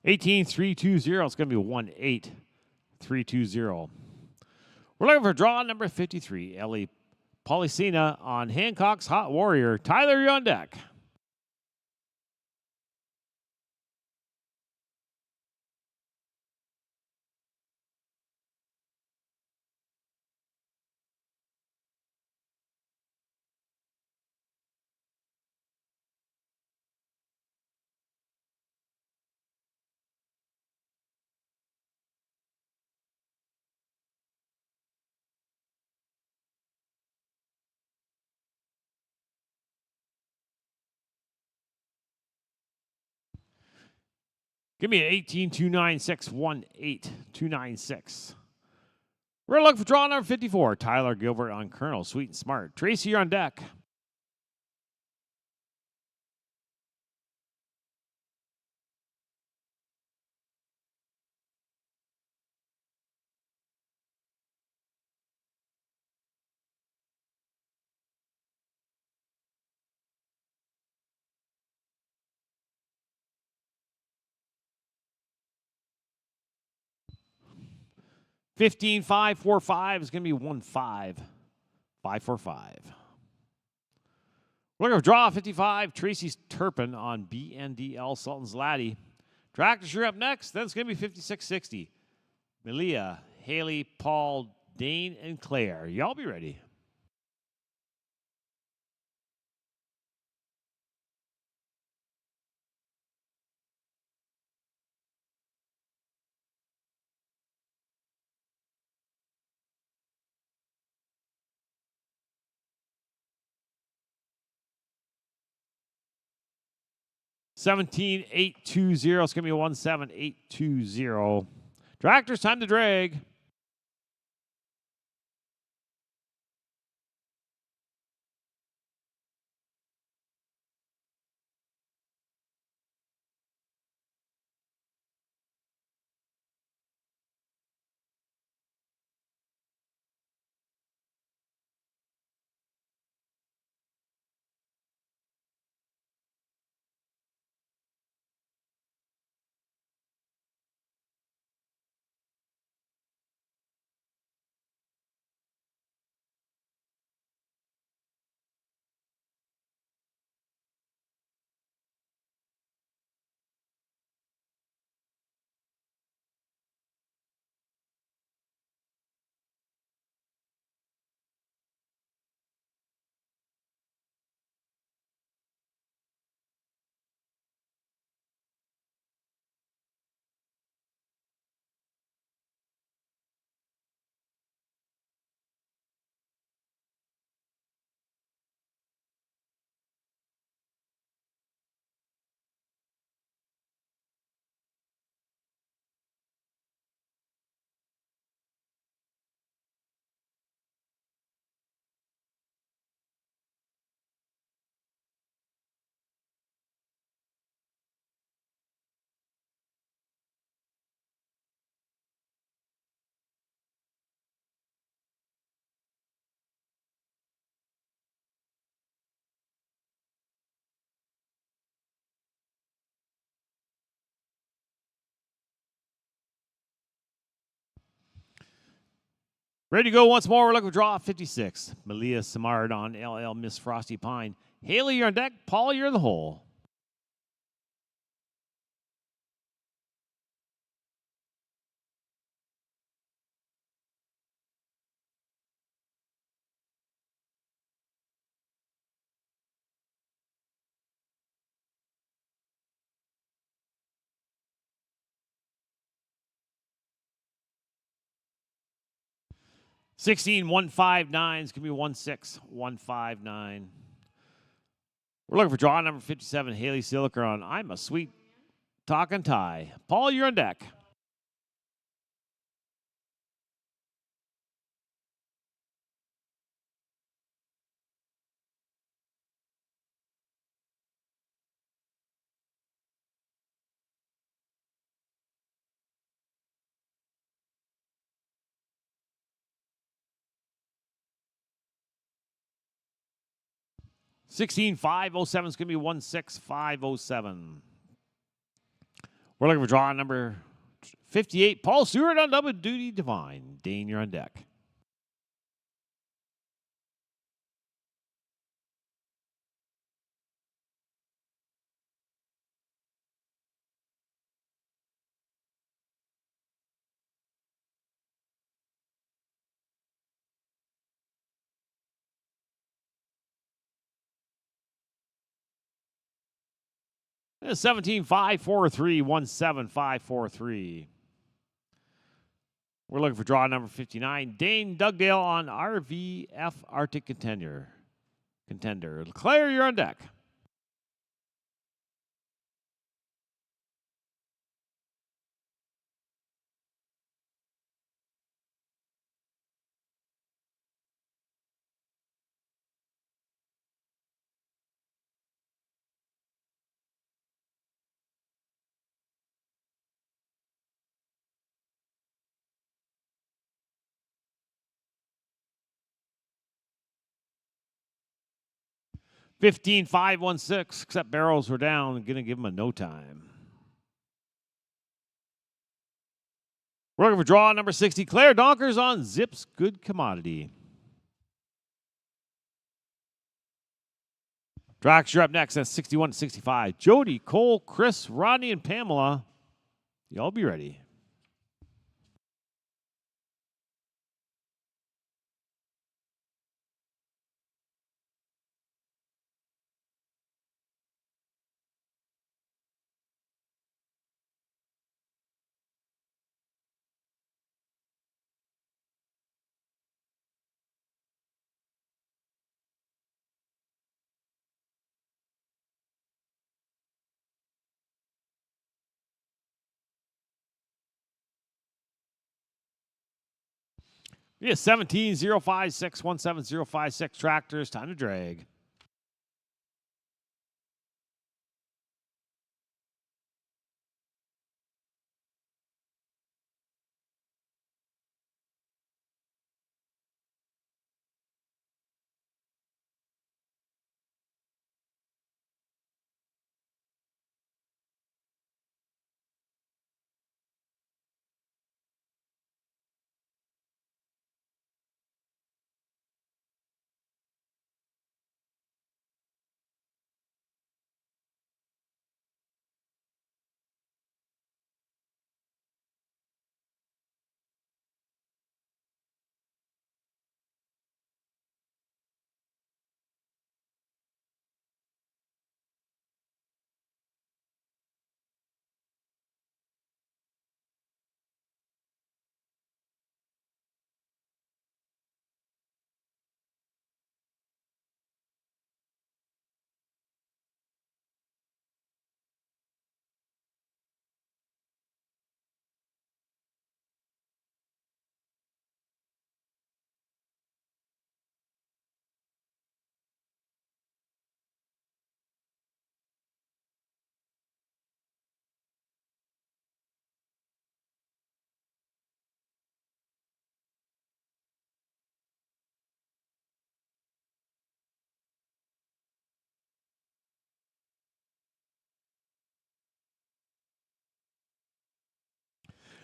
Eighteen three two zero. It's going to be 1-8-3-2-0. We're looking for draw number 53. Ellie Policina on Hancock's Hot Warrior. Tyler, you're on deck. Give me an 18-296-1-8-296. We're looking for draw number 54. Tyler Gilbert on Colonel. Sweet and smart. Tracy, you're on deck. Fifteen five four five is going to be 1-5-5-4-5. We're looking for draw 55. Tracy Turpin on BNDL Sultan's Laddie. Tractors, you're up next. Then it's going to be 56-60. Melia, Haley, Paul, Dane, and Claire. Y'all be ready. Seventeen eight two zero. It's going to be 1-7-8-2-0. Tractors, time to drag. Ready to go once more. We're looking for draw 56. Malia Samard on LL Miss Frosty Pine. Haley, you're on deck. Paul, you're in the hole. $16,159 is going to be 16159. We're looking for draw number 57. Haley Siliker on I'm a Sweet Talking Tie. Paul, you're on deck. $16,507 is going to be 16507. We're looking for draw number 58. Paul Stewart on Double Duty Divine. Dane, you're on deck. It's 17,543, 17543. We're looking for draw number 59. Dane Dugdale on RVF Arctic Contender. Claire, you're on deck. $15,516, except barrels were down. Going to give him a no time. We're looking for draw number 60. Claire Donkers on Zips Good Commodity. Drax, you're up next. That's 61 to 65. Jody, Cole, Chris, Rodney, and Pamela. Y'all be ready. Yeah, 17,056, 17056 tractors. Time to drag.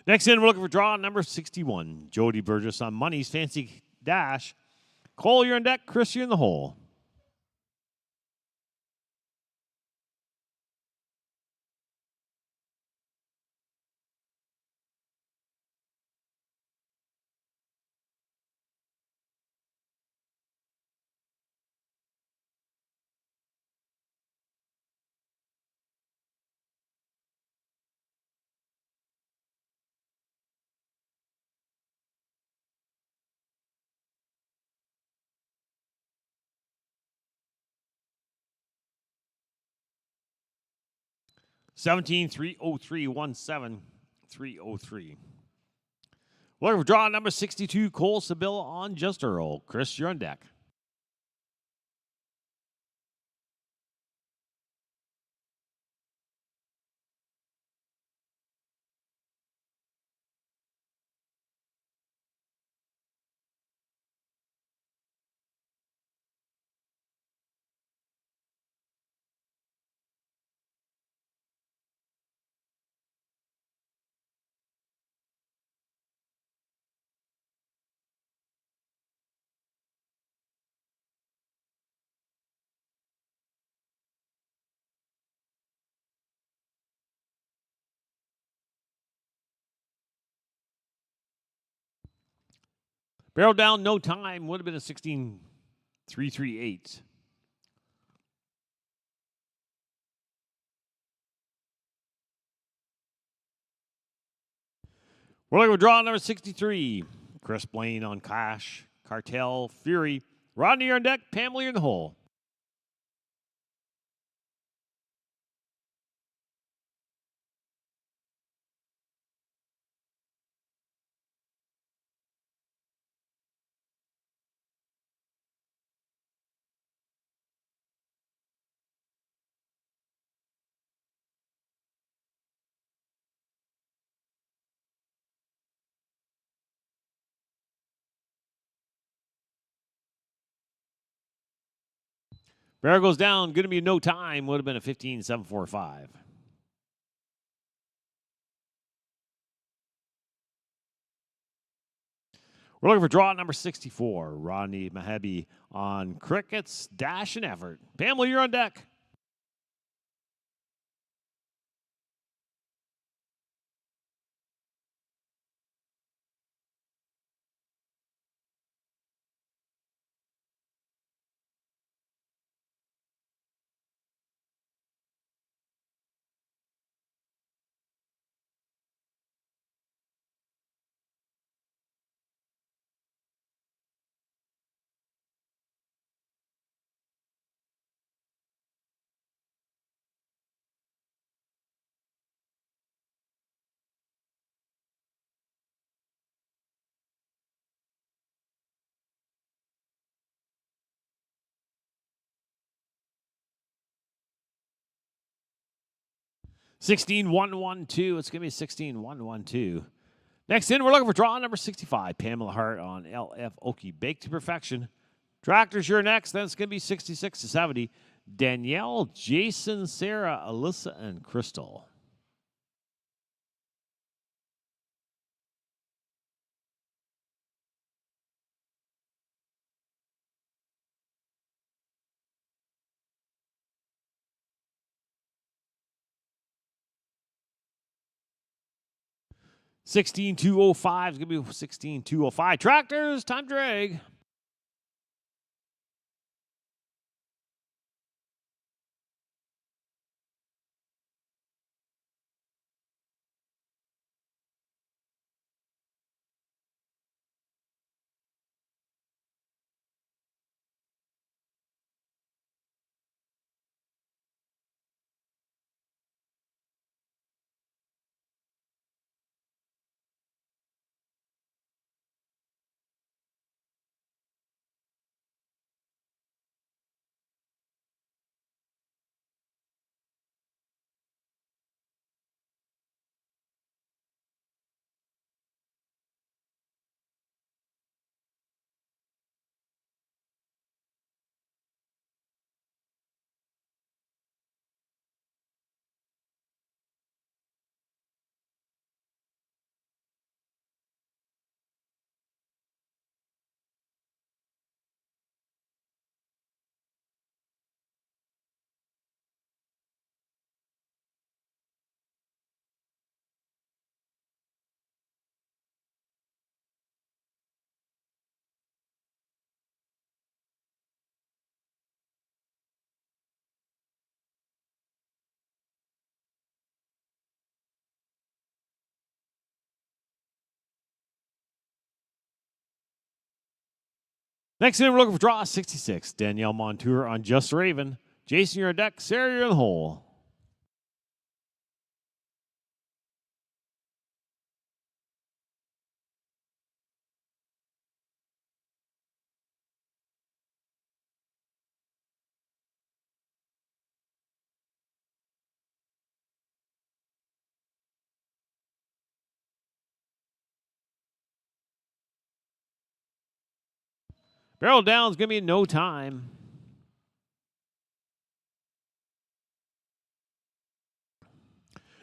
Next in, we're looking for draw number 61. Jody Burgess on Money's Fancy Dash. Cole, you're on deck. Chris, you're in the hole. Seventeen 30317 303. Looking for draw number 62. Cole Sibylla on Just Earl. Chris, you're on deck. Barrel down, no time. Would have been a 16 338. We're looking for draw number 63. Chris Blaine on Cash. Cartel, Fury. Rodney, you're on deck. Pamela, you're in the hole. Barrel goes down. Going to be no time. Would have been a 15 745. We're looking for draw number 64. Rodney Mahabi on Crickets, Dash, and Effort. Pamela, you're on deck. Sixteen one one two. It's going to be 16-1-1-2. Next in, we're looking for draw number 65. Pamela Hart on LF Okie. Baked to Perfection. Tractors, you're next. Then it's going to be 66-70. Danielle, Jason, Sarah, Alyssa, and Crystal. $16,205 is going to be $16,205. Tractors, time drag. Next in, we're looking for draw 66. Danielle Montour on Just Raven. Jason, you're on deck. Sarah, you're in the hole. Barrel down's going to be no time.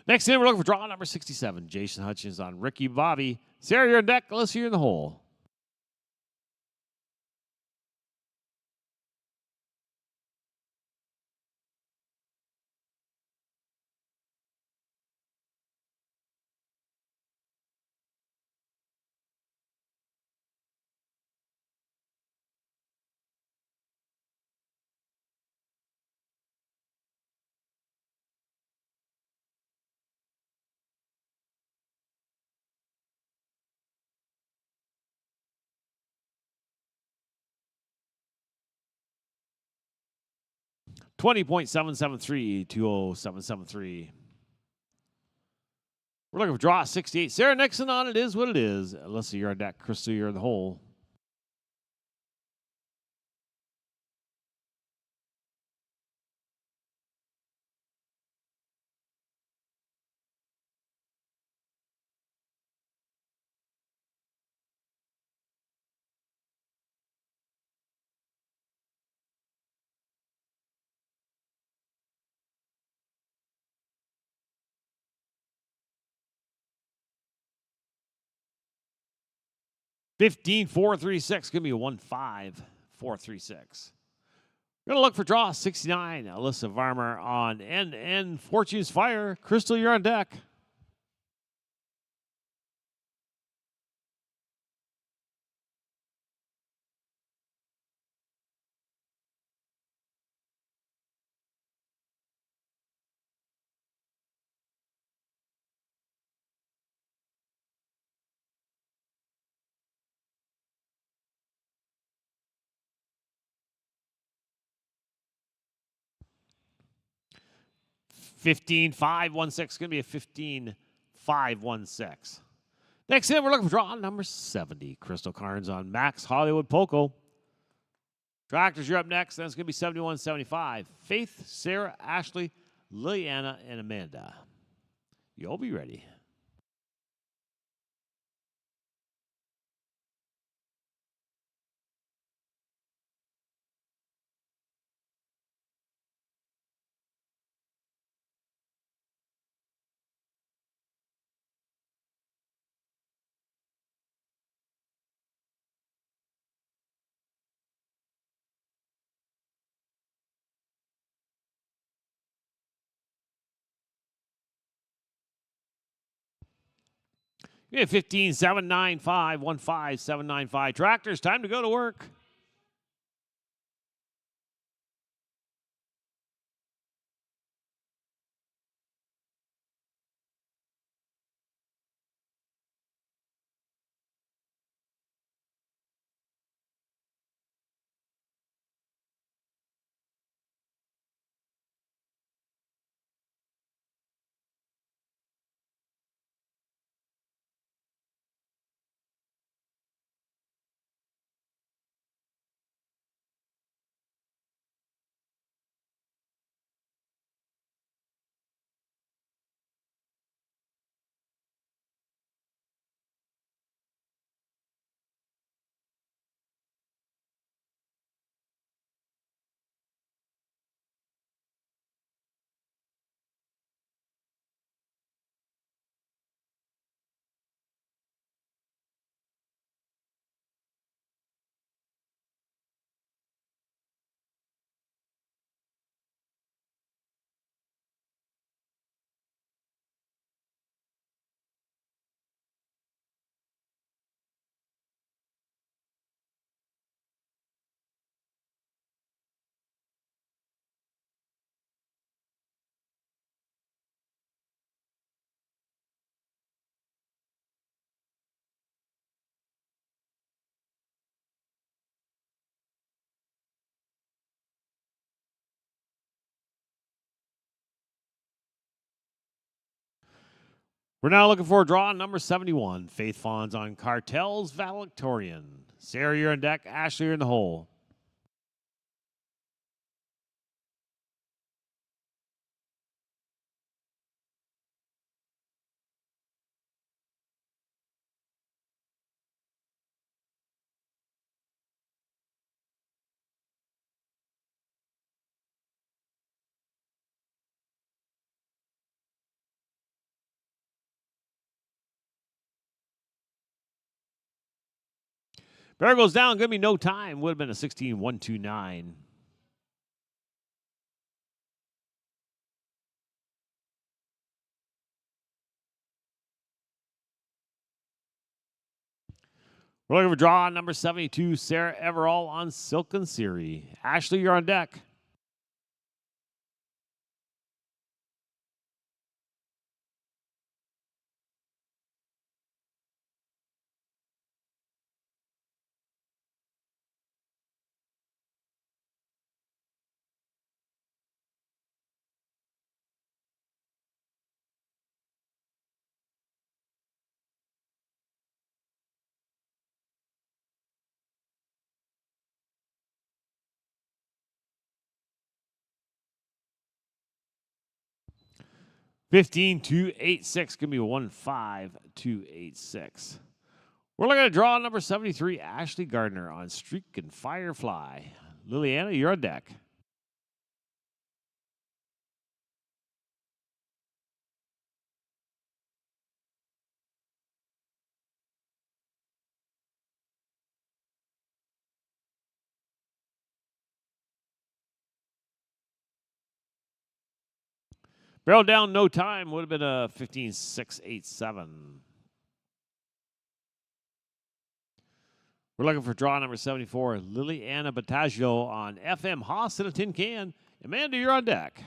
Next in, we're looking for draw number 67. Jason Hutchins on Ricky Bobby. Sarah, you're on deck. Alyssa, you're in the hole. $20.773, 20773. We're looking for draw 68. Sarah Nixon on it is what it is. Alyssa, you're on deck. Crystal, you're in the hole. $15,436. Give me a 15436. We're going to look for draw 69. Alyssa Varmer on NN Fortune's Fire. Crystal, you're on deck. $15,516. Going to be a 15,516. Next in, we're looking for draw number 70. Crystal Carnes on Max Hollywood Poco. Tractors, you're up next. Then it's going to be 7175. Faith, Sarah, Ashley, Liliana, and Amanda. You'll be ready. We have 15,795, 15795. Tractors, time to go to work. We're now looking for a draw number 71. Faith Fawns on Cartels Valedictorian. Sarah, you're on deck. Ashley, you're in the hole. Bear goes down. Going to be no time. Would have been a 16-129. We're looking for draw number 72. Sarah Everall on Silken Siri. Ashley, you're on deck. $15,286. Give me 15286. We're looking at draw number 73. Ashley Gardner on Streak and Firefly. Liliana, you're on deck. Barrel down, no time. Would have been a 15,687. We're looking for draw number 74. Liliana Battaggio on FM Haas in a tin can. Amanda, you're on deck.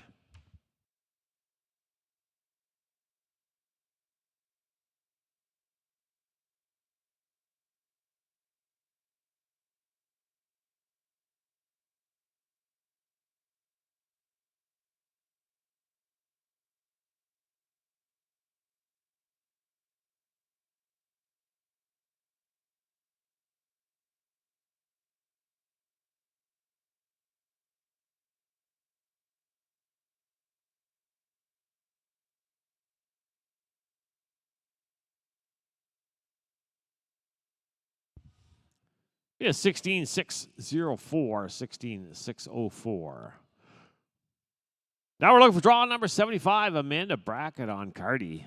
Yeah, 16,604, 16,604. Now we're looking for draw number 75. Amanda Brackett on Cardi.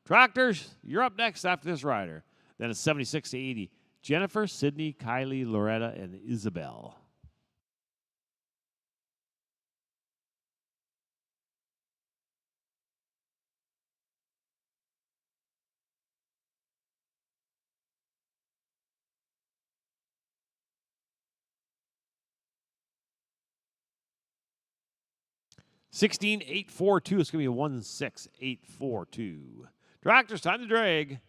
Tractors, you're up next after this rider. Then it's 76 to 80. Jennifer, Sydney, Kylie, Loretta, and Isabel. $16,842. It's going to be a 16,842. Tractors, time to drag.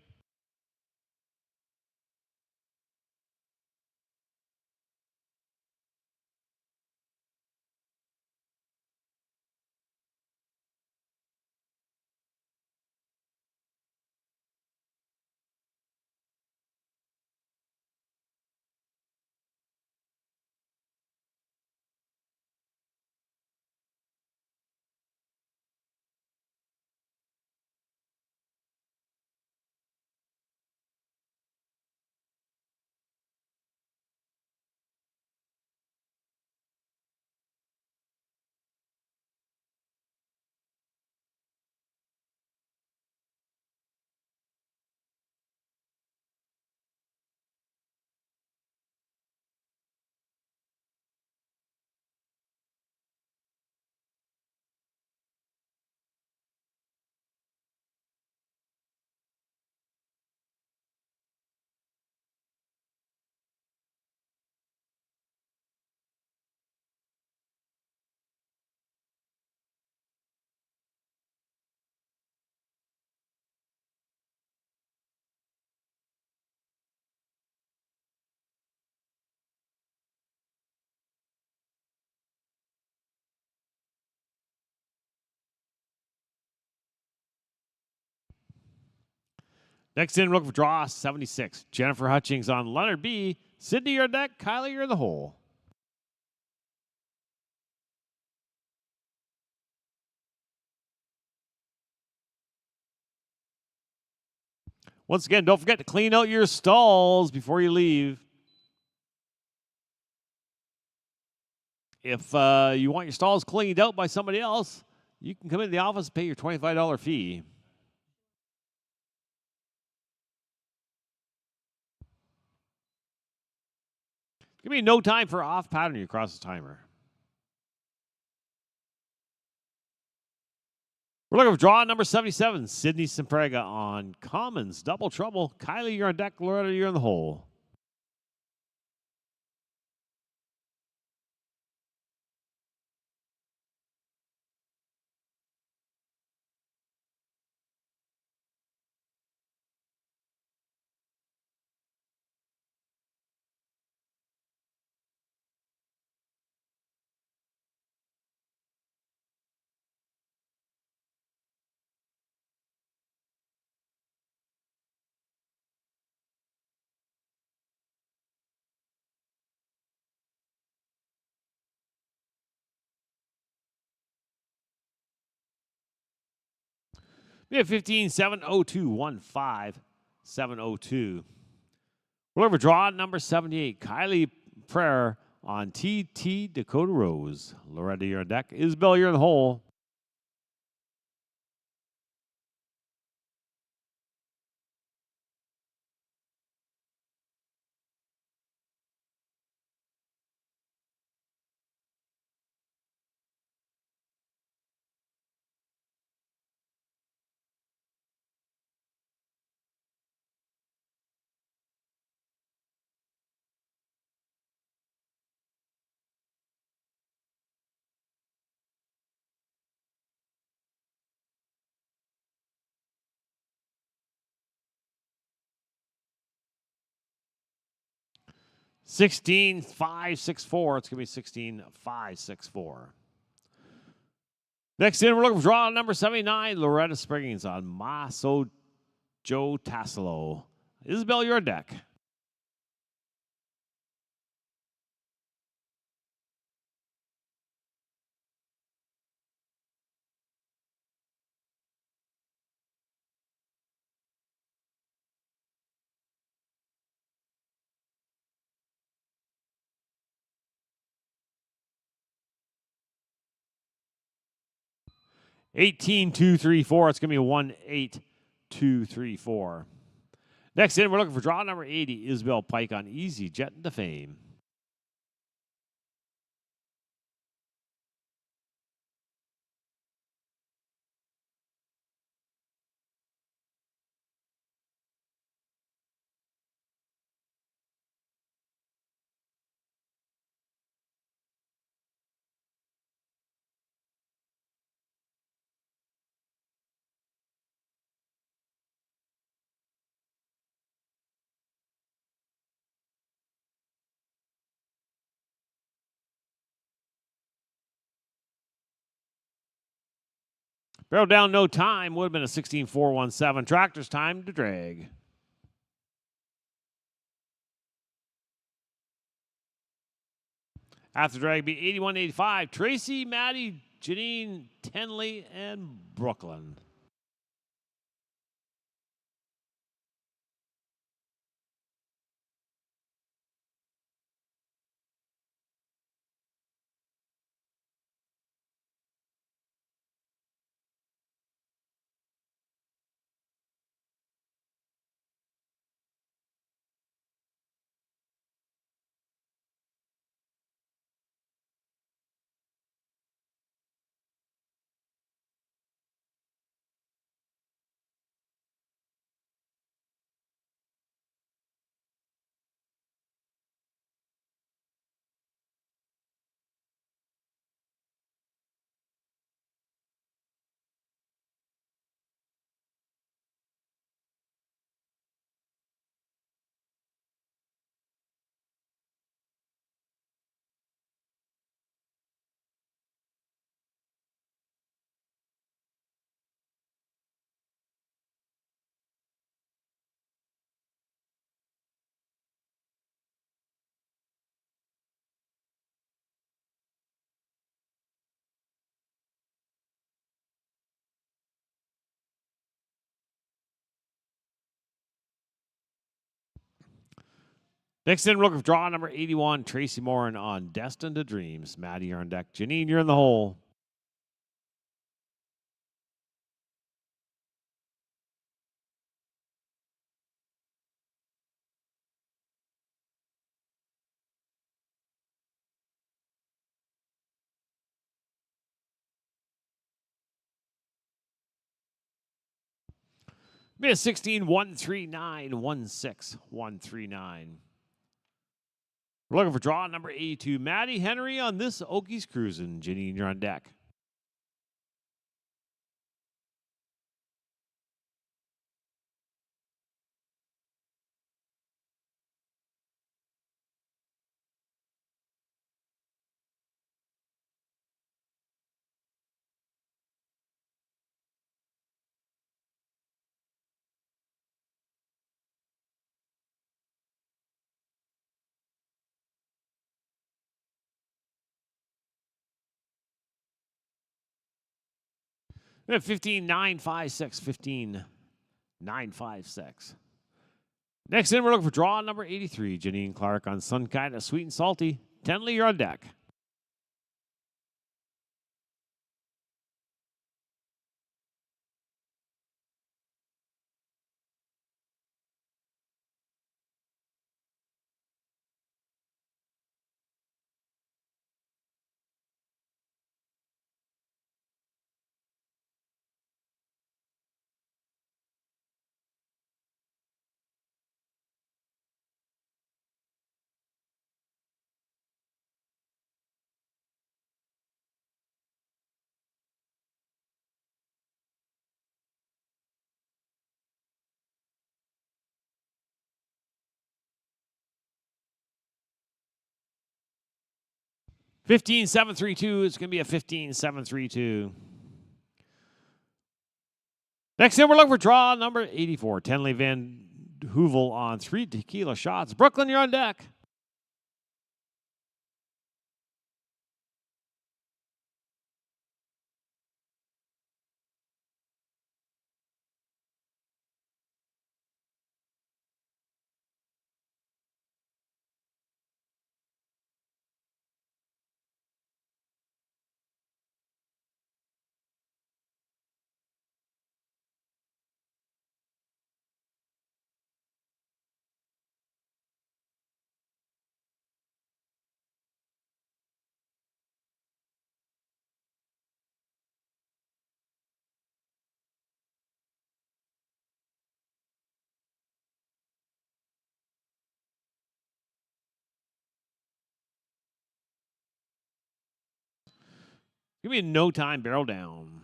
Next in, we're looking for draw 76. Jennifer Hutchings on Leonard B. Sydney, you're on deck. Kylie, you're in the hole. Once again, don't forget to clean out your stalls before you leave. If you want your stalls cleaned out by somebody else, you can come into the office and pay your $25 fee. Give me no time for off pattern across the timer. We're looking for draw number 77, Sydney Semprega on Commons, Double Trouble. Kylie, you're on deck. Loretta, you're in the hole. We have 15 702 15 702. We're looking for draw number 78, Kylie Prayer on TT Dakota Rose. Loretta, you're on deck. Isabel, you're in the hole. $16,564. It's going to be $16,564. Next in, we're looking for draw number 79, Loretta Spriggins on Maso Joe Tassilo. Isabel, your deck. $18,234. It's going to be $18,234. Next in, we're looking for draw number 80, Isabel Pike on Easy Jet into Fame. Barrel down, no time. Would have been a 16,417. Tractor's time to drag. After drag be 81.85. Tracy, Maddie, Janine, Tenley, and Brooklyn. Next in, we're looking for draw number 81, Tracy Morin on Destined to Dreams. Maddie, you're on deck. Janine, you're in the hole. Miss 16, 139, 16, 139. We're looking for draw number 82, Maddie Henry on this Okies Cruising. Janine, you're on deck. We have 15, 956, 15, 956. Next in, we're looking for draw number 83, Janine Clark on Sun Kinda Sweet and Salty. Tenley, you're on deck. Fifteen seven three two. It's going to be a 15-7-3-2. Next in, we're looking for draw number 84, Tenley Van Hoovel on 3 tequila shots. Brooklyn, you're on deck. Give me a no time barrel down.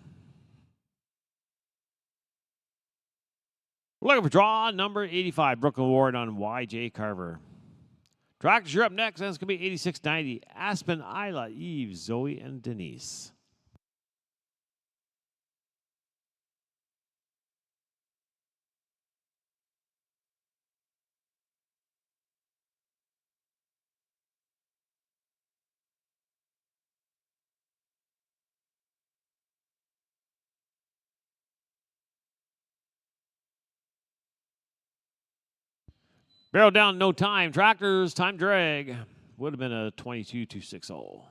We're looking for draw number 85, Brooklyn Ward on YJ Carver. Tractors, you're up next, and it's going to be 8690, Aspen, Isla, Eve, Zoe, and Denise. Barrel down, no time. Tractors, time drag. Would have been a 22-260.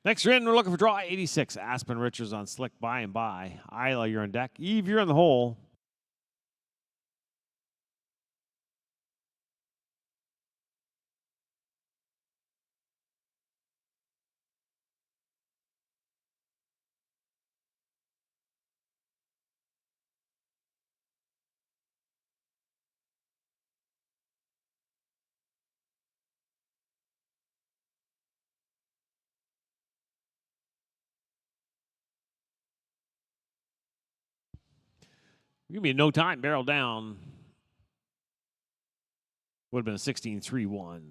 Next in, we're looking for draw 86. Aspen Richards on Slick By and By. Isla, you're on deck. Eve, you're in the hole. Give me no time, barrel down. Would have been a 16-3-1.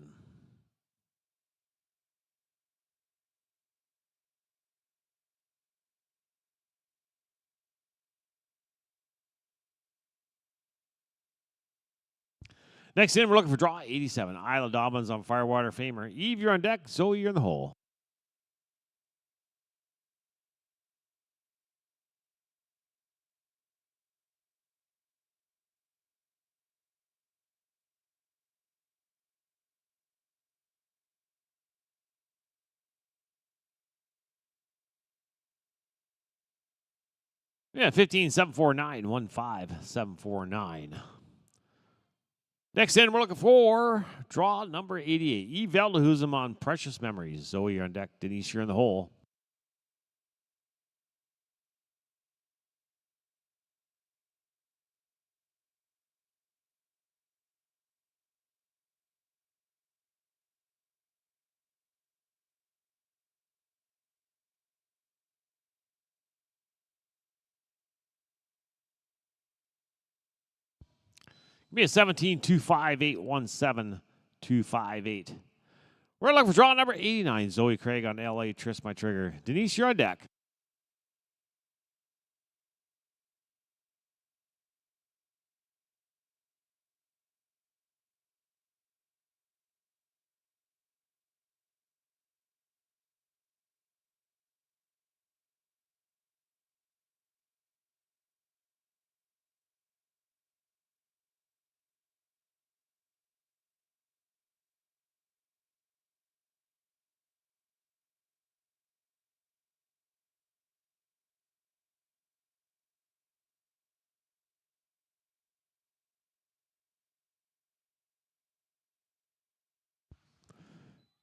Next in, we're looking for draw 87. Isla Dobbins on Firewater Famer. Eve, you're on deck. Zoe, you're in the hole. Yeah, 15-749, 15-749. Next in, we're looking for draw number 88. Eve Veldehuzem on Precious Memories. Zoe, you're on deck. Denise, you're in the hole. Give me a 17-258-17-258. We're looking for draw number 89. Zoe Craig on LA. Tris My Trigger. Denise, you're on deck.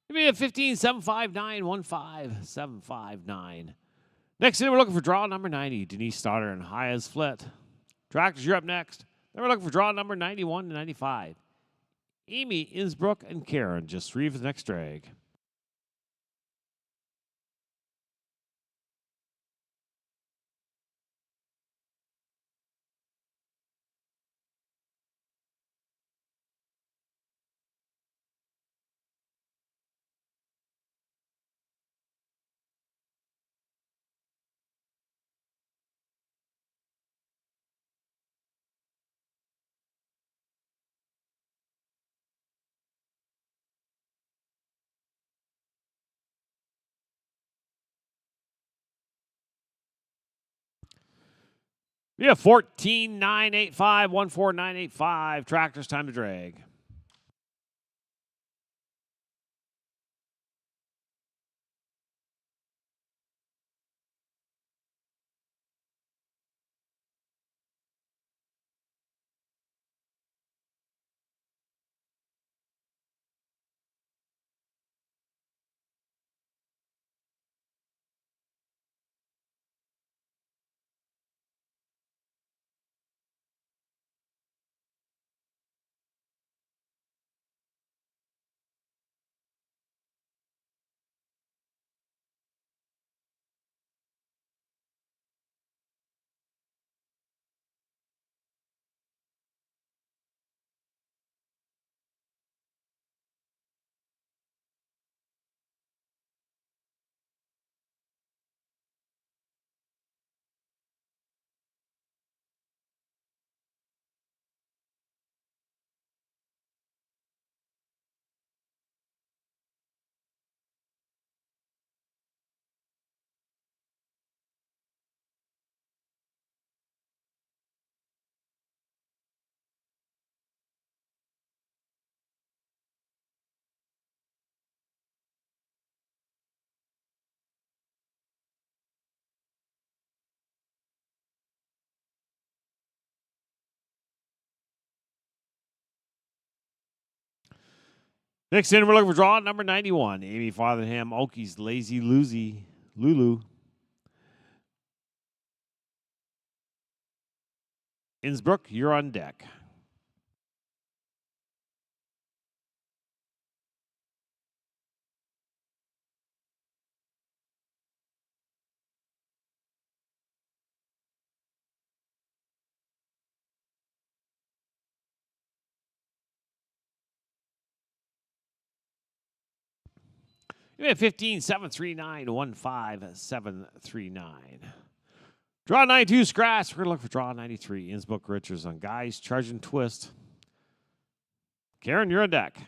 Give me a 15-759-15-759. Next in, we're looking for draw number 90. Denise Stoddard and High as Flit. Tractors, you're up next. Then we're looking for draw number 91 to 95. Amy, Innsbruck, and Karen. Just three for the next drag. Yeah, 14-985, 14985. Tractors, time to drag. Next in, we're looking for draw number 91. Amy Fartherham, Okies, Lazy Lulu. Innsbruck, you're on deck. You have 15, 739, 15739. Draw 92, scratch. We're going to look for draw 93. Innsbruck Richards on guys, charge and twist. Karen, you're on deck.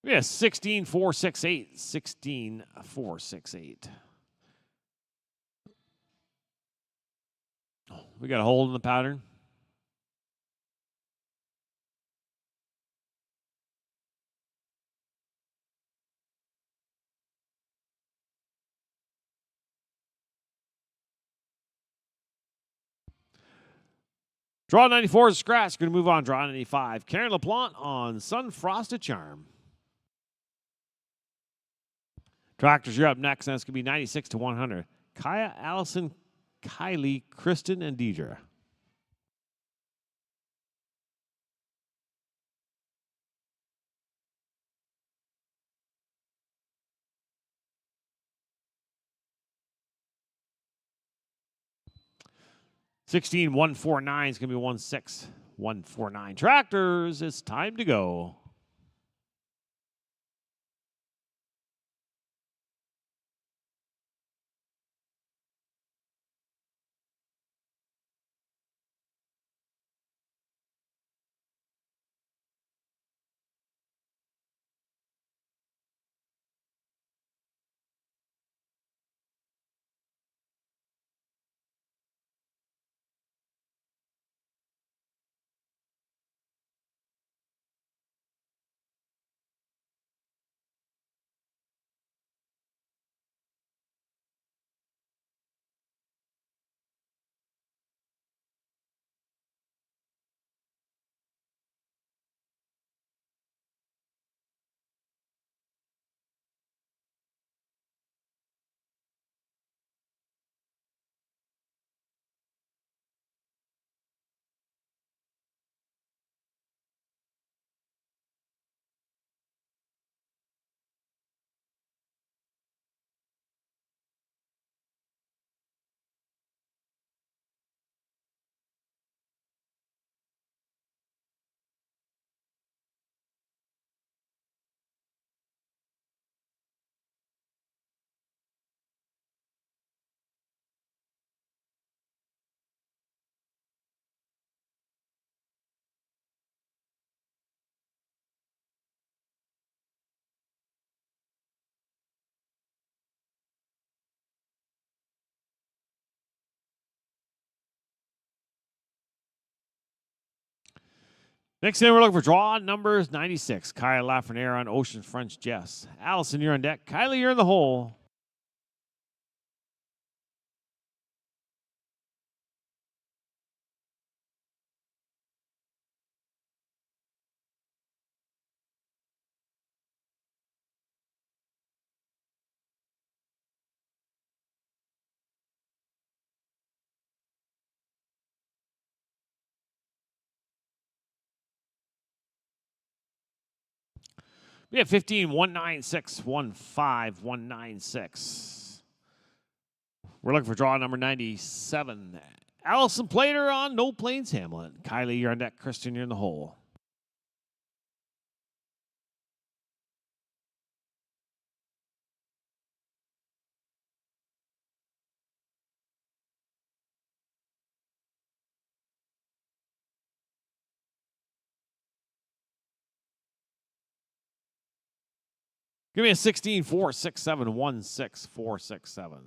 Yeah, 16, 468. 16, 468. We got a hole in the pattern. Draw 94 is scratch. Going to move on. Draw 95. Karen LaPlante on Sun Frosted Charm. Tractors, you're up next. That's going to be 96 to 100. Kaya, Allison, Kylie, Kristen, and Deidre. $16, 149 is going to be 16, 149. Tractors, it's time to go. Next in, we're looking for draw numbers 96. Kaya Lafreniere on Ocean French Jess. Allison, you're on deck. Kylie, you're in the hole. We have 15, 196, 15196. We're looking for draw number 97. Allison Plater on No Plains Hamlin. Kylie, you're on deck. Kristen, you're in the hole. Give me a 16, 467, 16467.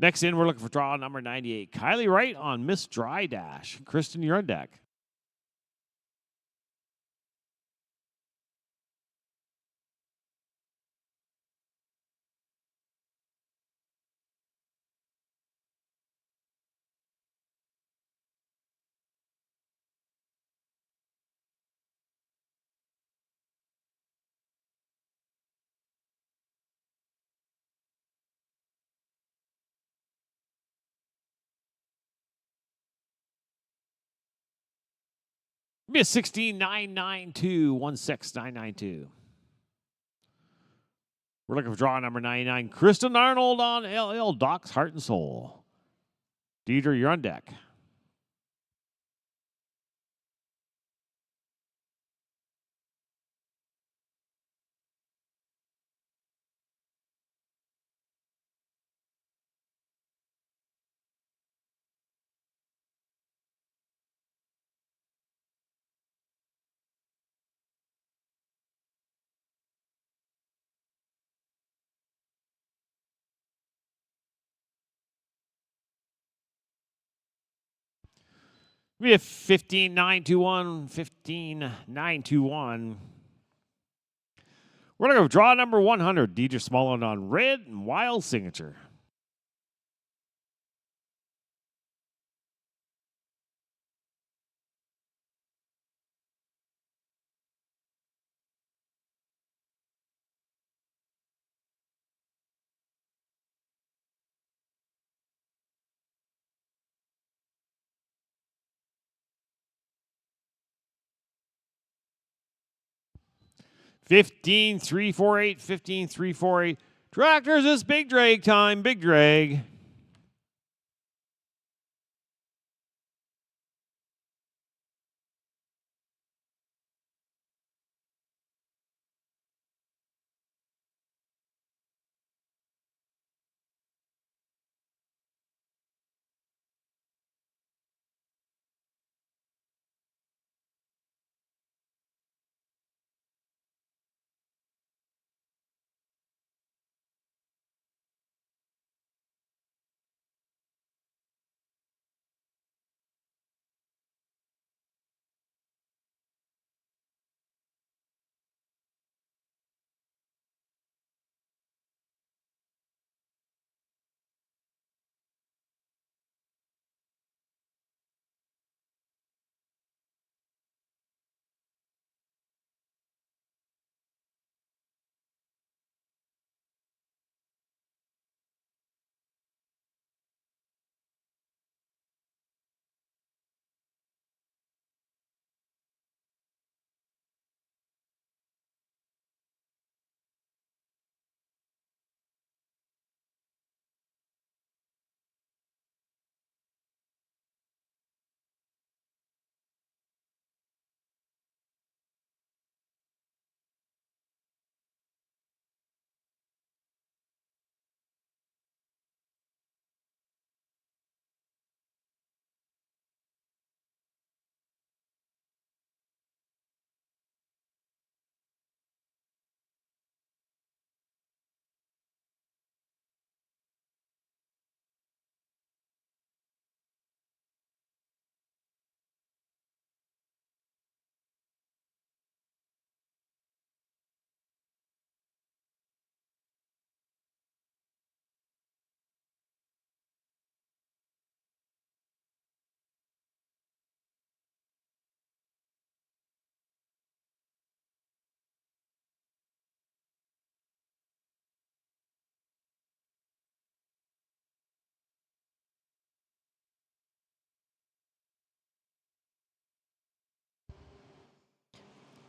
Next in, we're looking for draw number 98. Kylie Wright on Miss Dry Dash. Kristen, you're on deck. Be a 16992, 16992. We're looking for draw number 99. Kristen Arnold on LL Doc's Heart and Soul. Deidre, you're on deck. We have 15921, 15921. We're going to go draw number 100. Deidre Smallland on red and wild signature. Fifteen three four eight. 15348. Tractors, it's big drag time. Big drag.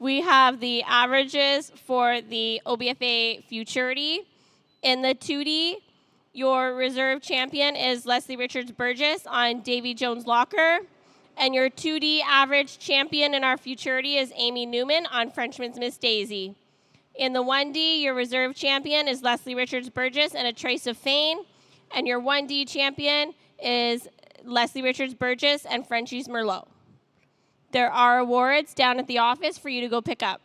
We have the averages for the OBFA Futurity. In the 2D, your reserve champion is Leslie Richards Burgess on Davy Jones Locker. And your 2D average champion in our Futurity is Amy Newman on Frenchman's Miss Daisy. In the 1D, your reserve champion is Leslie Richards Burgess and A Trace of Fame. And your 1D champion is Leslie Richards Burgess and Frenchie's Merlot. There are awards down at the office for you to go pick up.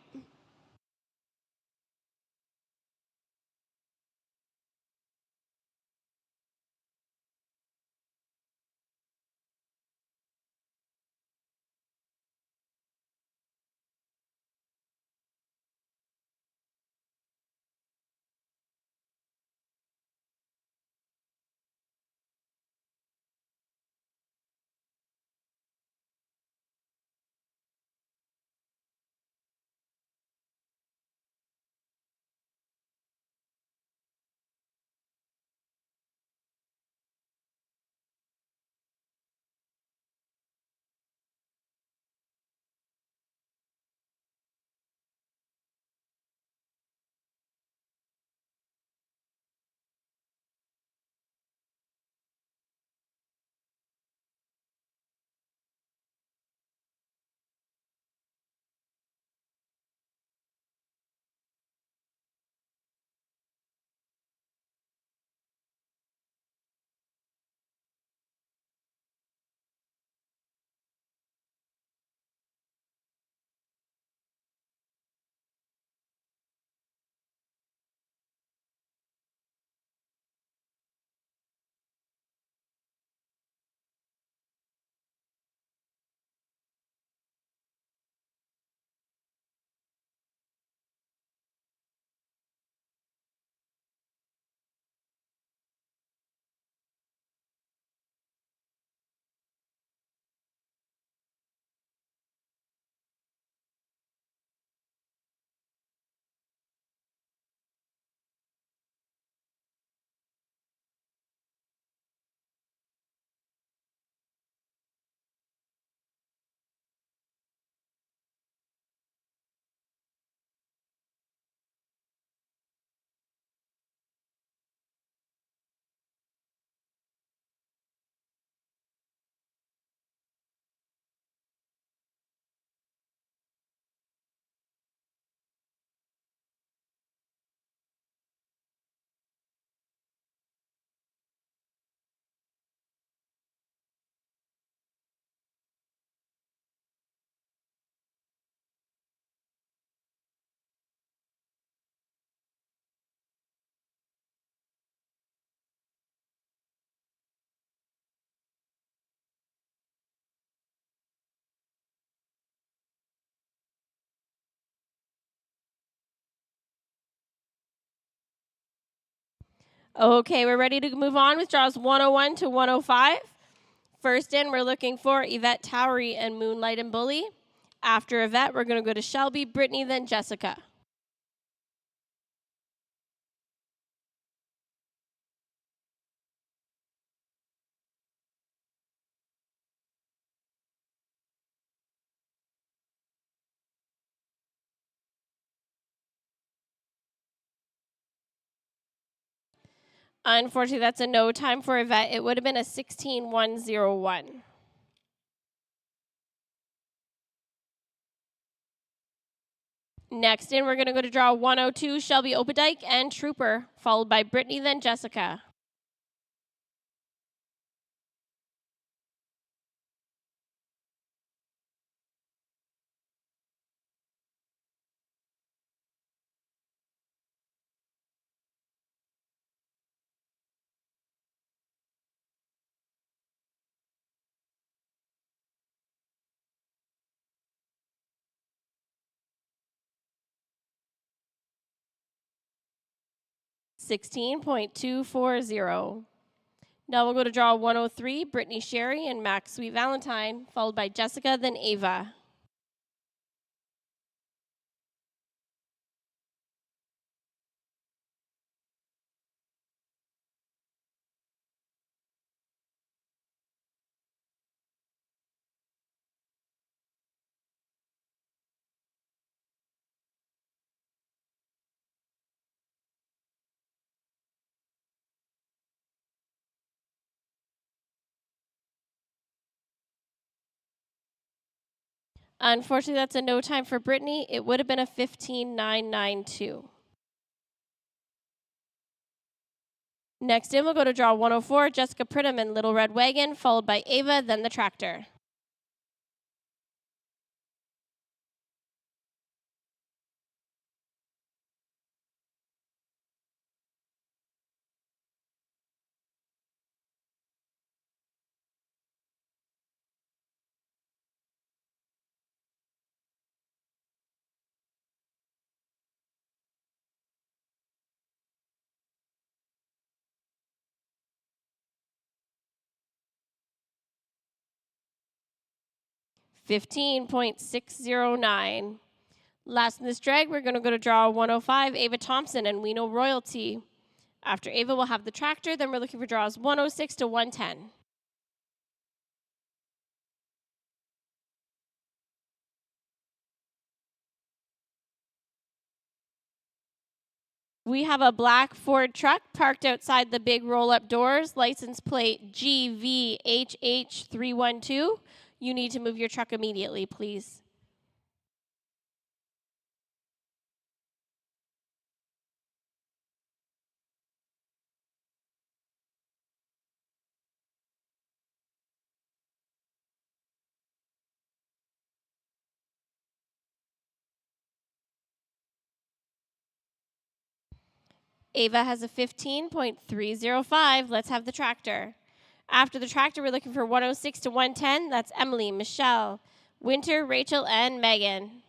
Okay, we're ready to move on with draws 101 to 105. First in, we're looking for Yvette Towery and Moonlight and Bully. After Yvette, we're going to go to Shelby, Brittany, then Jessica. Unfortunately, that's a no time for Yvette. It would have been a 16-101. Next in, we're going to go to draw 102, Shelby Opdyke and Trooper, followed by Brittany, then Jessica. $16.240. Now we'll go to draw 103, Brittany Sherry and Max Sweet Valentine, followed by Jessica, then Ava. Unfortunately, that's a no time for Brittany. It would have been a 15-992. Next in, we'll go to draw 104, Jessica Pridham and Little Red Wagon, followed by Ava, then the Tractor. $15.609. Last in this drag, we're going to go to draw 105, Ava Thompson and We Know Royalty. After Ava, we'll have the Tractor. Then we're looking for draws 106 to 110. We have a black Ford truck parked outside the big roll-up doors, license plate GVHH312. You need to move your truck immediately, please. Ava has a 15.305. Let's have the Tractor. After the Tractor, we're looking for 106 to 110. That's Emily, Michelle, Winter, Rachel, and Megan.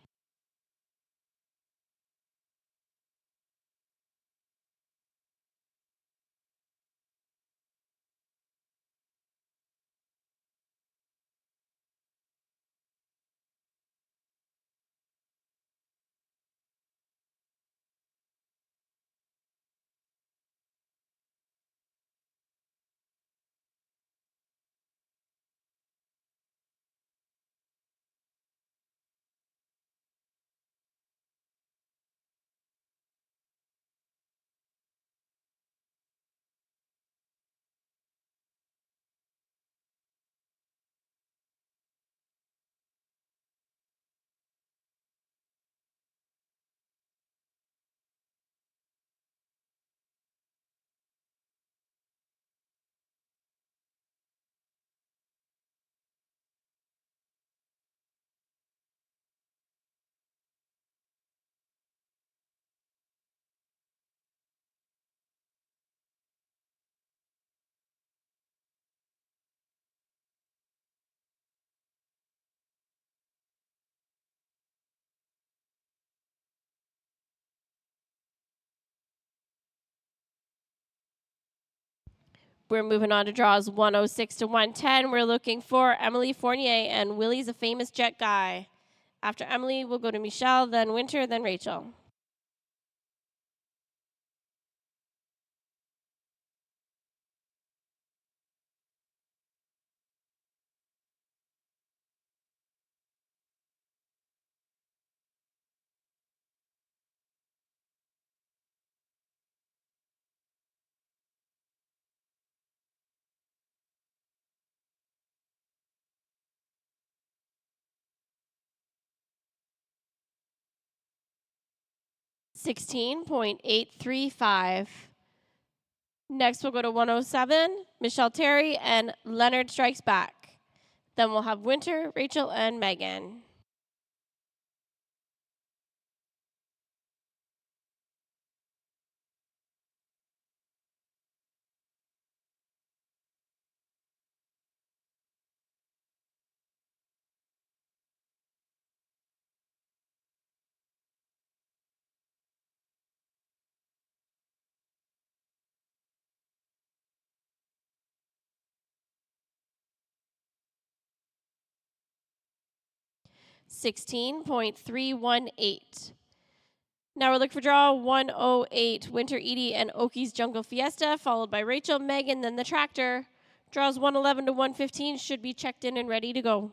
We're moving on to draws 106 to 110. We're looking for Emily Fournier and Willie's a Famous Jet Guy. After Emily, we'll go to Michelle, then Winter, then Rachel. 16.835. Next, we'll go to 107, Michelle Terry and Leonard Strikes Back. Then we'll have Winter, Rachel, and Megan. $16.318. Now we're looking for draw 108, Winter Edie and Oki's Jungle Fiesta, followed by Rachel, Megan, then the tractor. Draws 111 to 115 should be checked in and ready to go.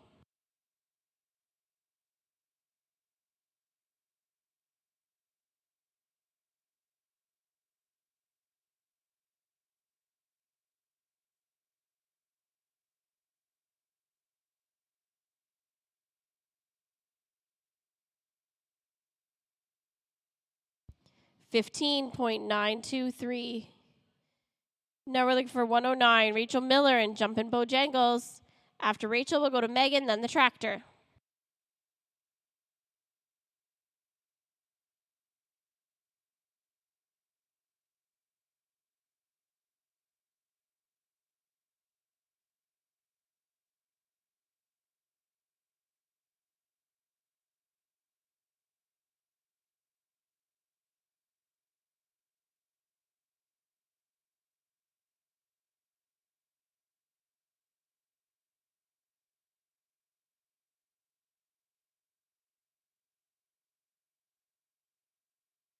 $15.923. Now we're looking for 109, Rachel Miller and Jumpin' Bojangles. After Rachel, we'll go to Megan, then the tractor.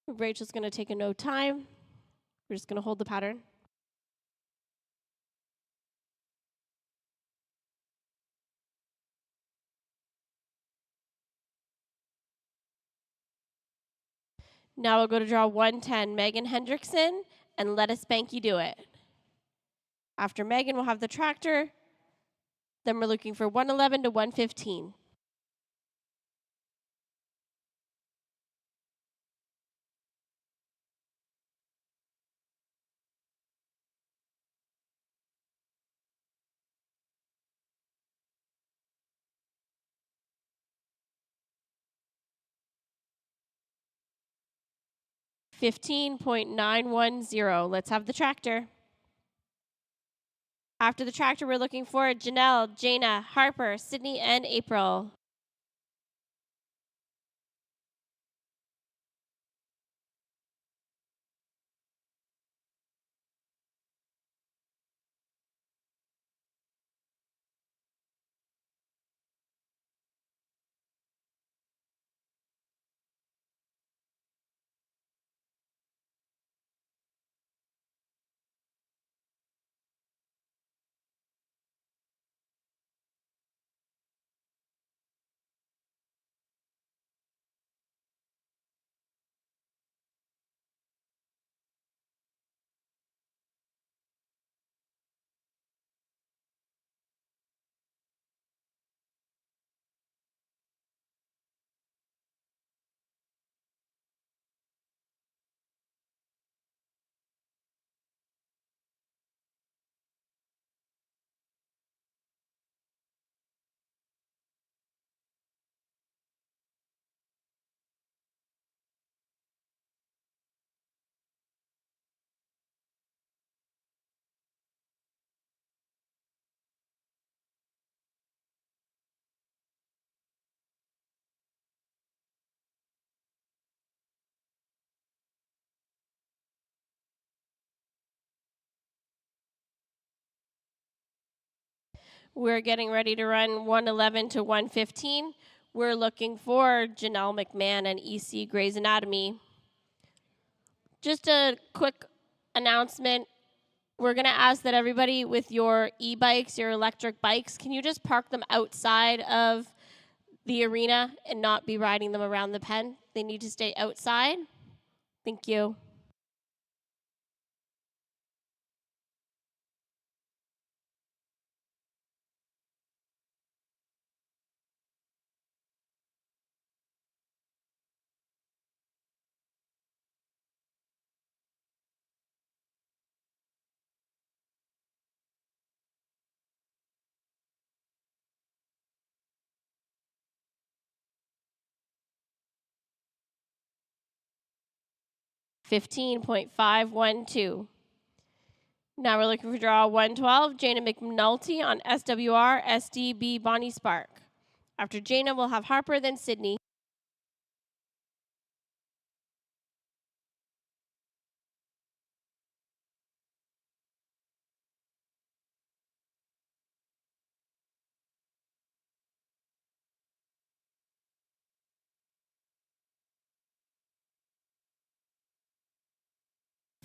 'Rachel's going to take a no time. We're just going to hold the pattern. Now we'll go to draw 110, Megan Hendrickson and Let Us Spanky Do It. After Megan, we'll have the tractor. Then we're looking for 111 to 115. $15.910. Let's have the tractor. After the tractor, we're looking for Janelle, Jana, Harper, Sydney, and April. We're getting ready to run 111 to 115. We're looking for Janelle McMahon and EC Grey's Anatomy. Just a quick announcement. We're going to ask that everybody with your e-bikes, your electric bikes, can you just park them outside of the arena and not be riding them around the pen? They need to stay outside. Thank you. $15.512. Now we're looking for draw 112, Jana McNulty on SWR SDB Bonnie Spark. After Jana, we'll have Harper, then Sydney.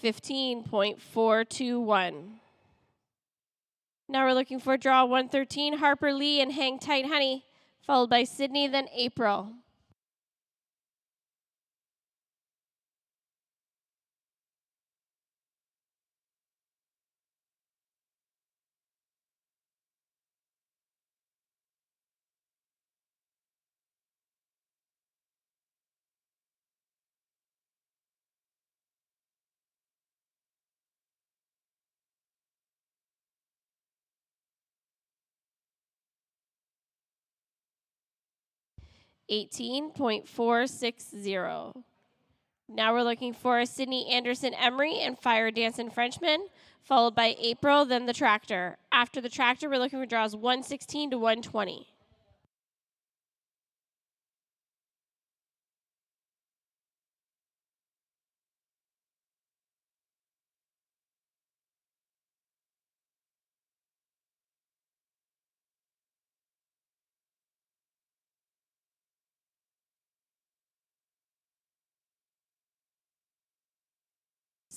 $15.421. Now we're looking for draw 113, Harper Lee and Hang Tight Honey, followed by Sydney, then April. $18.460. Now we're looking for Sydney Anderson Emery and Fire Dancing Frenchman, followed by April, then the Tractor. After the Tractor, we're looking for draws 116 to 120.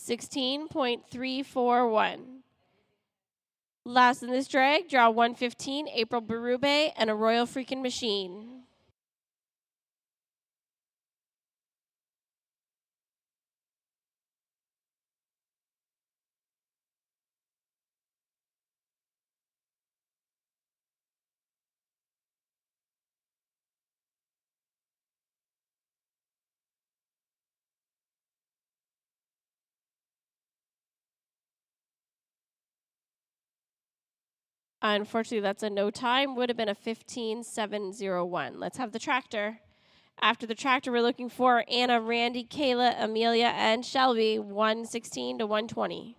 $16.341. Last in this drag, draw 115, April Berube and a Royal Freakin' Machine. Unfortunately, that's a no time. Would have been a 15.701. Let's have the Tractor. After the Tractor, we're looking for Anna, Randy, Kayla, Amelia, and Shelby, 116 to 120.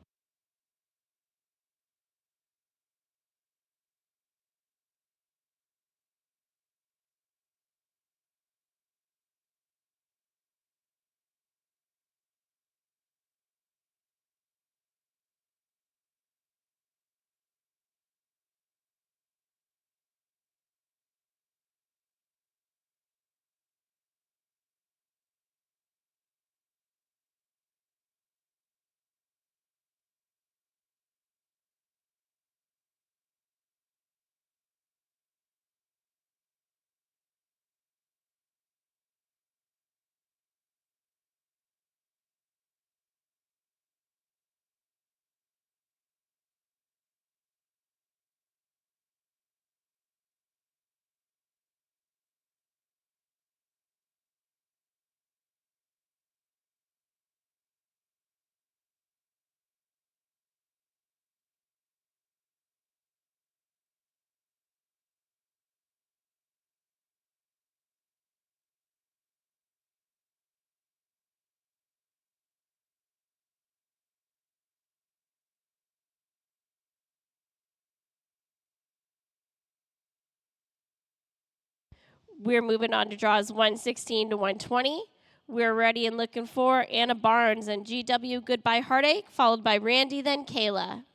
We're moving on to draws 116 to 120. We're ready and looking for Anna Barnes and GW Goodbye Heartache, followed by Randy, then Kayla.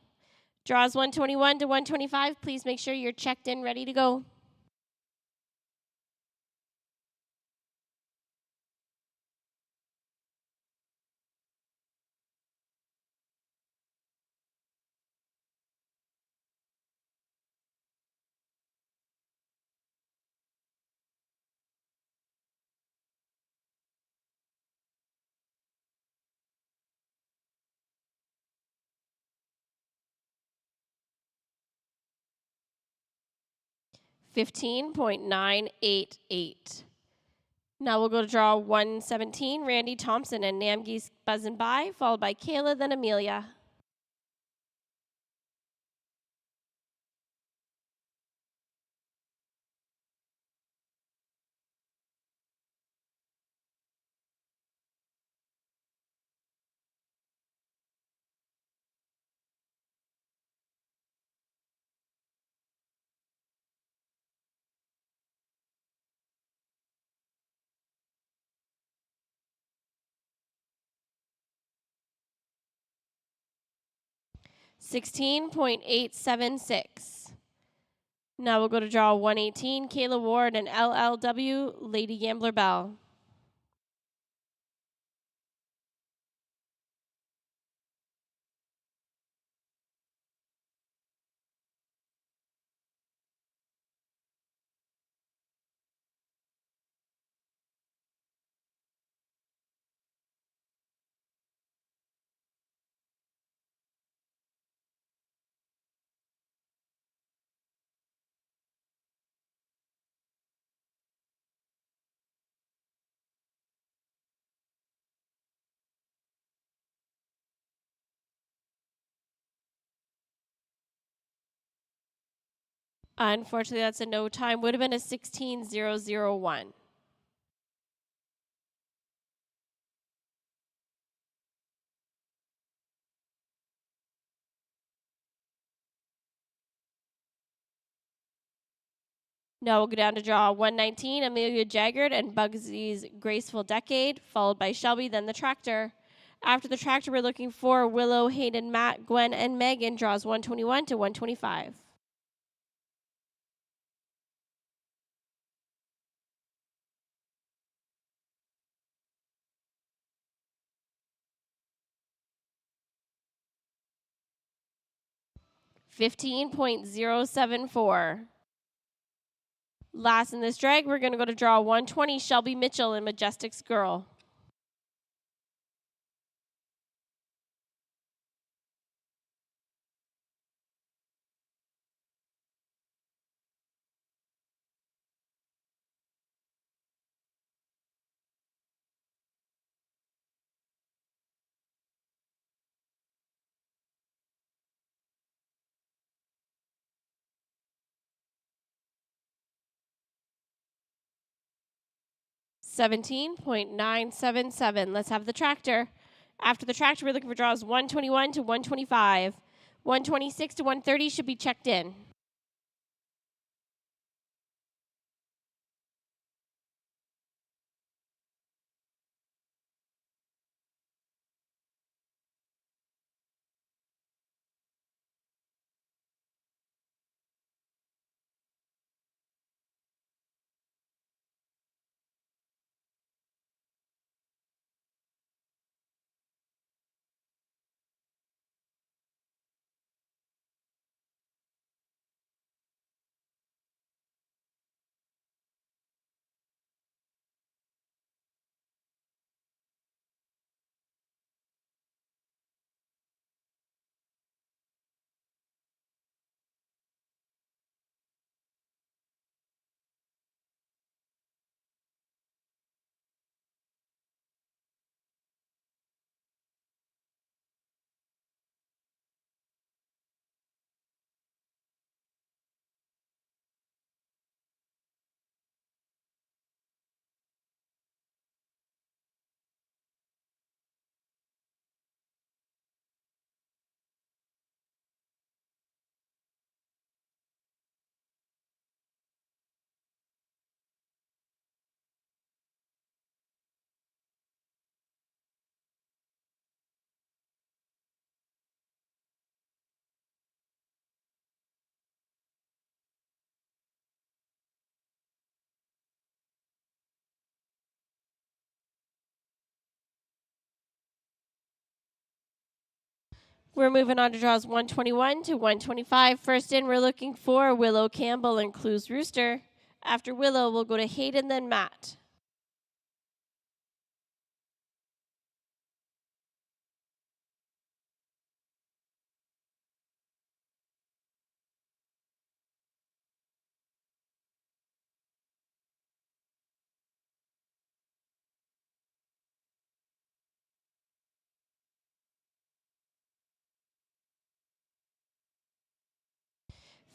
Draws 121 to 125. Please make sure you're checked in, ready to go. $15.988. Now we'll go to draw 117, Randy Thompson and Namgeese buzzing by, followed by Kayla, then Amelia. $16.876. Now we'll go to draw 118, Kayla Ward and LLW, Lady Gambler Bell. Unfortunately, that's a no time. Would have been a 16.001. Now we'll go down to draw 119, Amelia Jaggard and Bugsy's Graceful Decade, followed by Shelby, then the tractor. After the tractor, we're looking for Willow, Hayden, Matt, Gwen, and Megan. Draws 121 to 125. $15.074. Last in this drag, we're going to go to draw 120, Shelby Mitchell and Majestic's Girl. $17.977. Let's have the tractor. After the tractor, we're looking for draws 121 to 125. 126 to 130 should be checked in. We're moving on to draws 121 to 125. First in, we're looking for Willow Campbell and Clues Rooster. After Willow, we'll go to Hayden, then Matt.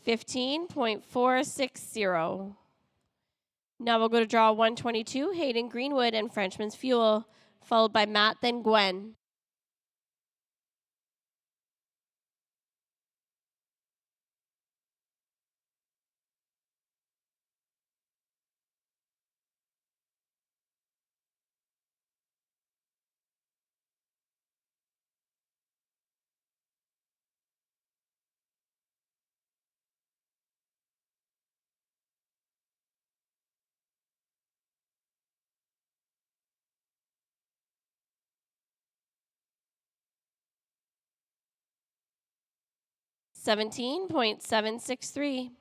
$15.460. Now we'll go to draw 122, Hayden Greenwood and Frenchman's Fuel, followed by Matt, then Gwen. $17.763.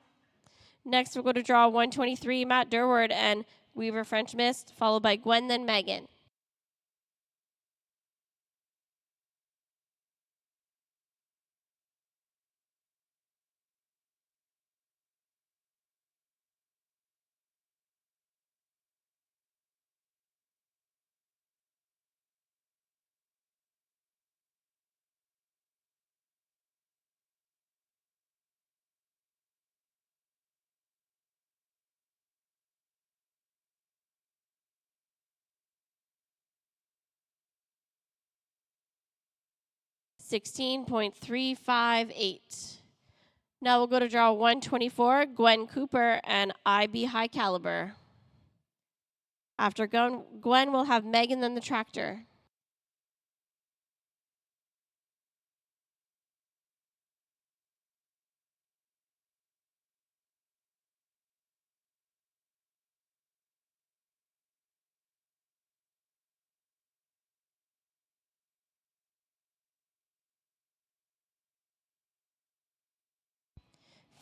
Next, we'll go to draw 123, Matt Durward and Weaver French Mist, followed by Gwen, then Megan. $16.358. Now we'll go to draw 124, Gwen Cooper and IB High Caliber. After Gwen, we'll have Megan, then the tractor.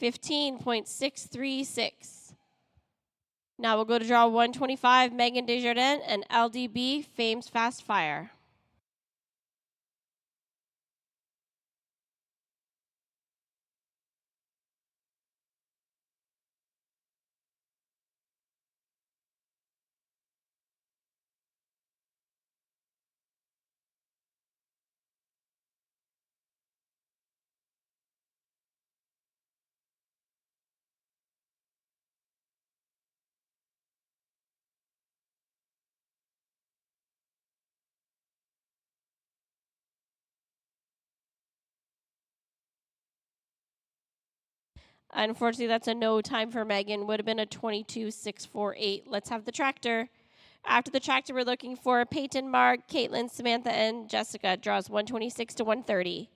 $15.636. Now we'll go to draw 125, Megan Desjardins and LDB Fame's Fast Fire. Unfortunately, that's a no time for Megan. Would have been a 22.648. Let's have the tractor. After the tractor, we're looking for Peyton, Mark, Caitlin, Samantha, and Jessica. Draws 126 to 130.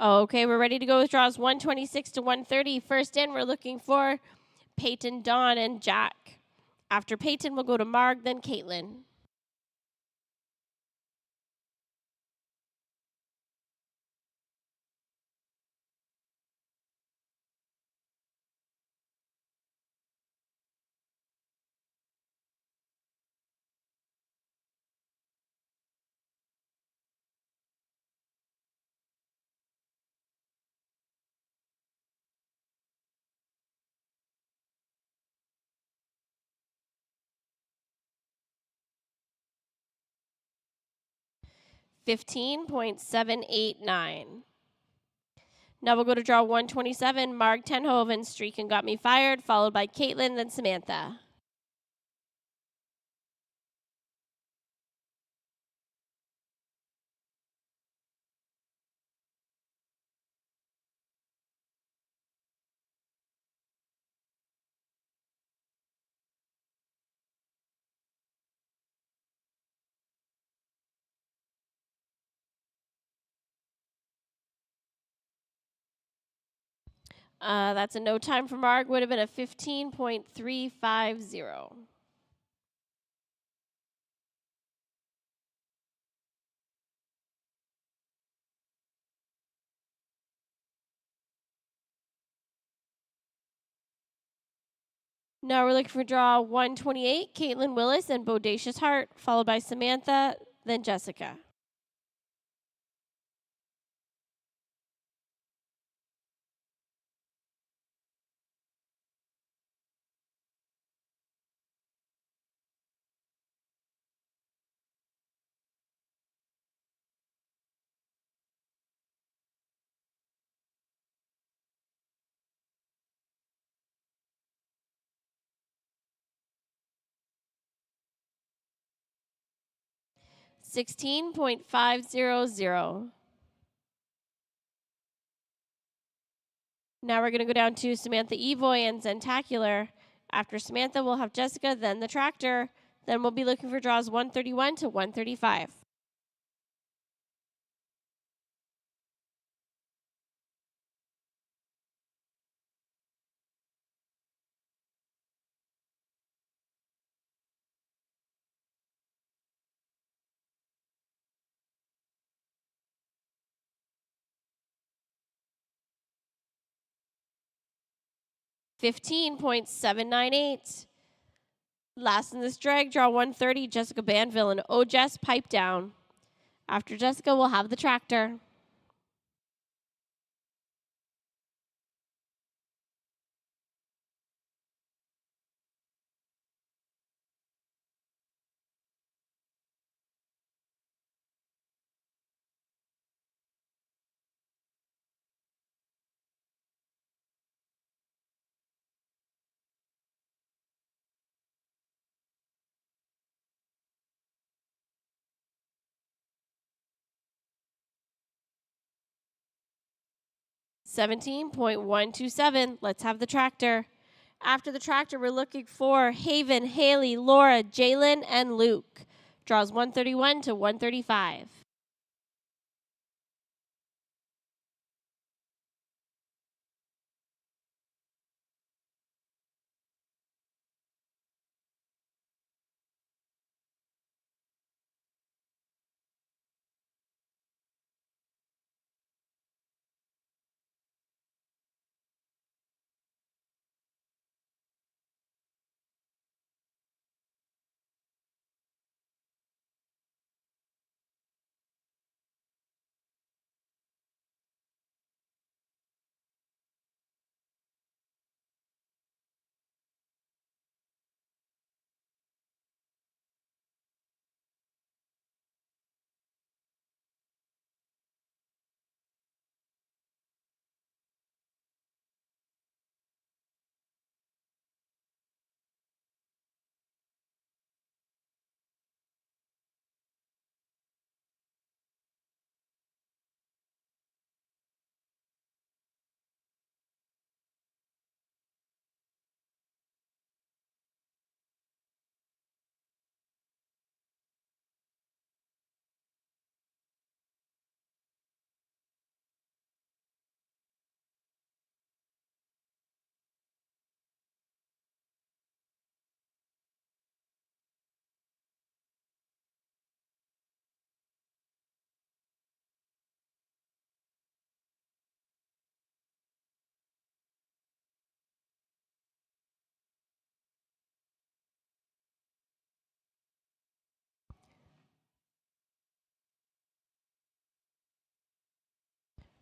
Okay, we're ready to go with draws 126 to 130. First in, we're looking for Peyton, Dawn, and Jack. After Peyton, we'll go to Marg, then Caitlin. $15.789. Now we'll go to draw 127. Marg Tenhoven, Streak and Got Me Fired, followed by Caitlin, then Samantha. That's a no time for Marg. Would have been a 15.350. Now we're looking for draw 128. Caitlin Willis and Bodacious Heart, followed by Samantha, then Jessica. $16.500. Now we're going to go down to Samantha Evoy and Zentacular. After Samantha, we'll have Jessica, then the tractor. Then we'll be looking for draws 131 to 135. $15.798. Last in this drag, draw 130, Jessica Banville and Oh Jess Pipe Down. After Jessica, we'll have the tractor. $17.127. Let's have the tractor. After the tractor, we're looking for Haven, Haley, Laura, Jalen, and Luke. Draws 131 to 135.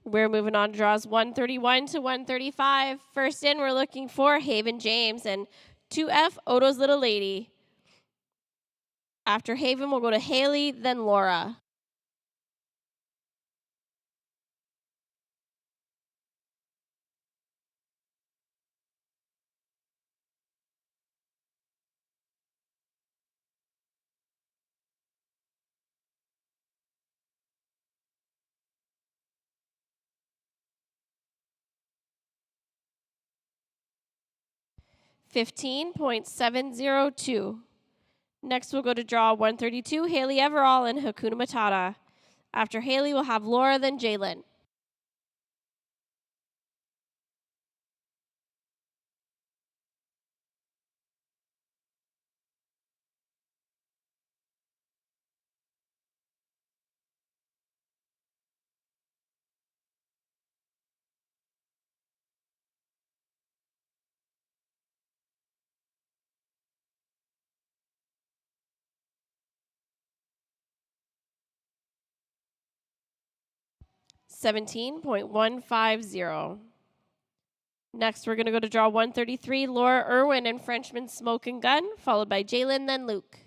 We're moving on to draws 131 to 135. First in, we're looking for Haven James and 2F Odo's Little Lady. After Haven, we'll go to Haley, then Laura. $15.702. Next, we'll go to draw 132, Haley Everall and Hakuna Matata. After Haley, we'll have Laura, then Jalen. $17.150. Next, we're going to go to draw 133, Laura Irwin and Frenchman Smoke and Gun, followed by Jalen, then Luke.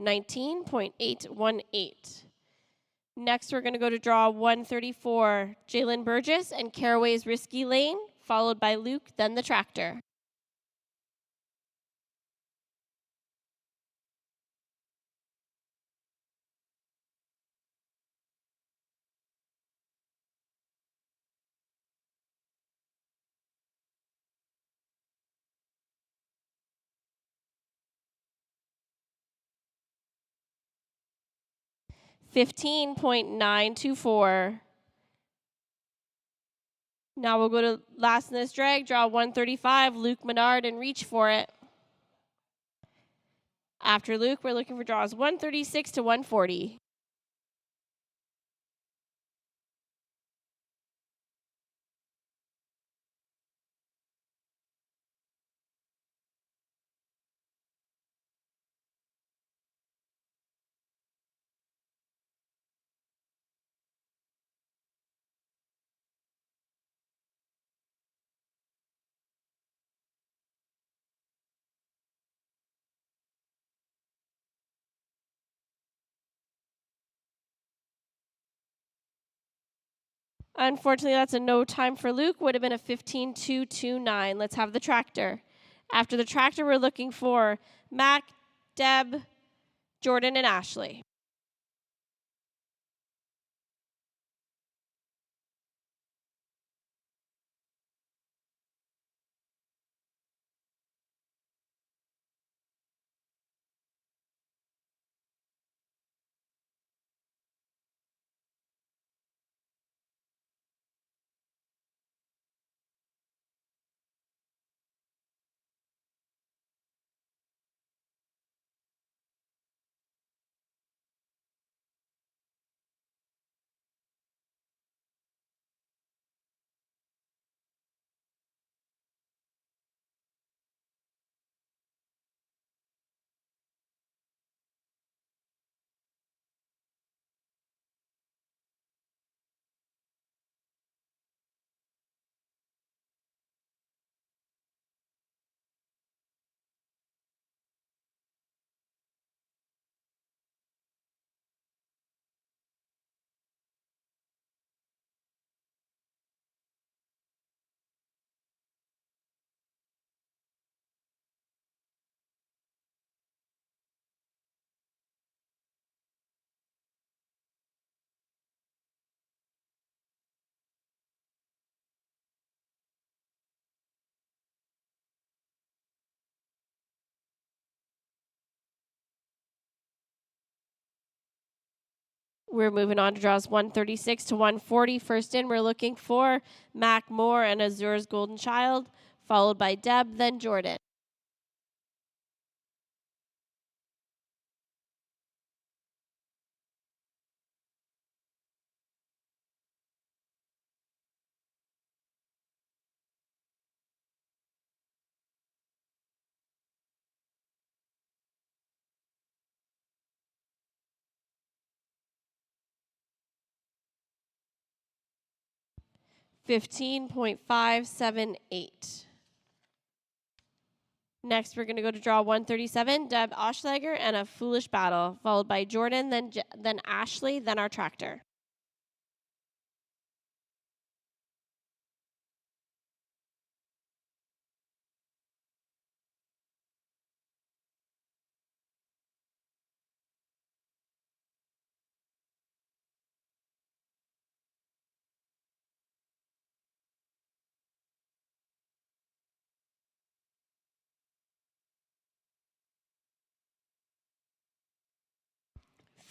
$19.818. Next, we're going to go to draw 134, Jalen Burgess and Caraway's Risky Lane, followed by Luke, then the tractor. $15.924. Now we'll go to last in this drag, draw 135, Luke Menard, and reach for it. After Luke, we're looking for draws 136 to 140. Unfortunately, that's a no time for Luke. Would have been a 15.229. Let's have the tractor. After the tractor, we're looking for Mac, Deb, Jordan, and Ashley. We're moving on to draws 136 to 140. First in, we're looking for Mac Moore and Azur's Golden Child, followed by Deb, then Jordan. $15.578. Next, we're going to go to draw 137, Deb Oschlager and A Foolish Battle, followed by Jordan, then Ashley, then our tractor.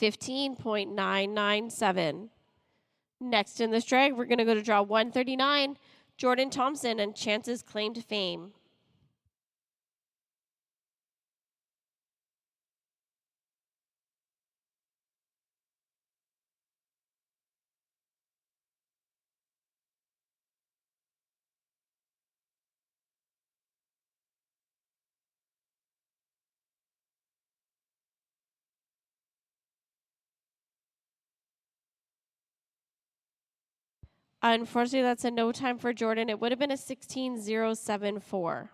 $15.997. Next in this drag, we're going to go to draw 139, Jordan Thompson and Chance's Claim to Fame. Unfortunately, that's a no time for Jordan. It would have been a 16.074.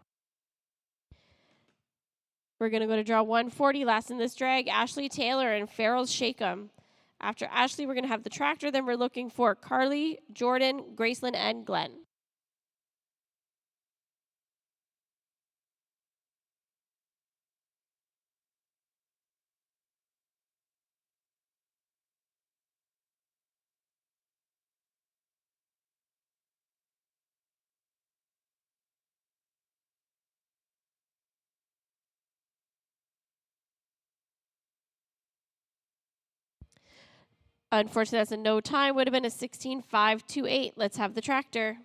We're going to go to draw 140. Last in this drag, Ashley Taylor and Farrell's Shake 'em. After Ashley, we're going to have the tractor. Then we're looking for Carly, Jordan, Graceland, and Glenn. Unfortunately, that's a no time. Would have been a 16.528. Let's have the tractor.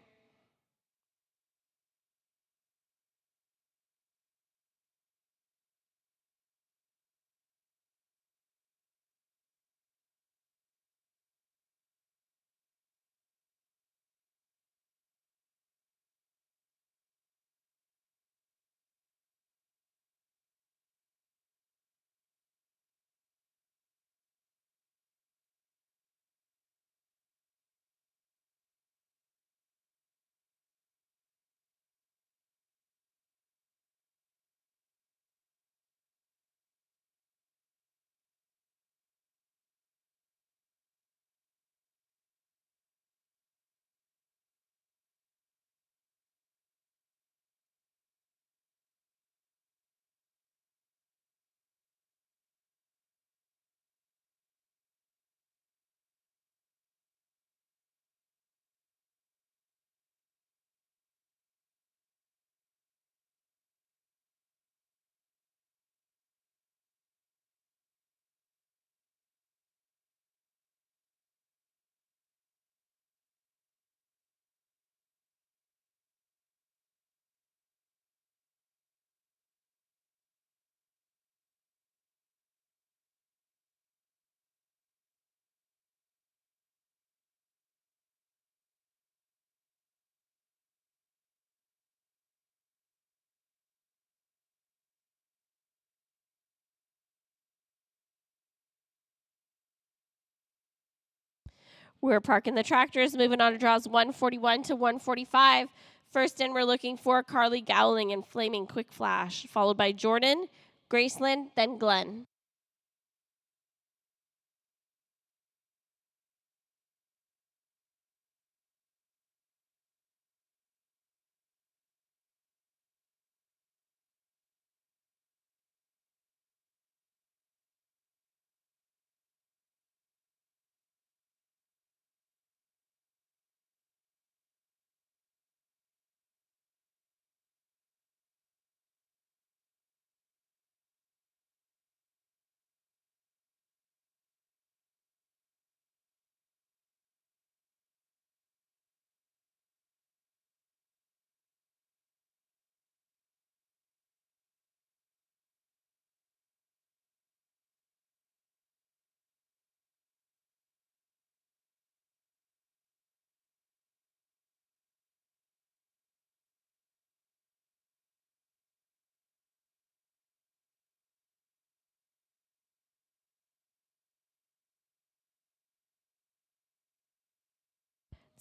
We're parking the tractors, moving on to draws 141 to 145. First in, we're looking for Carly Gowling and Flaming Quick Flash, followed by Jordan, Graceland, then Glenn.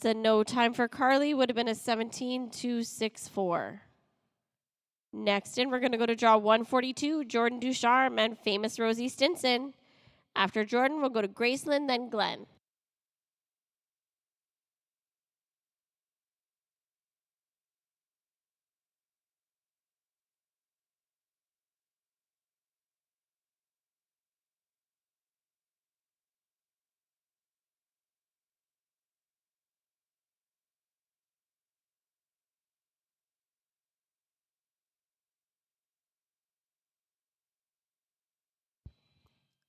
It's a no time for Carly. Would have been a 17.264. Next in, we're going to go to draw 142, Jordan Ducharme and Famous Rosie Stinson. After Jordan, we'll go to Graceland, then Glenn.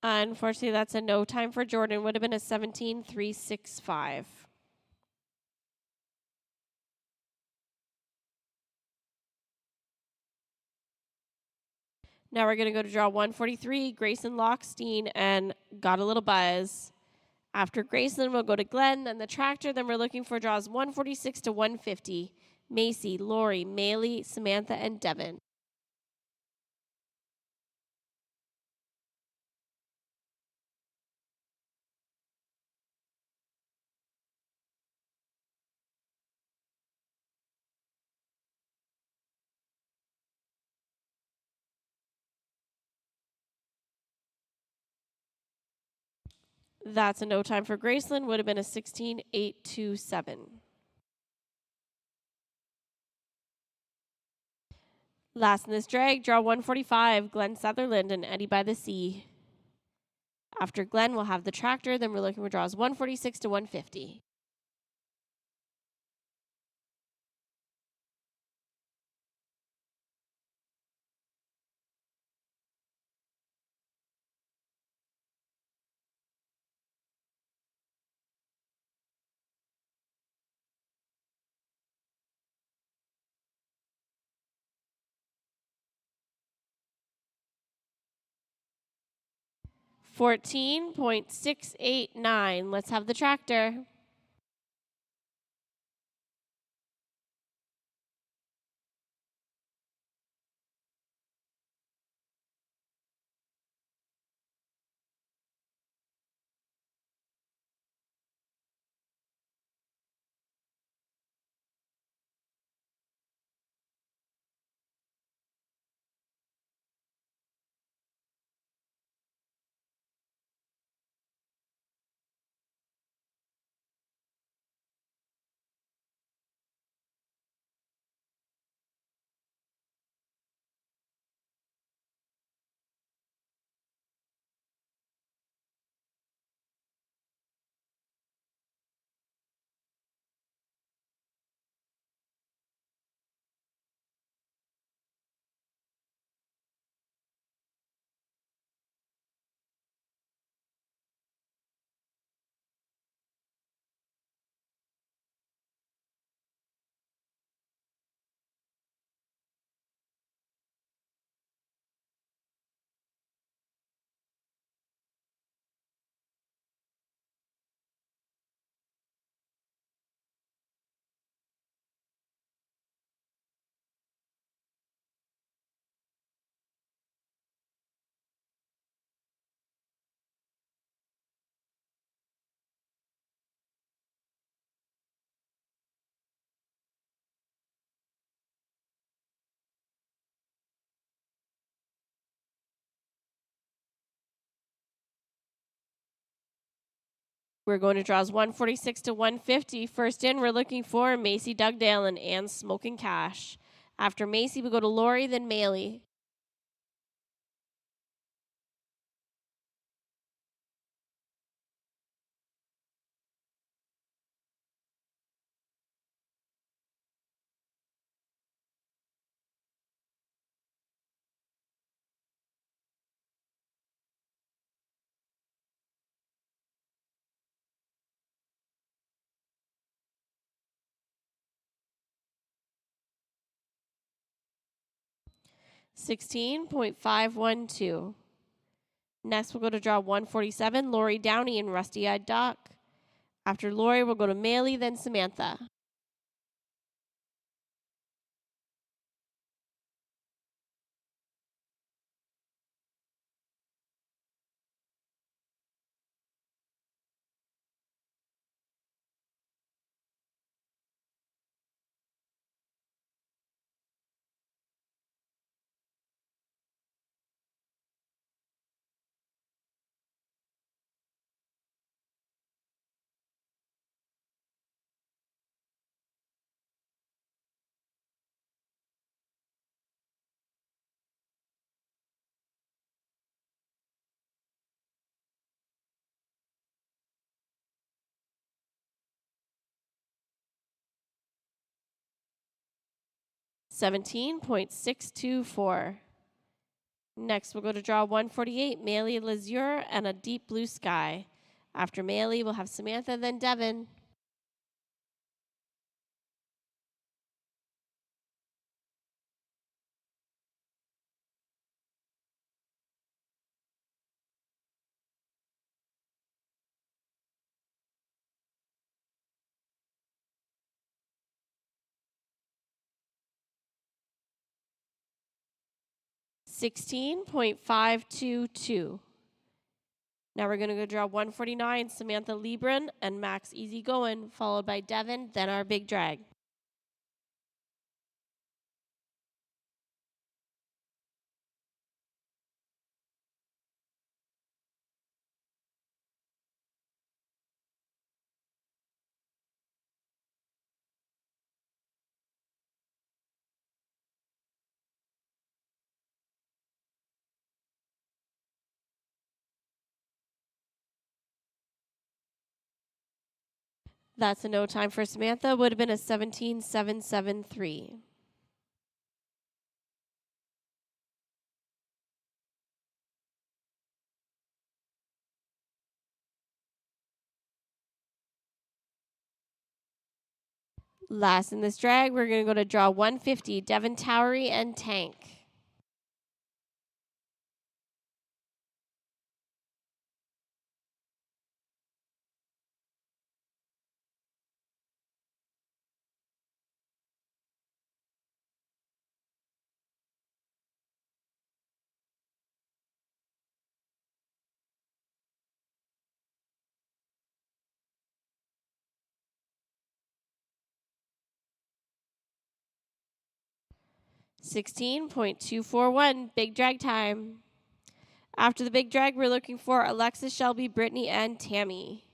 Unfortunately, that's a no time for Jordan. Would have been a 17.365. Now we're going to go to draw 143, Grayson Lockstein, and Got a Little Buzz. After Grayson, we'll go to Glenn, then the tractor. Then we're looking for draws 146 to 150. Macy, Lori, Maylee, Samantha, and Devin. That's a no time for Graceland. Would have been a 16.827. Last in this drag, draw 145, Glenn Sutherland and Eddie by the Sea. After Glenn, we'll have the tractor. Then we're looking for draws 146 to 150. $14.689. Let's have the tractor. We're going to draws 146 to 150. First in, we're looking for Macy Dugdale and Ann Smoking Cash. After Macy, we go to Lori, then Maylee. $16.512. Next, we'll go to draw 147, Lori Downey and Rusty Eyed Doc. After Lori, we'll go to Maylee, then Samantha. 17.624. Next, we'll go to draw 148, Maley Lazure and a Deep Blue Sky. After Maley, we'll have Samantha, then Devin. $16.522. Now we're going to go draw 149, Samantha Libran and Max Easy Goin', followed by Devin, then our big drag. That's a no time for Samantha. Would have been a 17.773. Last in this drag, we're going to go to draw 150, Devin Towery and Tank. $16.241, big drag time. After the big drag, we're looking for Alexis, Shelby, Brittany, and Tammy.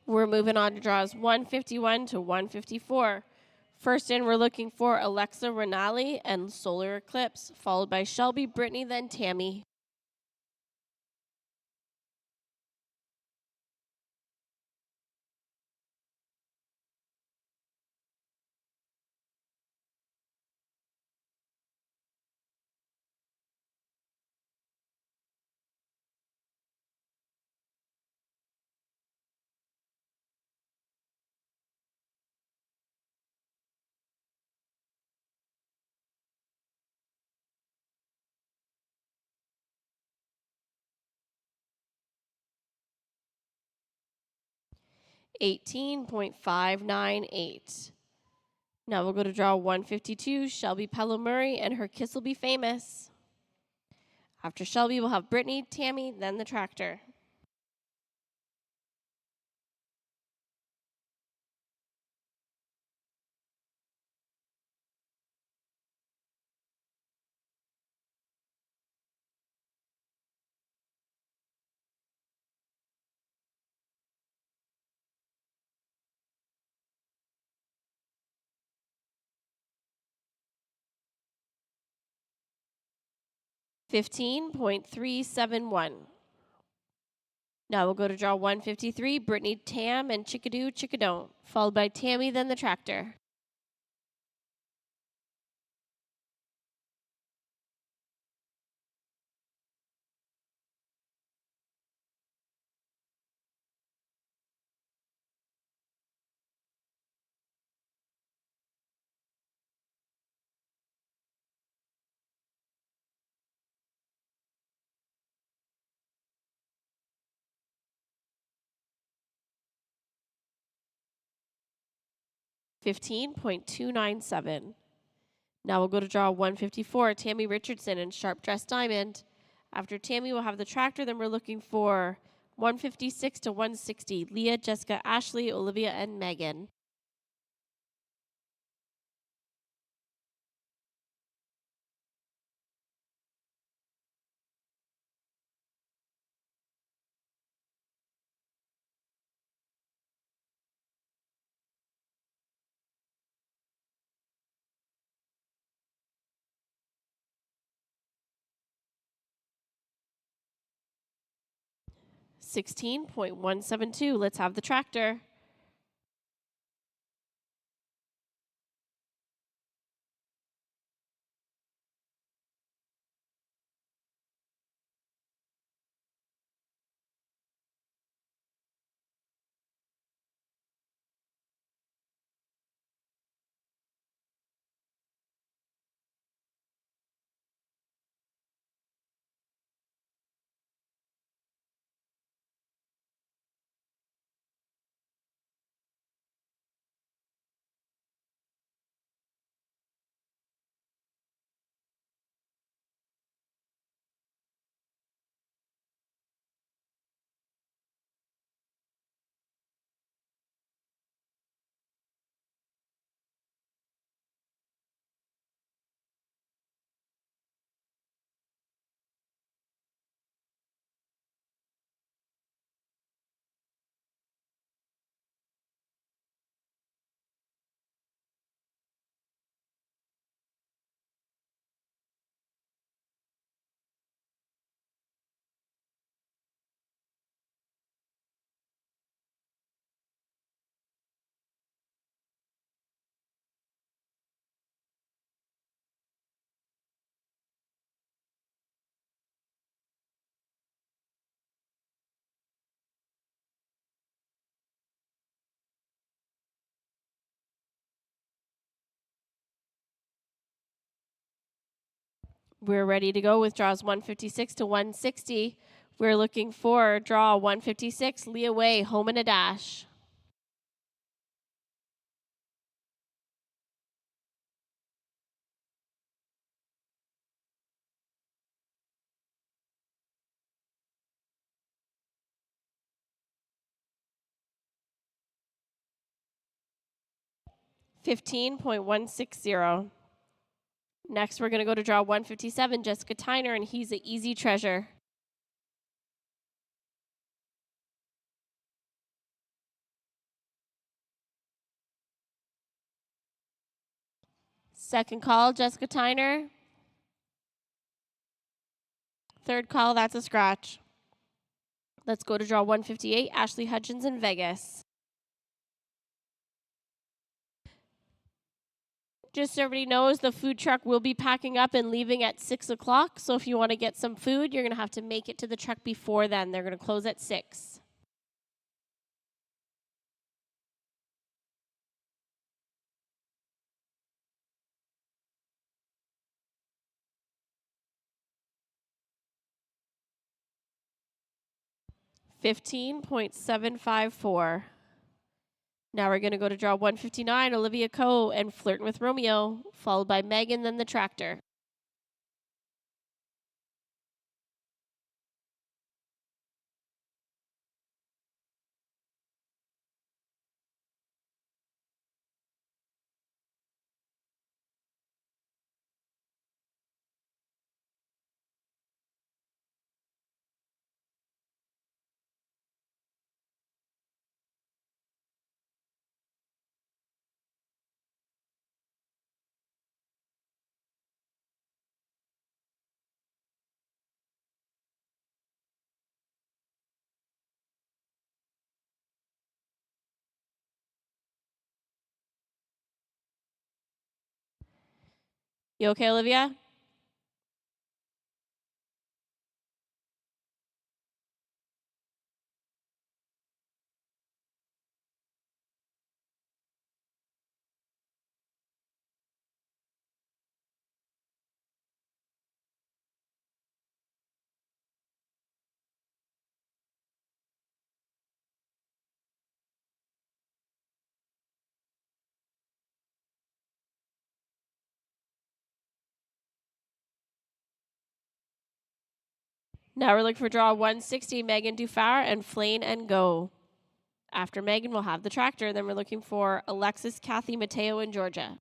We're moving on to draws 151 to 154. First in, we're looking for Alexa Renali and Solar Eclipse, followed by Shelby, Brittany, then Tammy. $18.598. Now we'll go to draw 152, Shelby Pello-Murray, and Her Kiss Will Be Famous. After Shelby, we'll have Brittany, Tammy, then the tractor. $15.371. Now we'll go to draw 153, Brittany, Tam, and Chickadoo, Chickadone, followed by Tammy, then the tractor. $15.297. Now we'll go to draw 154, Tammy Richardson and Sharp Dress Diamond. After Tammy, we'll have the tractor, then we're looking for 156 to 160, Leah, Jessica, Ashley, Olivia, and Megan. $16.172. Let's have the tractor. We're ready to go with draws 156 to 160. We're looking for draw 156, Leah Way, Home in a Dash. $15.160. Next, we're going to go to draw 157, Jessica Tyner, and He's an Easy Treasure. Second call, Jessica Tyner. Third call, that's a scratch. Let's go to draw 158, Ashley Hutchins in Vegas. Just so everybody knows, the food truck will be packing up and leaving at 6 o'clock. So if you want to get some food, you're going to have to make it to the truck before then. They're going to close at 6. $15.754. Now we're going to go to draw 159, Olivia Coe and Flirtin' with Romeo, followed by Megan, then the tractor. You okay, Olivia? Now we're looking for draw 160, Megan Dufar and Flane and Go. After Megan, we'll have the tractor. Then we're looking for Alexis, Kathy, Mateo, and Georgia.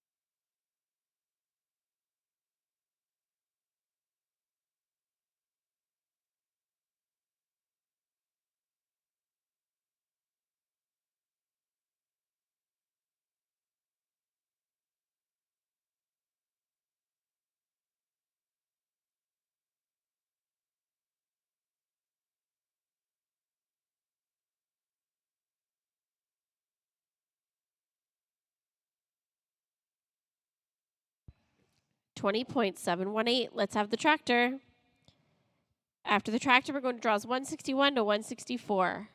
$20.718. Let's have the tractor. After the tractor, we're going to draws 161 to 164.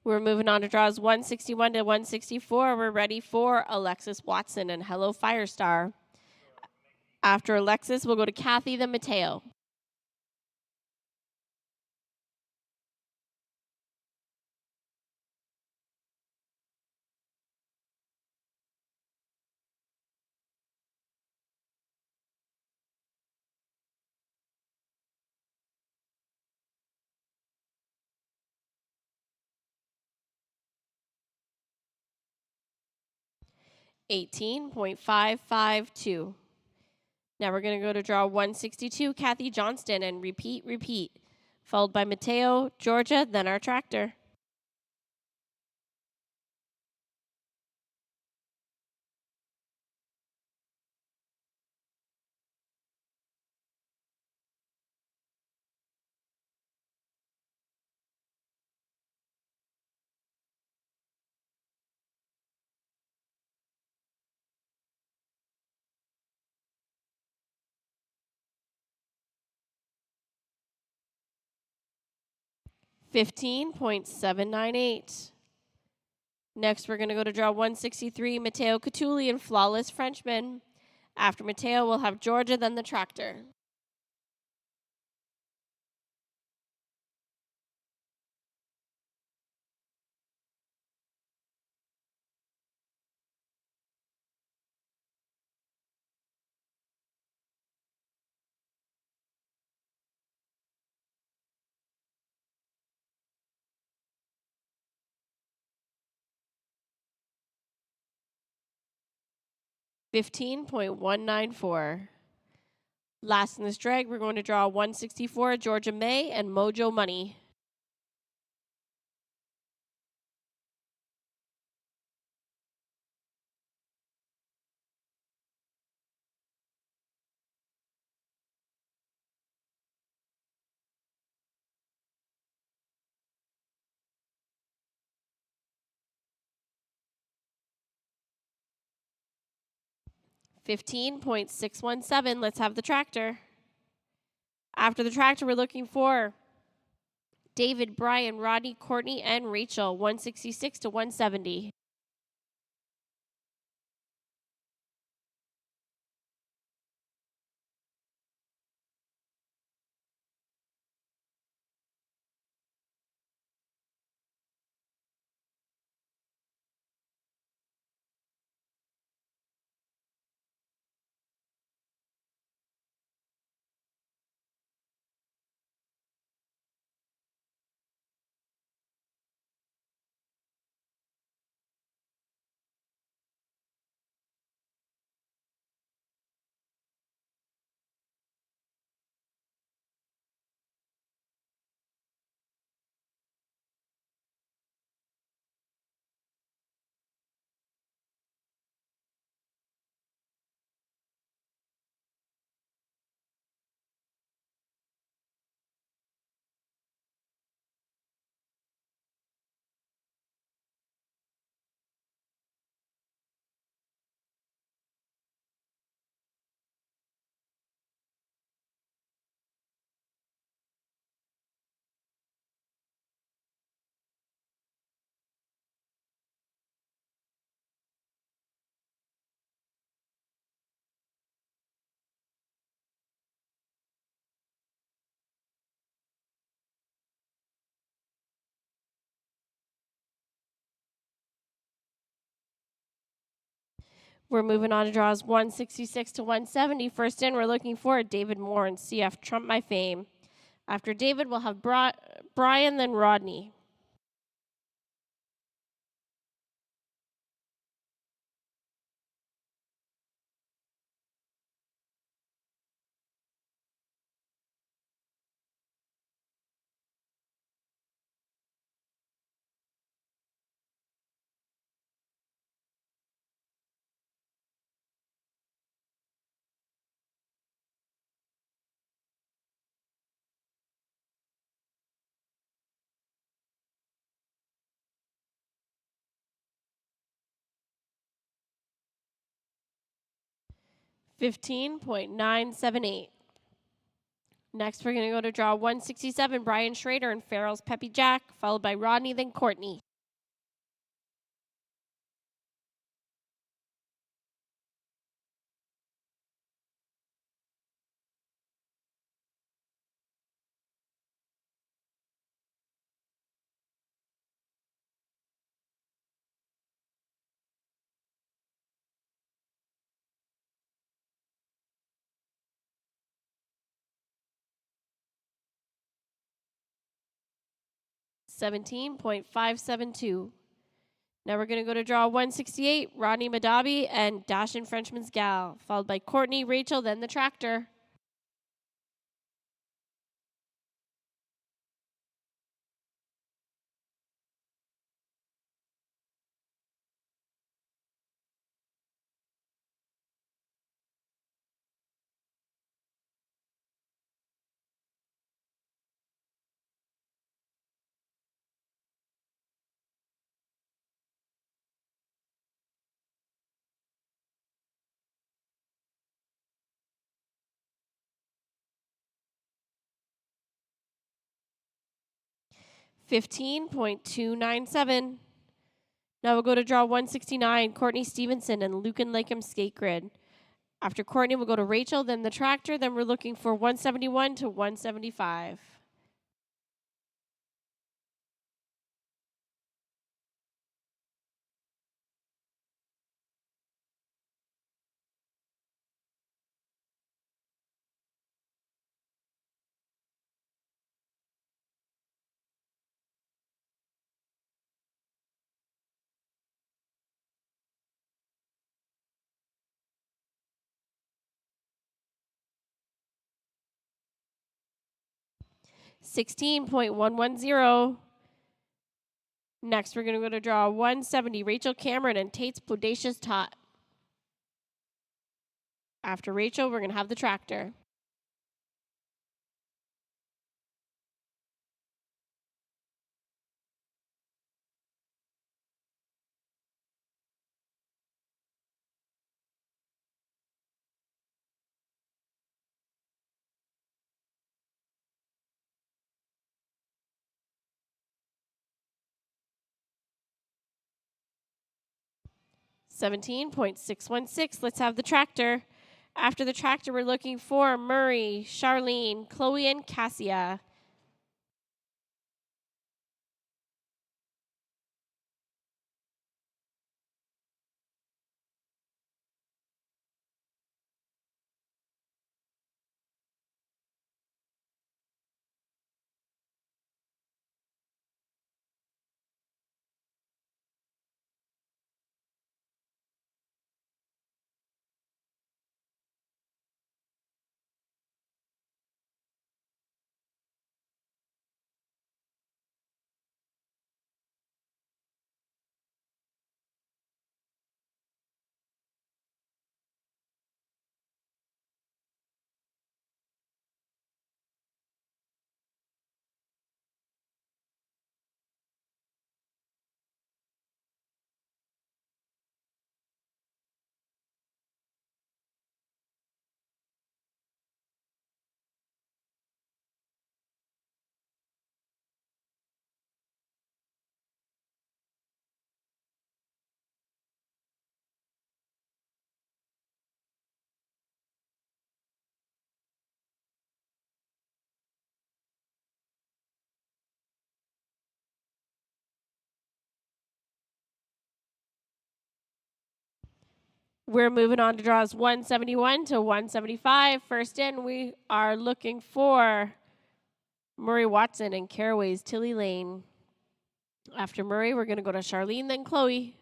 We're moving on to draws 161 to 164. We're ready for Alexis Watson and Hello Firestar. After Alexis, we'll go to Kathy, then Mateo. 18.552. Now we're going to go to draw 162, Kathy Johnston, and repeat, followed by Mateo, Georgia, then our tractor. $15.798. Next, we're going to go to draw 163, Mateo Catulli and Flawless Frenchman. After Mateo, we'll have Georgia, then the tractor. $15.194. Last in this drag, we're going to draw 164, Georgia May and Mojo Money. $15.617. Let's have the tractor. After the tractor, we're looking for David, Brian, Rodney, Courtney, and Rachel, 166 to 170. We're moving on to draws 166 to 170. First in, we're looking for David Moore and CF Trump My Fame. After David, we'll have Brian, then Rodney. $15.978. Next, we're going to go to draw 167, Brian Schrader and Farrell's Peppy Jack, followed by Rodney, then Courtney. $17.572. Now we're going to go to draw 168, Rodney Madabi and Dashin Frenchman's Gal, followed by Courtney, Rachel, then the tractor. $15.297. Now we'll go to draw 169, Courtney Stevenson and Lucan Lakeham Skate Grid. After Courtney, we'll go to Rachel, then the tractor, then we're looking for 171 to 175. $16.110. Next, we're going to go to draw 170, Rachel Cameron and Tate's Bodacious Tot. After Rachel, we're going to have the tractor. $17.616. Let's have the tractor. After the tractor, we're looking for Murray, Charlene, Chloe, and Cassia. We're moving on to draws 171 to 175. First in, we are looking for Murray Watson and Caraway's Tilly Lane. After Murray, we're going to go to Charlene, then Chloe.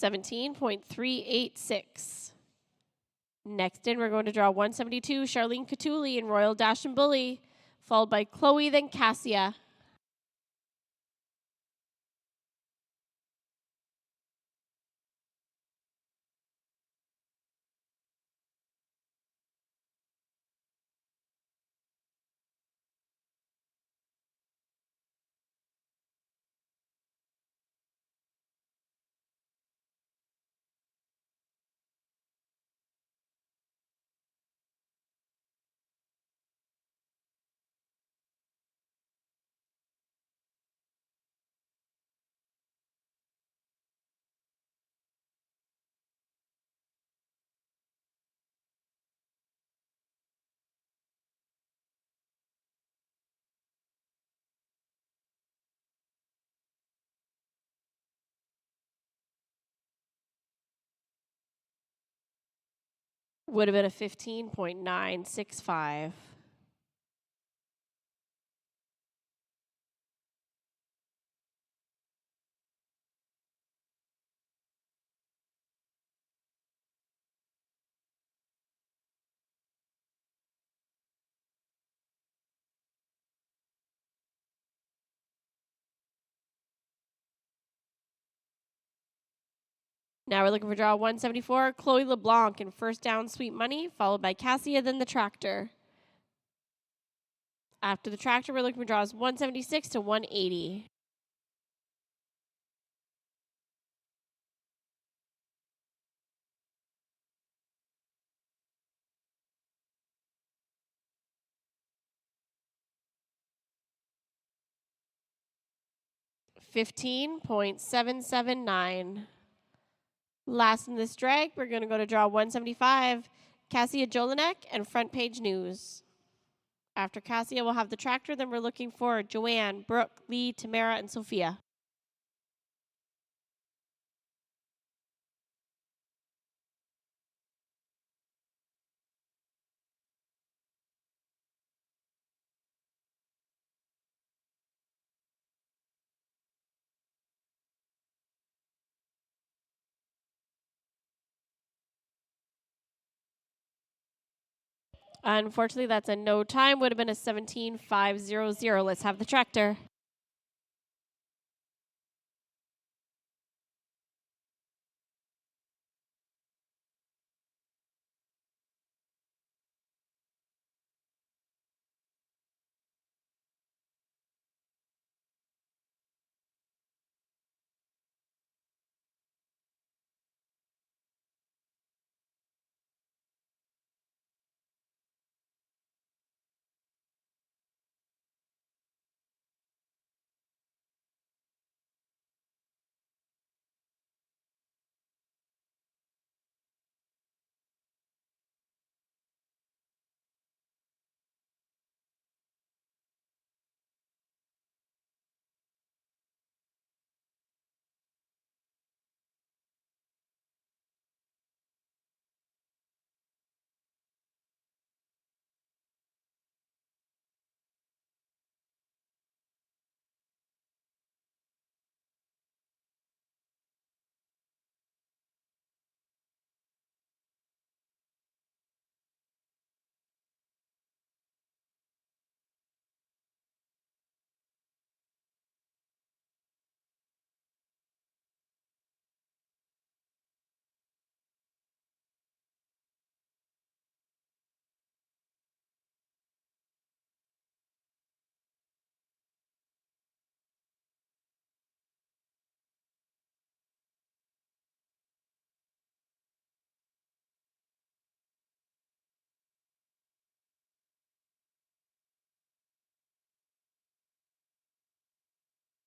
$17.386. Next in, we're going to draw 172, Charlene Catuli and Royal Dash and Bully, followed by Chloe, then Cassia. Would have been a 15.965. Now we're looking for draw 174, Chloe LeBlanc in first down, Sweet Money, followed by Cassia, then the Tractor. After the Tractor, we're looking for draws 176 to 180. $15.779. Last in this drag, we're going to go to draw 175, Cassia Jolinek and Front Page News. After Cassia, we'll have the Tractor. Then we're looking for Joanne, Brooke, Lee, Tamara, and Sophia. Unfortunately, that's a no time. Would have been a 17.500. Let's have the Tractor.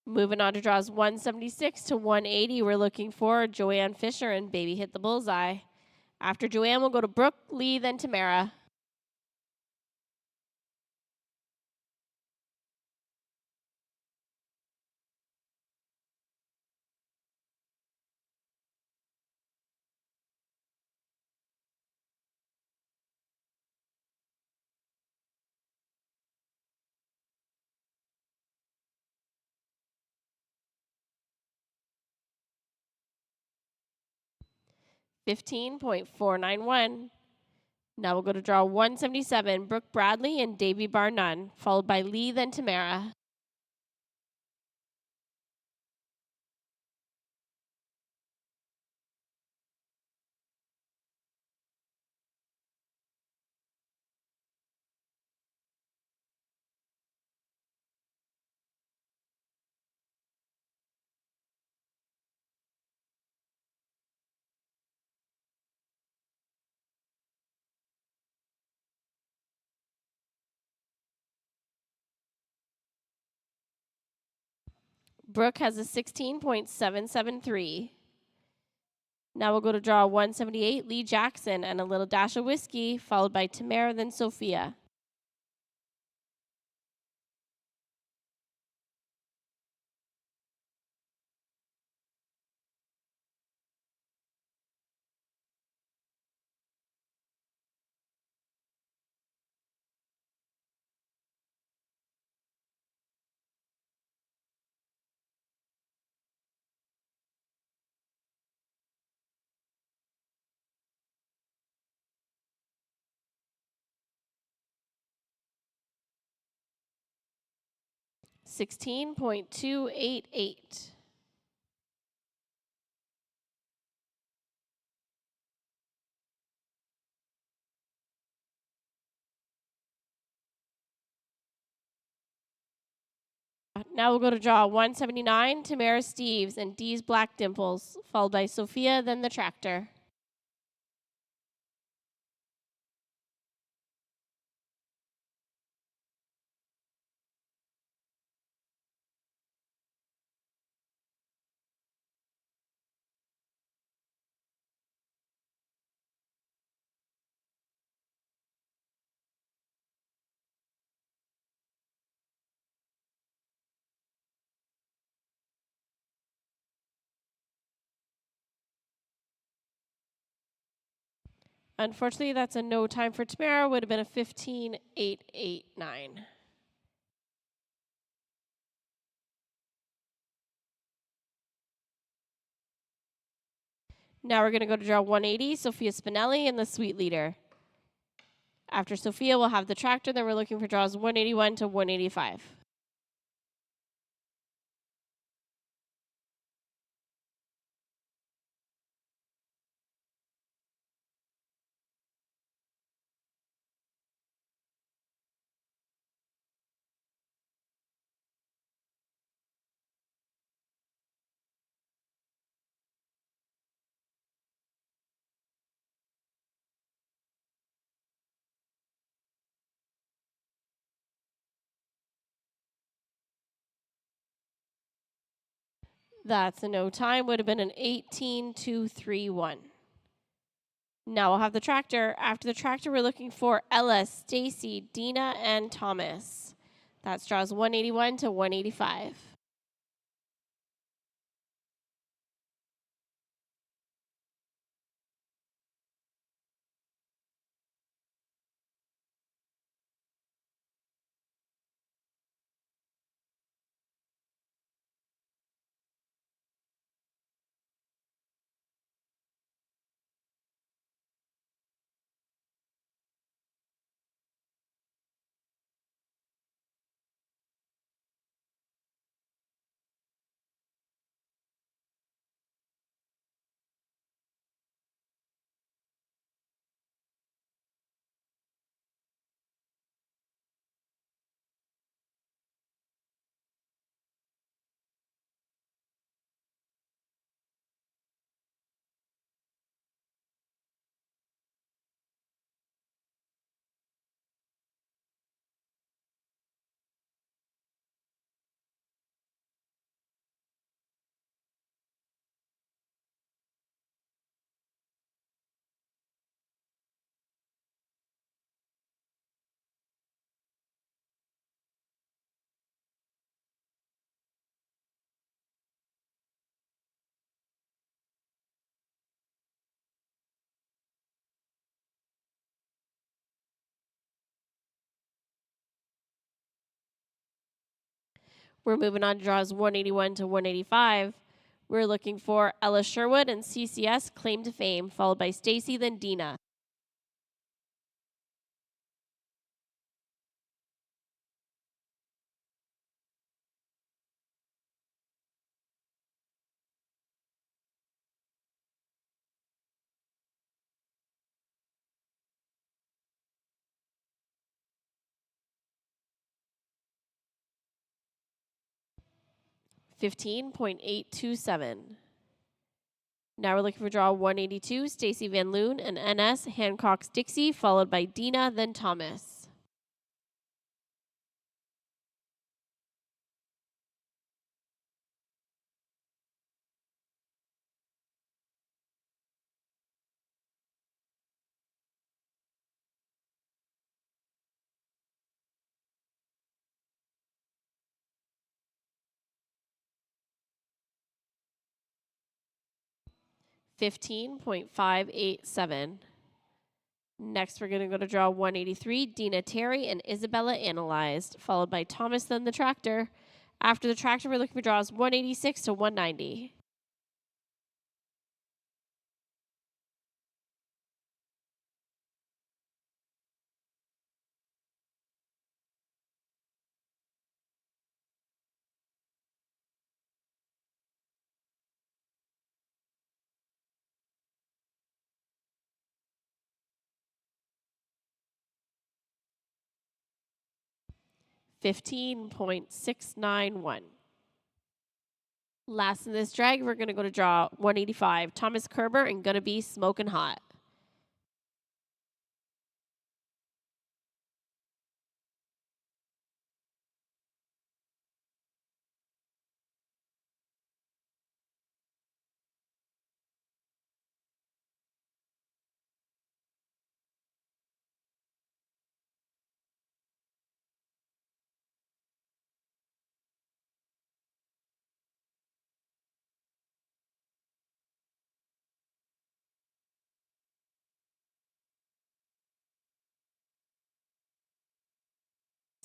Moving on to draws 176 to 180, we're looking for Joanne Fisher and Baby Hit the Bullseye. After Joanne, we'll go to Brooke, Lee, then Tamara. $15.491. Now we'll go to draw 177, Brooke Bradley and Davy Barnun, followed by Lee, then Tamara. Brooke has a 16.773. Now we'll go to draw 178, Lee Jackson and a little dash of whiskey, followed by Tamara, then Sophia. 16.288. Now we'll go to draw 179, Tamara Steves and Dee's Black Dimples, followed by Sophia, then the tractor. Unfortunately, that's a no time for Tamara. Would have been a 15.889. Now we're going to go to draw 180, Sophia Spinelli and the Sweet Leader. After Sophia, we'll have the tractor. Then we're looking for draws 181 to 185. That's a no time. Would have been an 18.231. Now we'll have the tractor. After the tractor, we're looking for Ella, Stacy, Dina, and Thomas. That's draws 181 to 185. We're moving on to draws 181 to 185. We're looking for Ella Sherwood and CCS Claim to Fame, followed by Stacy, then Dina. $15.827. Now we're looking for draw 182, Stacy Van Loon and NS Hancock's Dixie, followed by Dina, then Thomas. $15.587. Next, we're going to go to draw 183, Dina Terry and Isabella Analyzed, followed by Thomas, then the tractor. After the tractor, we're looking for draws 186 to 190. 15.691. Last in this drag, we're going to go to draw 185. Thomas Kerber and Gonna Be Smokin' Hot.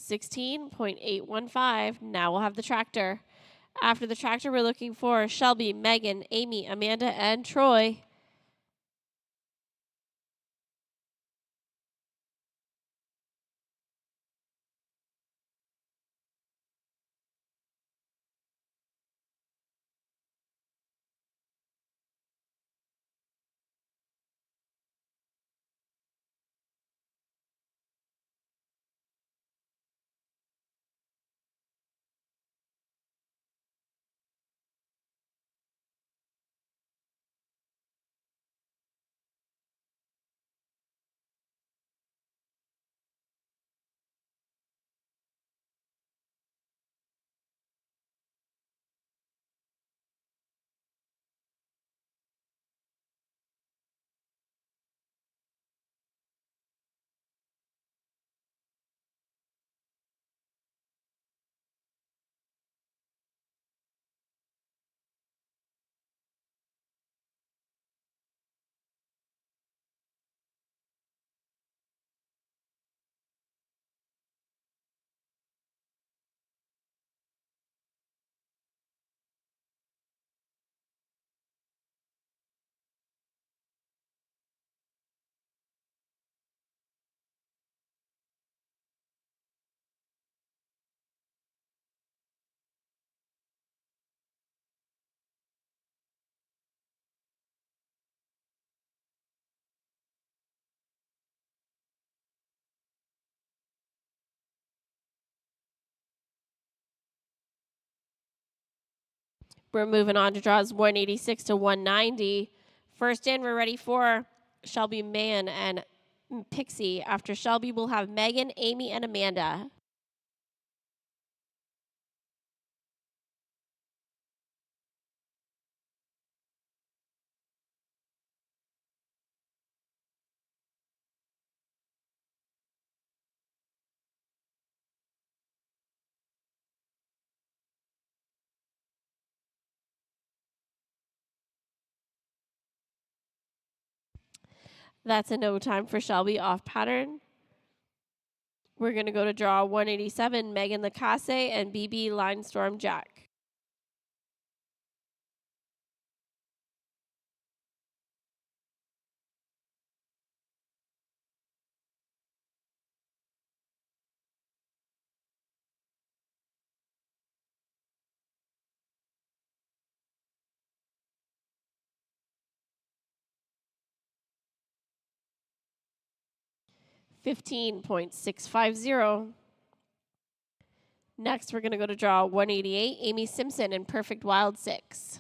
$16.815. Now we'll have the tractor. After the tractor, we're looking for Shelby, Megan, Amy, Amanda, and Troy. We're moving on to draws 186 to 190. First in, we're ready for Shelby, Mann, and Pixie. After Shelby, we'll have Megan, Amy, and Amanda. That's a no time for Shelby off pattern. We're going to go to draw 187, Megan Lacasse and BB Linestorm Jack. $15.650. Next, we're going to go to draw 188, Amy Simpson and Perfect Wild 6.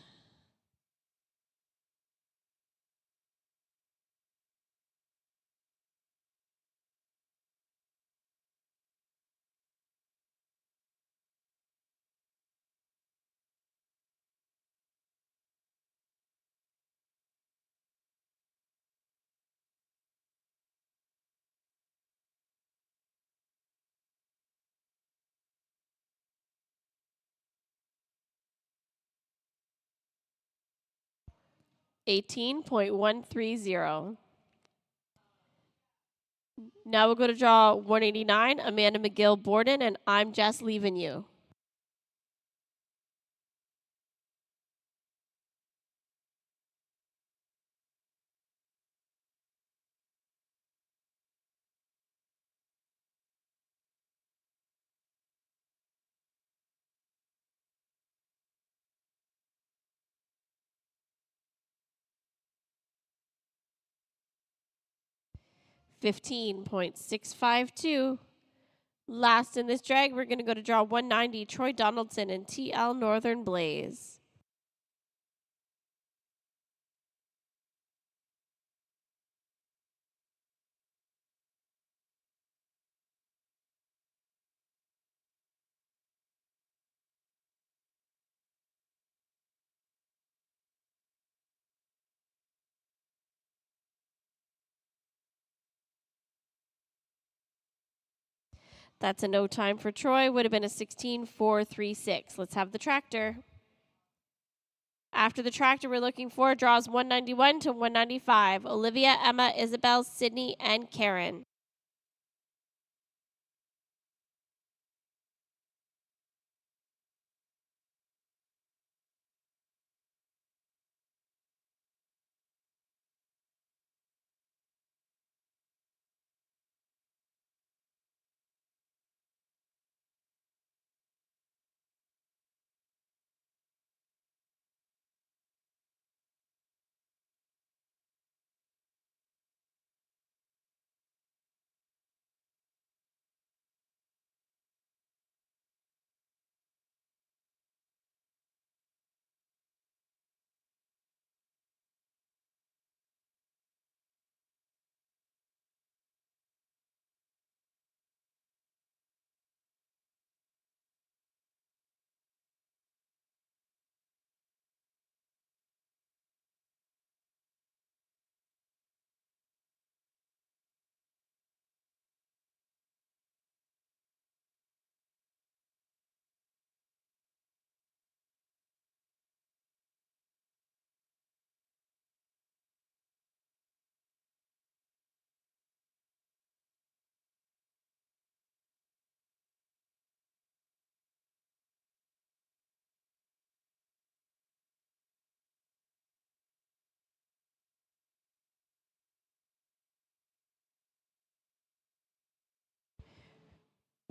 $18.130. Now we'll go to draw 189, Amanda McGill Borden and I'm Just Leaving You. $15.652. Last in this drag, we're going to go to draw 190, Troy Donaldson and TL Northern Blaze. That's a no time for Troy. Would have been a 16.436. Let's have the tractor. After the tractor, we're looking for draws 191 to 195. Olivia, Emma, Isabel, Sydney, and Karen.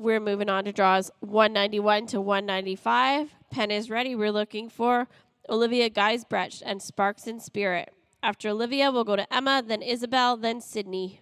We're moving on to draws 191 to 195. Pen is ready. We're looking for Olivia Geisbrecht and Sparks in Spirit. After Olivia, we'll go to Emma, then Isabel, then Sydney.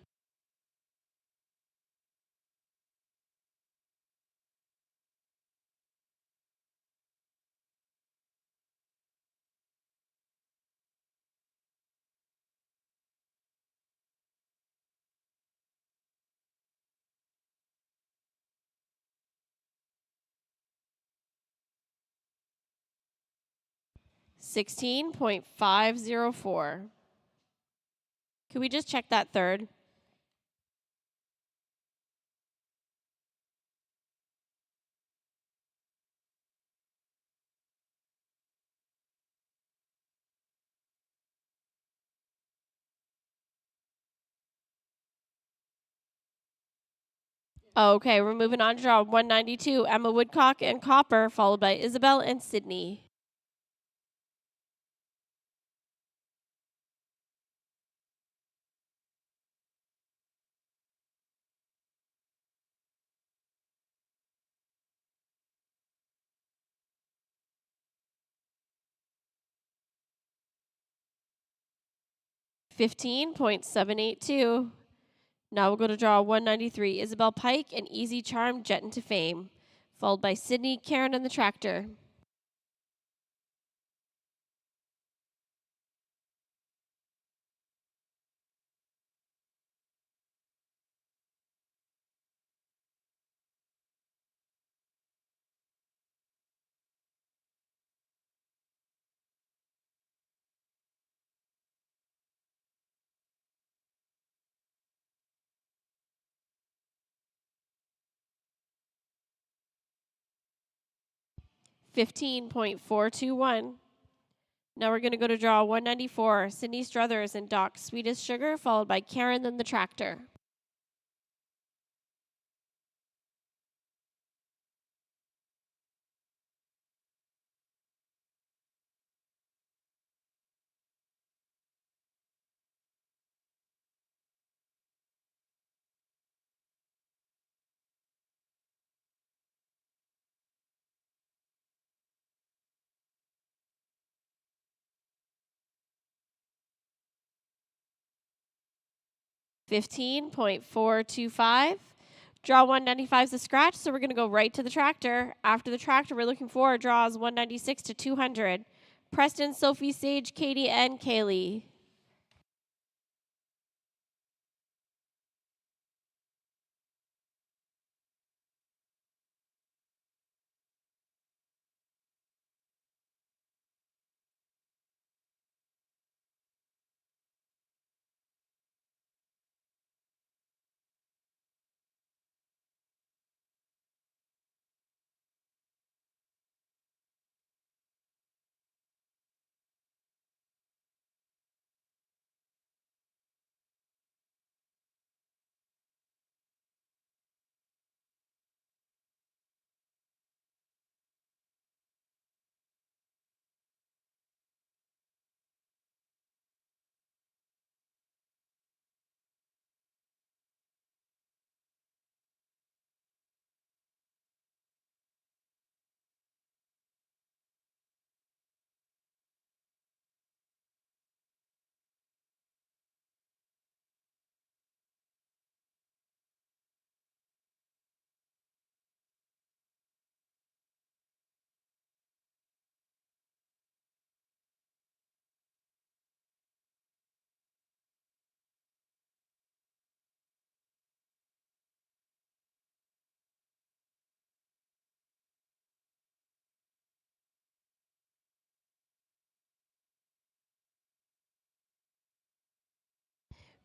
$16.504. Could we just check that third? Okay, we're moving on to draw 192. Emma Woodcock and Copper, followed by Isabel and Sydney. $15.782. Now we'll go to draw 193. Isabel Pike and Easy Charm jet into fame, followed by Sydney, Karen, and the tractor. $15.421. Now we're going to go to draw 194. Sydney Struthers and Doc Sweetest Sugar, followed by Karen, then the tractor. $15.425. Draw 195 is a scratch, so we're going to go right to the tractor. After the tractor, we're looking for draws 196 to 200. Preston, Sophie, Sage, Katie, and Kaylee.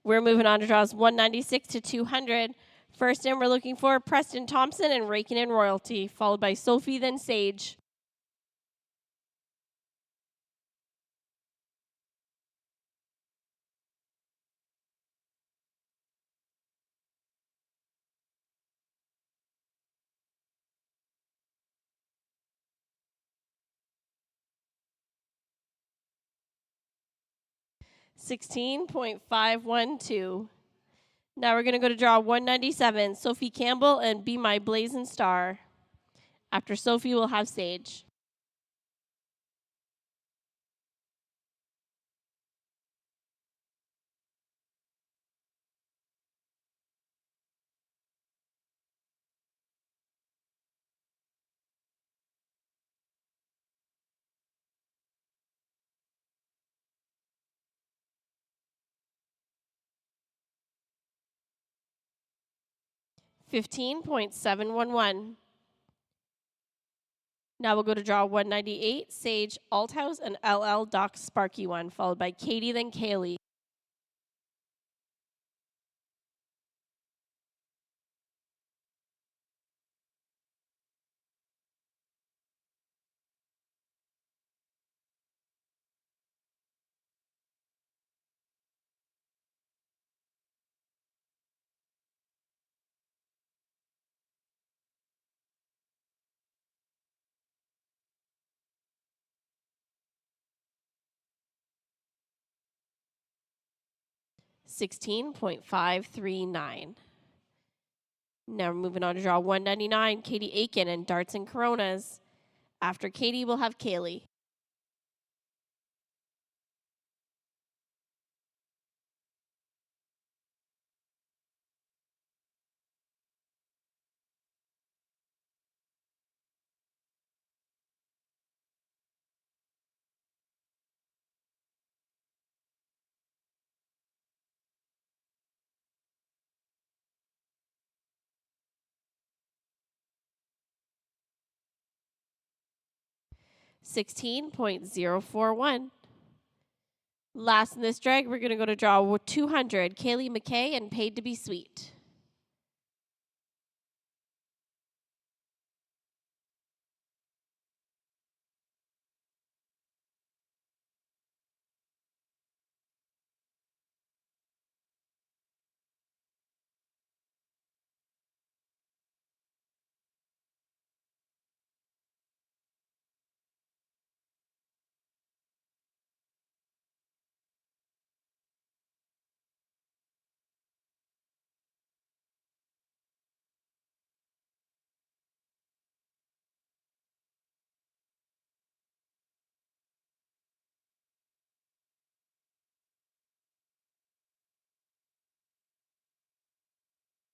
We're moving on to draws 196 to 200. First in, we're looking for Preston Thompson and Raking in Royalty, followed by Sophie, then Sage. $16.512. Now we're going to go to draw 197, Sophie Campbell and Be My Blazing Star. After Sophie, we'll have Sage. $15.711. Now we'll go to draw 198, Sage Althouse and LL Doc Sparky one, followed by Katie, then Kaylee. $16.539. Now we're moving on to draw 199, Katie Aiken and Darts and Coronas. After Katie, we'll have Kaylee. $16.041. Last in this drag, we're going to go to draw 200, Kaylee McKay and Paid to Be Sweet.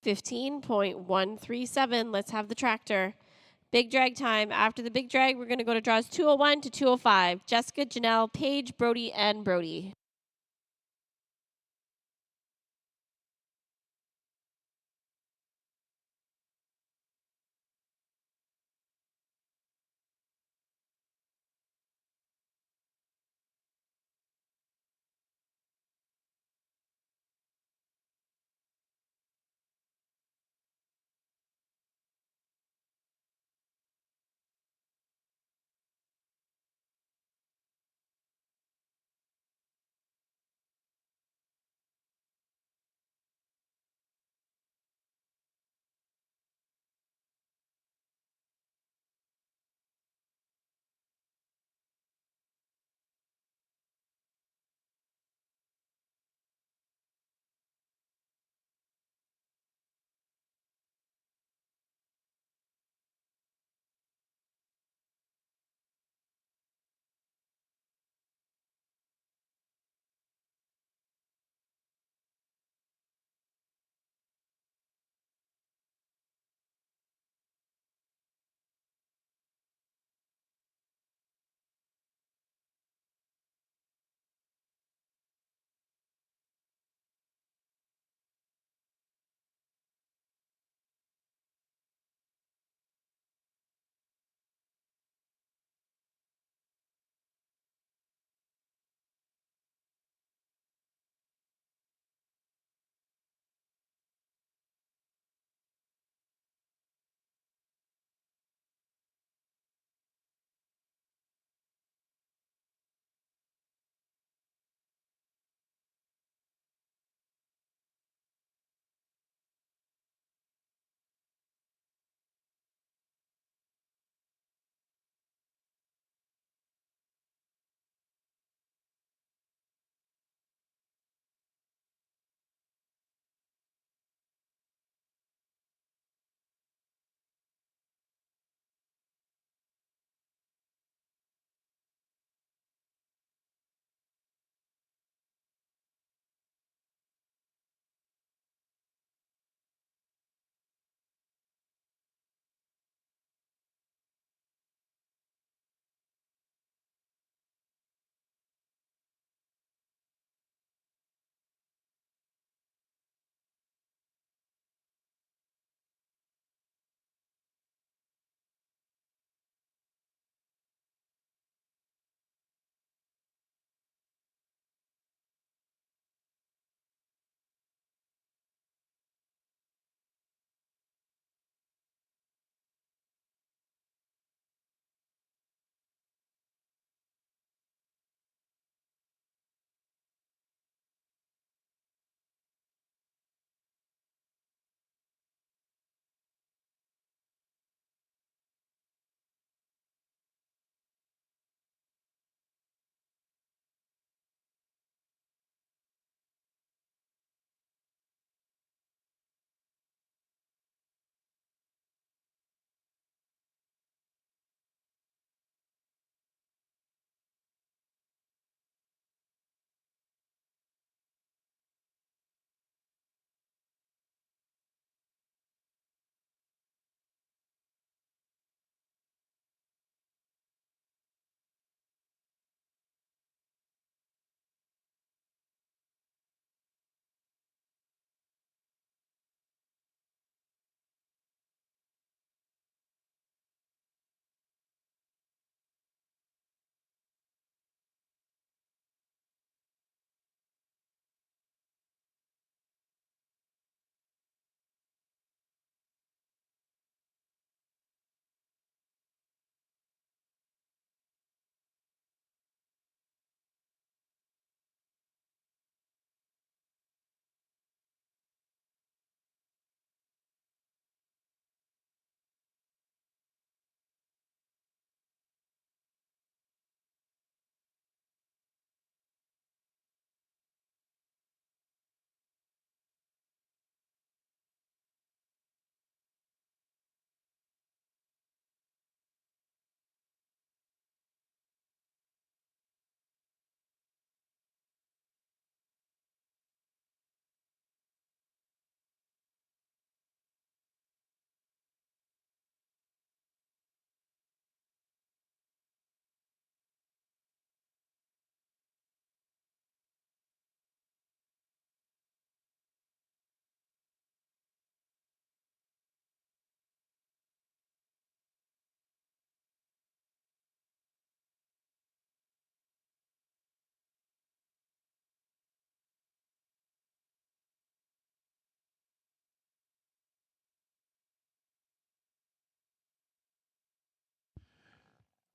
15.137. Let's have the tractor. Big drag time. After the big drag, we're going to go to draws 201 to 205. Jessica, Janelle, Paige, Brody, and Brody.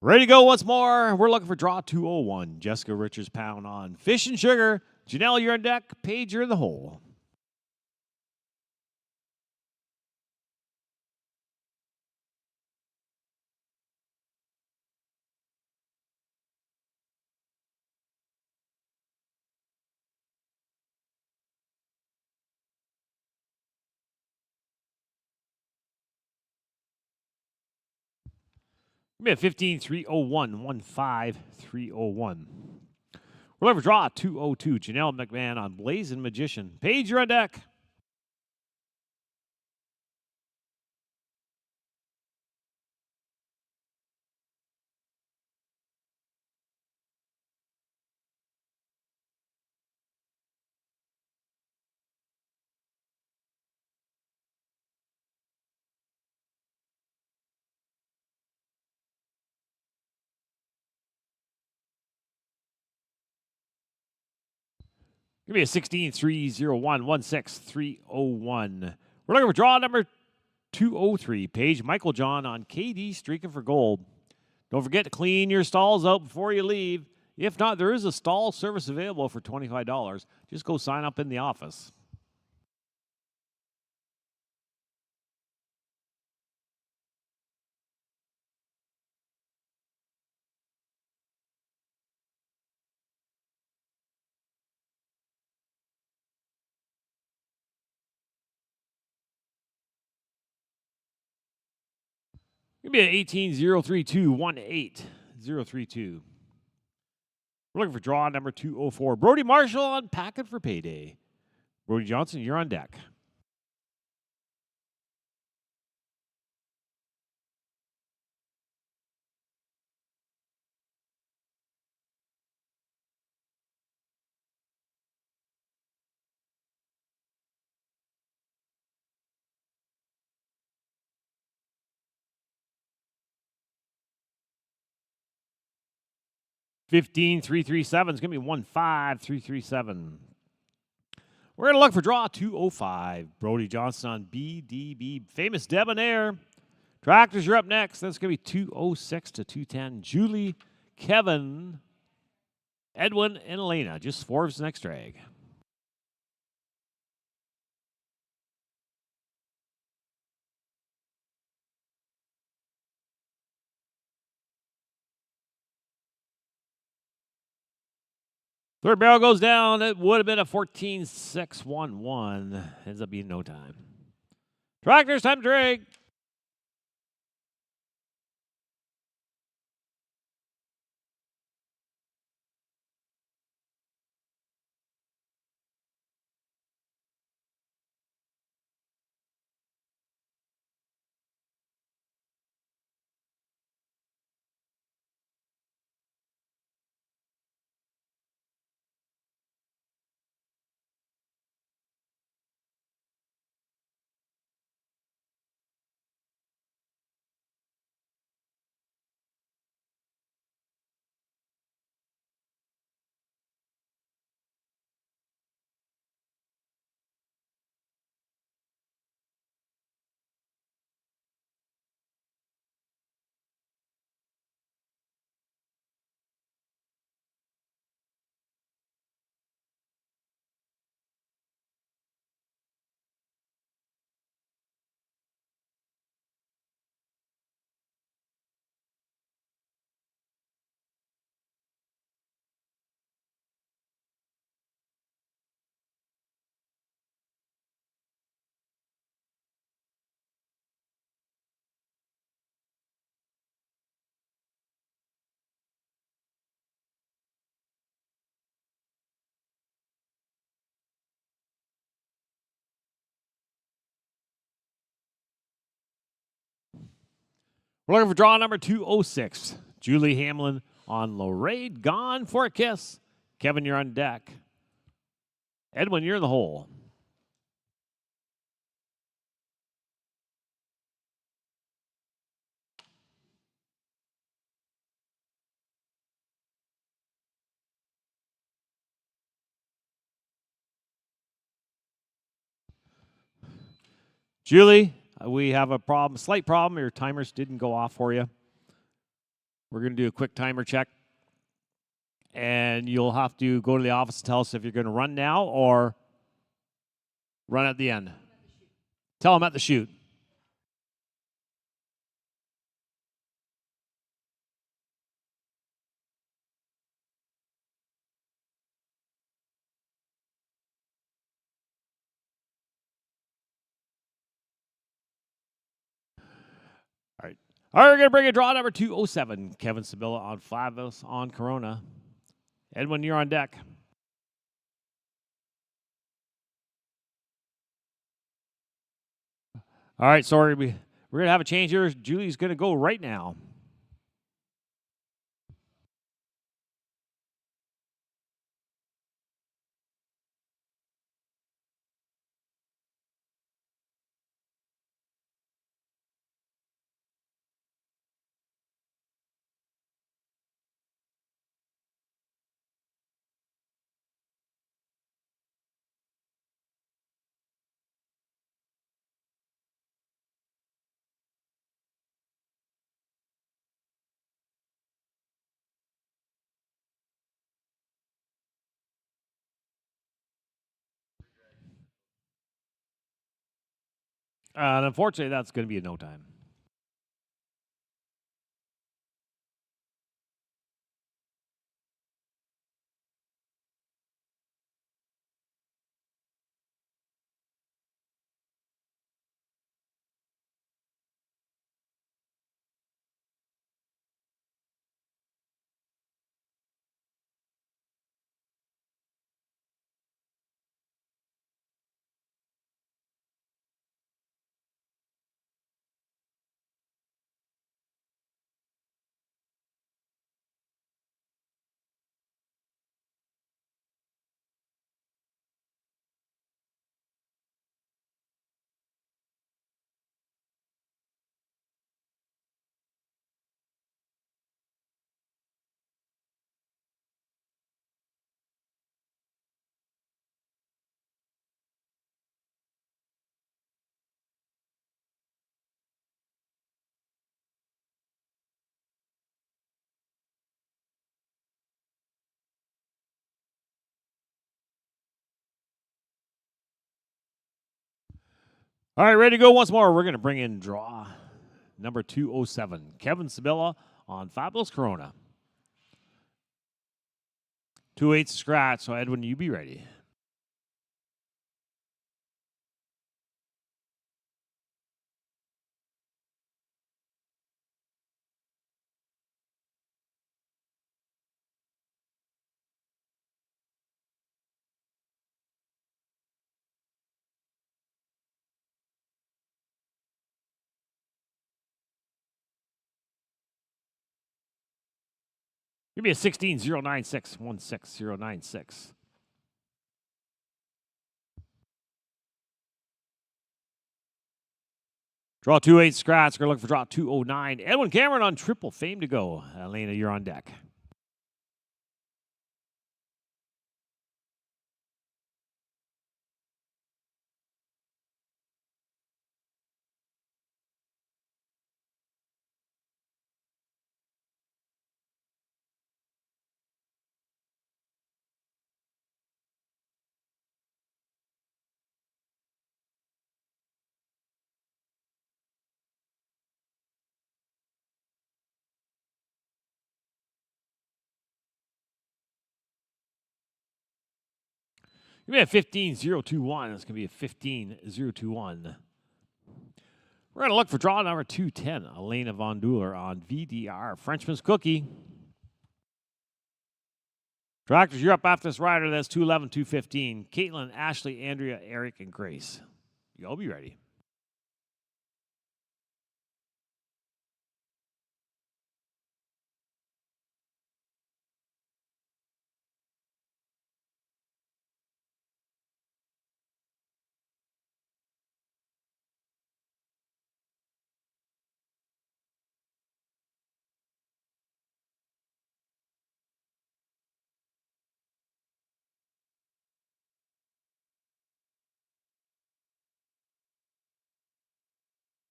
Ready to go once more. We're looking for draw 201. Jessica Richards pound on Fish and Sugar. Janelle, you're on deck. Paige, you're in the hole. We have 15 301 15 301. We'll have a draw 202. Janelle McMahon on Blazing Magician. Paige, you're on deck. Give me a 16 301 16 301. We're looking for draw number 203. Paige Michael John on KD streaking for gold. Don't forget to clean your stalls out before you leave. If not, there is a stall service available for $25. Just go sign up in the office. Give me an 18 032 18 032. We're looking for draw number 204. Brody Marshall on Packet for Payday. Brody Johnson, you're on deck. Fifteen 337 is going to be 15337. We're going to look for draw 205. Brody Johnson on BDB. Famous Debonair. Tractors, you're up next. That's going to be 206 to 210. Julie, Kevin, Edwin, and Elena. Just four of his next drag. Third barrel goes down. It would have been a 14-6-1-1. Ends up being no time. Tractors, time to drag. We're looking for draw number 206. Julie Hamlin on Lorraine. Gone for a kiss. Kevin, you're on deck. Edwin, you're in the hole. Julie, we have a problem, slight problem. Your timers didn't go off for you. We're going to do a quick timer check. And you'll have to go to the office and tell us if you're going to run now or run at the end. Tell them at the chute. All right. All right, we're going to bring a draw number 207. Kevin Sabilla on Flavis on Corona. Edwin, you're on deck. All right, sorry. We're going to have a change here. Julie's going to go right now. And unfortunately, that's going to be a no time. All right, ready to go once more. We're going to bring in draw number 207. Kevin Sabilla on Fabulous Corona. 2-8 scratch. So, Edwin, you be ready. Give me a 16-096, 16096. Draw 2-8 scratch. We're going to look for draw 209. Edwin Cameron on triple fame to go. Elena, you're on deck. Give me a 15-021. That's going to be a 15-021. We're going to look for draw number 210. Elena Von Dueler on VDR. Frenchman's Cookie. Tractors, you're up after this rider. That's 211, 215. Caitlin, Ashley, Andrea, Eric, and Grace. You'll be ready.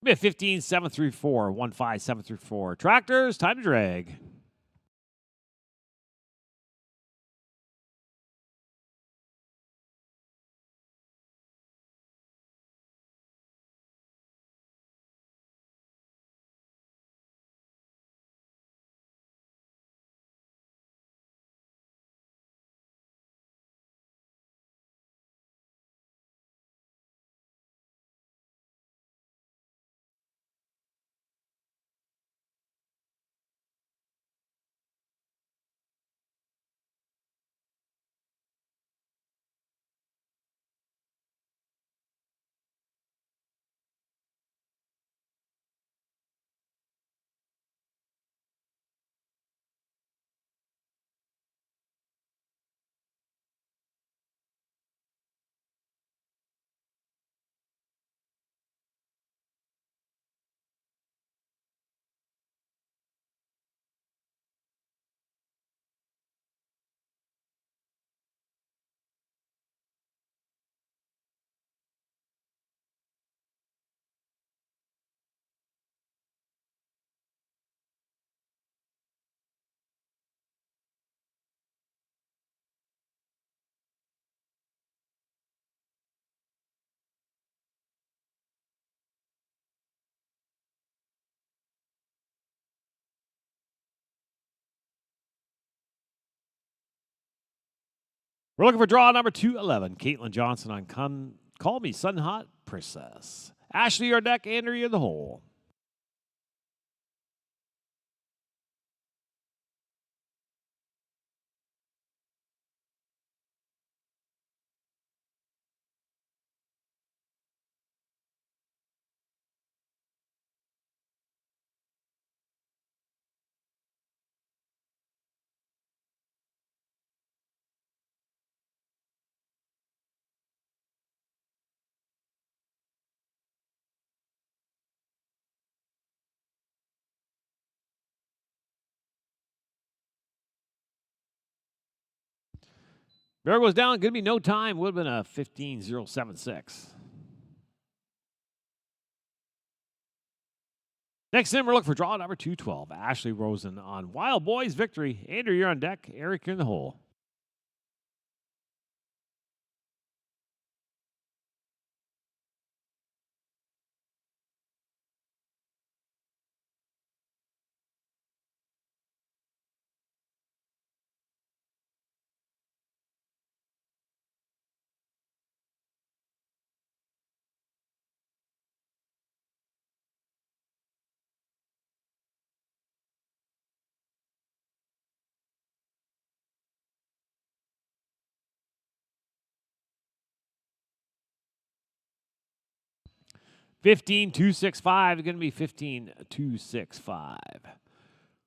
Be a 15-734, 15734. Tractors, time to drag. We're looking for draw number 211. Caitlin Johnson on Call Me Sun Hot Princess. Ashley, your deck. Andrew, in the hole. Barrel goes down. Going to be no time. Would have been a 15-076. Next in, we're looking for draw number 212. Ashley Rosen on Wild Boys Victory. Andrew, you're on deck. Eric, you're in the hole. $15,265 is going to be $15,265.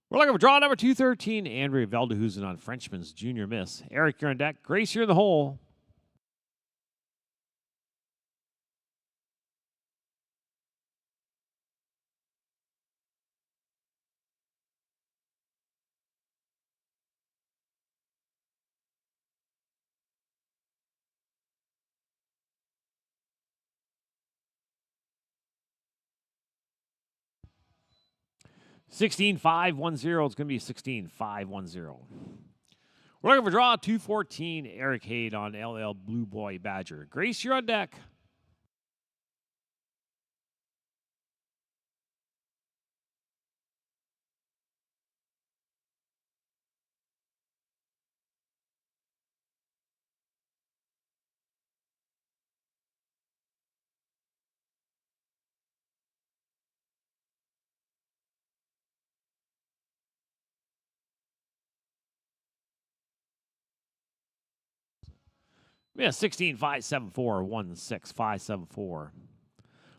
We're looking for draw number 213. Andrea Veldehusen on Frenchman's Junior Miss. Eric, you're on deck. Grace, you're in the hole. $16,510. It's going to be $16,510. We're looking for draw 214. Eric Hayde on LL Blue Boy Badger. Grace, you're on deck. Yeah, 16,574, 16574.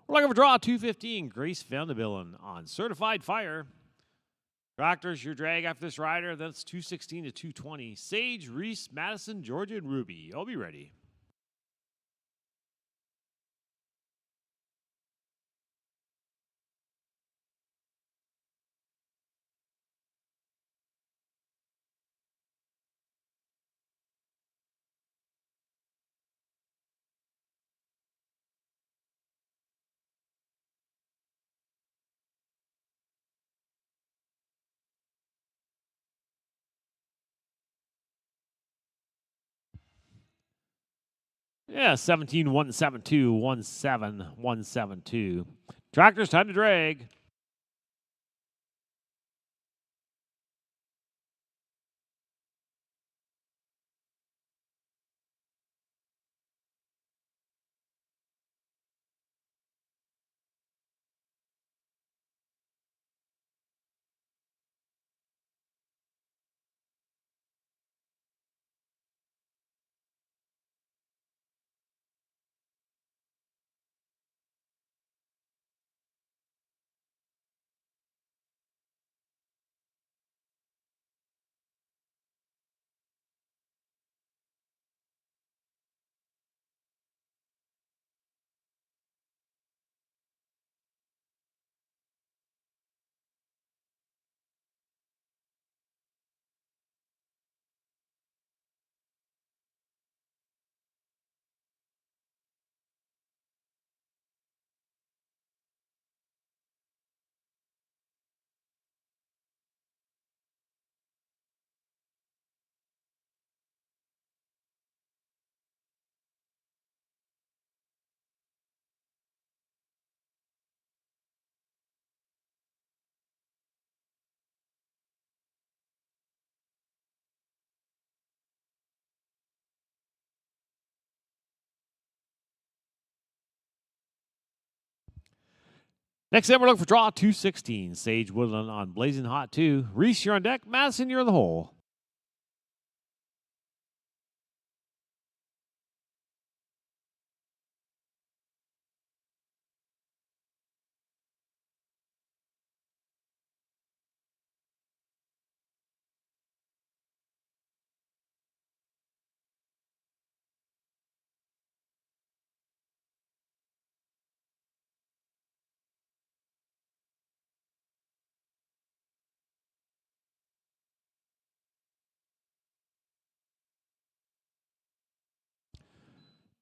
We're looking for draw 215. Grace Vanderbillen on Certified Fire. Tractors, your drag after this rider. That's 216 to 220. Sage, Reese, Madison, Georgia, and Ruby. I'll be ready. Yeah, 17-172, 17172. Tractors, time to drag. Next in, we're looking for draw 216. Sage Woodland on Blazing Hot 2. Reese, you're on deck. Madison, you're in the hole.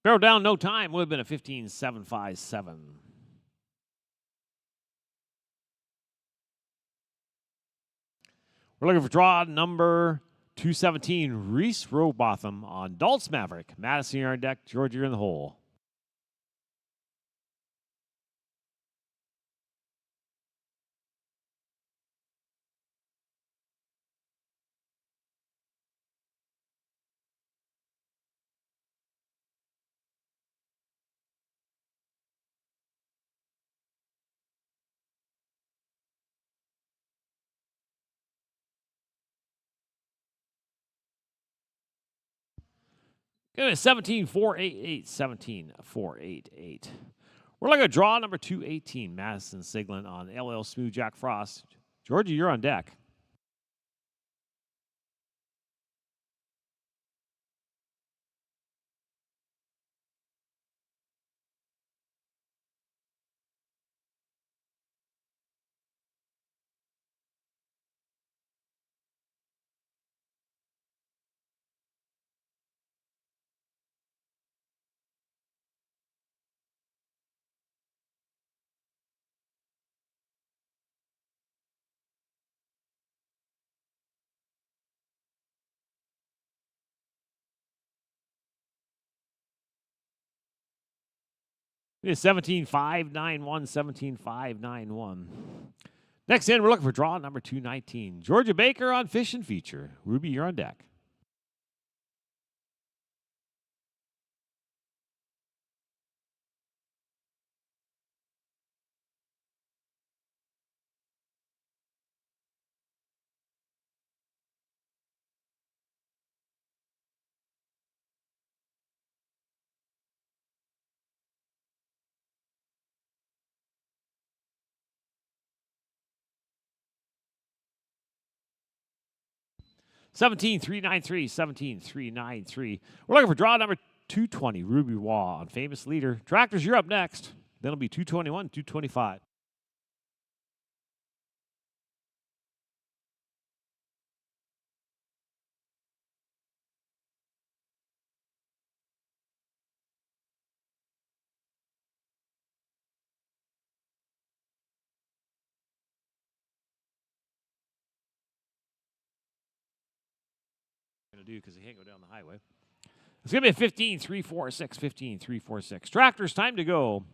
Barrel down, no time. Would have been a 15-757. We're looking for draw number 217. Reese Robotham on Daltz Maverick. Madison, you're on deck. George, you're in the hole. Give it 17-488. 17-488. We're looking at draw number 218. Madison Siglin on LL Smooth Jack Frost. Georgie, you're on deck. It is 17-591. 17-591. Next in, we're looking for draw number 219. Georgia Baker on Fish and Feature. Ruby, you're on deck. Seventeen three nine three. 17-393. We're looking for draw number 220. Ruby Waugh on Famous Leader. Tractors, you're up next. Then it'll be 221, 225. Going to do because he can't go down the highway. It's going to be a 15-3-4-6, 15-3-4-6. Tractors, time to go.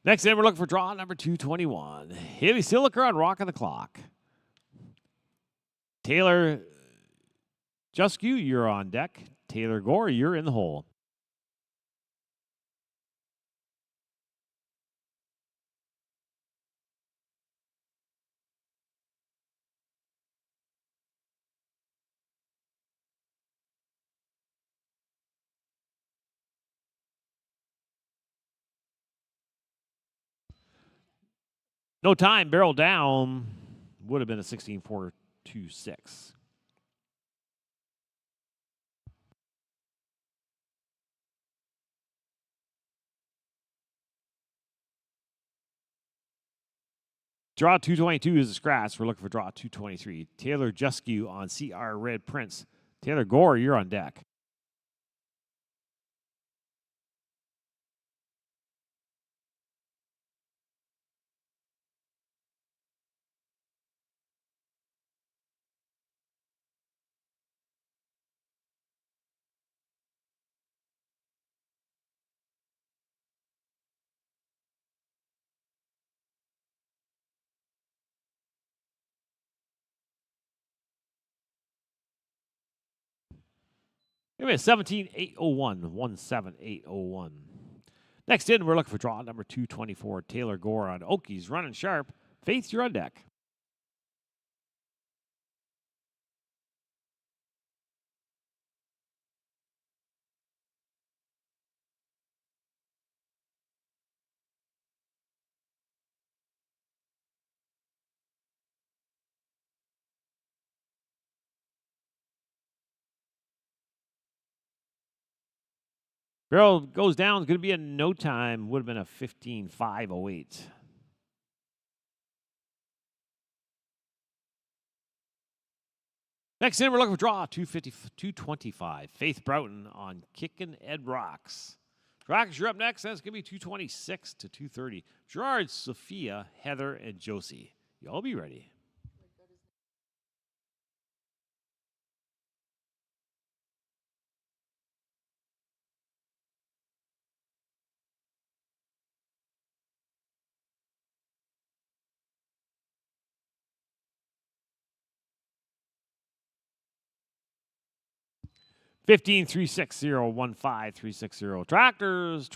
Next in, we're looking for draw number 221. Haley Siliker on Rocking the Clock. Taylor Juskew, you're on deck. Taylor Gore, you're in the hole. No time, barrel down. Would have been a 16-4-2-6. Draw 222 is a scratch. We're looking for draw 223. Taylor Juskew on CR Red Prince. Taylor Gore, you're on deck. Anyway, 17-801, 17801. Next in, we're looking for draw number 224. Taylor Gore on Okies, running sharp. Faith, you're on deck. Barrel goes down. It's going to be a no time. Would have been a 15-5-08. Next in, we're looking for draw 225. Faith Broughton on Kickin' Ed Rocks. Rockers, you're up next. That's going to be 226 to 230. Gerard, Sophia, Heather, and Josie. Y'all be ready. Fifteen 360 Tractors.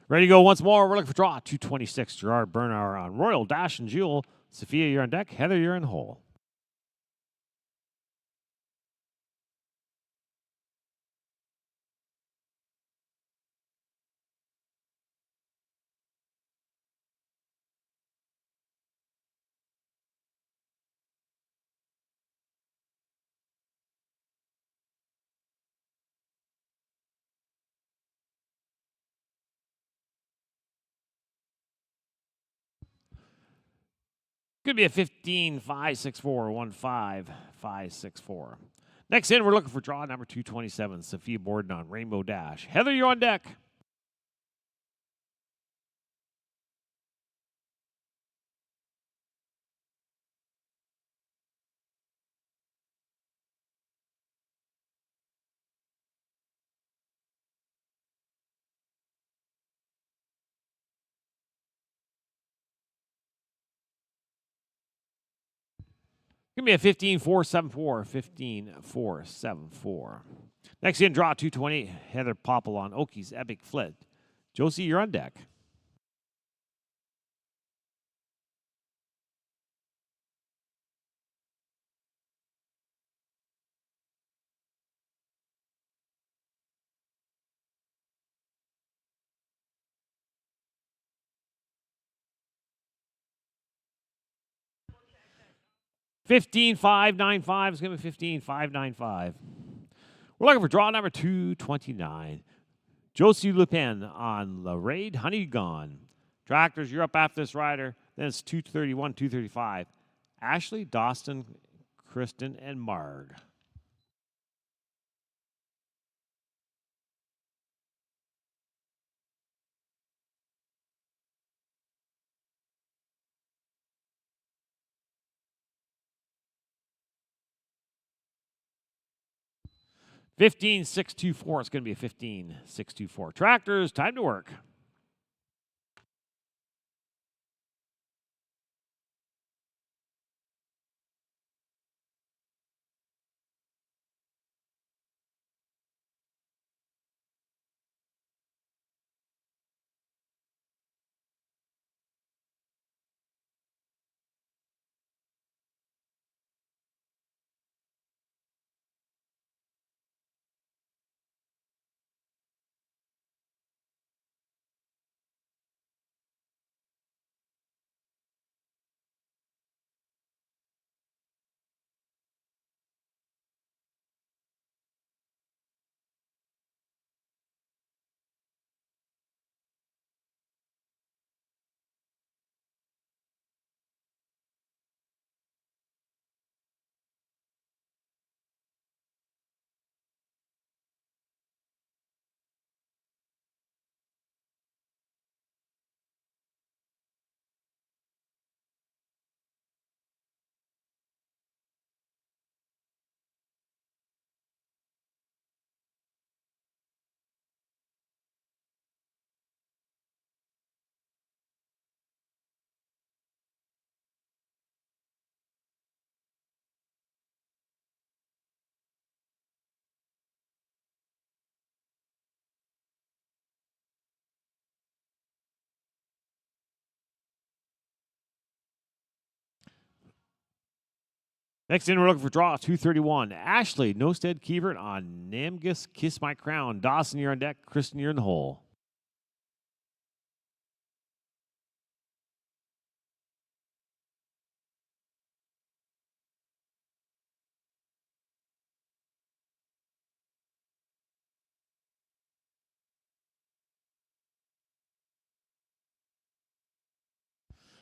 Ready to go once more. We're looking for draw 226. Gerard Bernauer on Royal, Dash, and Jewel. Sophia, you're on deck. Heather, you're in hole. Could be a 15, 5, 6, 4, 1, 5, 5, 6, 4. Next in, we're looking for draw number 227. Sophia Borden on Rainbow Dash. Heather, you're on deck. 15, 4, 7, 4. 15, 4, 7, 4. Next in, draw 228. Heather Popple on Okies Epic Flit. Josie, you're on deck. 15, 5, 9, 5 is going to be 15, 5, 9, 5. We're looking for draw number 229. Josie Lupin on La Raid Honey Gone. Tractors, you're up after this rider. Then it's 231, 235. Ashley, Dawson, Kristen, and Marg. Fifteen, 6, 2, 4. It's going to be a 15, 6, 2, 4. Tractors, time to work. Next in, we're looking for draw 231. Ashley, Nosted Kievert on Namgus Kiss My Crown. Dawson, you're on deck. Kristen, you're in the hole.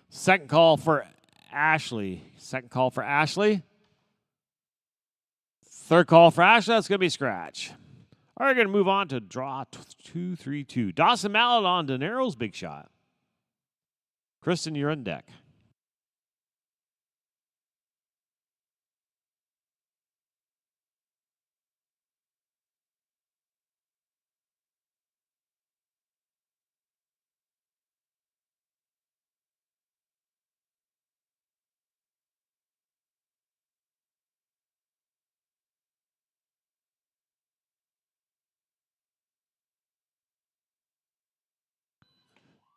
Second call for Ashley. Second call for Ashley. Third call for Ashley. That's going to be a scratch. All right, we're going to move on to draw 232. Dawson Mallet on De Niro's big shot. Kristen, you're on deck.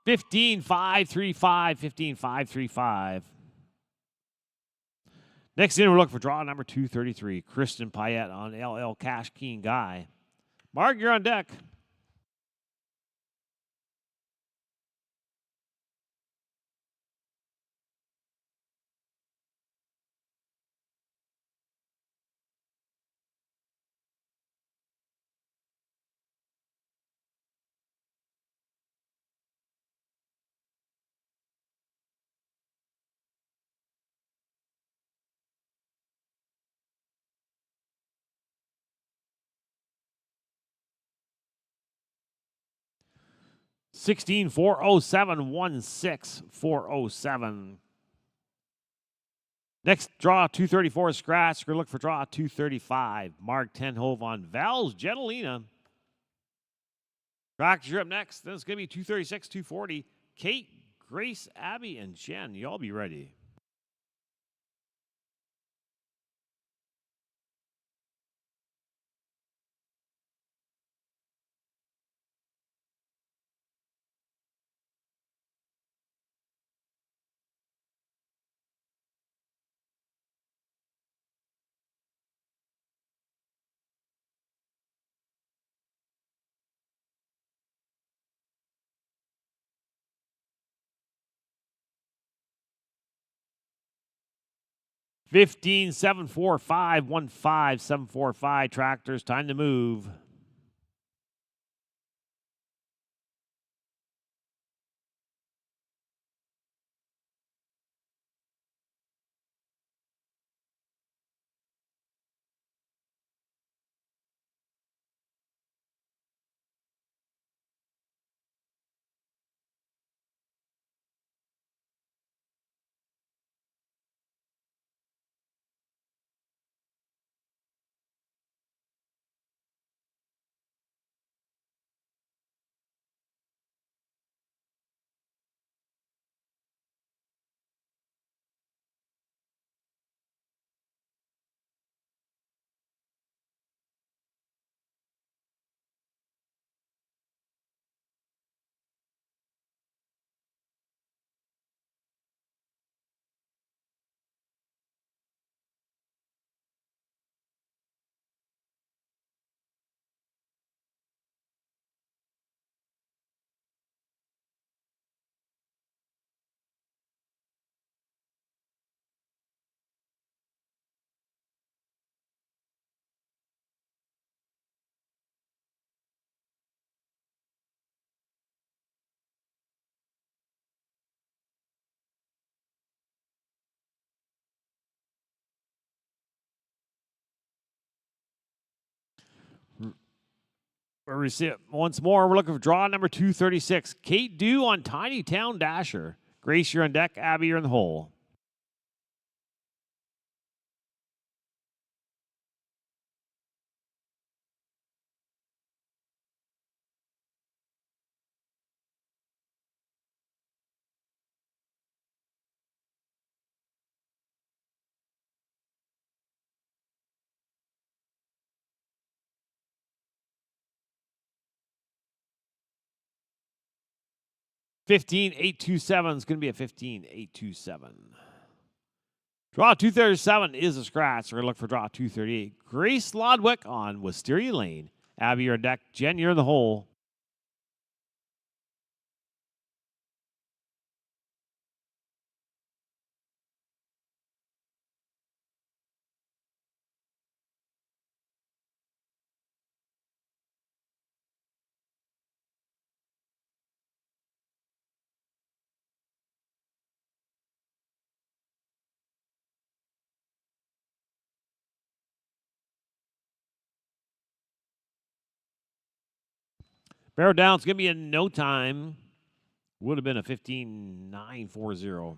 15-5-3-5. 15-5-3-5. Next in, we're looking for draw number 233. Kristen Payette on LL Cash Keen Guy. Mark, you're on deck. Sixteen 407 16 407. Next draw 234 scratch. We're going to look for draw 235. Mark Tenhove on Val's Gentilina. Tractors, you're up next. Then it's going to be 236, 240. Kate, Grace, Abby, and Jen. Y'all be ready. Fifteen 745 15 745. Tractors, time to move. Where we see it once more. We're looking for draw number 236. Kate Dew on Tiny Town Dasher. Grace, you're on deck. Abby, you're in the hole. Fifteen 827 is going to be a 15-827. Draw 237 is a scratch. We're going to look for draw 238. Grace Lodwick on Wisteria Lane. Abby, you're on deck. Jen, you're in the hole. Barrel down. It's going to be in no time. Would have been a 15-940.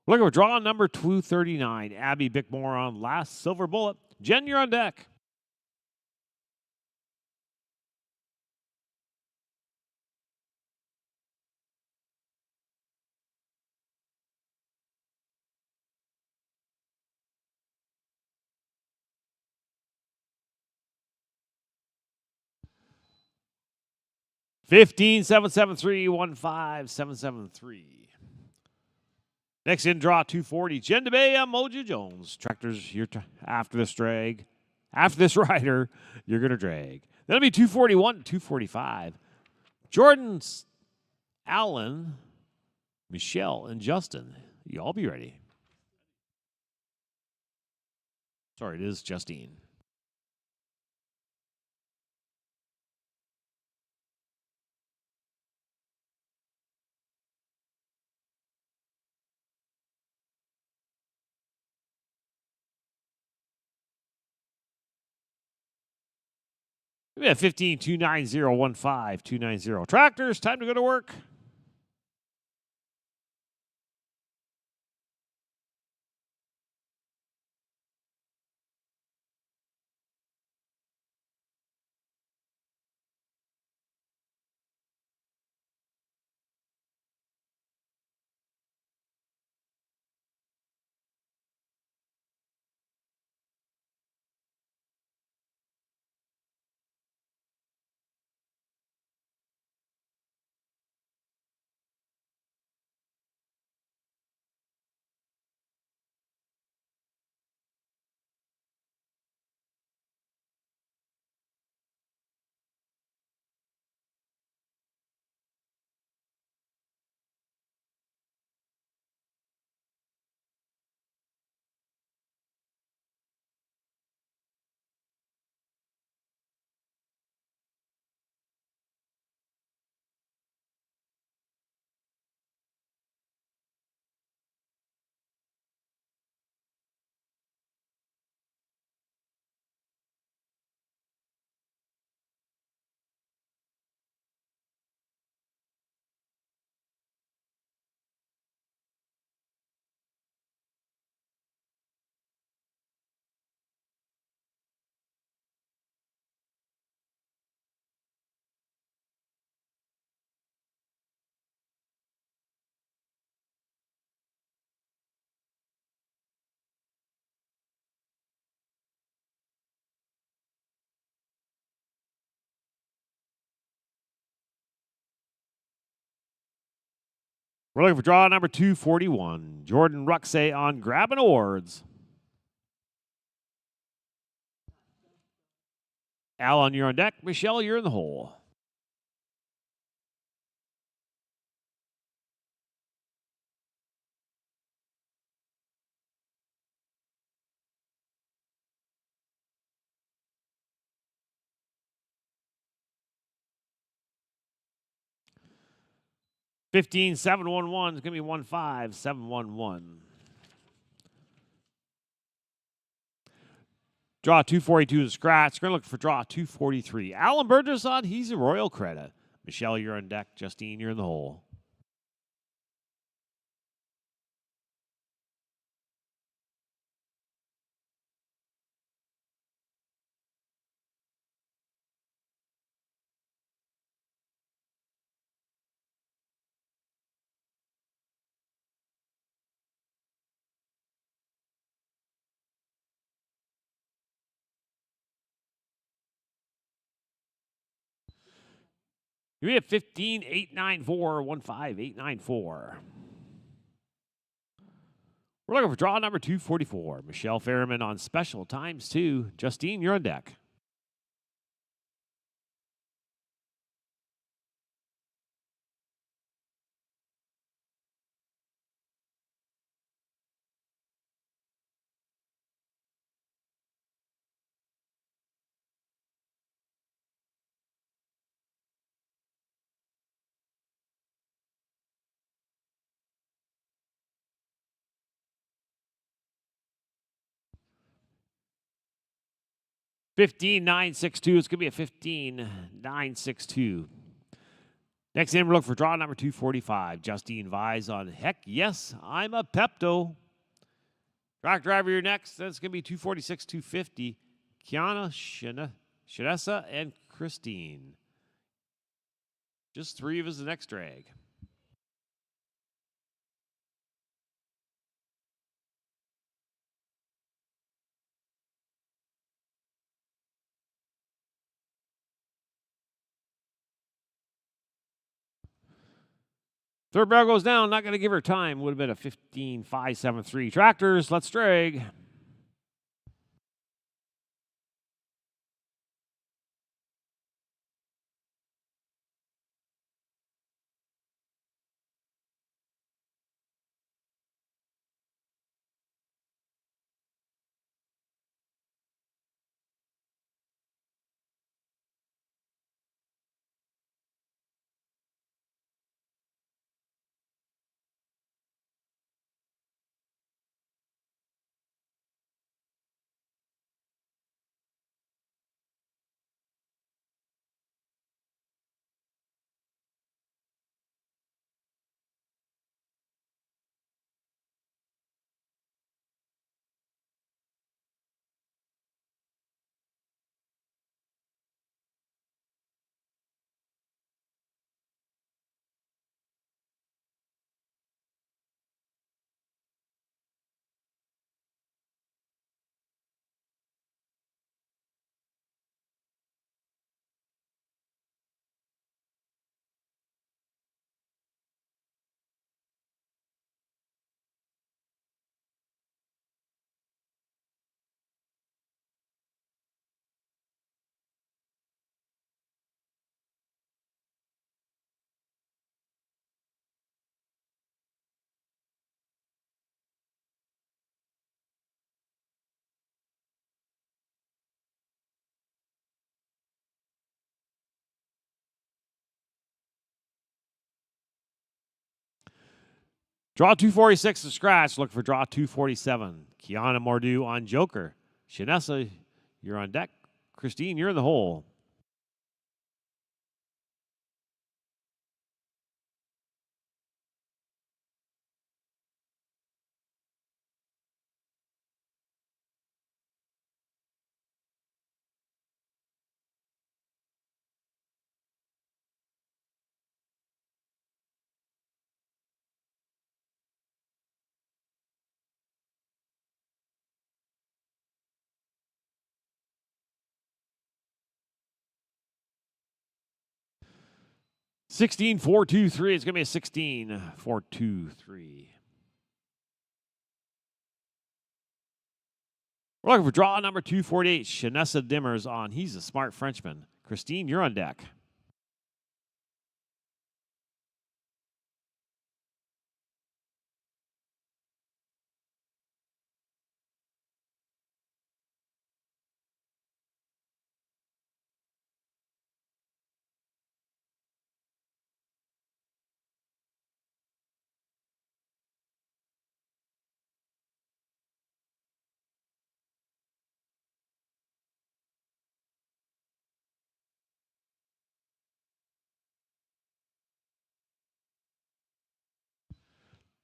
We're looking for draw number 239. Abby Bickmore on last silver bullet. Jen, you're on deck. 15773 15773. Next in draw 240, Jendebea Mojo Jones. Tractors, you're after this drag. After this rider, you're going to drag. That'll be 241 to 245. Jordan's Allen, Michelle, and Justin. You all be ready. Sorry, it is Justine. We have 15 290 15 290. Tractors, time to go to work. We're looking for draw number 241. Jordan Ruxay on Grabbing Awards. Alan, you're on deck. Michelle, you're in the hole. Fifteen 711 is going to be 15711. Draw 242 is scratch. Going to look for draw 243. Alan Burgess on. He's a Royal Credit. Michelle, you're on deck. Justine, you're in the hole. We have 15 894 15894. We're looking for draw number 244. Michelle Ferriman on special times 2. Justine, you're on deck. Fifteen 962. It's going to be a 15 962. Next in, we're looking for draw number 245. Justine Vise on Heck Yes, I'm a Pepto. Track driver, you're next. That's going to be 246 250. Kiana, Shanessa, and Christine. Just 3 of us the next drag. Third barrel goes down. Not going to give her time. Would have been a 15.573. Tractors, let's drag. Draw 246 to scratch. Look for draw 247. Kiana Mordu on Joker. Shanessa, you're on deck. Christine, you're in the hole. Sixteen four two three. It's going to be a 16-4-2-3. We're looking for draw number 248. Shanessa Dimmers on. He's a smart Frenchman. Christine, you're on deck.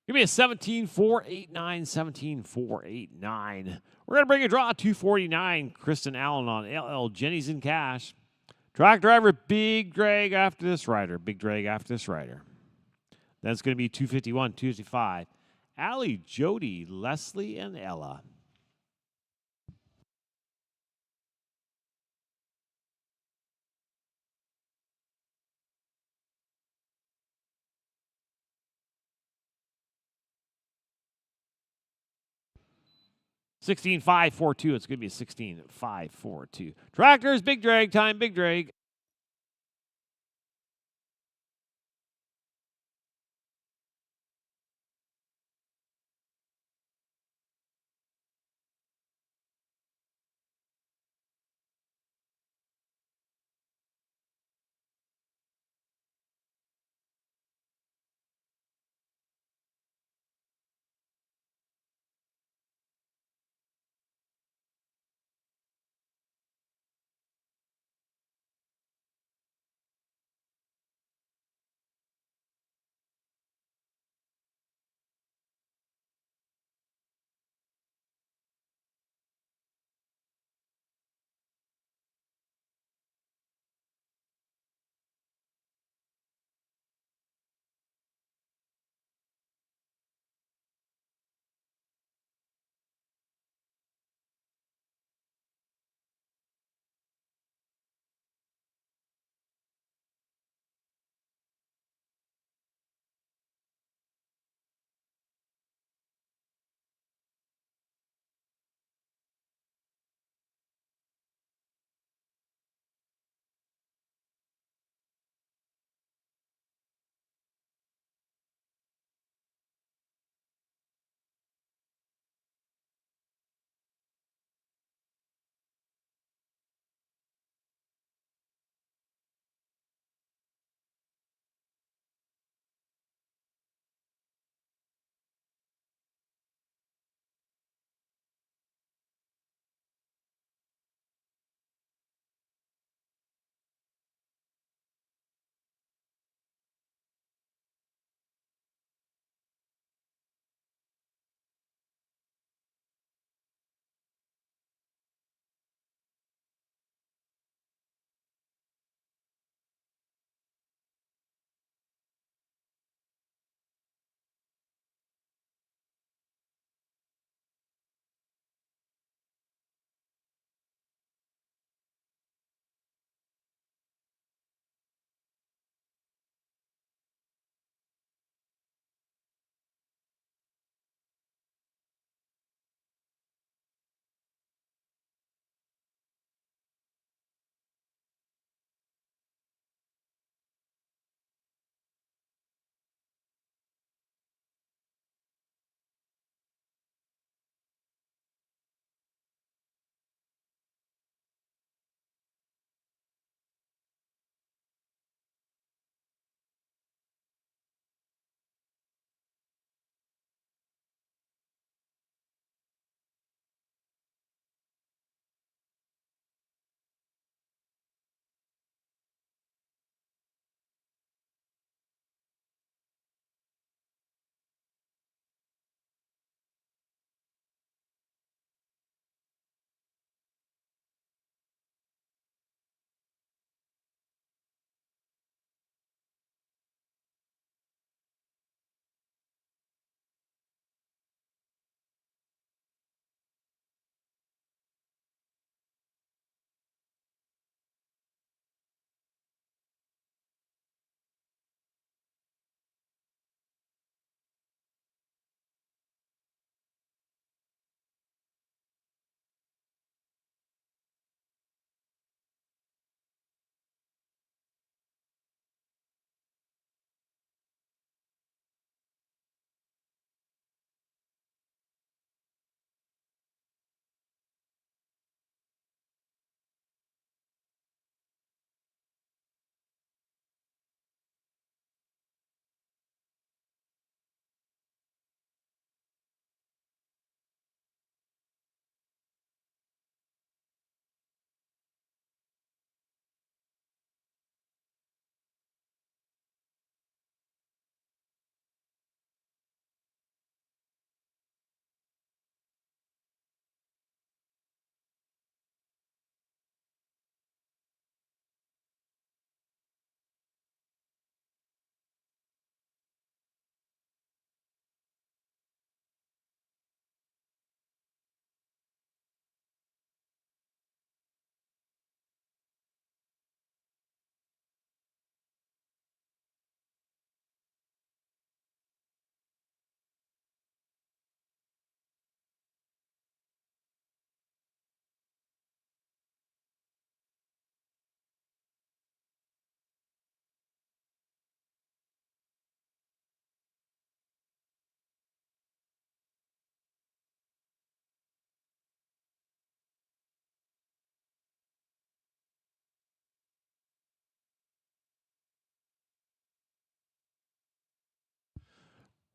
Give me a 17-4-8-9, 17-4-8-9. We're going to bring a draw 249. Kristen Allen on LL Jenny's in cash. Track driver, big drag after this rider. Big drag after this rider. That's going to be 251, 255. Allie, Jody, Leslie, and Ella. Sixteen five four two. It's going to be a 16-5-4-2. Tractors, big drag time, big drag.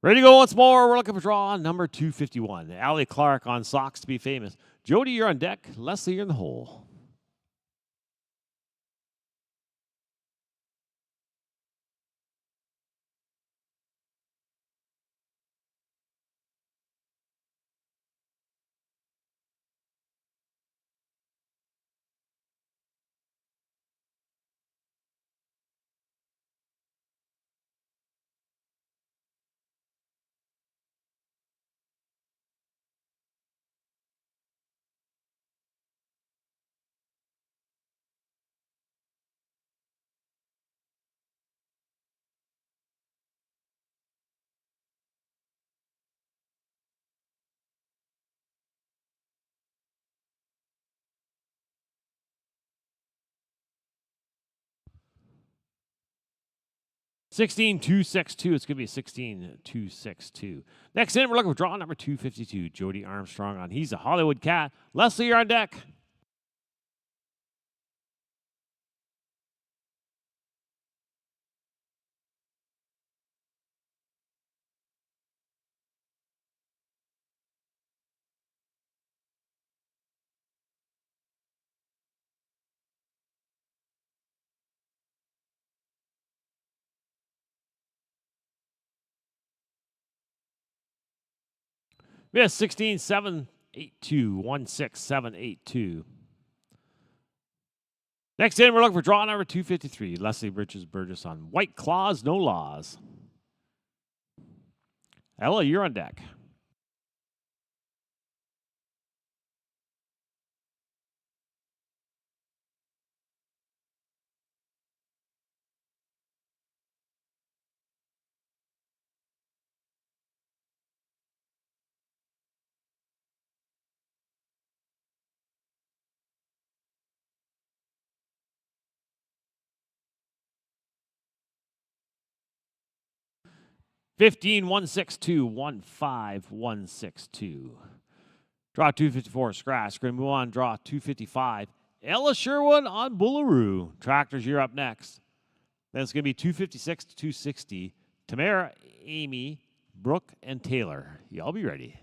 Ready to go once more. We're looking for draw number 251. Allie Clark on Socks to be famous. Jody, you're on deck. Leslie, you're in the hole. (16-262). It's going to be 16-262. Next in, we're looking for draw number 252. Jody Armstrong on He's a Hollywood Cat. Leslie, you're on deck. We have 16-782. 16782. Next in, we're looking for draw number 253. Leslie Bridges Burgess on White Claws, No Laws. Ella, you're on deck. (15 162 15162). Draw 254, scratch. Going to move on, draw 255. Ella Sherwood on Bullaroo. Tractors, you're up next. Then it's going to be 256 to 260. Tamara, Amy, Brooke, and Taylor. Y'all be ready.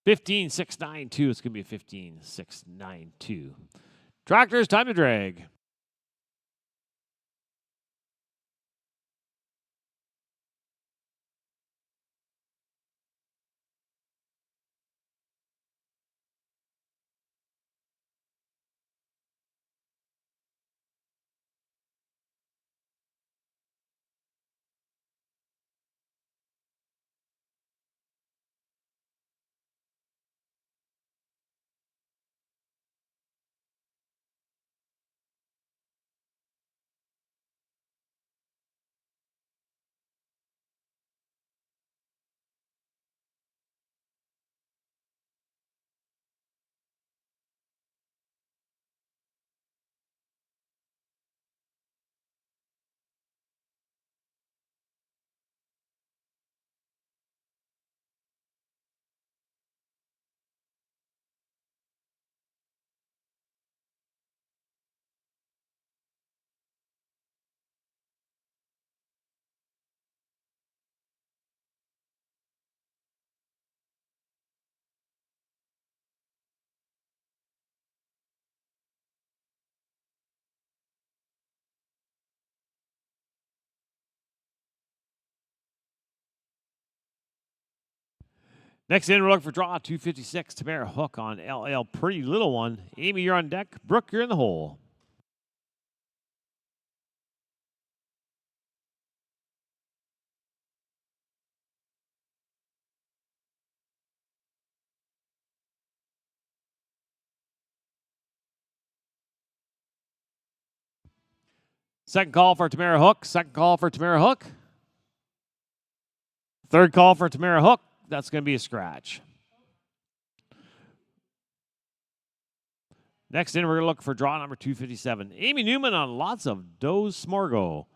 (15-692). It's going to be 15-692. Tractors, time to drag. Next in, we're looking for draw 256. Tamara Hook on LL Pretty Little One. Amy, you're on deck. Brooke, you're in the hole. Second call for Tamara Hook. Second call for Tamara Hook. Third call for Tamara Hook. That's going to be a scratch. Next in, we're going to look for draw number 257. Amy Newman on Lots of Doe Smorgo.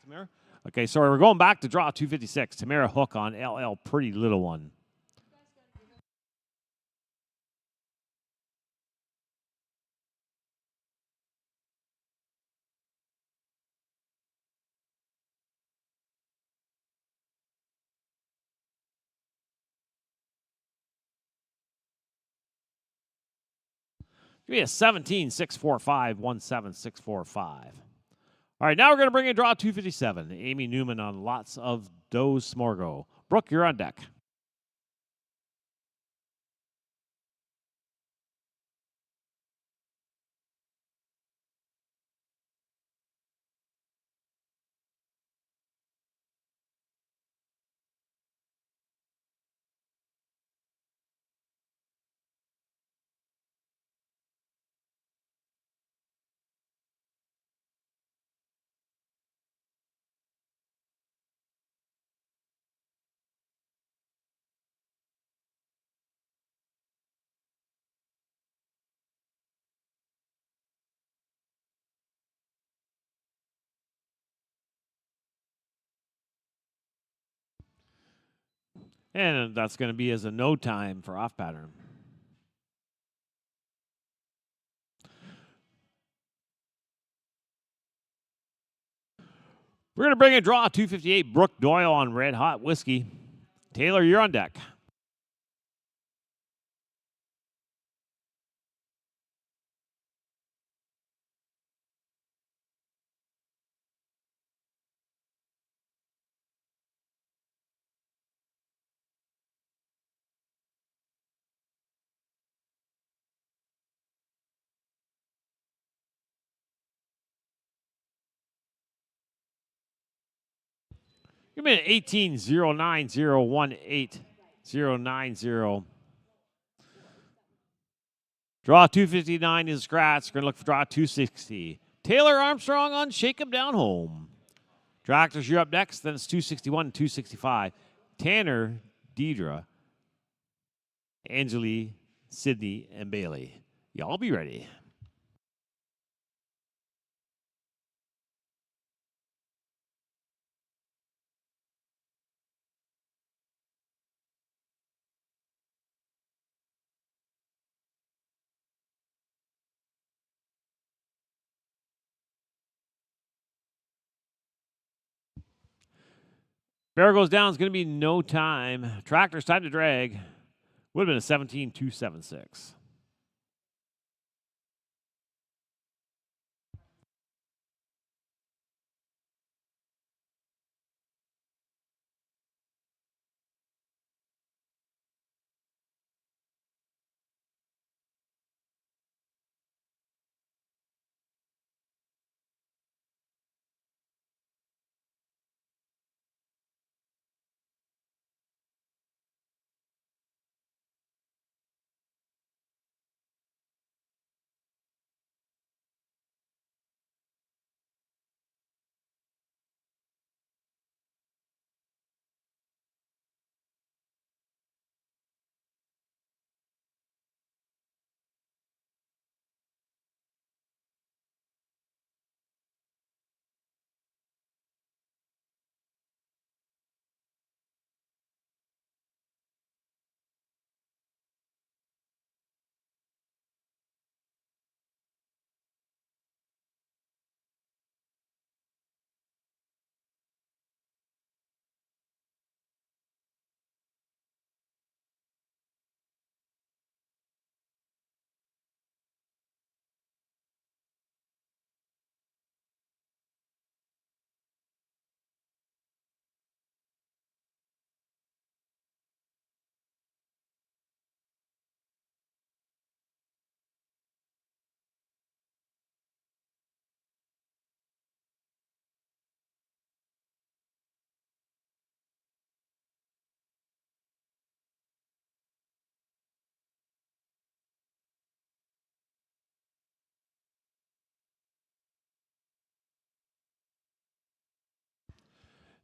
Tamara. Okay, sorry, we're going back to draw 256. Tamara Hook on LL Pretty Little One. Give me a 17-645, 17645. All right, now we're going to bring in draw 257. Amy Newman on Lots of Doe's Smorgo. Brooke, you're on deck. And that's going to be as a no time for off pattern. We're going to bring in draw 258. Brooke Doyle on Red Hot Whiskey. Taylor, you're on deck. Give me an 18-090-18-090. Draw 259 is scratch. We're going to look for draw 260. Taylor Armstrong on Shake 'em Down Home. Tractors, you're up next. Then it's 261 and 265. Tanner, Deidre, Angeli, Sydney, and Bailey. Y'all be ready. Bear goes down. It's going to be no time. Tractors, time to drag. Would have been a 17-276.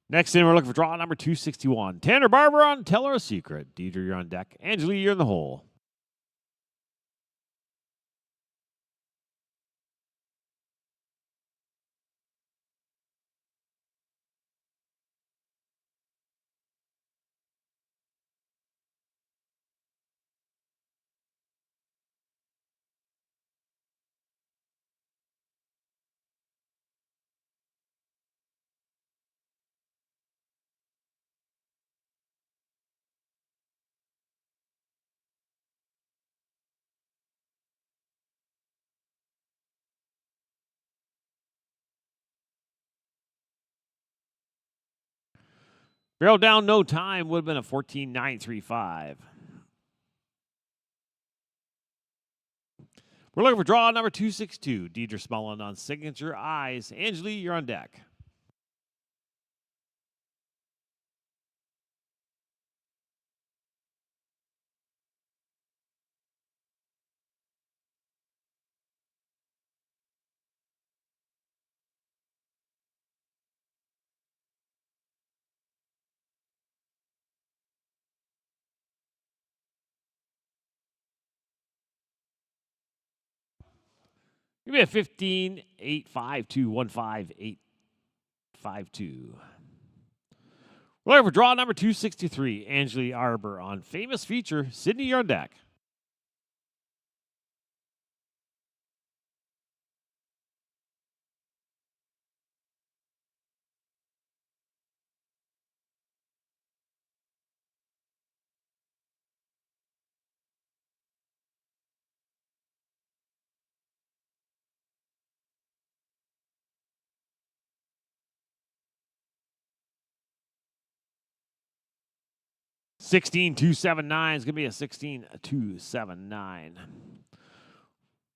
Next in, we're looking for draw number 261. Tanner Barber on Tell Her a Secret. Deidre, you're on deck. Angeli, you're in the hole. Barrel down, no time, would have been a 14.935. We're looking for draw number 262. Deidre Smullen on Signature Eyes. Angeli, you're on deck. Give me a 15.852.15852. We're looking for draw number 263. Angeli Arbor on Famous Feature. Sydney, you're on deck. 16.279 is going to be a 16.279.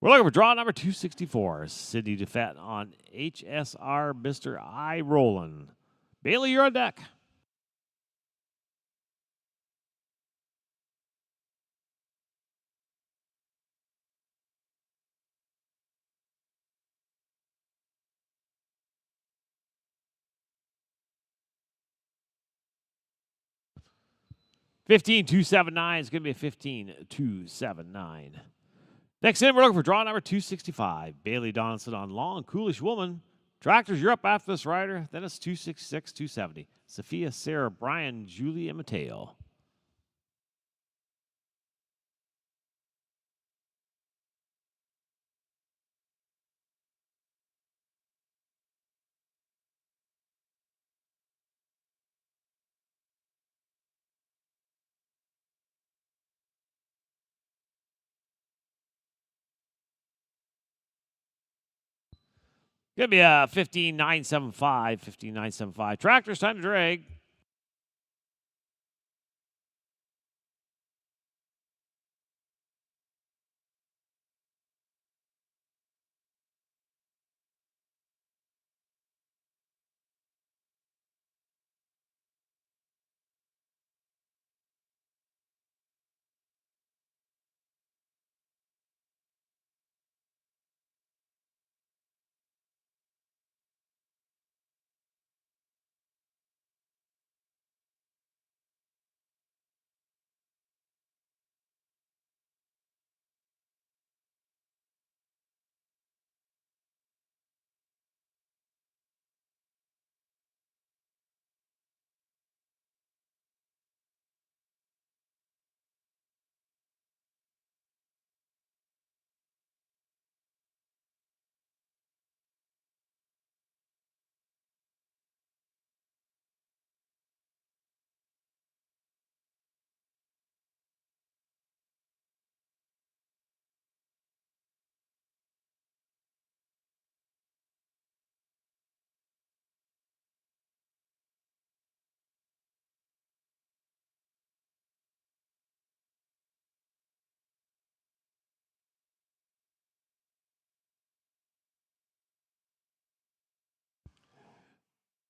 We're looking for draw number 264. Sydney DeFett on HSR Mr. I Rollin'. Bailey, you're on deck. 15.279 is going to be a 15.279. Next in, we're looking for draw number 265. Bailey Donaldson on Long Coolish Woman. Tractors, you're up after this rider. Then it's 266, 270. Sophia, Sarah, Brian, Julie, and Mateo. Gonna be a 15.975, 15.975. Tractors, time to drag.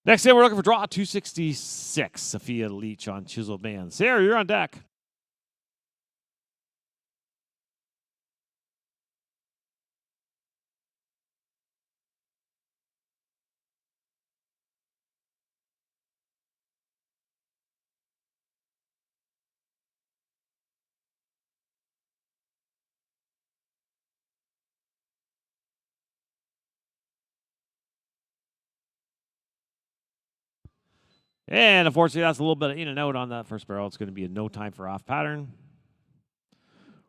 Next in, we're looking for draw 266. Sophia Leach on Chisel Band. Sarah, you're on deck. And unfortunately, that's a little bit of in and out on that first barrel. It's going to be a no time for off pattern.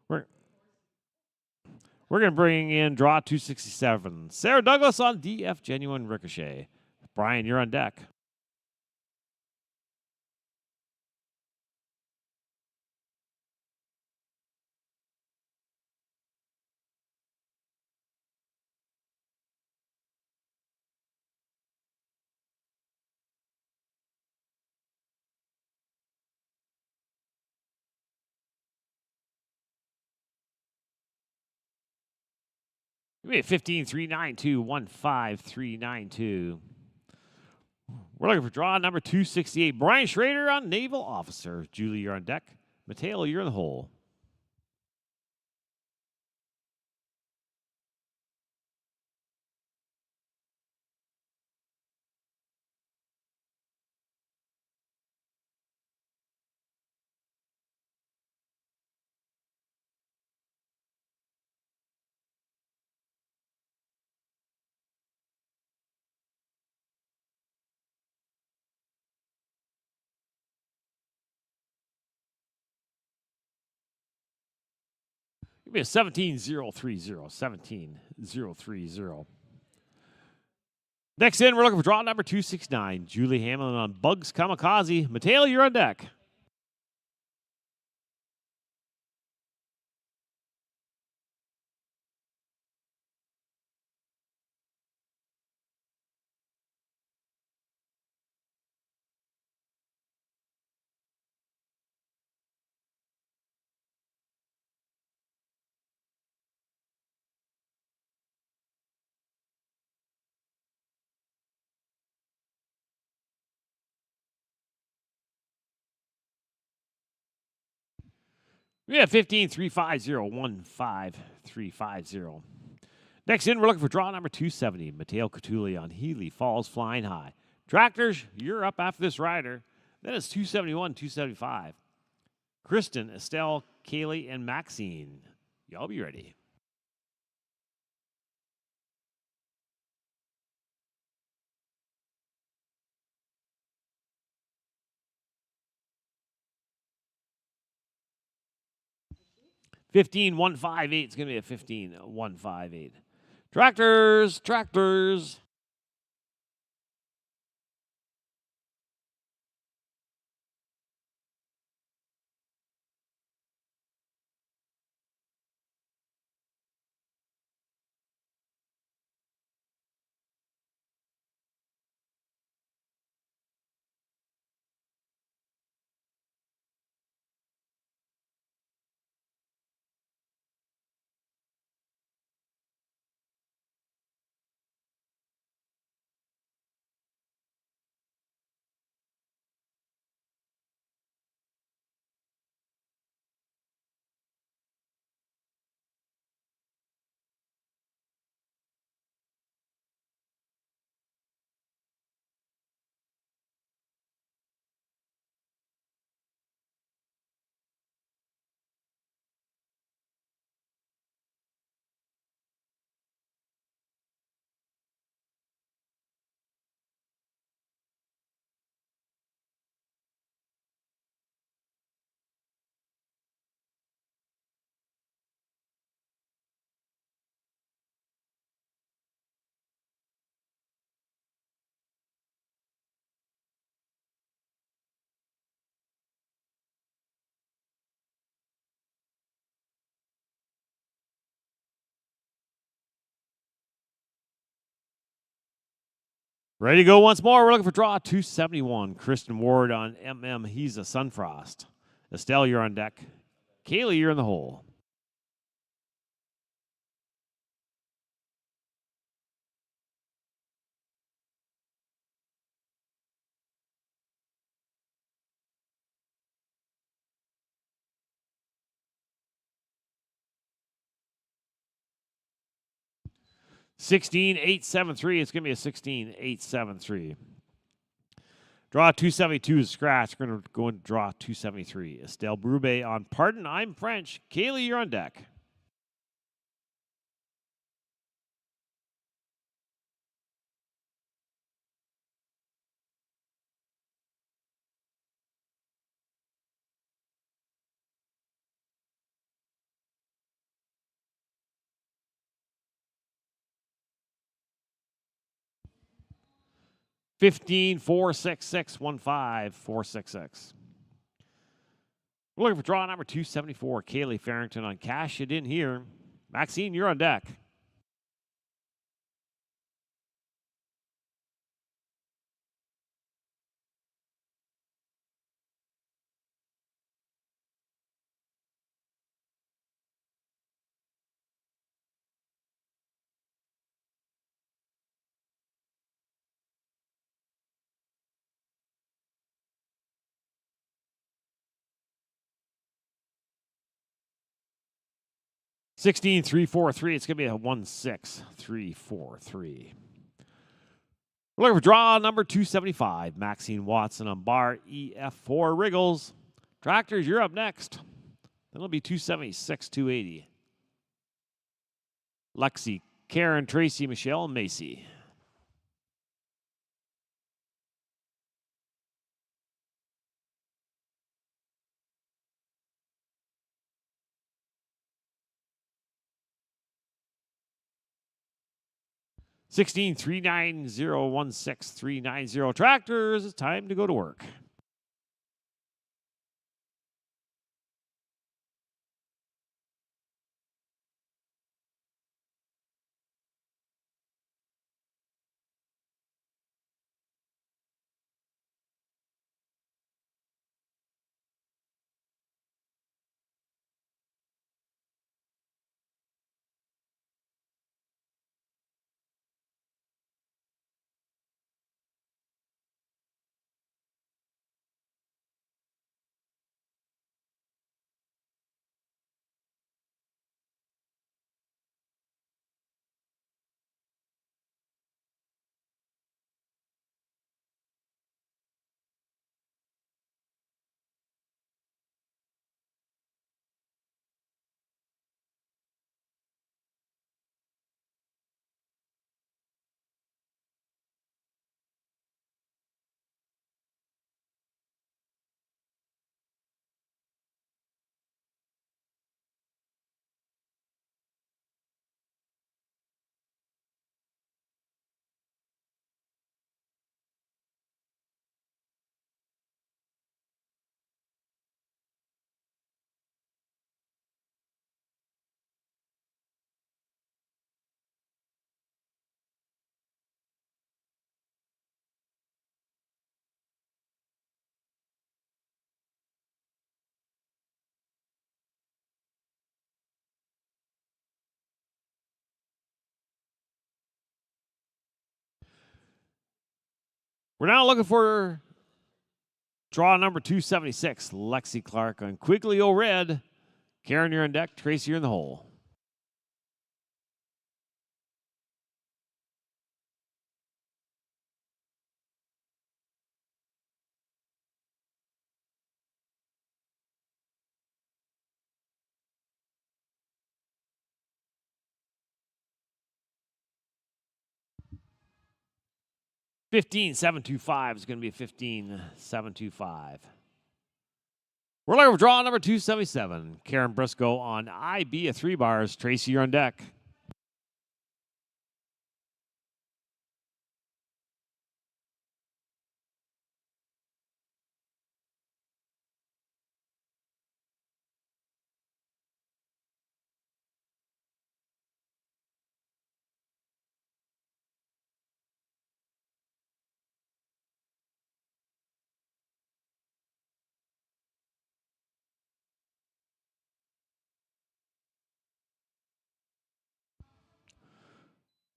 We're going to bring in draw 267. Sarah Douglas on DF Genuine Ricochet. Brian, you're on deck. Give me a 15-392, 15392. We're looking for draw number 268. Brian Schrader on Naval Officer. Julie, you're on deck. Mateo, you're in the hole. Give me a 17030. 17030. Next in, we're looking for draw number 269. Julie Hamlin on Bugs Kamikaze. Mateo, you're on deck. We have 15-350, 15350. Next in, we're looking for draw number 270. Mateo Catulli on Healy Falls Flying High. Tractors, you're up after this rider. Then it's 271, 275. Kristen, Estelle, Kaylee, and Maxine. Y'all be ready. $15,158. It's going to be a 15,158. Tractors, tractors. Ready to go once more. We're looking for draw 271. Kristen Ward on He's a Sunfrost. Estelle, you're on deck. Kaylee, you're in the hole. $16,873. It's going to be a $16,873. Draw 272 is scratch. We're going to go into draw 273. Estelle Brube on Pardon, I'm French. Kaylee, you're on deck. $15,466.15,466. We're looking for draw number 274. Kaylee Farrington on Cash It In Here. Maxine, you're on deck. 16-3-4-3. It's going to be a 1-6-3-4-3. We're looking for draw number 275. Maxine Watson on bar EF4 Wriggles. Tractors, you're up next. That'll be 276, 280. Lexi, Karen, Tracy, Michelle, and Macy. $16,390,16390. Tractors, it's time to go to work. We're now looking for draw number 276. Lexi Clark on Quigley Red. Karen, you're on deck. Tracy, you're in the hole. $15,725 is going to be $15,725. We're looking for draw number 277. Karen Briscoe on IB at 3 bars. Tracy, you're on deck.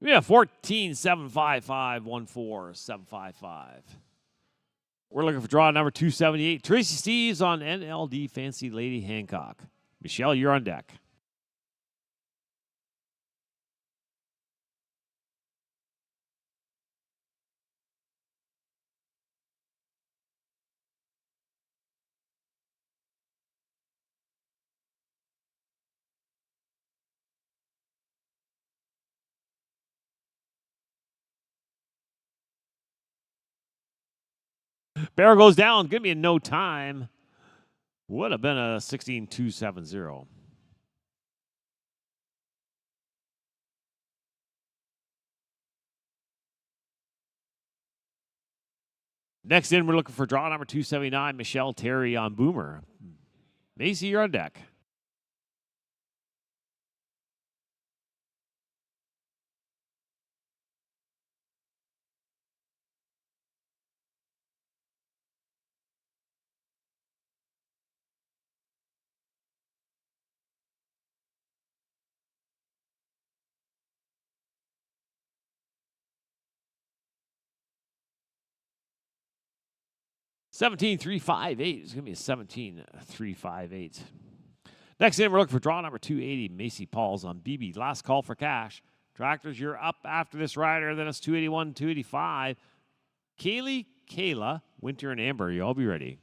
Yeah, 14,755,14755. We're looking for draw number 278. Tracy Steves on NLD Fancy Lady Hancock. Michelle, you're on deck. Barrel goes down. Give me a no time. Would have been a 16,270. Next in, we're looking for draw number 279. Michelle Terry on Boomer. Macy, you're on deck. $17,358 is going to be a $17,358. Next in, we're looking for draw number 280, Macy Pauls on BB. Last call for cash. Tractors, you're up after this rider. Then it's 281, 285. Kaylee, Kayla, Winter, and Amber. You all be ready.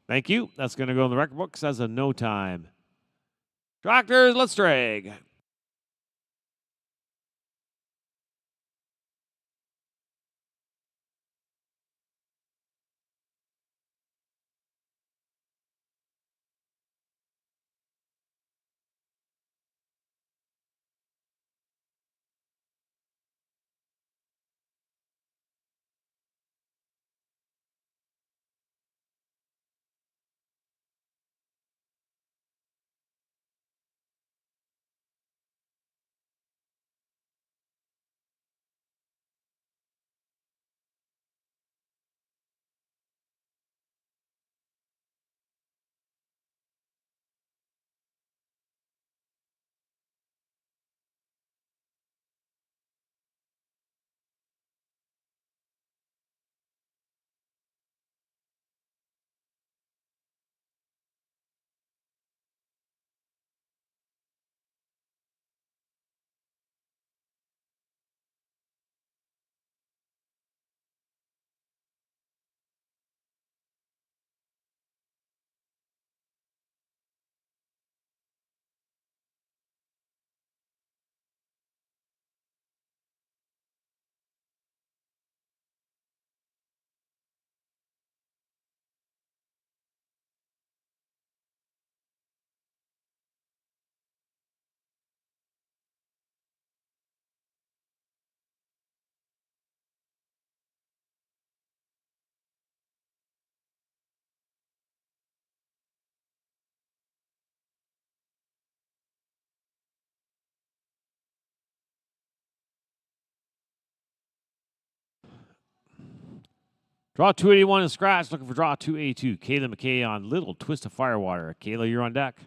Thank you. That's going to go in the record books as a no time. Tractors, let's drag. Draw 281 in scratch. Looking for draw 282. Kayla McKay on Little Twist of Firewater. Kayla, you're on deck.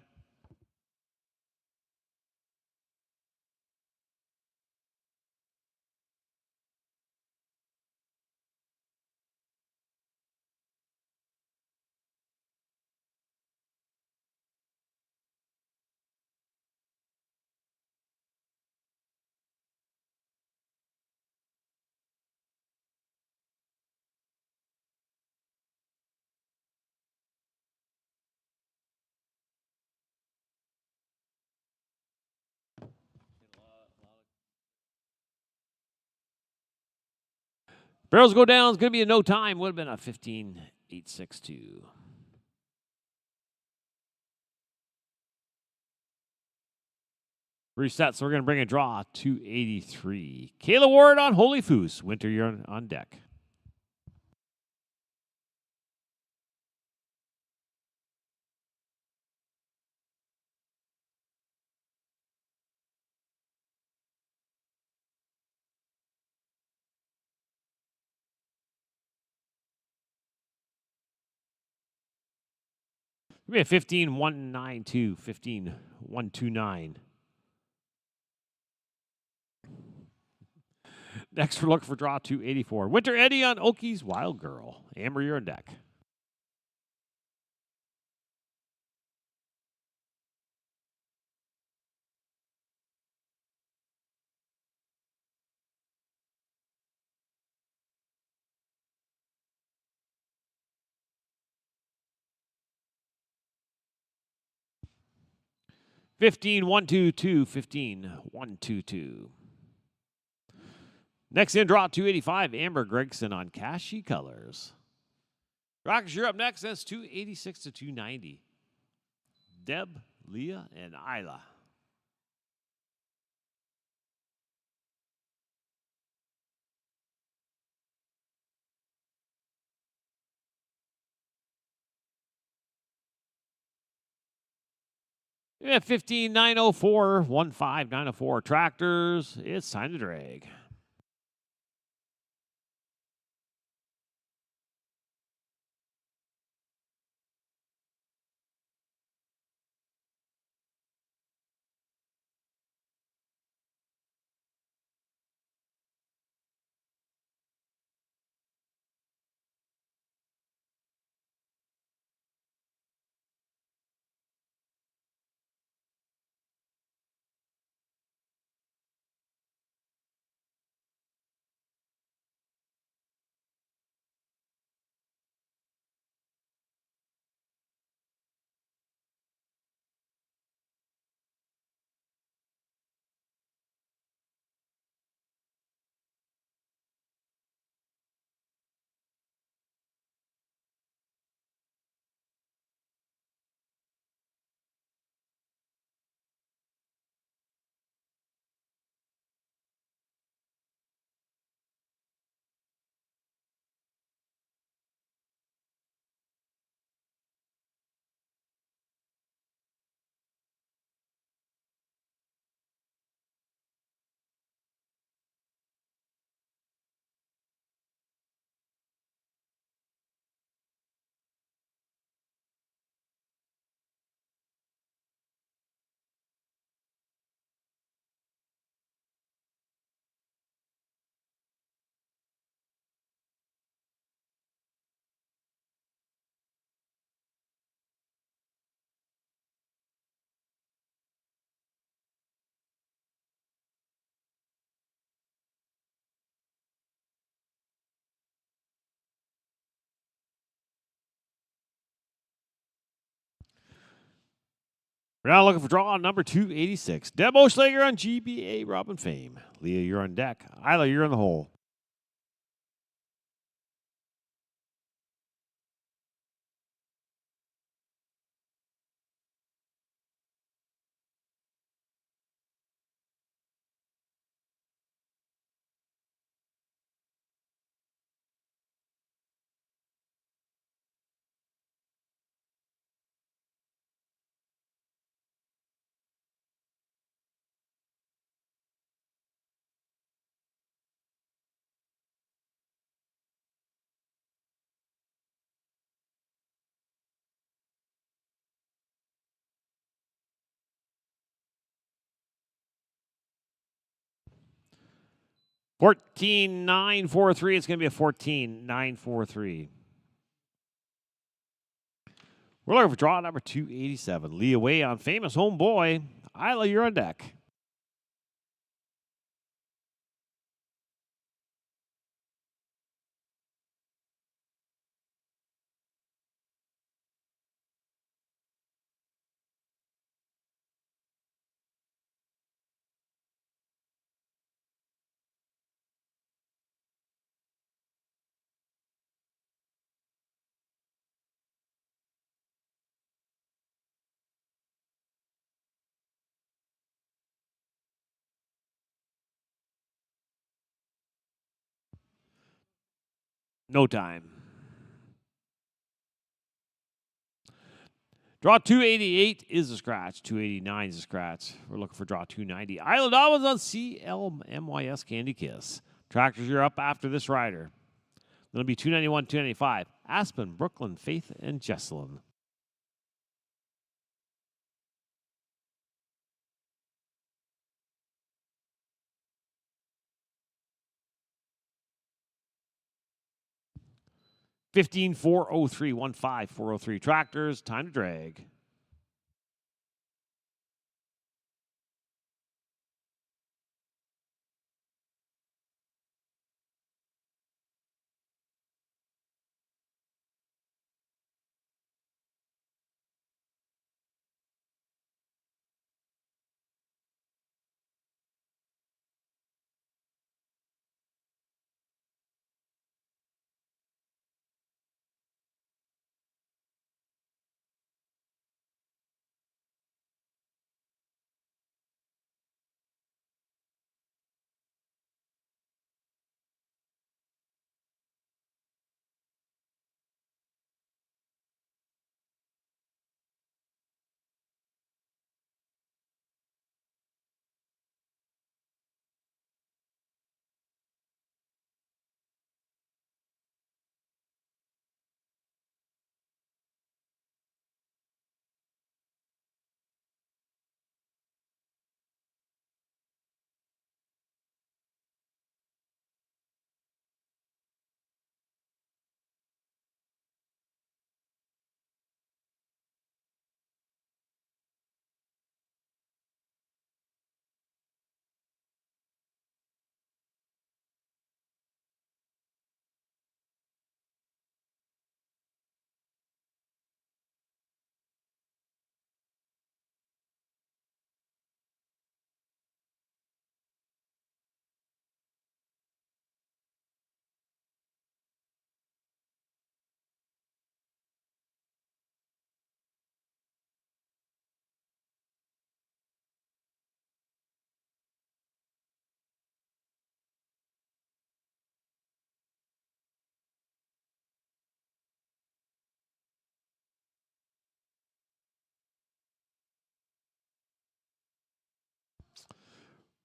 Barrels go down. It's going to be a no time. Would have been a 15.862. Reset, so we're going to bring a draw 283. Kayla Ward on Holy Foos. Winter, you're on deck. It'll be a 15.192, 15.129. Next, we're looking for draw 284. Winter Eddie on Okies Wild Girl. Amber, you're on deck. Fifteen one two two 15.122. Next in, draw 285. Amber Gregson on Cashy Colors. Rockers, you're up next. That's 286 to 290. Deb, Leah, and Isla. Yeah, 15.904, 15.904 tractors. It's time to drag. We're now looking for draw number 286. Debo Schlager on GBA Robin Fame. Leah, you're on deck. Isla, you're in the hole. $14,943. It's going to be a $14,943. We're looking for draw number 287. Lee away on famous homeboy. Isla, you're on deck. No time. Draw 288 is a scratch. 289 is a scratch. We're looking for draw 290. Island Almonds on CLMYS Candy Kiss. Tractors, you're up after this rider. That'll be 291, 295. Aspen, Brooklyn, Faith, and Jesselyn. $15,403, 15,403. Tractors, time to drag.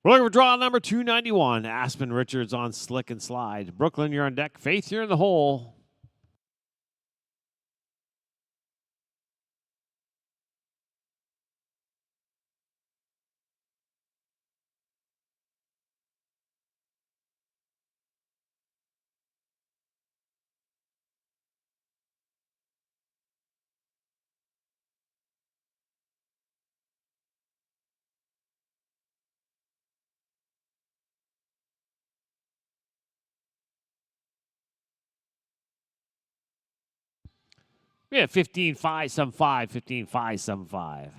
We're looking for draw number 291. Aspen Richards on Slick and Slide. Brooklyn, you're on deck. Faith, you're in the hole. We have 15,575, 15,575.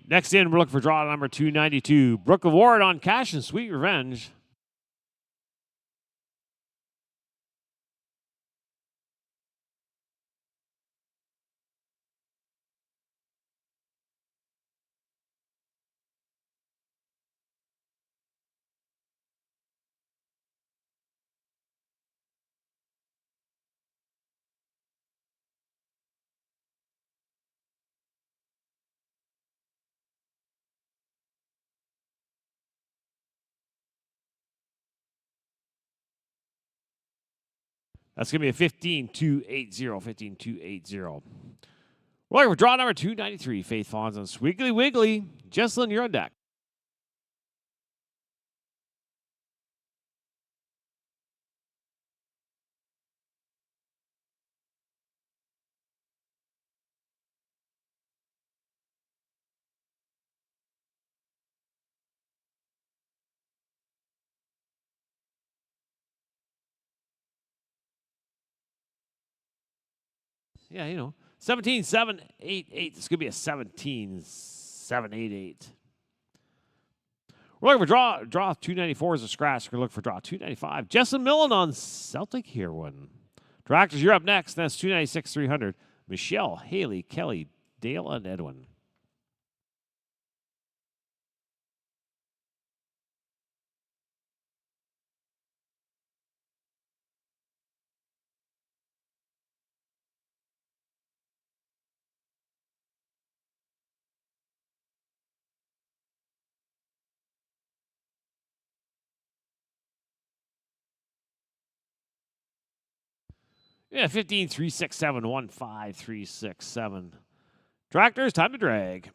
Next in, we're looking for draw number 292. Brooke Award on Cash and Sweet Revenge. That's going to be a 15-280. 15-280. We're looking for draw number 293. Faith Fawns on Squiggly Wiggly. Jesselyn, you're on deck. Yeah, 17-7-8-8. This could be a 17-7-8-8. We're looking for draw 294 is a scratch. We're looking for draw 295. Jesselyn Millen on Celtic here one. Tractors, you're up next. That's 296-300. Michelle, Haley, Kelly, Dale, and Edwin. Yeah, 15-367-15-367. Tractors, time to drag.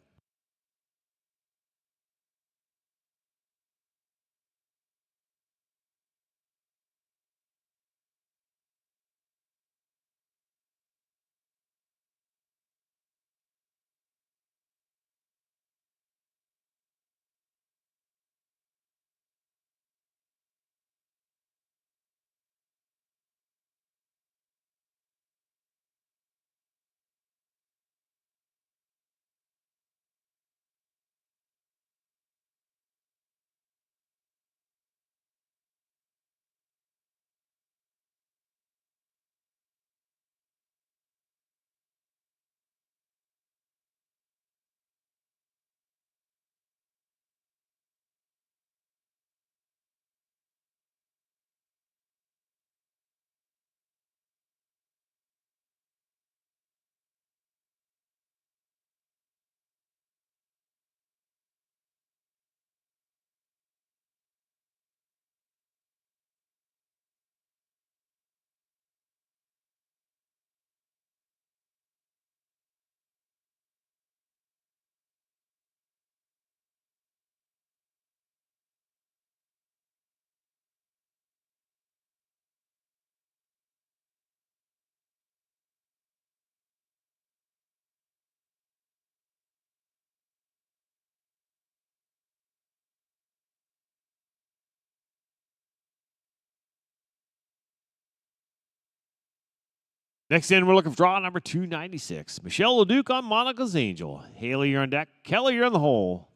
Next in, we're looking for draw number 296. Michelle LeDuc on Monica's Angel. Haley, you're on deck. Kelly, you're in the hole.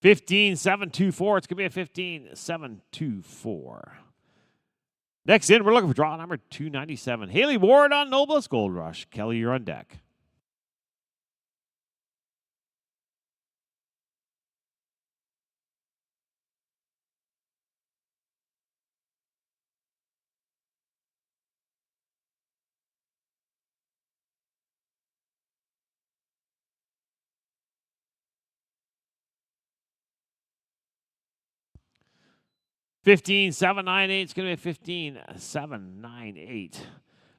$15-7-2-4. It's going to be a 15-7-2-4. Next in, we're looking for draw number 297. Haley Ward on Noblest Gold Rush. Kelly, you're on deck. $15-7-9-8. It's going to be a 15-7-9-8.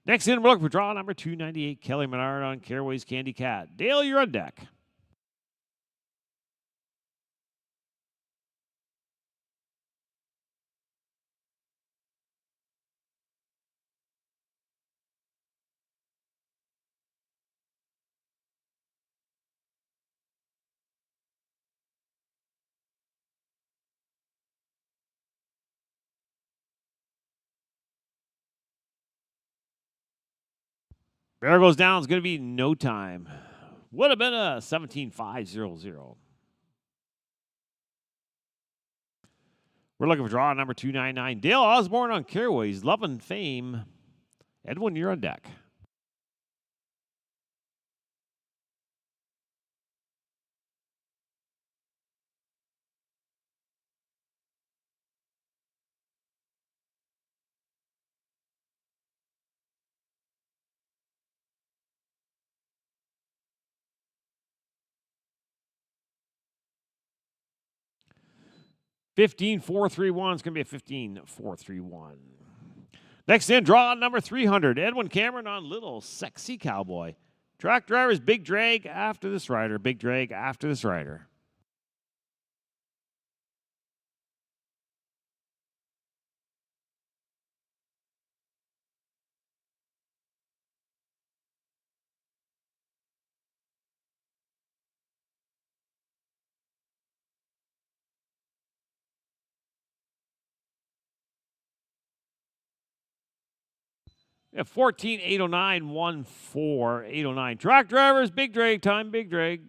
Next in, we're looking for draw number 298. Kelly Menard on Caraway's Candy Cat. Dale, you're on deck. Bear goes down. It's going to be no time. Would have been a 17-5-0-0. We're looking for draw number 299. Dale Osborne on Careways. Love and Fame. Edwin, you're on deck. $15,431. It's going to be a $15,431. Next in, draw number 300. Edwin Cameron on Little Sexy Cowboy. Track drivers, big drag after this rider. Big drag after this rider. Yeah, 14,809, 14,809. Track drivers, big drag time, big drag.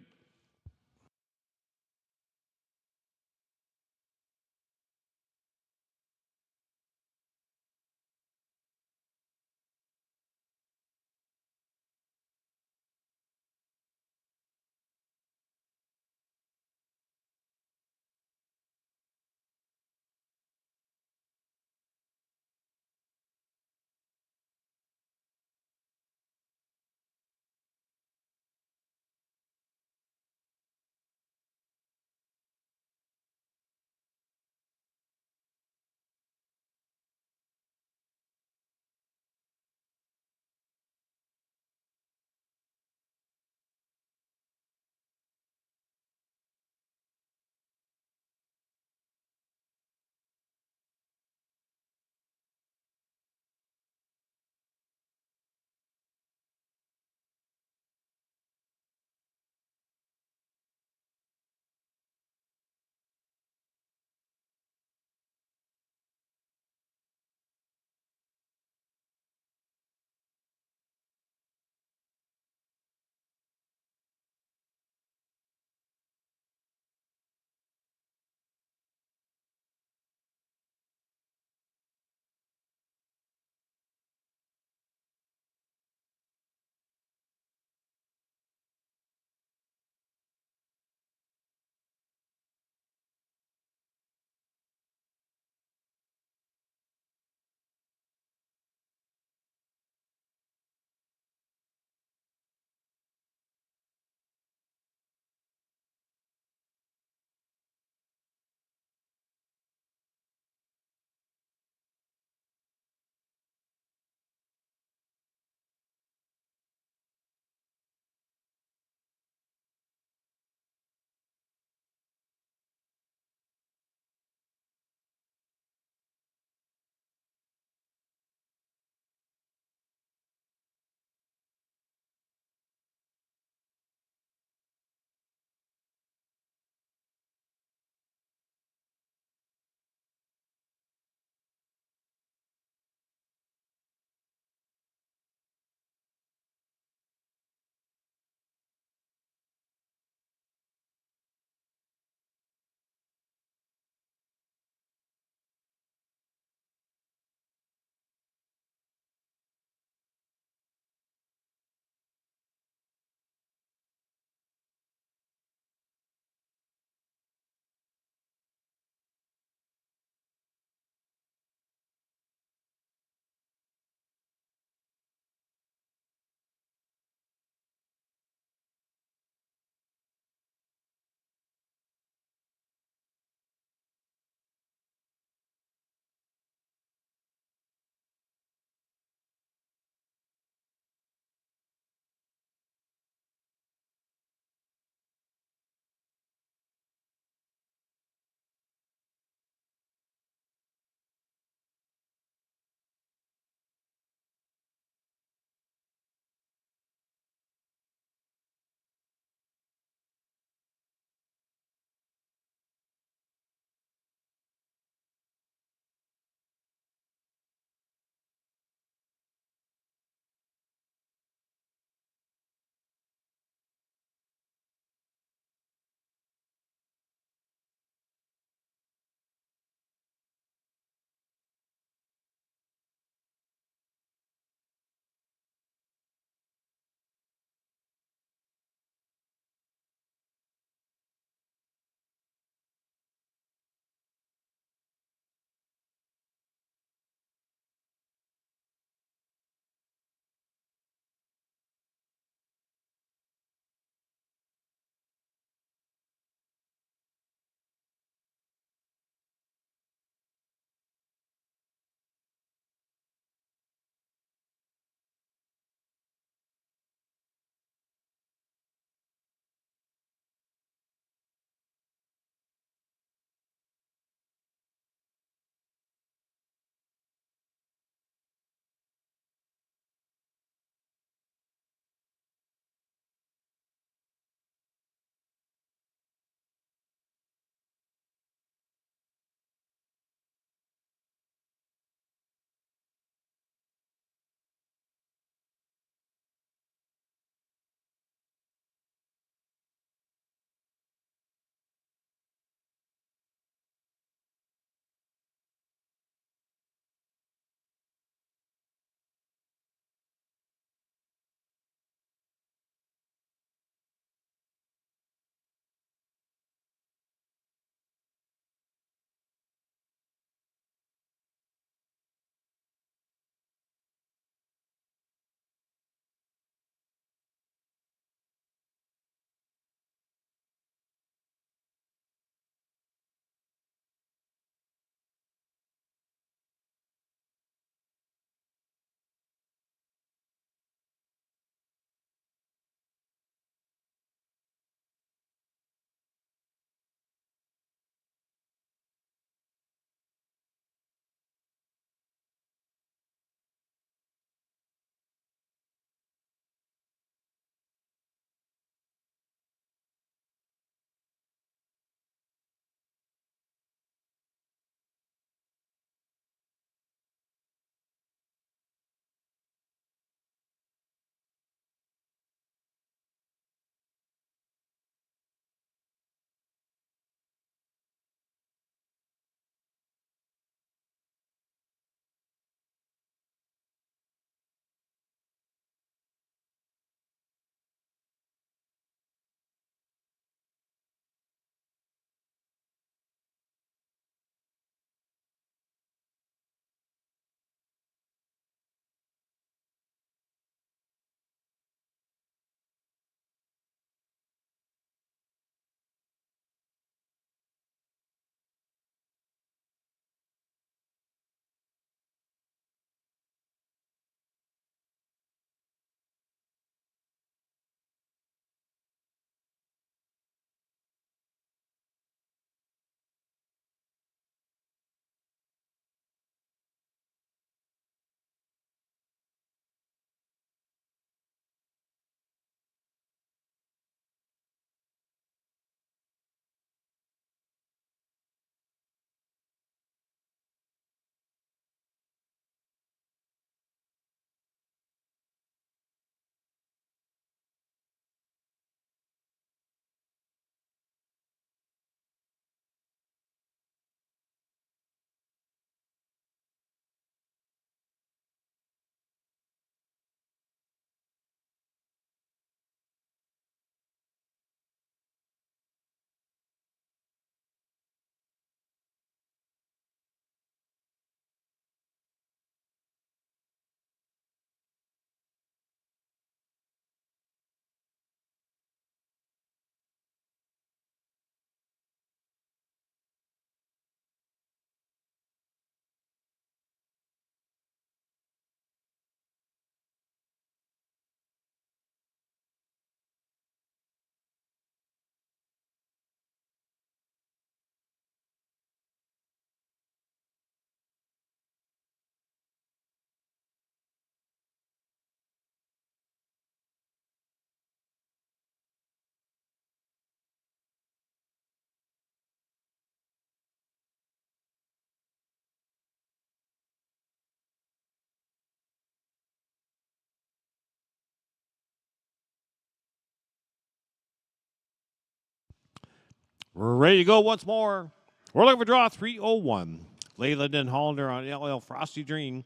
We're ready to go once more. We're looking for draw 301. Leyland and Hollander on LL Frosty Dream.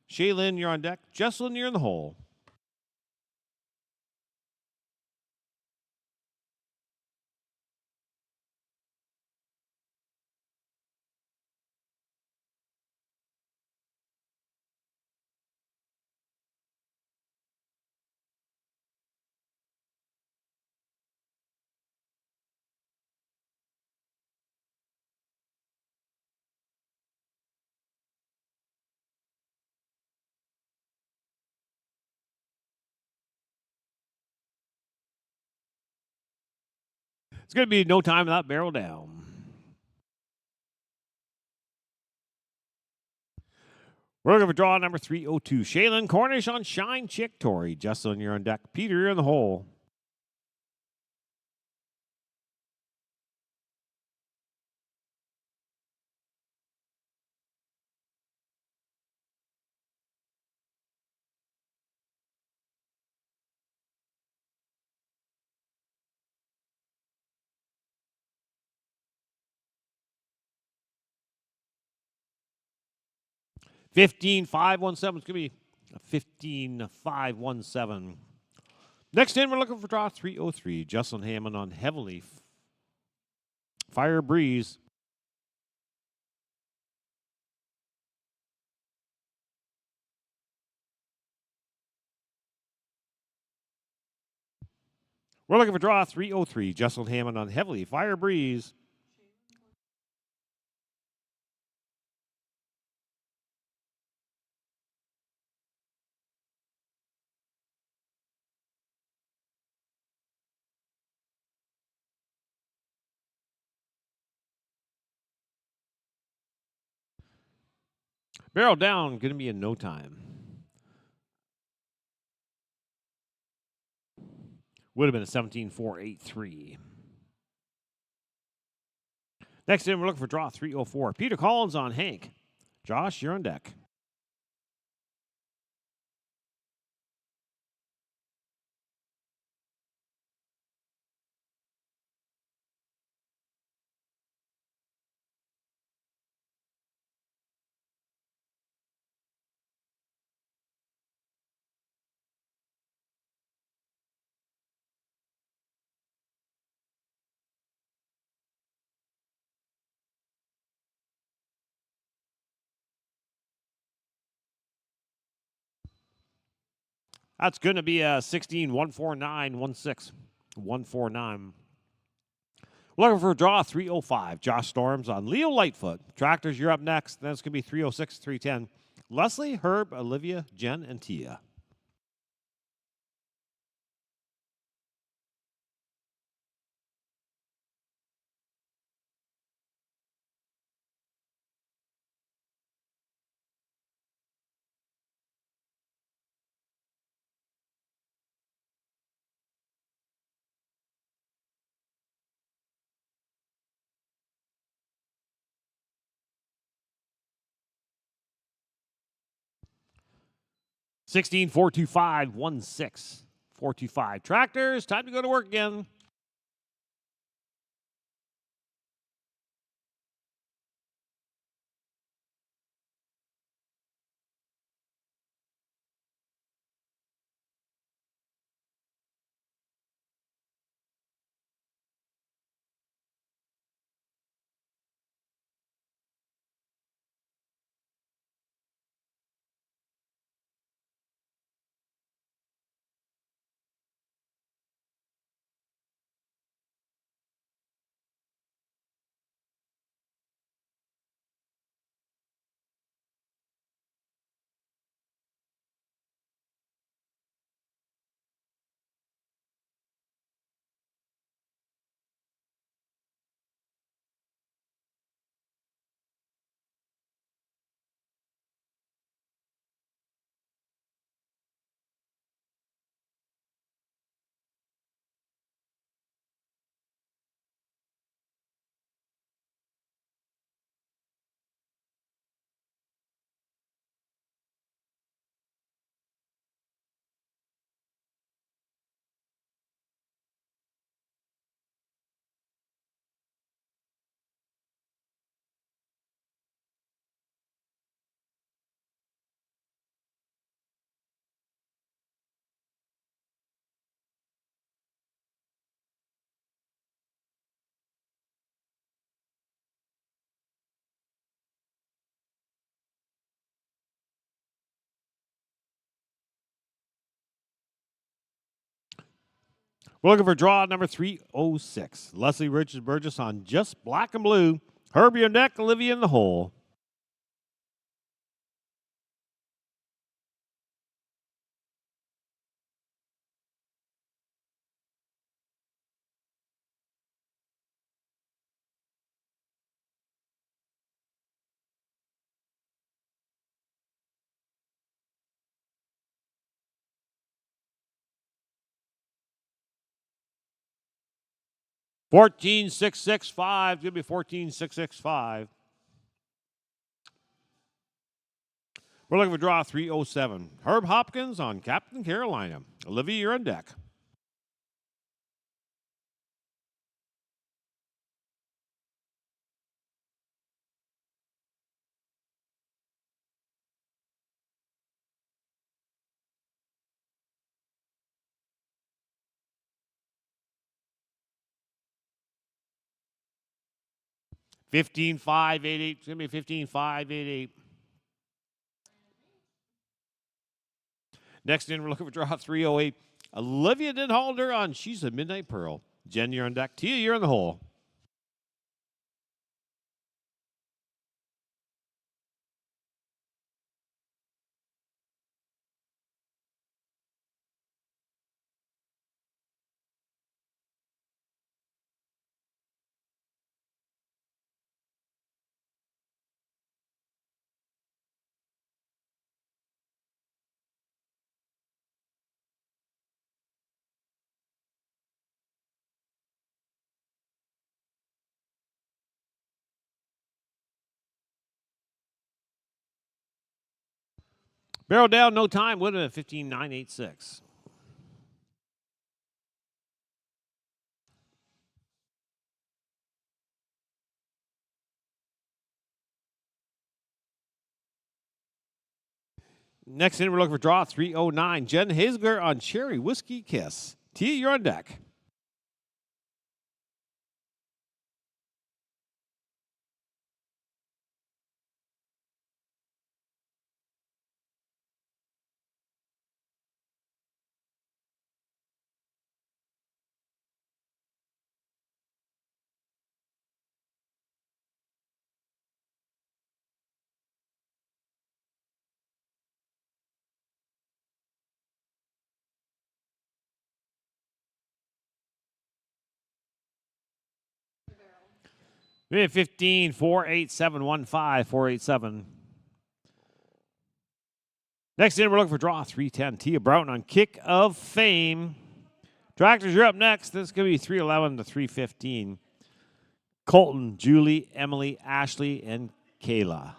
Shaylin, you're on deck. Jesselyn, you're in the hole. It's going to be no time without barrel down. We're looking for draw number 302. Shaylin Cornish on Shine Chick Tory. Jesselyn, you're on deck. Peter, you're in the hole. $15,517. It's going to be $15,517. Next in, we're looking for draw 303. Jesselyn Hammond on Heavily Fire Breeze. We're looking for draw 303. Jesselyn Hammond on Heavily Fire Breeze. Barrel down, going to be in no time. Would have been a 17,483. Next in, we're looking for draw 304. Peter Collins on Hank. Josh, you're on deck. That's going to be a 16,149,16. 149. Looking for a draw 305. Josh Storms on Leo Lightfoot. Tractors, you're up next. Then it's going to be 306, 310. Leslie, Herb, Olivia, Jen, and Tia. Sixteen, 425, 16. 425. Tractors, time to go to work again. We're looking for draw number 306. Leslie Richards Burgess on Just Black and Blue. Herbie on deck, Olivia in the hole. Fourteen six six five. Give me 14665. We're looking for draw 307. Herb Hopkins on Captain Carolina. Olivia, you're on deck. Fifteen five eight eight. Give me 15588. Next in, we're looking for draw 308. Olivia Denholder on She's a Midnight Pearl. Jen, you're on deck. Tia, you're in the hole. Barrel down, no time. Winning at 15986. Next in, we're looking for draw 309. Jen Hazler on Cherry Whiskey Kiss. Tia, you're on deck. We have 15 48715 487. Next in, we're looking for draw 310. Tia Broughton on Kick of Fame. Tractors, you're up next. This is going to be 311 to 315. Colton, Julie, Emily, Ashley, and Kayla.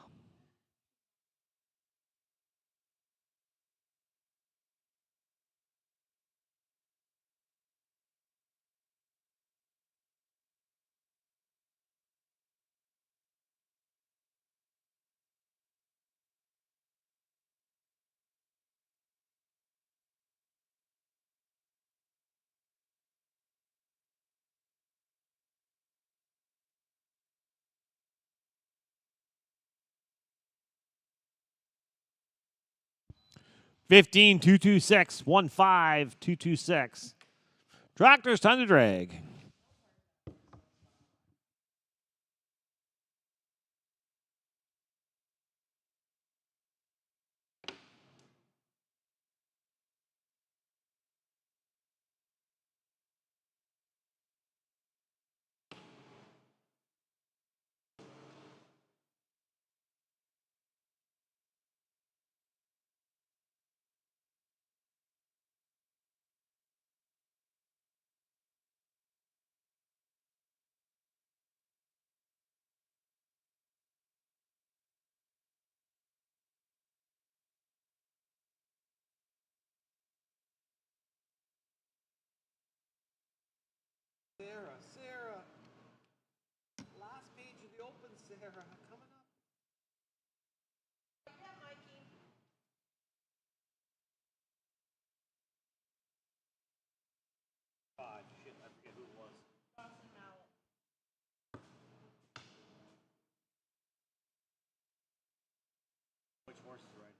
Fifteen 226 15226. Tractors, time to drag. Sarah, last page of the open, Sarah, coming up. Shit, I forget who it was. Which horse is right?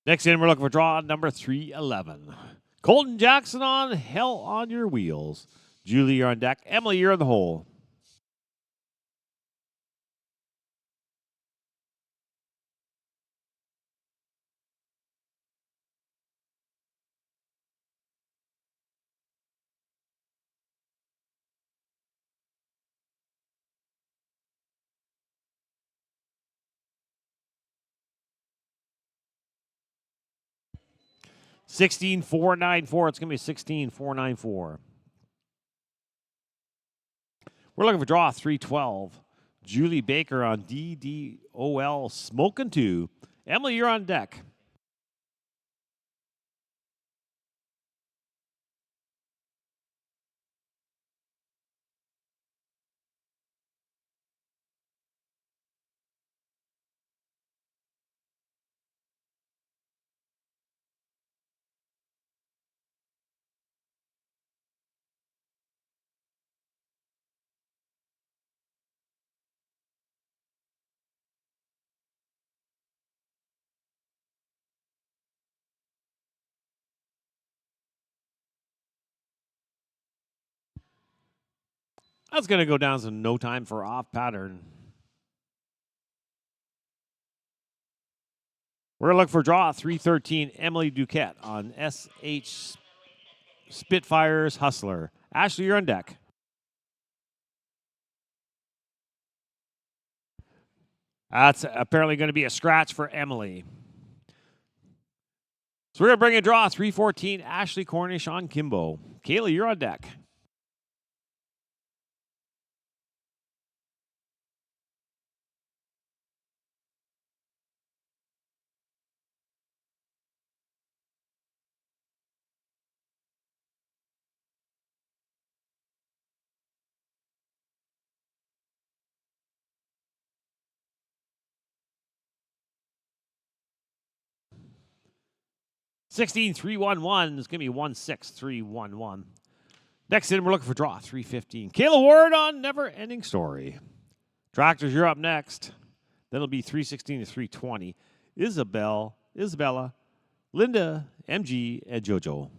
Next in, we're looking for draw number 311. Colton Jackson on Hell on Your Wheels. Julie, you're on deck. Emily, you're in the hole. $16,494. It's going to be $16,494. We're looking for draw 312. Julie Baker on DDOL Smokin' 2. Emily, you're on deck. That's going to go down to no time for off pattern. We're going to look for draw 313. Emily Duquette on SH Spitfires Hustler. Ashley, you're on deck. That's apparently going to be a scratch for Emily. So we're going to bring a draw 314. Ashley Cornish on Kimbo. Kayla, you're on deck. $16,311 is going to be $16,311. Next in, we're looking for draw 315. Kayla Ward on Never Ending Story. Tractors, you're up next. Then it'll be 316 to 320. Isabella, Linda, MG, and JoJo.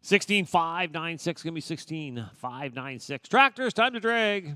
$16,596 gonna be $16,596. Tractors, time to drag.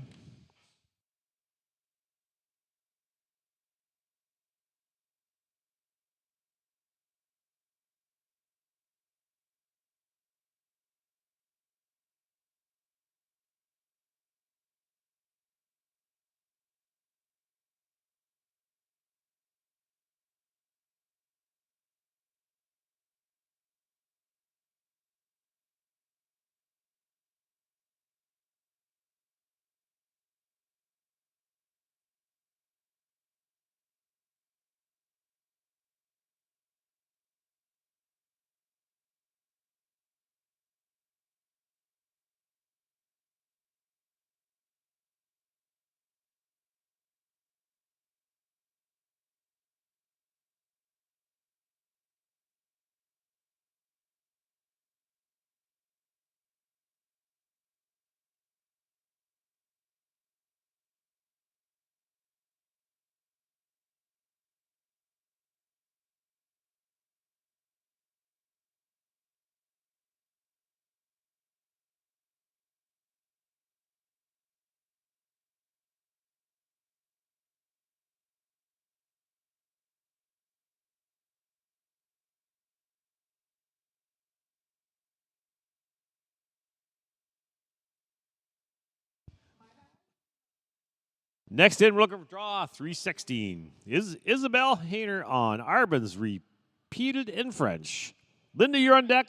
Next in, we're looking for draw 316. Is Isabel Hayner on Arbon's repeated in French. Linda, you're on deck.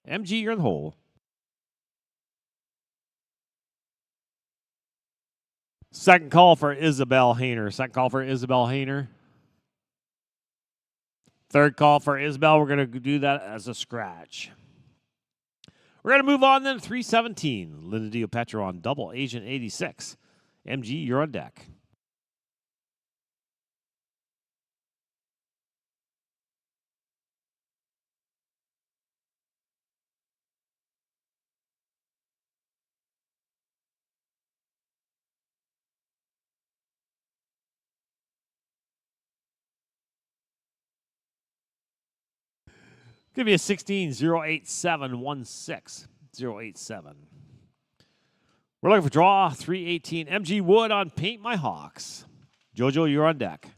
MG, you're in the hole. Second call for Isabel Hayner. Third call for Isabel. We're going to do that as a scratch. We're going to move on then to 317. Linda Diopetro on Double Agent 86. MG, you're on deck. Give me a 16 087 16 087. We're looking for draw 318. MG Wood on Paint My Hawks. JoJo, you're on deck.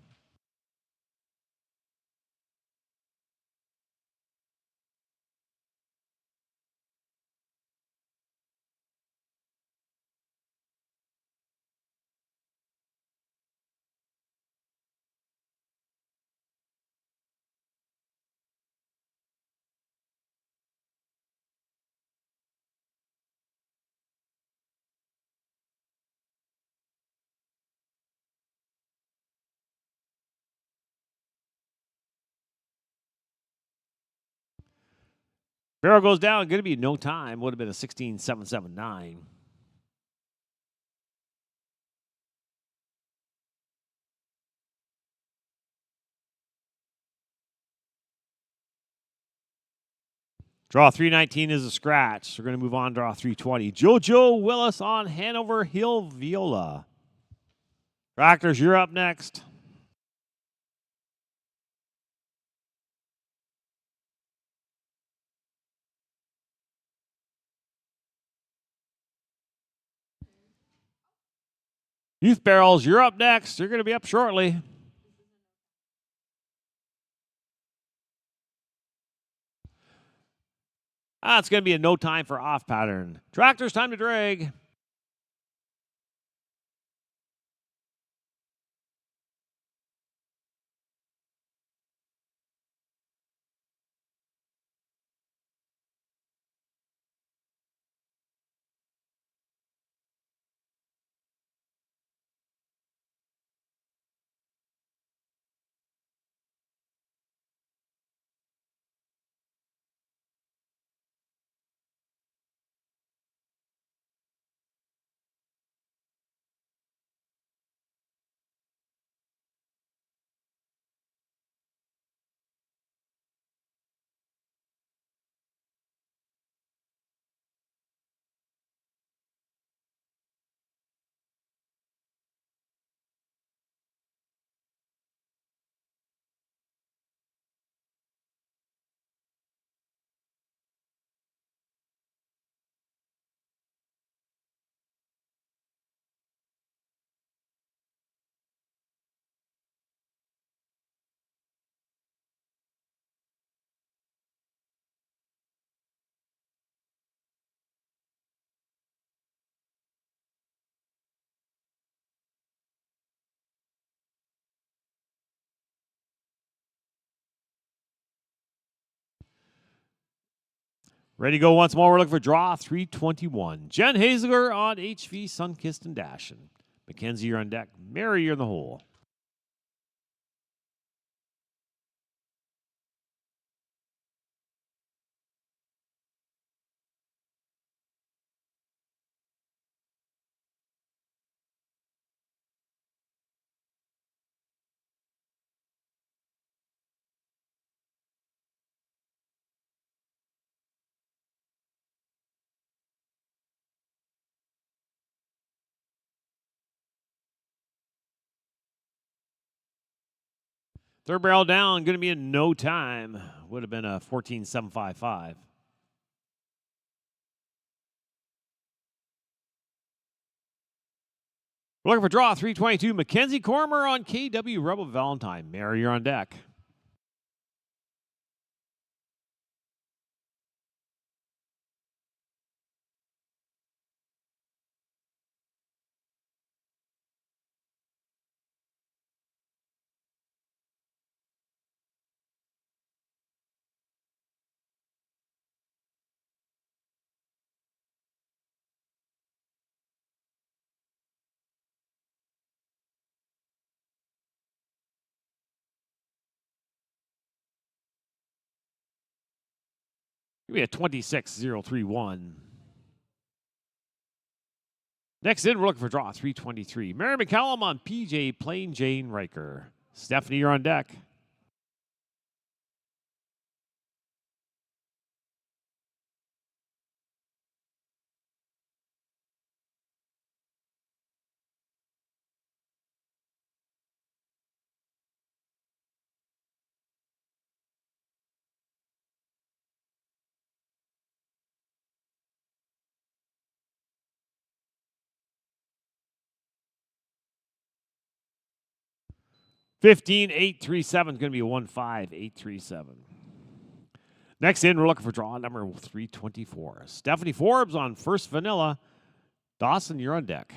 Barrel goes down. Going to be no time. Would have been a 16 779. Draw 319 is a scratch. We're going to move on. Draw 320. JoJo Willis on Hanover Hill Viola. Tractors, you're up next. Youth Barrels, you're up next. You're going to be up shortly. It's going to be a no time for off pattern. Tractors, time to drag. Ready to go once more. We're looking for draw 321. Jen Hazler on HV Sunkissed and Dashin. Mackenzie, you're on deck. Mary, you're in the hole. Third barrel down, going to be in no time. Would have been a 14.755. We're looking for draw 322. Mackenzie Cormer on KW Rebel Valentine. Mary, you're on deck. Give me a 26.031. Next in, we're looking for draw 323. Mary McCallum on PJ Plain Jane Riker. Stephanie, you're on deck. 15,837 is going to be 15,837. Next in, we're looking for draw number 324. Stephanie Forbes on first vanilla. Dawson, you're on deck.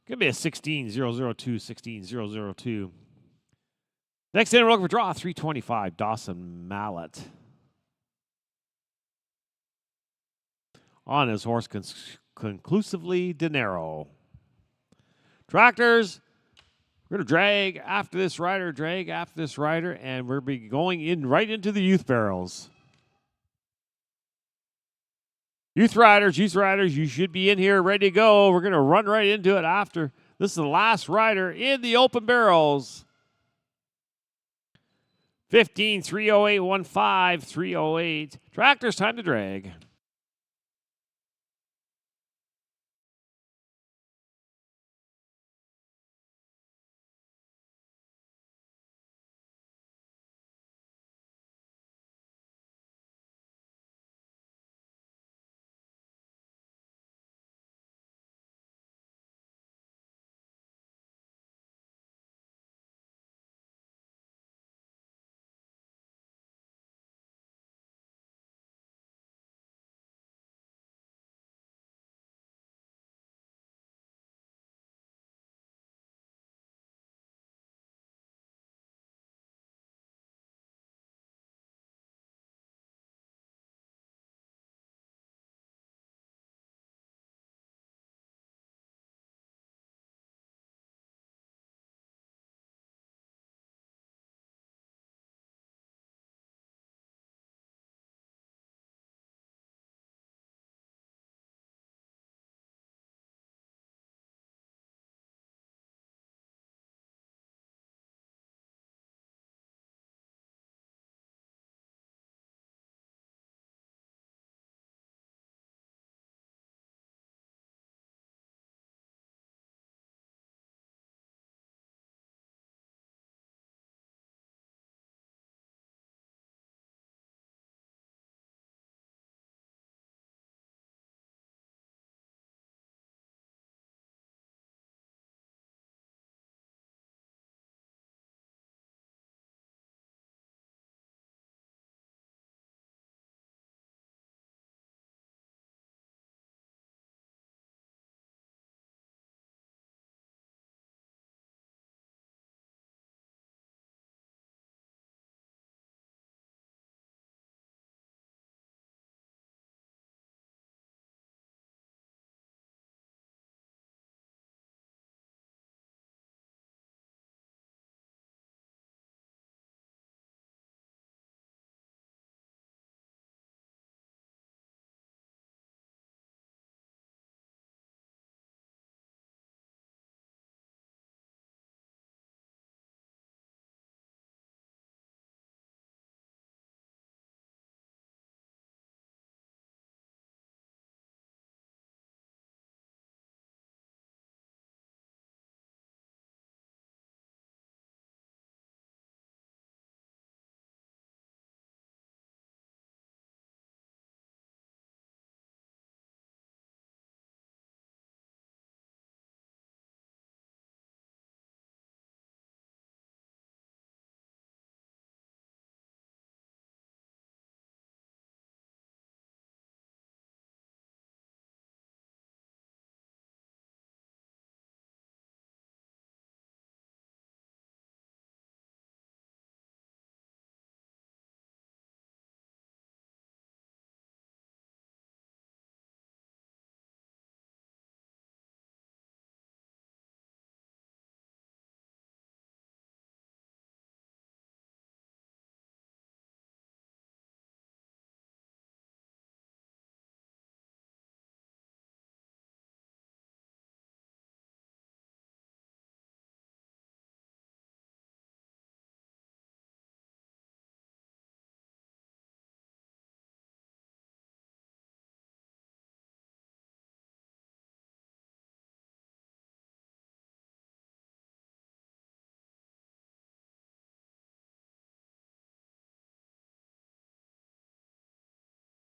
Going to be a 16,002, 16,002. Next in, we're looking for draw 325. Dawson Mallet. On his horse, conclusively Dinero. Tractors, we're going to drag after this rider, and we'll be going in right into the youth barrels. Youth riders, you should be in here ready to go. We're going to run right into it after. This is the last rider in the open barrels. 15, 308, 15, 308. Tractors, time to drag.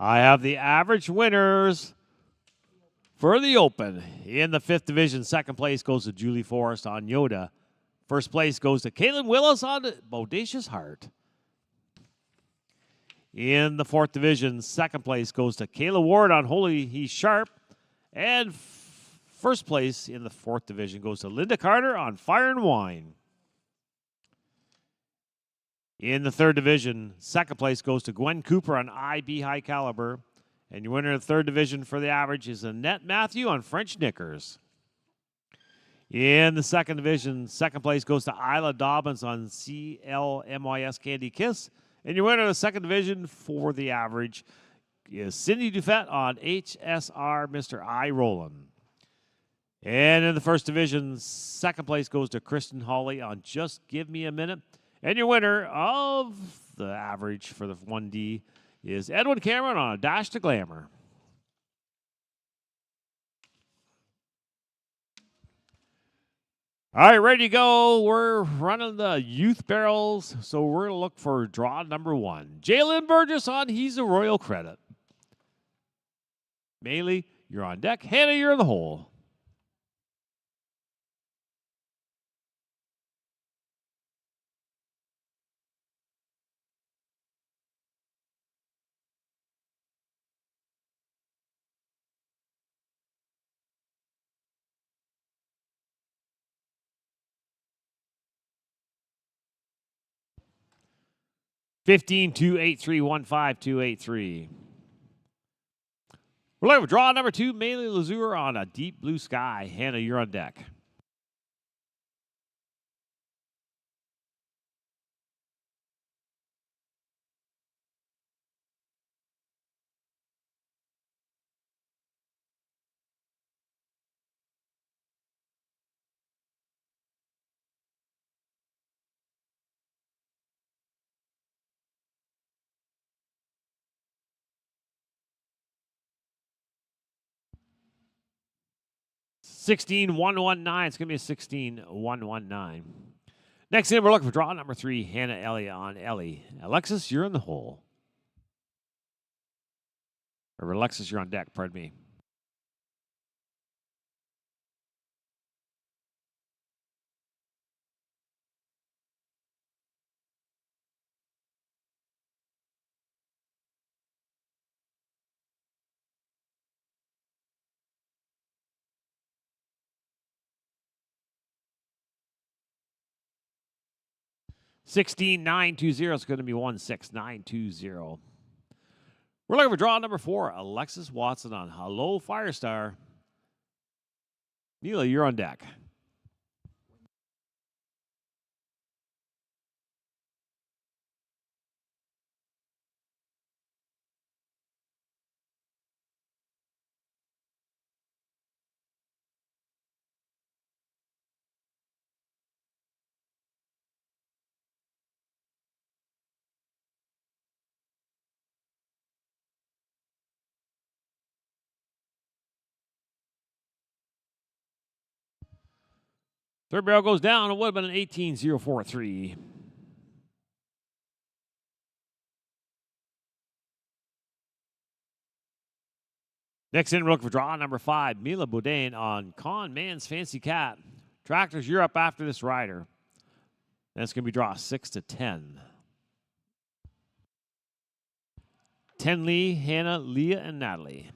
I have the average winners for the Open. In the 5th division, second place goes to Julie Forrest on Yoda. First place goes to Caitlin Willis on Bodacious Heart. In the 4th division, second place goes to Kayla Ward on Holy He's Sharp. And first place in the 4th division goes to Linda Carter on Fire and Wine. In the 3rd division, second place goes to Gwen Cooper on IB High Caliber. And your winner of the 3rd division for the average is Annette Matthew on French Knickers. In the 2nd division, second place goes to Isla Dobbins on CLMYS Candy Kiss. And your winner of the 2nd division for the average is Cindy Dufett on HSR Mr. I Rollin'. And in the 1st division, second place goes to Kristen Hawley on Just Give Me a Minute. And your winner of the average for the 1D is Edwin Cameron on A Dash to Glamour. All right, ready to go. We're running the youth barrels, so we're going to look for draw number 1. Jalen Burgess on He's a Royal Credit. Maylee, you're on deck. Hannah, you're in the hole. $15,283,15283. We're looking for draw number 2, Maylee Lazure on A Deep Blue Sky. Hannah, you're on deck. $16,119. It's going to be a $16,119. Next in, we're looking for draw number 3, Hannah Elliott on Ellie. Alexis, you're in the hole. Or Alexis, you're on deck, pardon me. $16,920. It's going to be 16,920. We're looking for draw number 4, Alexis Watson on Hello Firestar. Neela, you're on deck. Third barrel goes down. It would have been an 18,043. Next in, we're looking for draw number 5, Mila Boudin on Con Man's Fancy Cat. Tractors, you're up after this rider. That's going to be draw 6 to 10. 10 Lee, Hannah, Leah, and Natalie.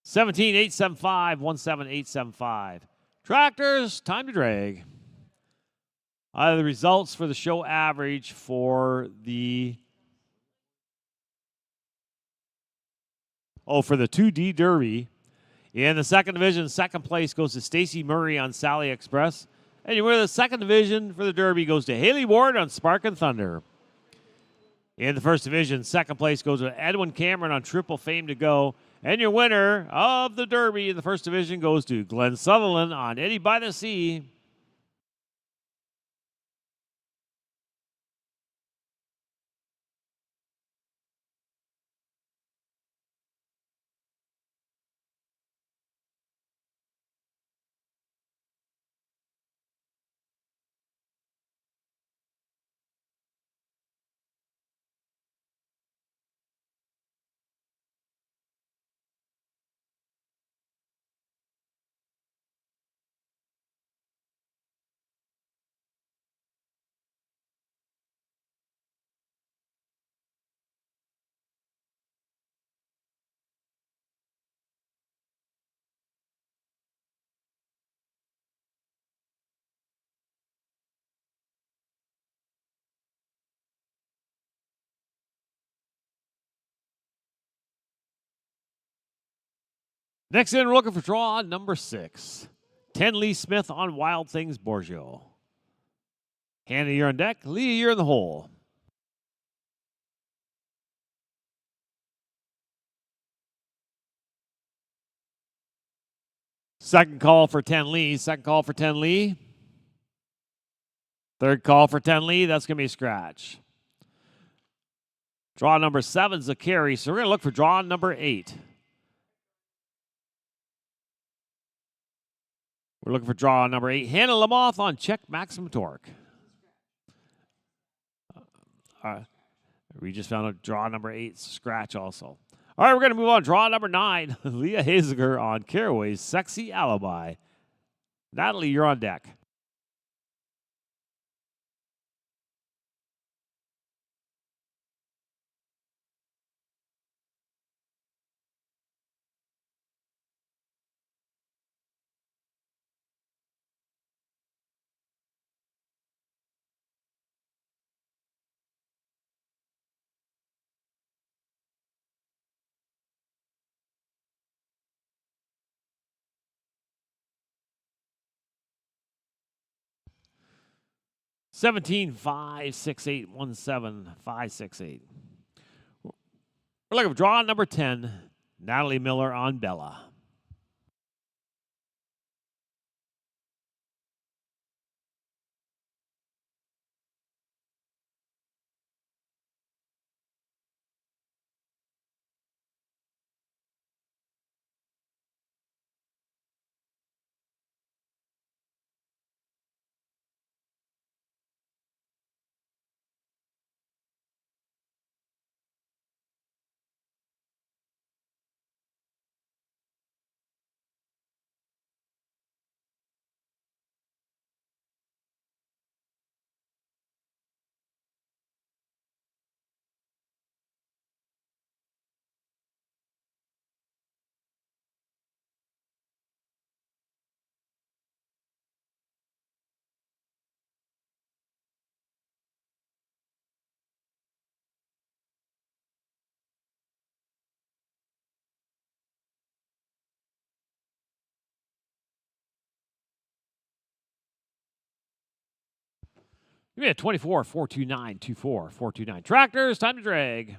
$17,875, 17,875. Tractors, time to drag. The results for the show average for the 2D Derby. In the 2nd division, second place goes to Stacy Murray on Sally Express. And the 2nd division for the Derby goes to Haley Ward on Spark and Thunder. In the 1st division, second place goes to Edwin Cameron on Triple Fame to Go. And your winner of the Derby in the 1st division goes to Glenn Sutherland on Eddie by the Sea. Next in, we're looking for draw number 6. 10 Lee Smith on Wild Things Borgio. Hannah, you're on deck. Leah, you're in the hole. Second call for 10 Lee. Second call for 10 Lee. Third call for 10 Lee. That's going to be a scratch. Draw number 7 is a carry, so we're going to look for draw number 8. We're looking for draw number 8. Hannah Lamoth on check maximum torque. We just found a draw number 8 scratch also. All right, we're going to move on. Draw number 9. Leah Haziger on Caraway's Sexy Alibi. Natalie, you're on deck. Seventeen 56817 We're looking for draw number 10. Natalie Miller on Bella. Give me a 24-429-24-429. Tractors, time to drag.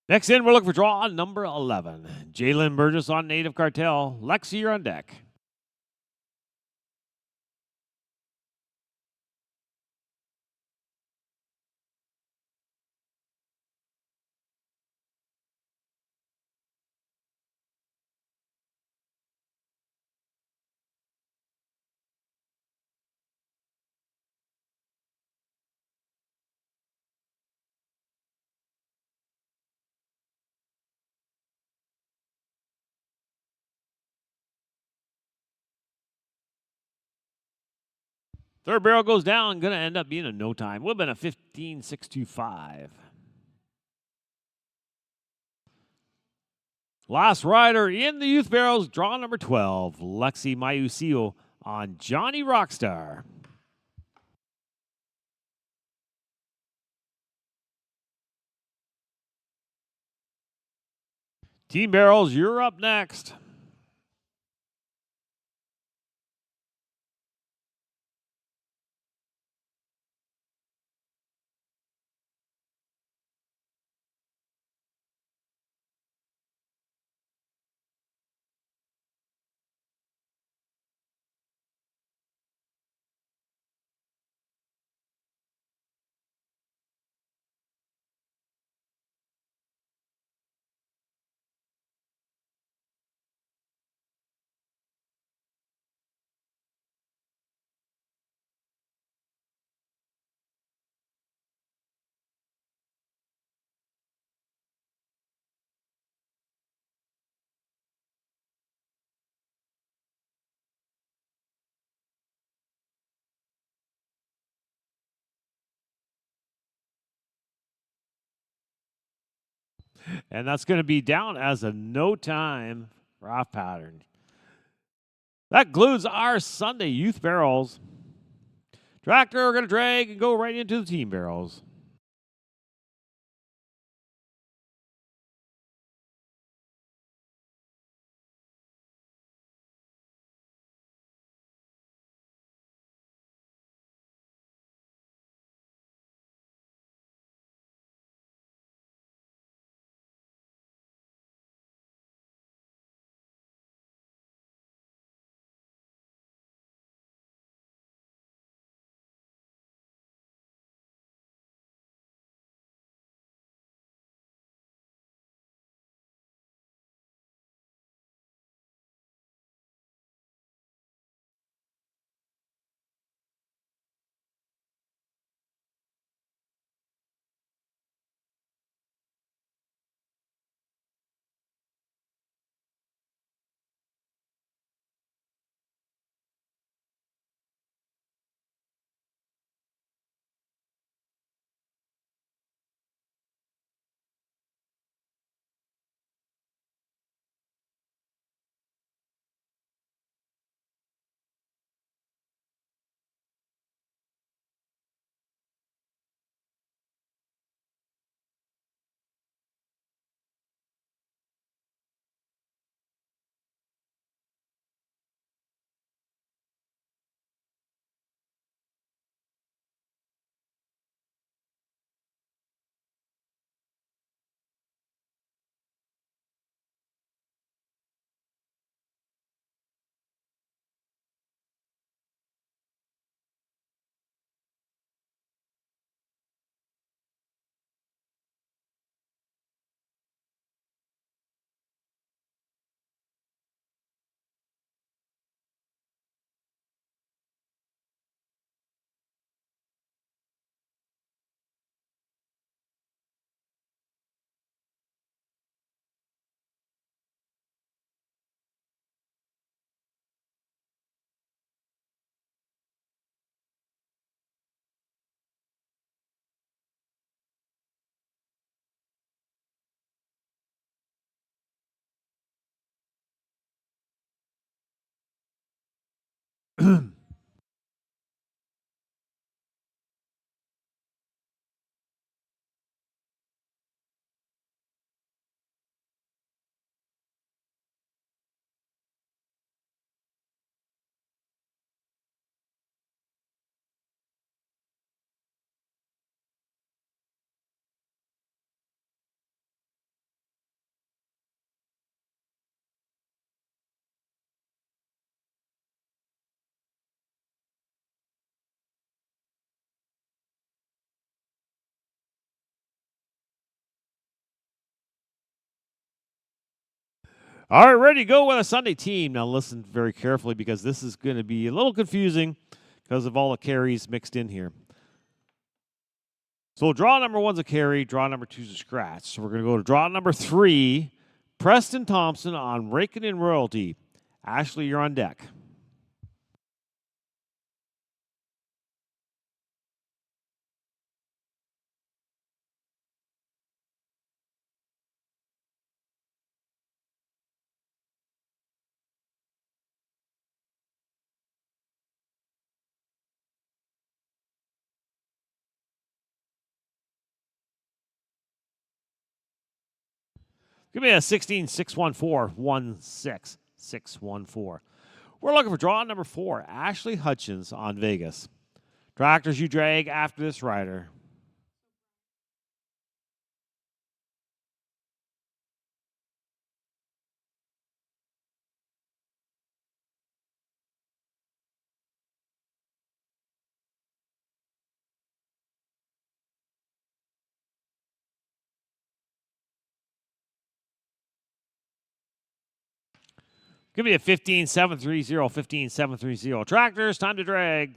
Next in, we're looking for draw number 11. Jalen Burgess on Native Cartel. Lexi, you're on deck. Third barrel goes down. Going to end up being a no time. Would have been a 15.625. Last rider in the youth barrels, draw number 12, Lexi Mayusio on Johnny Rockstar. Team barrels, you're up next. And that's going to be down as a no time for off pattern. That concludes our Sunday youth barrels. Tractor, we're going to drag and go right into the team barrels. All right, ready to go with a Sunday team. Now listen very carefully because this is going to be a little confusing because of all the carries mixed in here. So draw number one's a carry, draw number two's a scratch. So we're going to go to draw number 3, Preston Thompson on Raking in Royalty. Ashley, you're on deck. Give me a 16-614, 16614. We're looking for draw number 4, Ashley Hutchins on Vegas. Tractors you drag after this rider. Give me a 15-730, 15-730. Tractors, time to drag.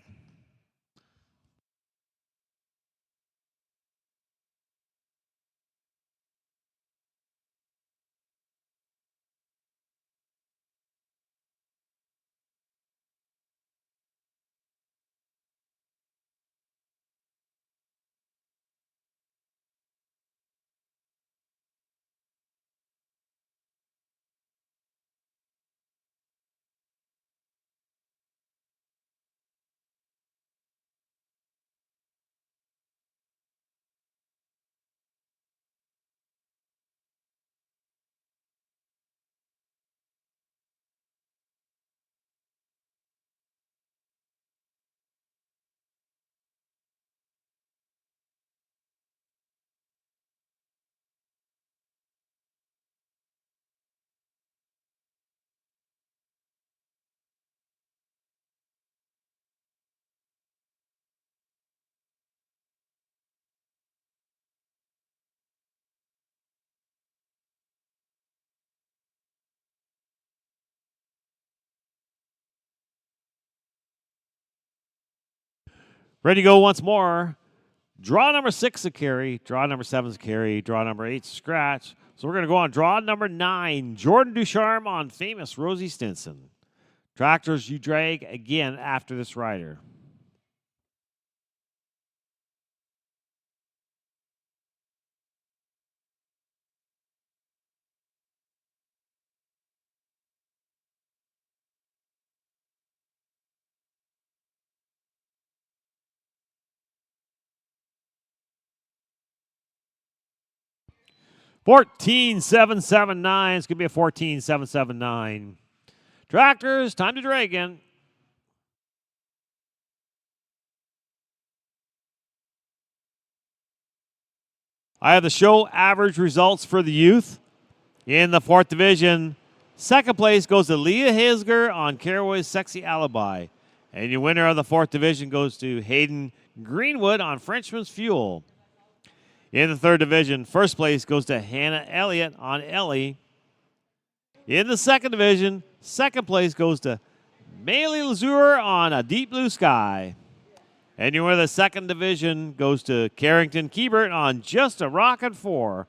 Ready to go once more. Draw number 6 a carry. Draw number 7 a carry. Draw number 8 scratch. So we're going to go on draw number 9. Jordan Ducharme on famous Rosie Stinson. Tractors you drag again after this rider. $14,779. It's going to be a 14,779. Tractors, time to drag again. I have the show average results for the youth in the 4th division. Second place goes to Leah Hisger on Caraway's Sexy Alibi. And your winner of the 4th division goes to Hayden Greenwood on Frenchman's Fuel. In the 3rd division, first place goes to Hannah Elliott on Ellie. In the 2nd division, second place goes to Bailey Lazure on A Deep Blue Sky. And your winner of the 2nd division goes to Carrington Kiebert on Just a Rockin' Fur.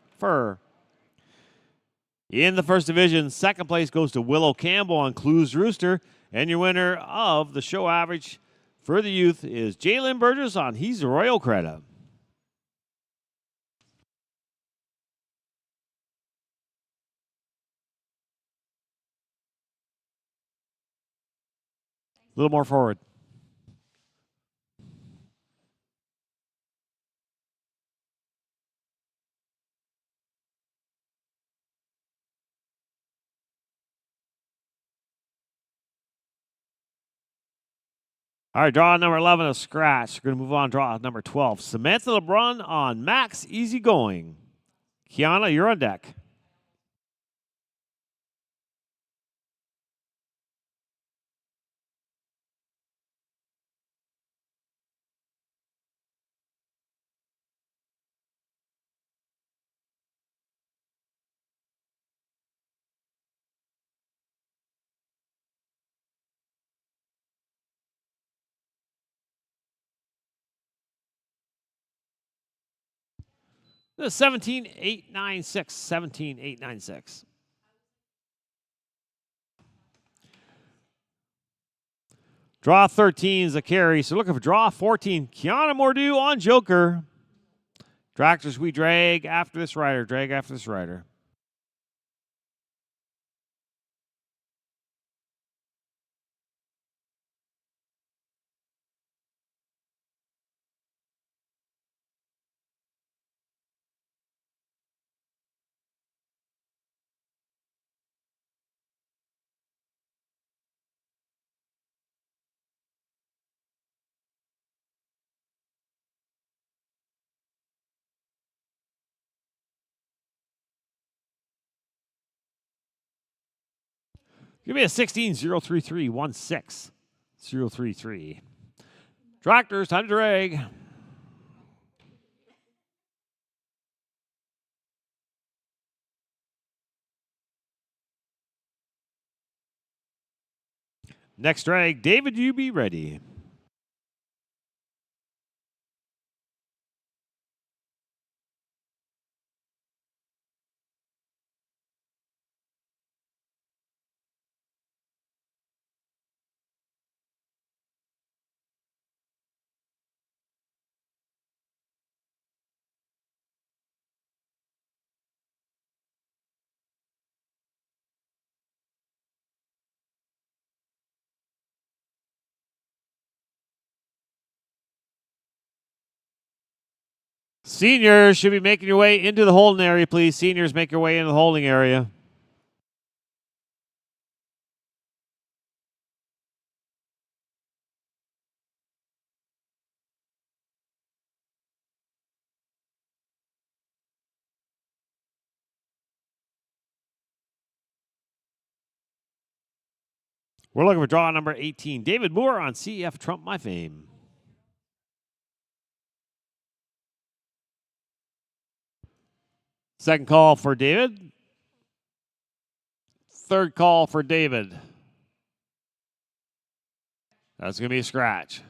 In the 1st division, second place goes to Willow Campbell on Clues Rooster. And your winner of the show average for the youth is Jalen Burgess on He's a Royal Credit. A little more forward. All right, draw number 11, a scratch. We're going to move on to draw number 12. Samantha LeBrun on Max Easygoing. Kiana, you're on deck. This is 17,896. 17,896. Draw 13 is a carry, so looking for draw 14. Kiana Mordew on Joker. Tractors we drag after this rider. Give me a 16-033, 16033. Tractors, time to drag. Next drag, David, you be ready. Seniors should be making your way into the holding area, please. Seniors, make your way into the holding area. We're looking for draw number 18. David Moore on CF Trump My Fame. Second call for David. Third call for David. That's going to be a scratch.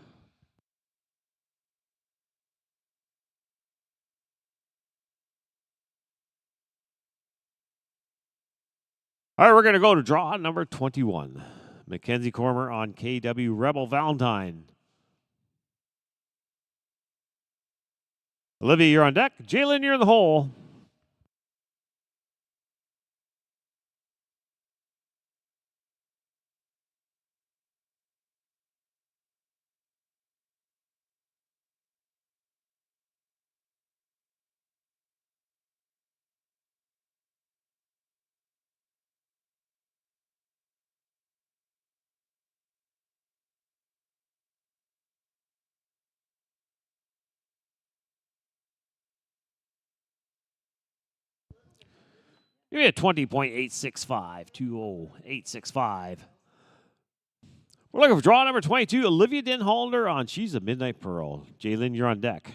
All right, we're going to go to draw number 21. Mackenzie Cormer on KW Rebel Valentine. Olivia, you're on deck. Jalen, you're in the hole. Give me a 20.865, 20865. We're looking for draw number 22, Olivia Denholder on She's a Midnight Pearl. Jalen, you're on deck.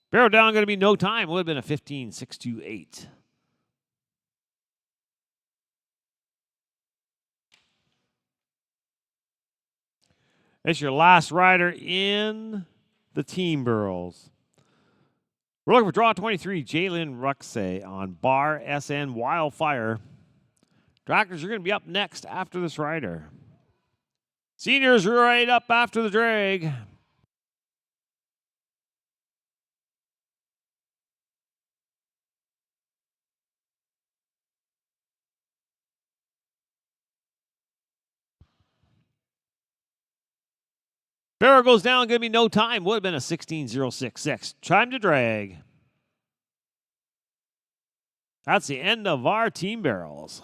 Barrel down, going to be no time. Would have been a 15.628. That's your last rider in the team burls. We're looking for draw 23, Jalen Ruxay on Bar SN Wildfire. Tractors are going to be up next after this rider. Seniors right up after the drag. Barrel goes down, going to be no time. Would have been a 16.066. Time to drag. That's the end of our team barrels.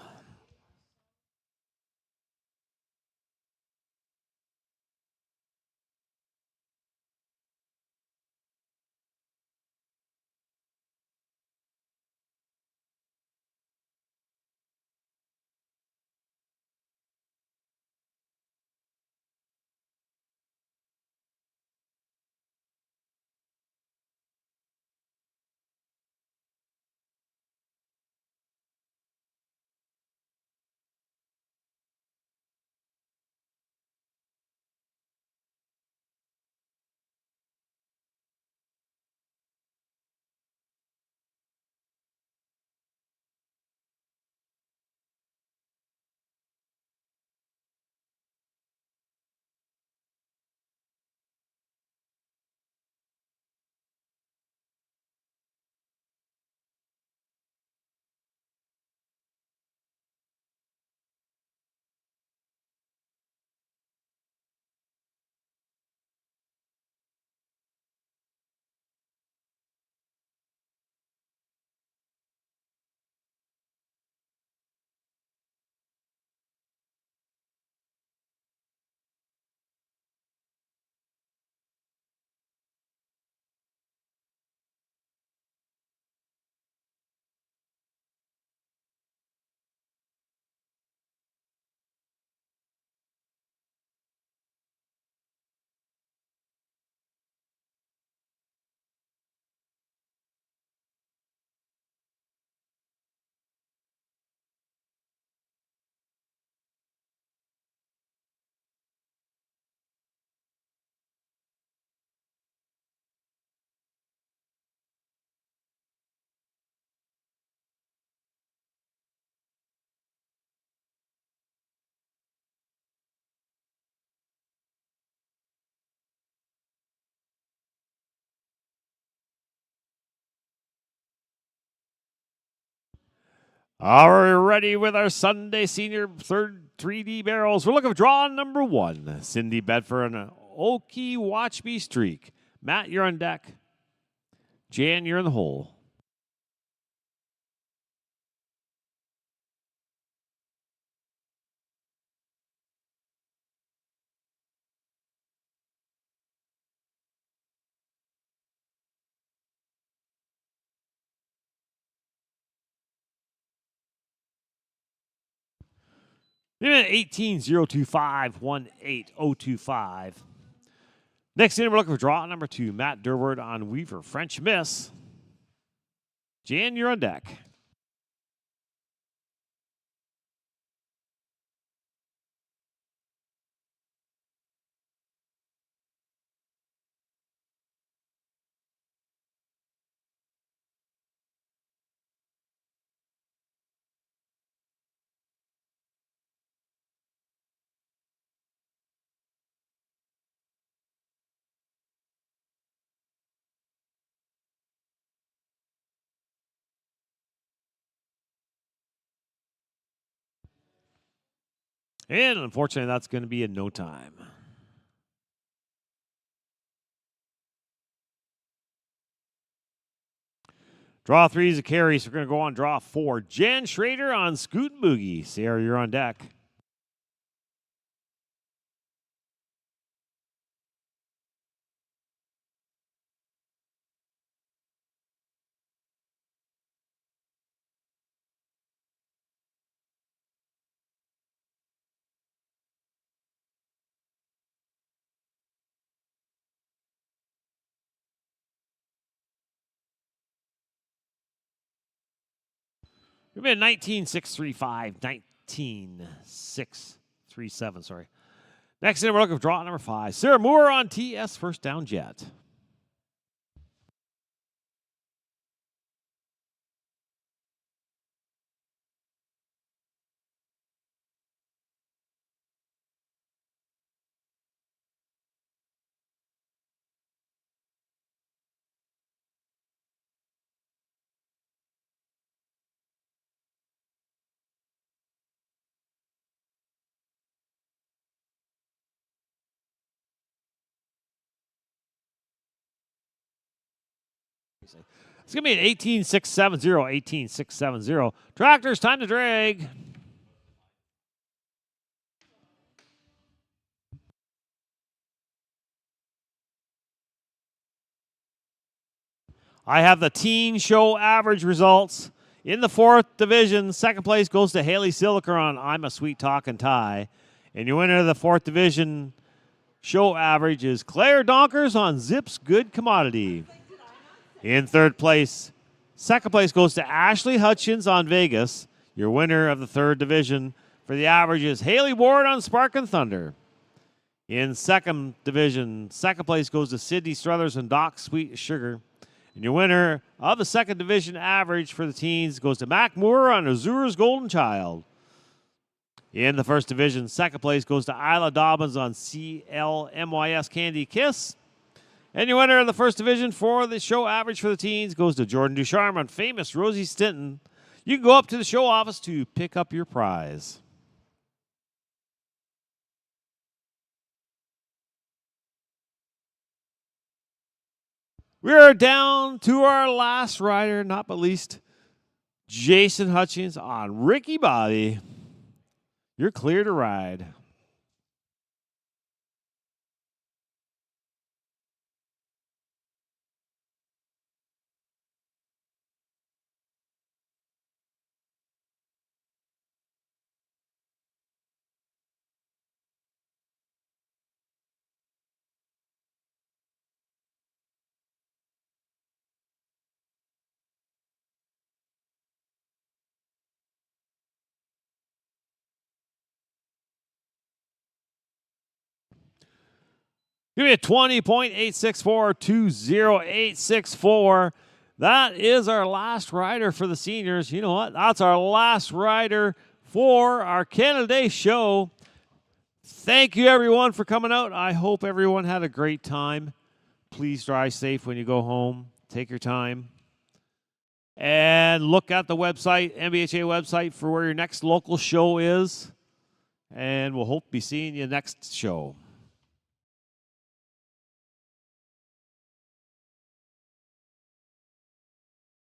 We're ready with our Sunday Senior third 3D barrels. We're looking for draw number 1. Cindy Bedford and Okie Watch Me Streak. Matt, you're on deck. Jan, you're in the hole. Unit 18-025-18025. Next in, we're looking for draw number 2. Matt Durward on Weaver. French Miss. Jan, you're on deck. And unfortunately, that's going to be in no time. Draw 3 is a carry, so we're going to go on draw 4. Jan Schrader on Scoot Boogie. Sarah, you're on deck. We've been 19-635, 19-637, sorry. Next in, we're looking for draw number 5. Sarah Moore on TS First Down Jet. It's going to be an 18-670, 18-670. Tractors, time to drag. I have the teen show average results. In the 4th division, second place goes to Haley Siliker on I'm a Sweet Talkin' Tie. And your winner of the 4th division show average is Claire Donkers on Zips Good Commodity. In 3rd place, second place goes to Ashley Hutchins on Vegas. Your winner of the 3rd division for the average is Haley Ward on Sparkin' Thunder. In 2nd division, second place goes to Sydney Struthers and Doc Sweet Sugar. And your winner of the 2nd division average for the teens goes to Mac Moore on Azura's Golden Child. In the 1st division, second place goes to Isla Dobbins on CLMYS Candy Kiss. And your winner of the 1st division for the show average for the teens goes to Jordan Ducharme on Famous Rosie Stinton. You can go up to the show office to pick up your prize. We are down to our last rider, not but least, Jason Hutchins on Ricky Bobby. You're clear to ride. Give me a 20.864-20864. That is our last rider for the seniors. You know what? That's our last rider for our Canada Day show. Thank you, everyone, for coming out. I hope everyone had a great time. Please drive safe when you go home. Take your time. And look at the website, NBHA website, for where your next local show is. And we'll hope to be seeing you next show.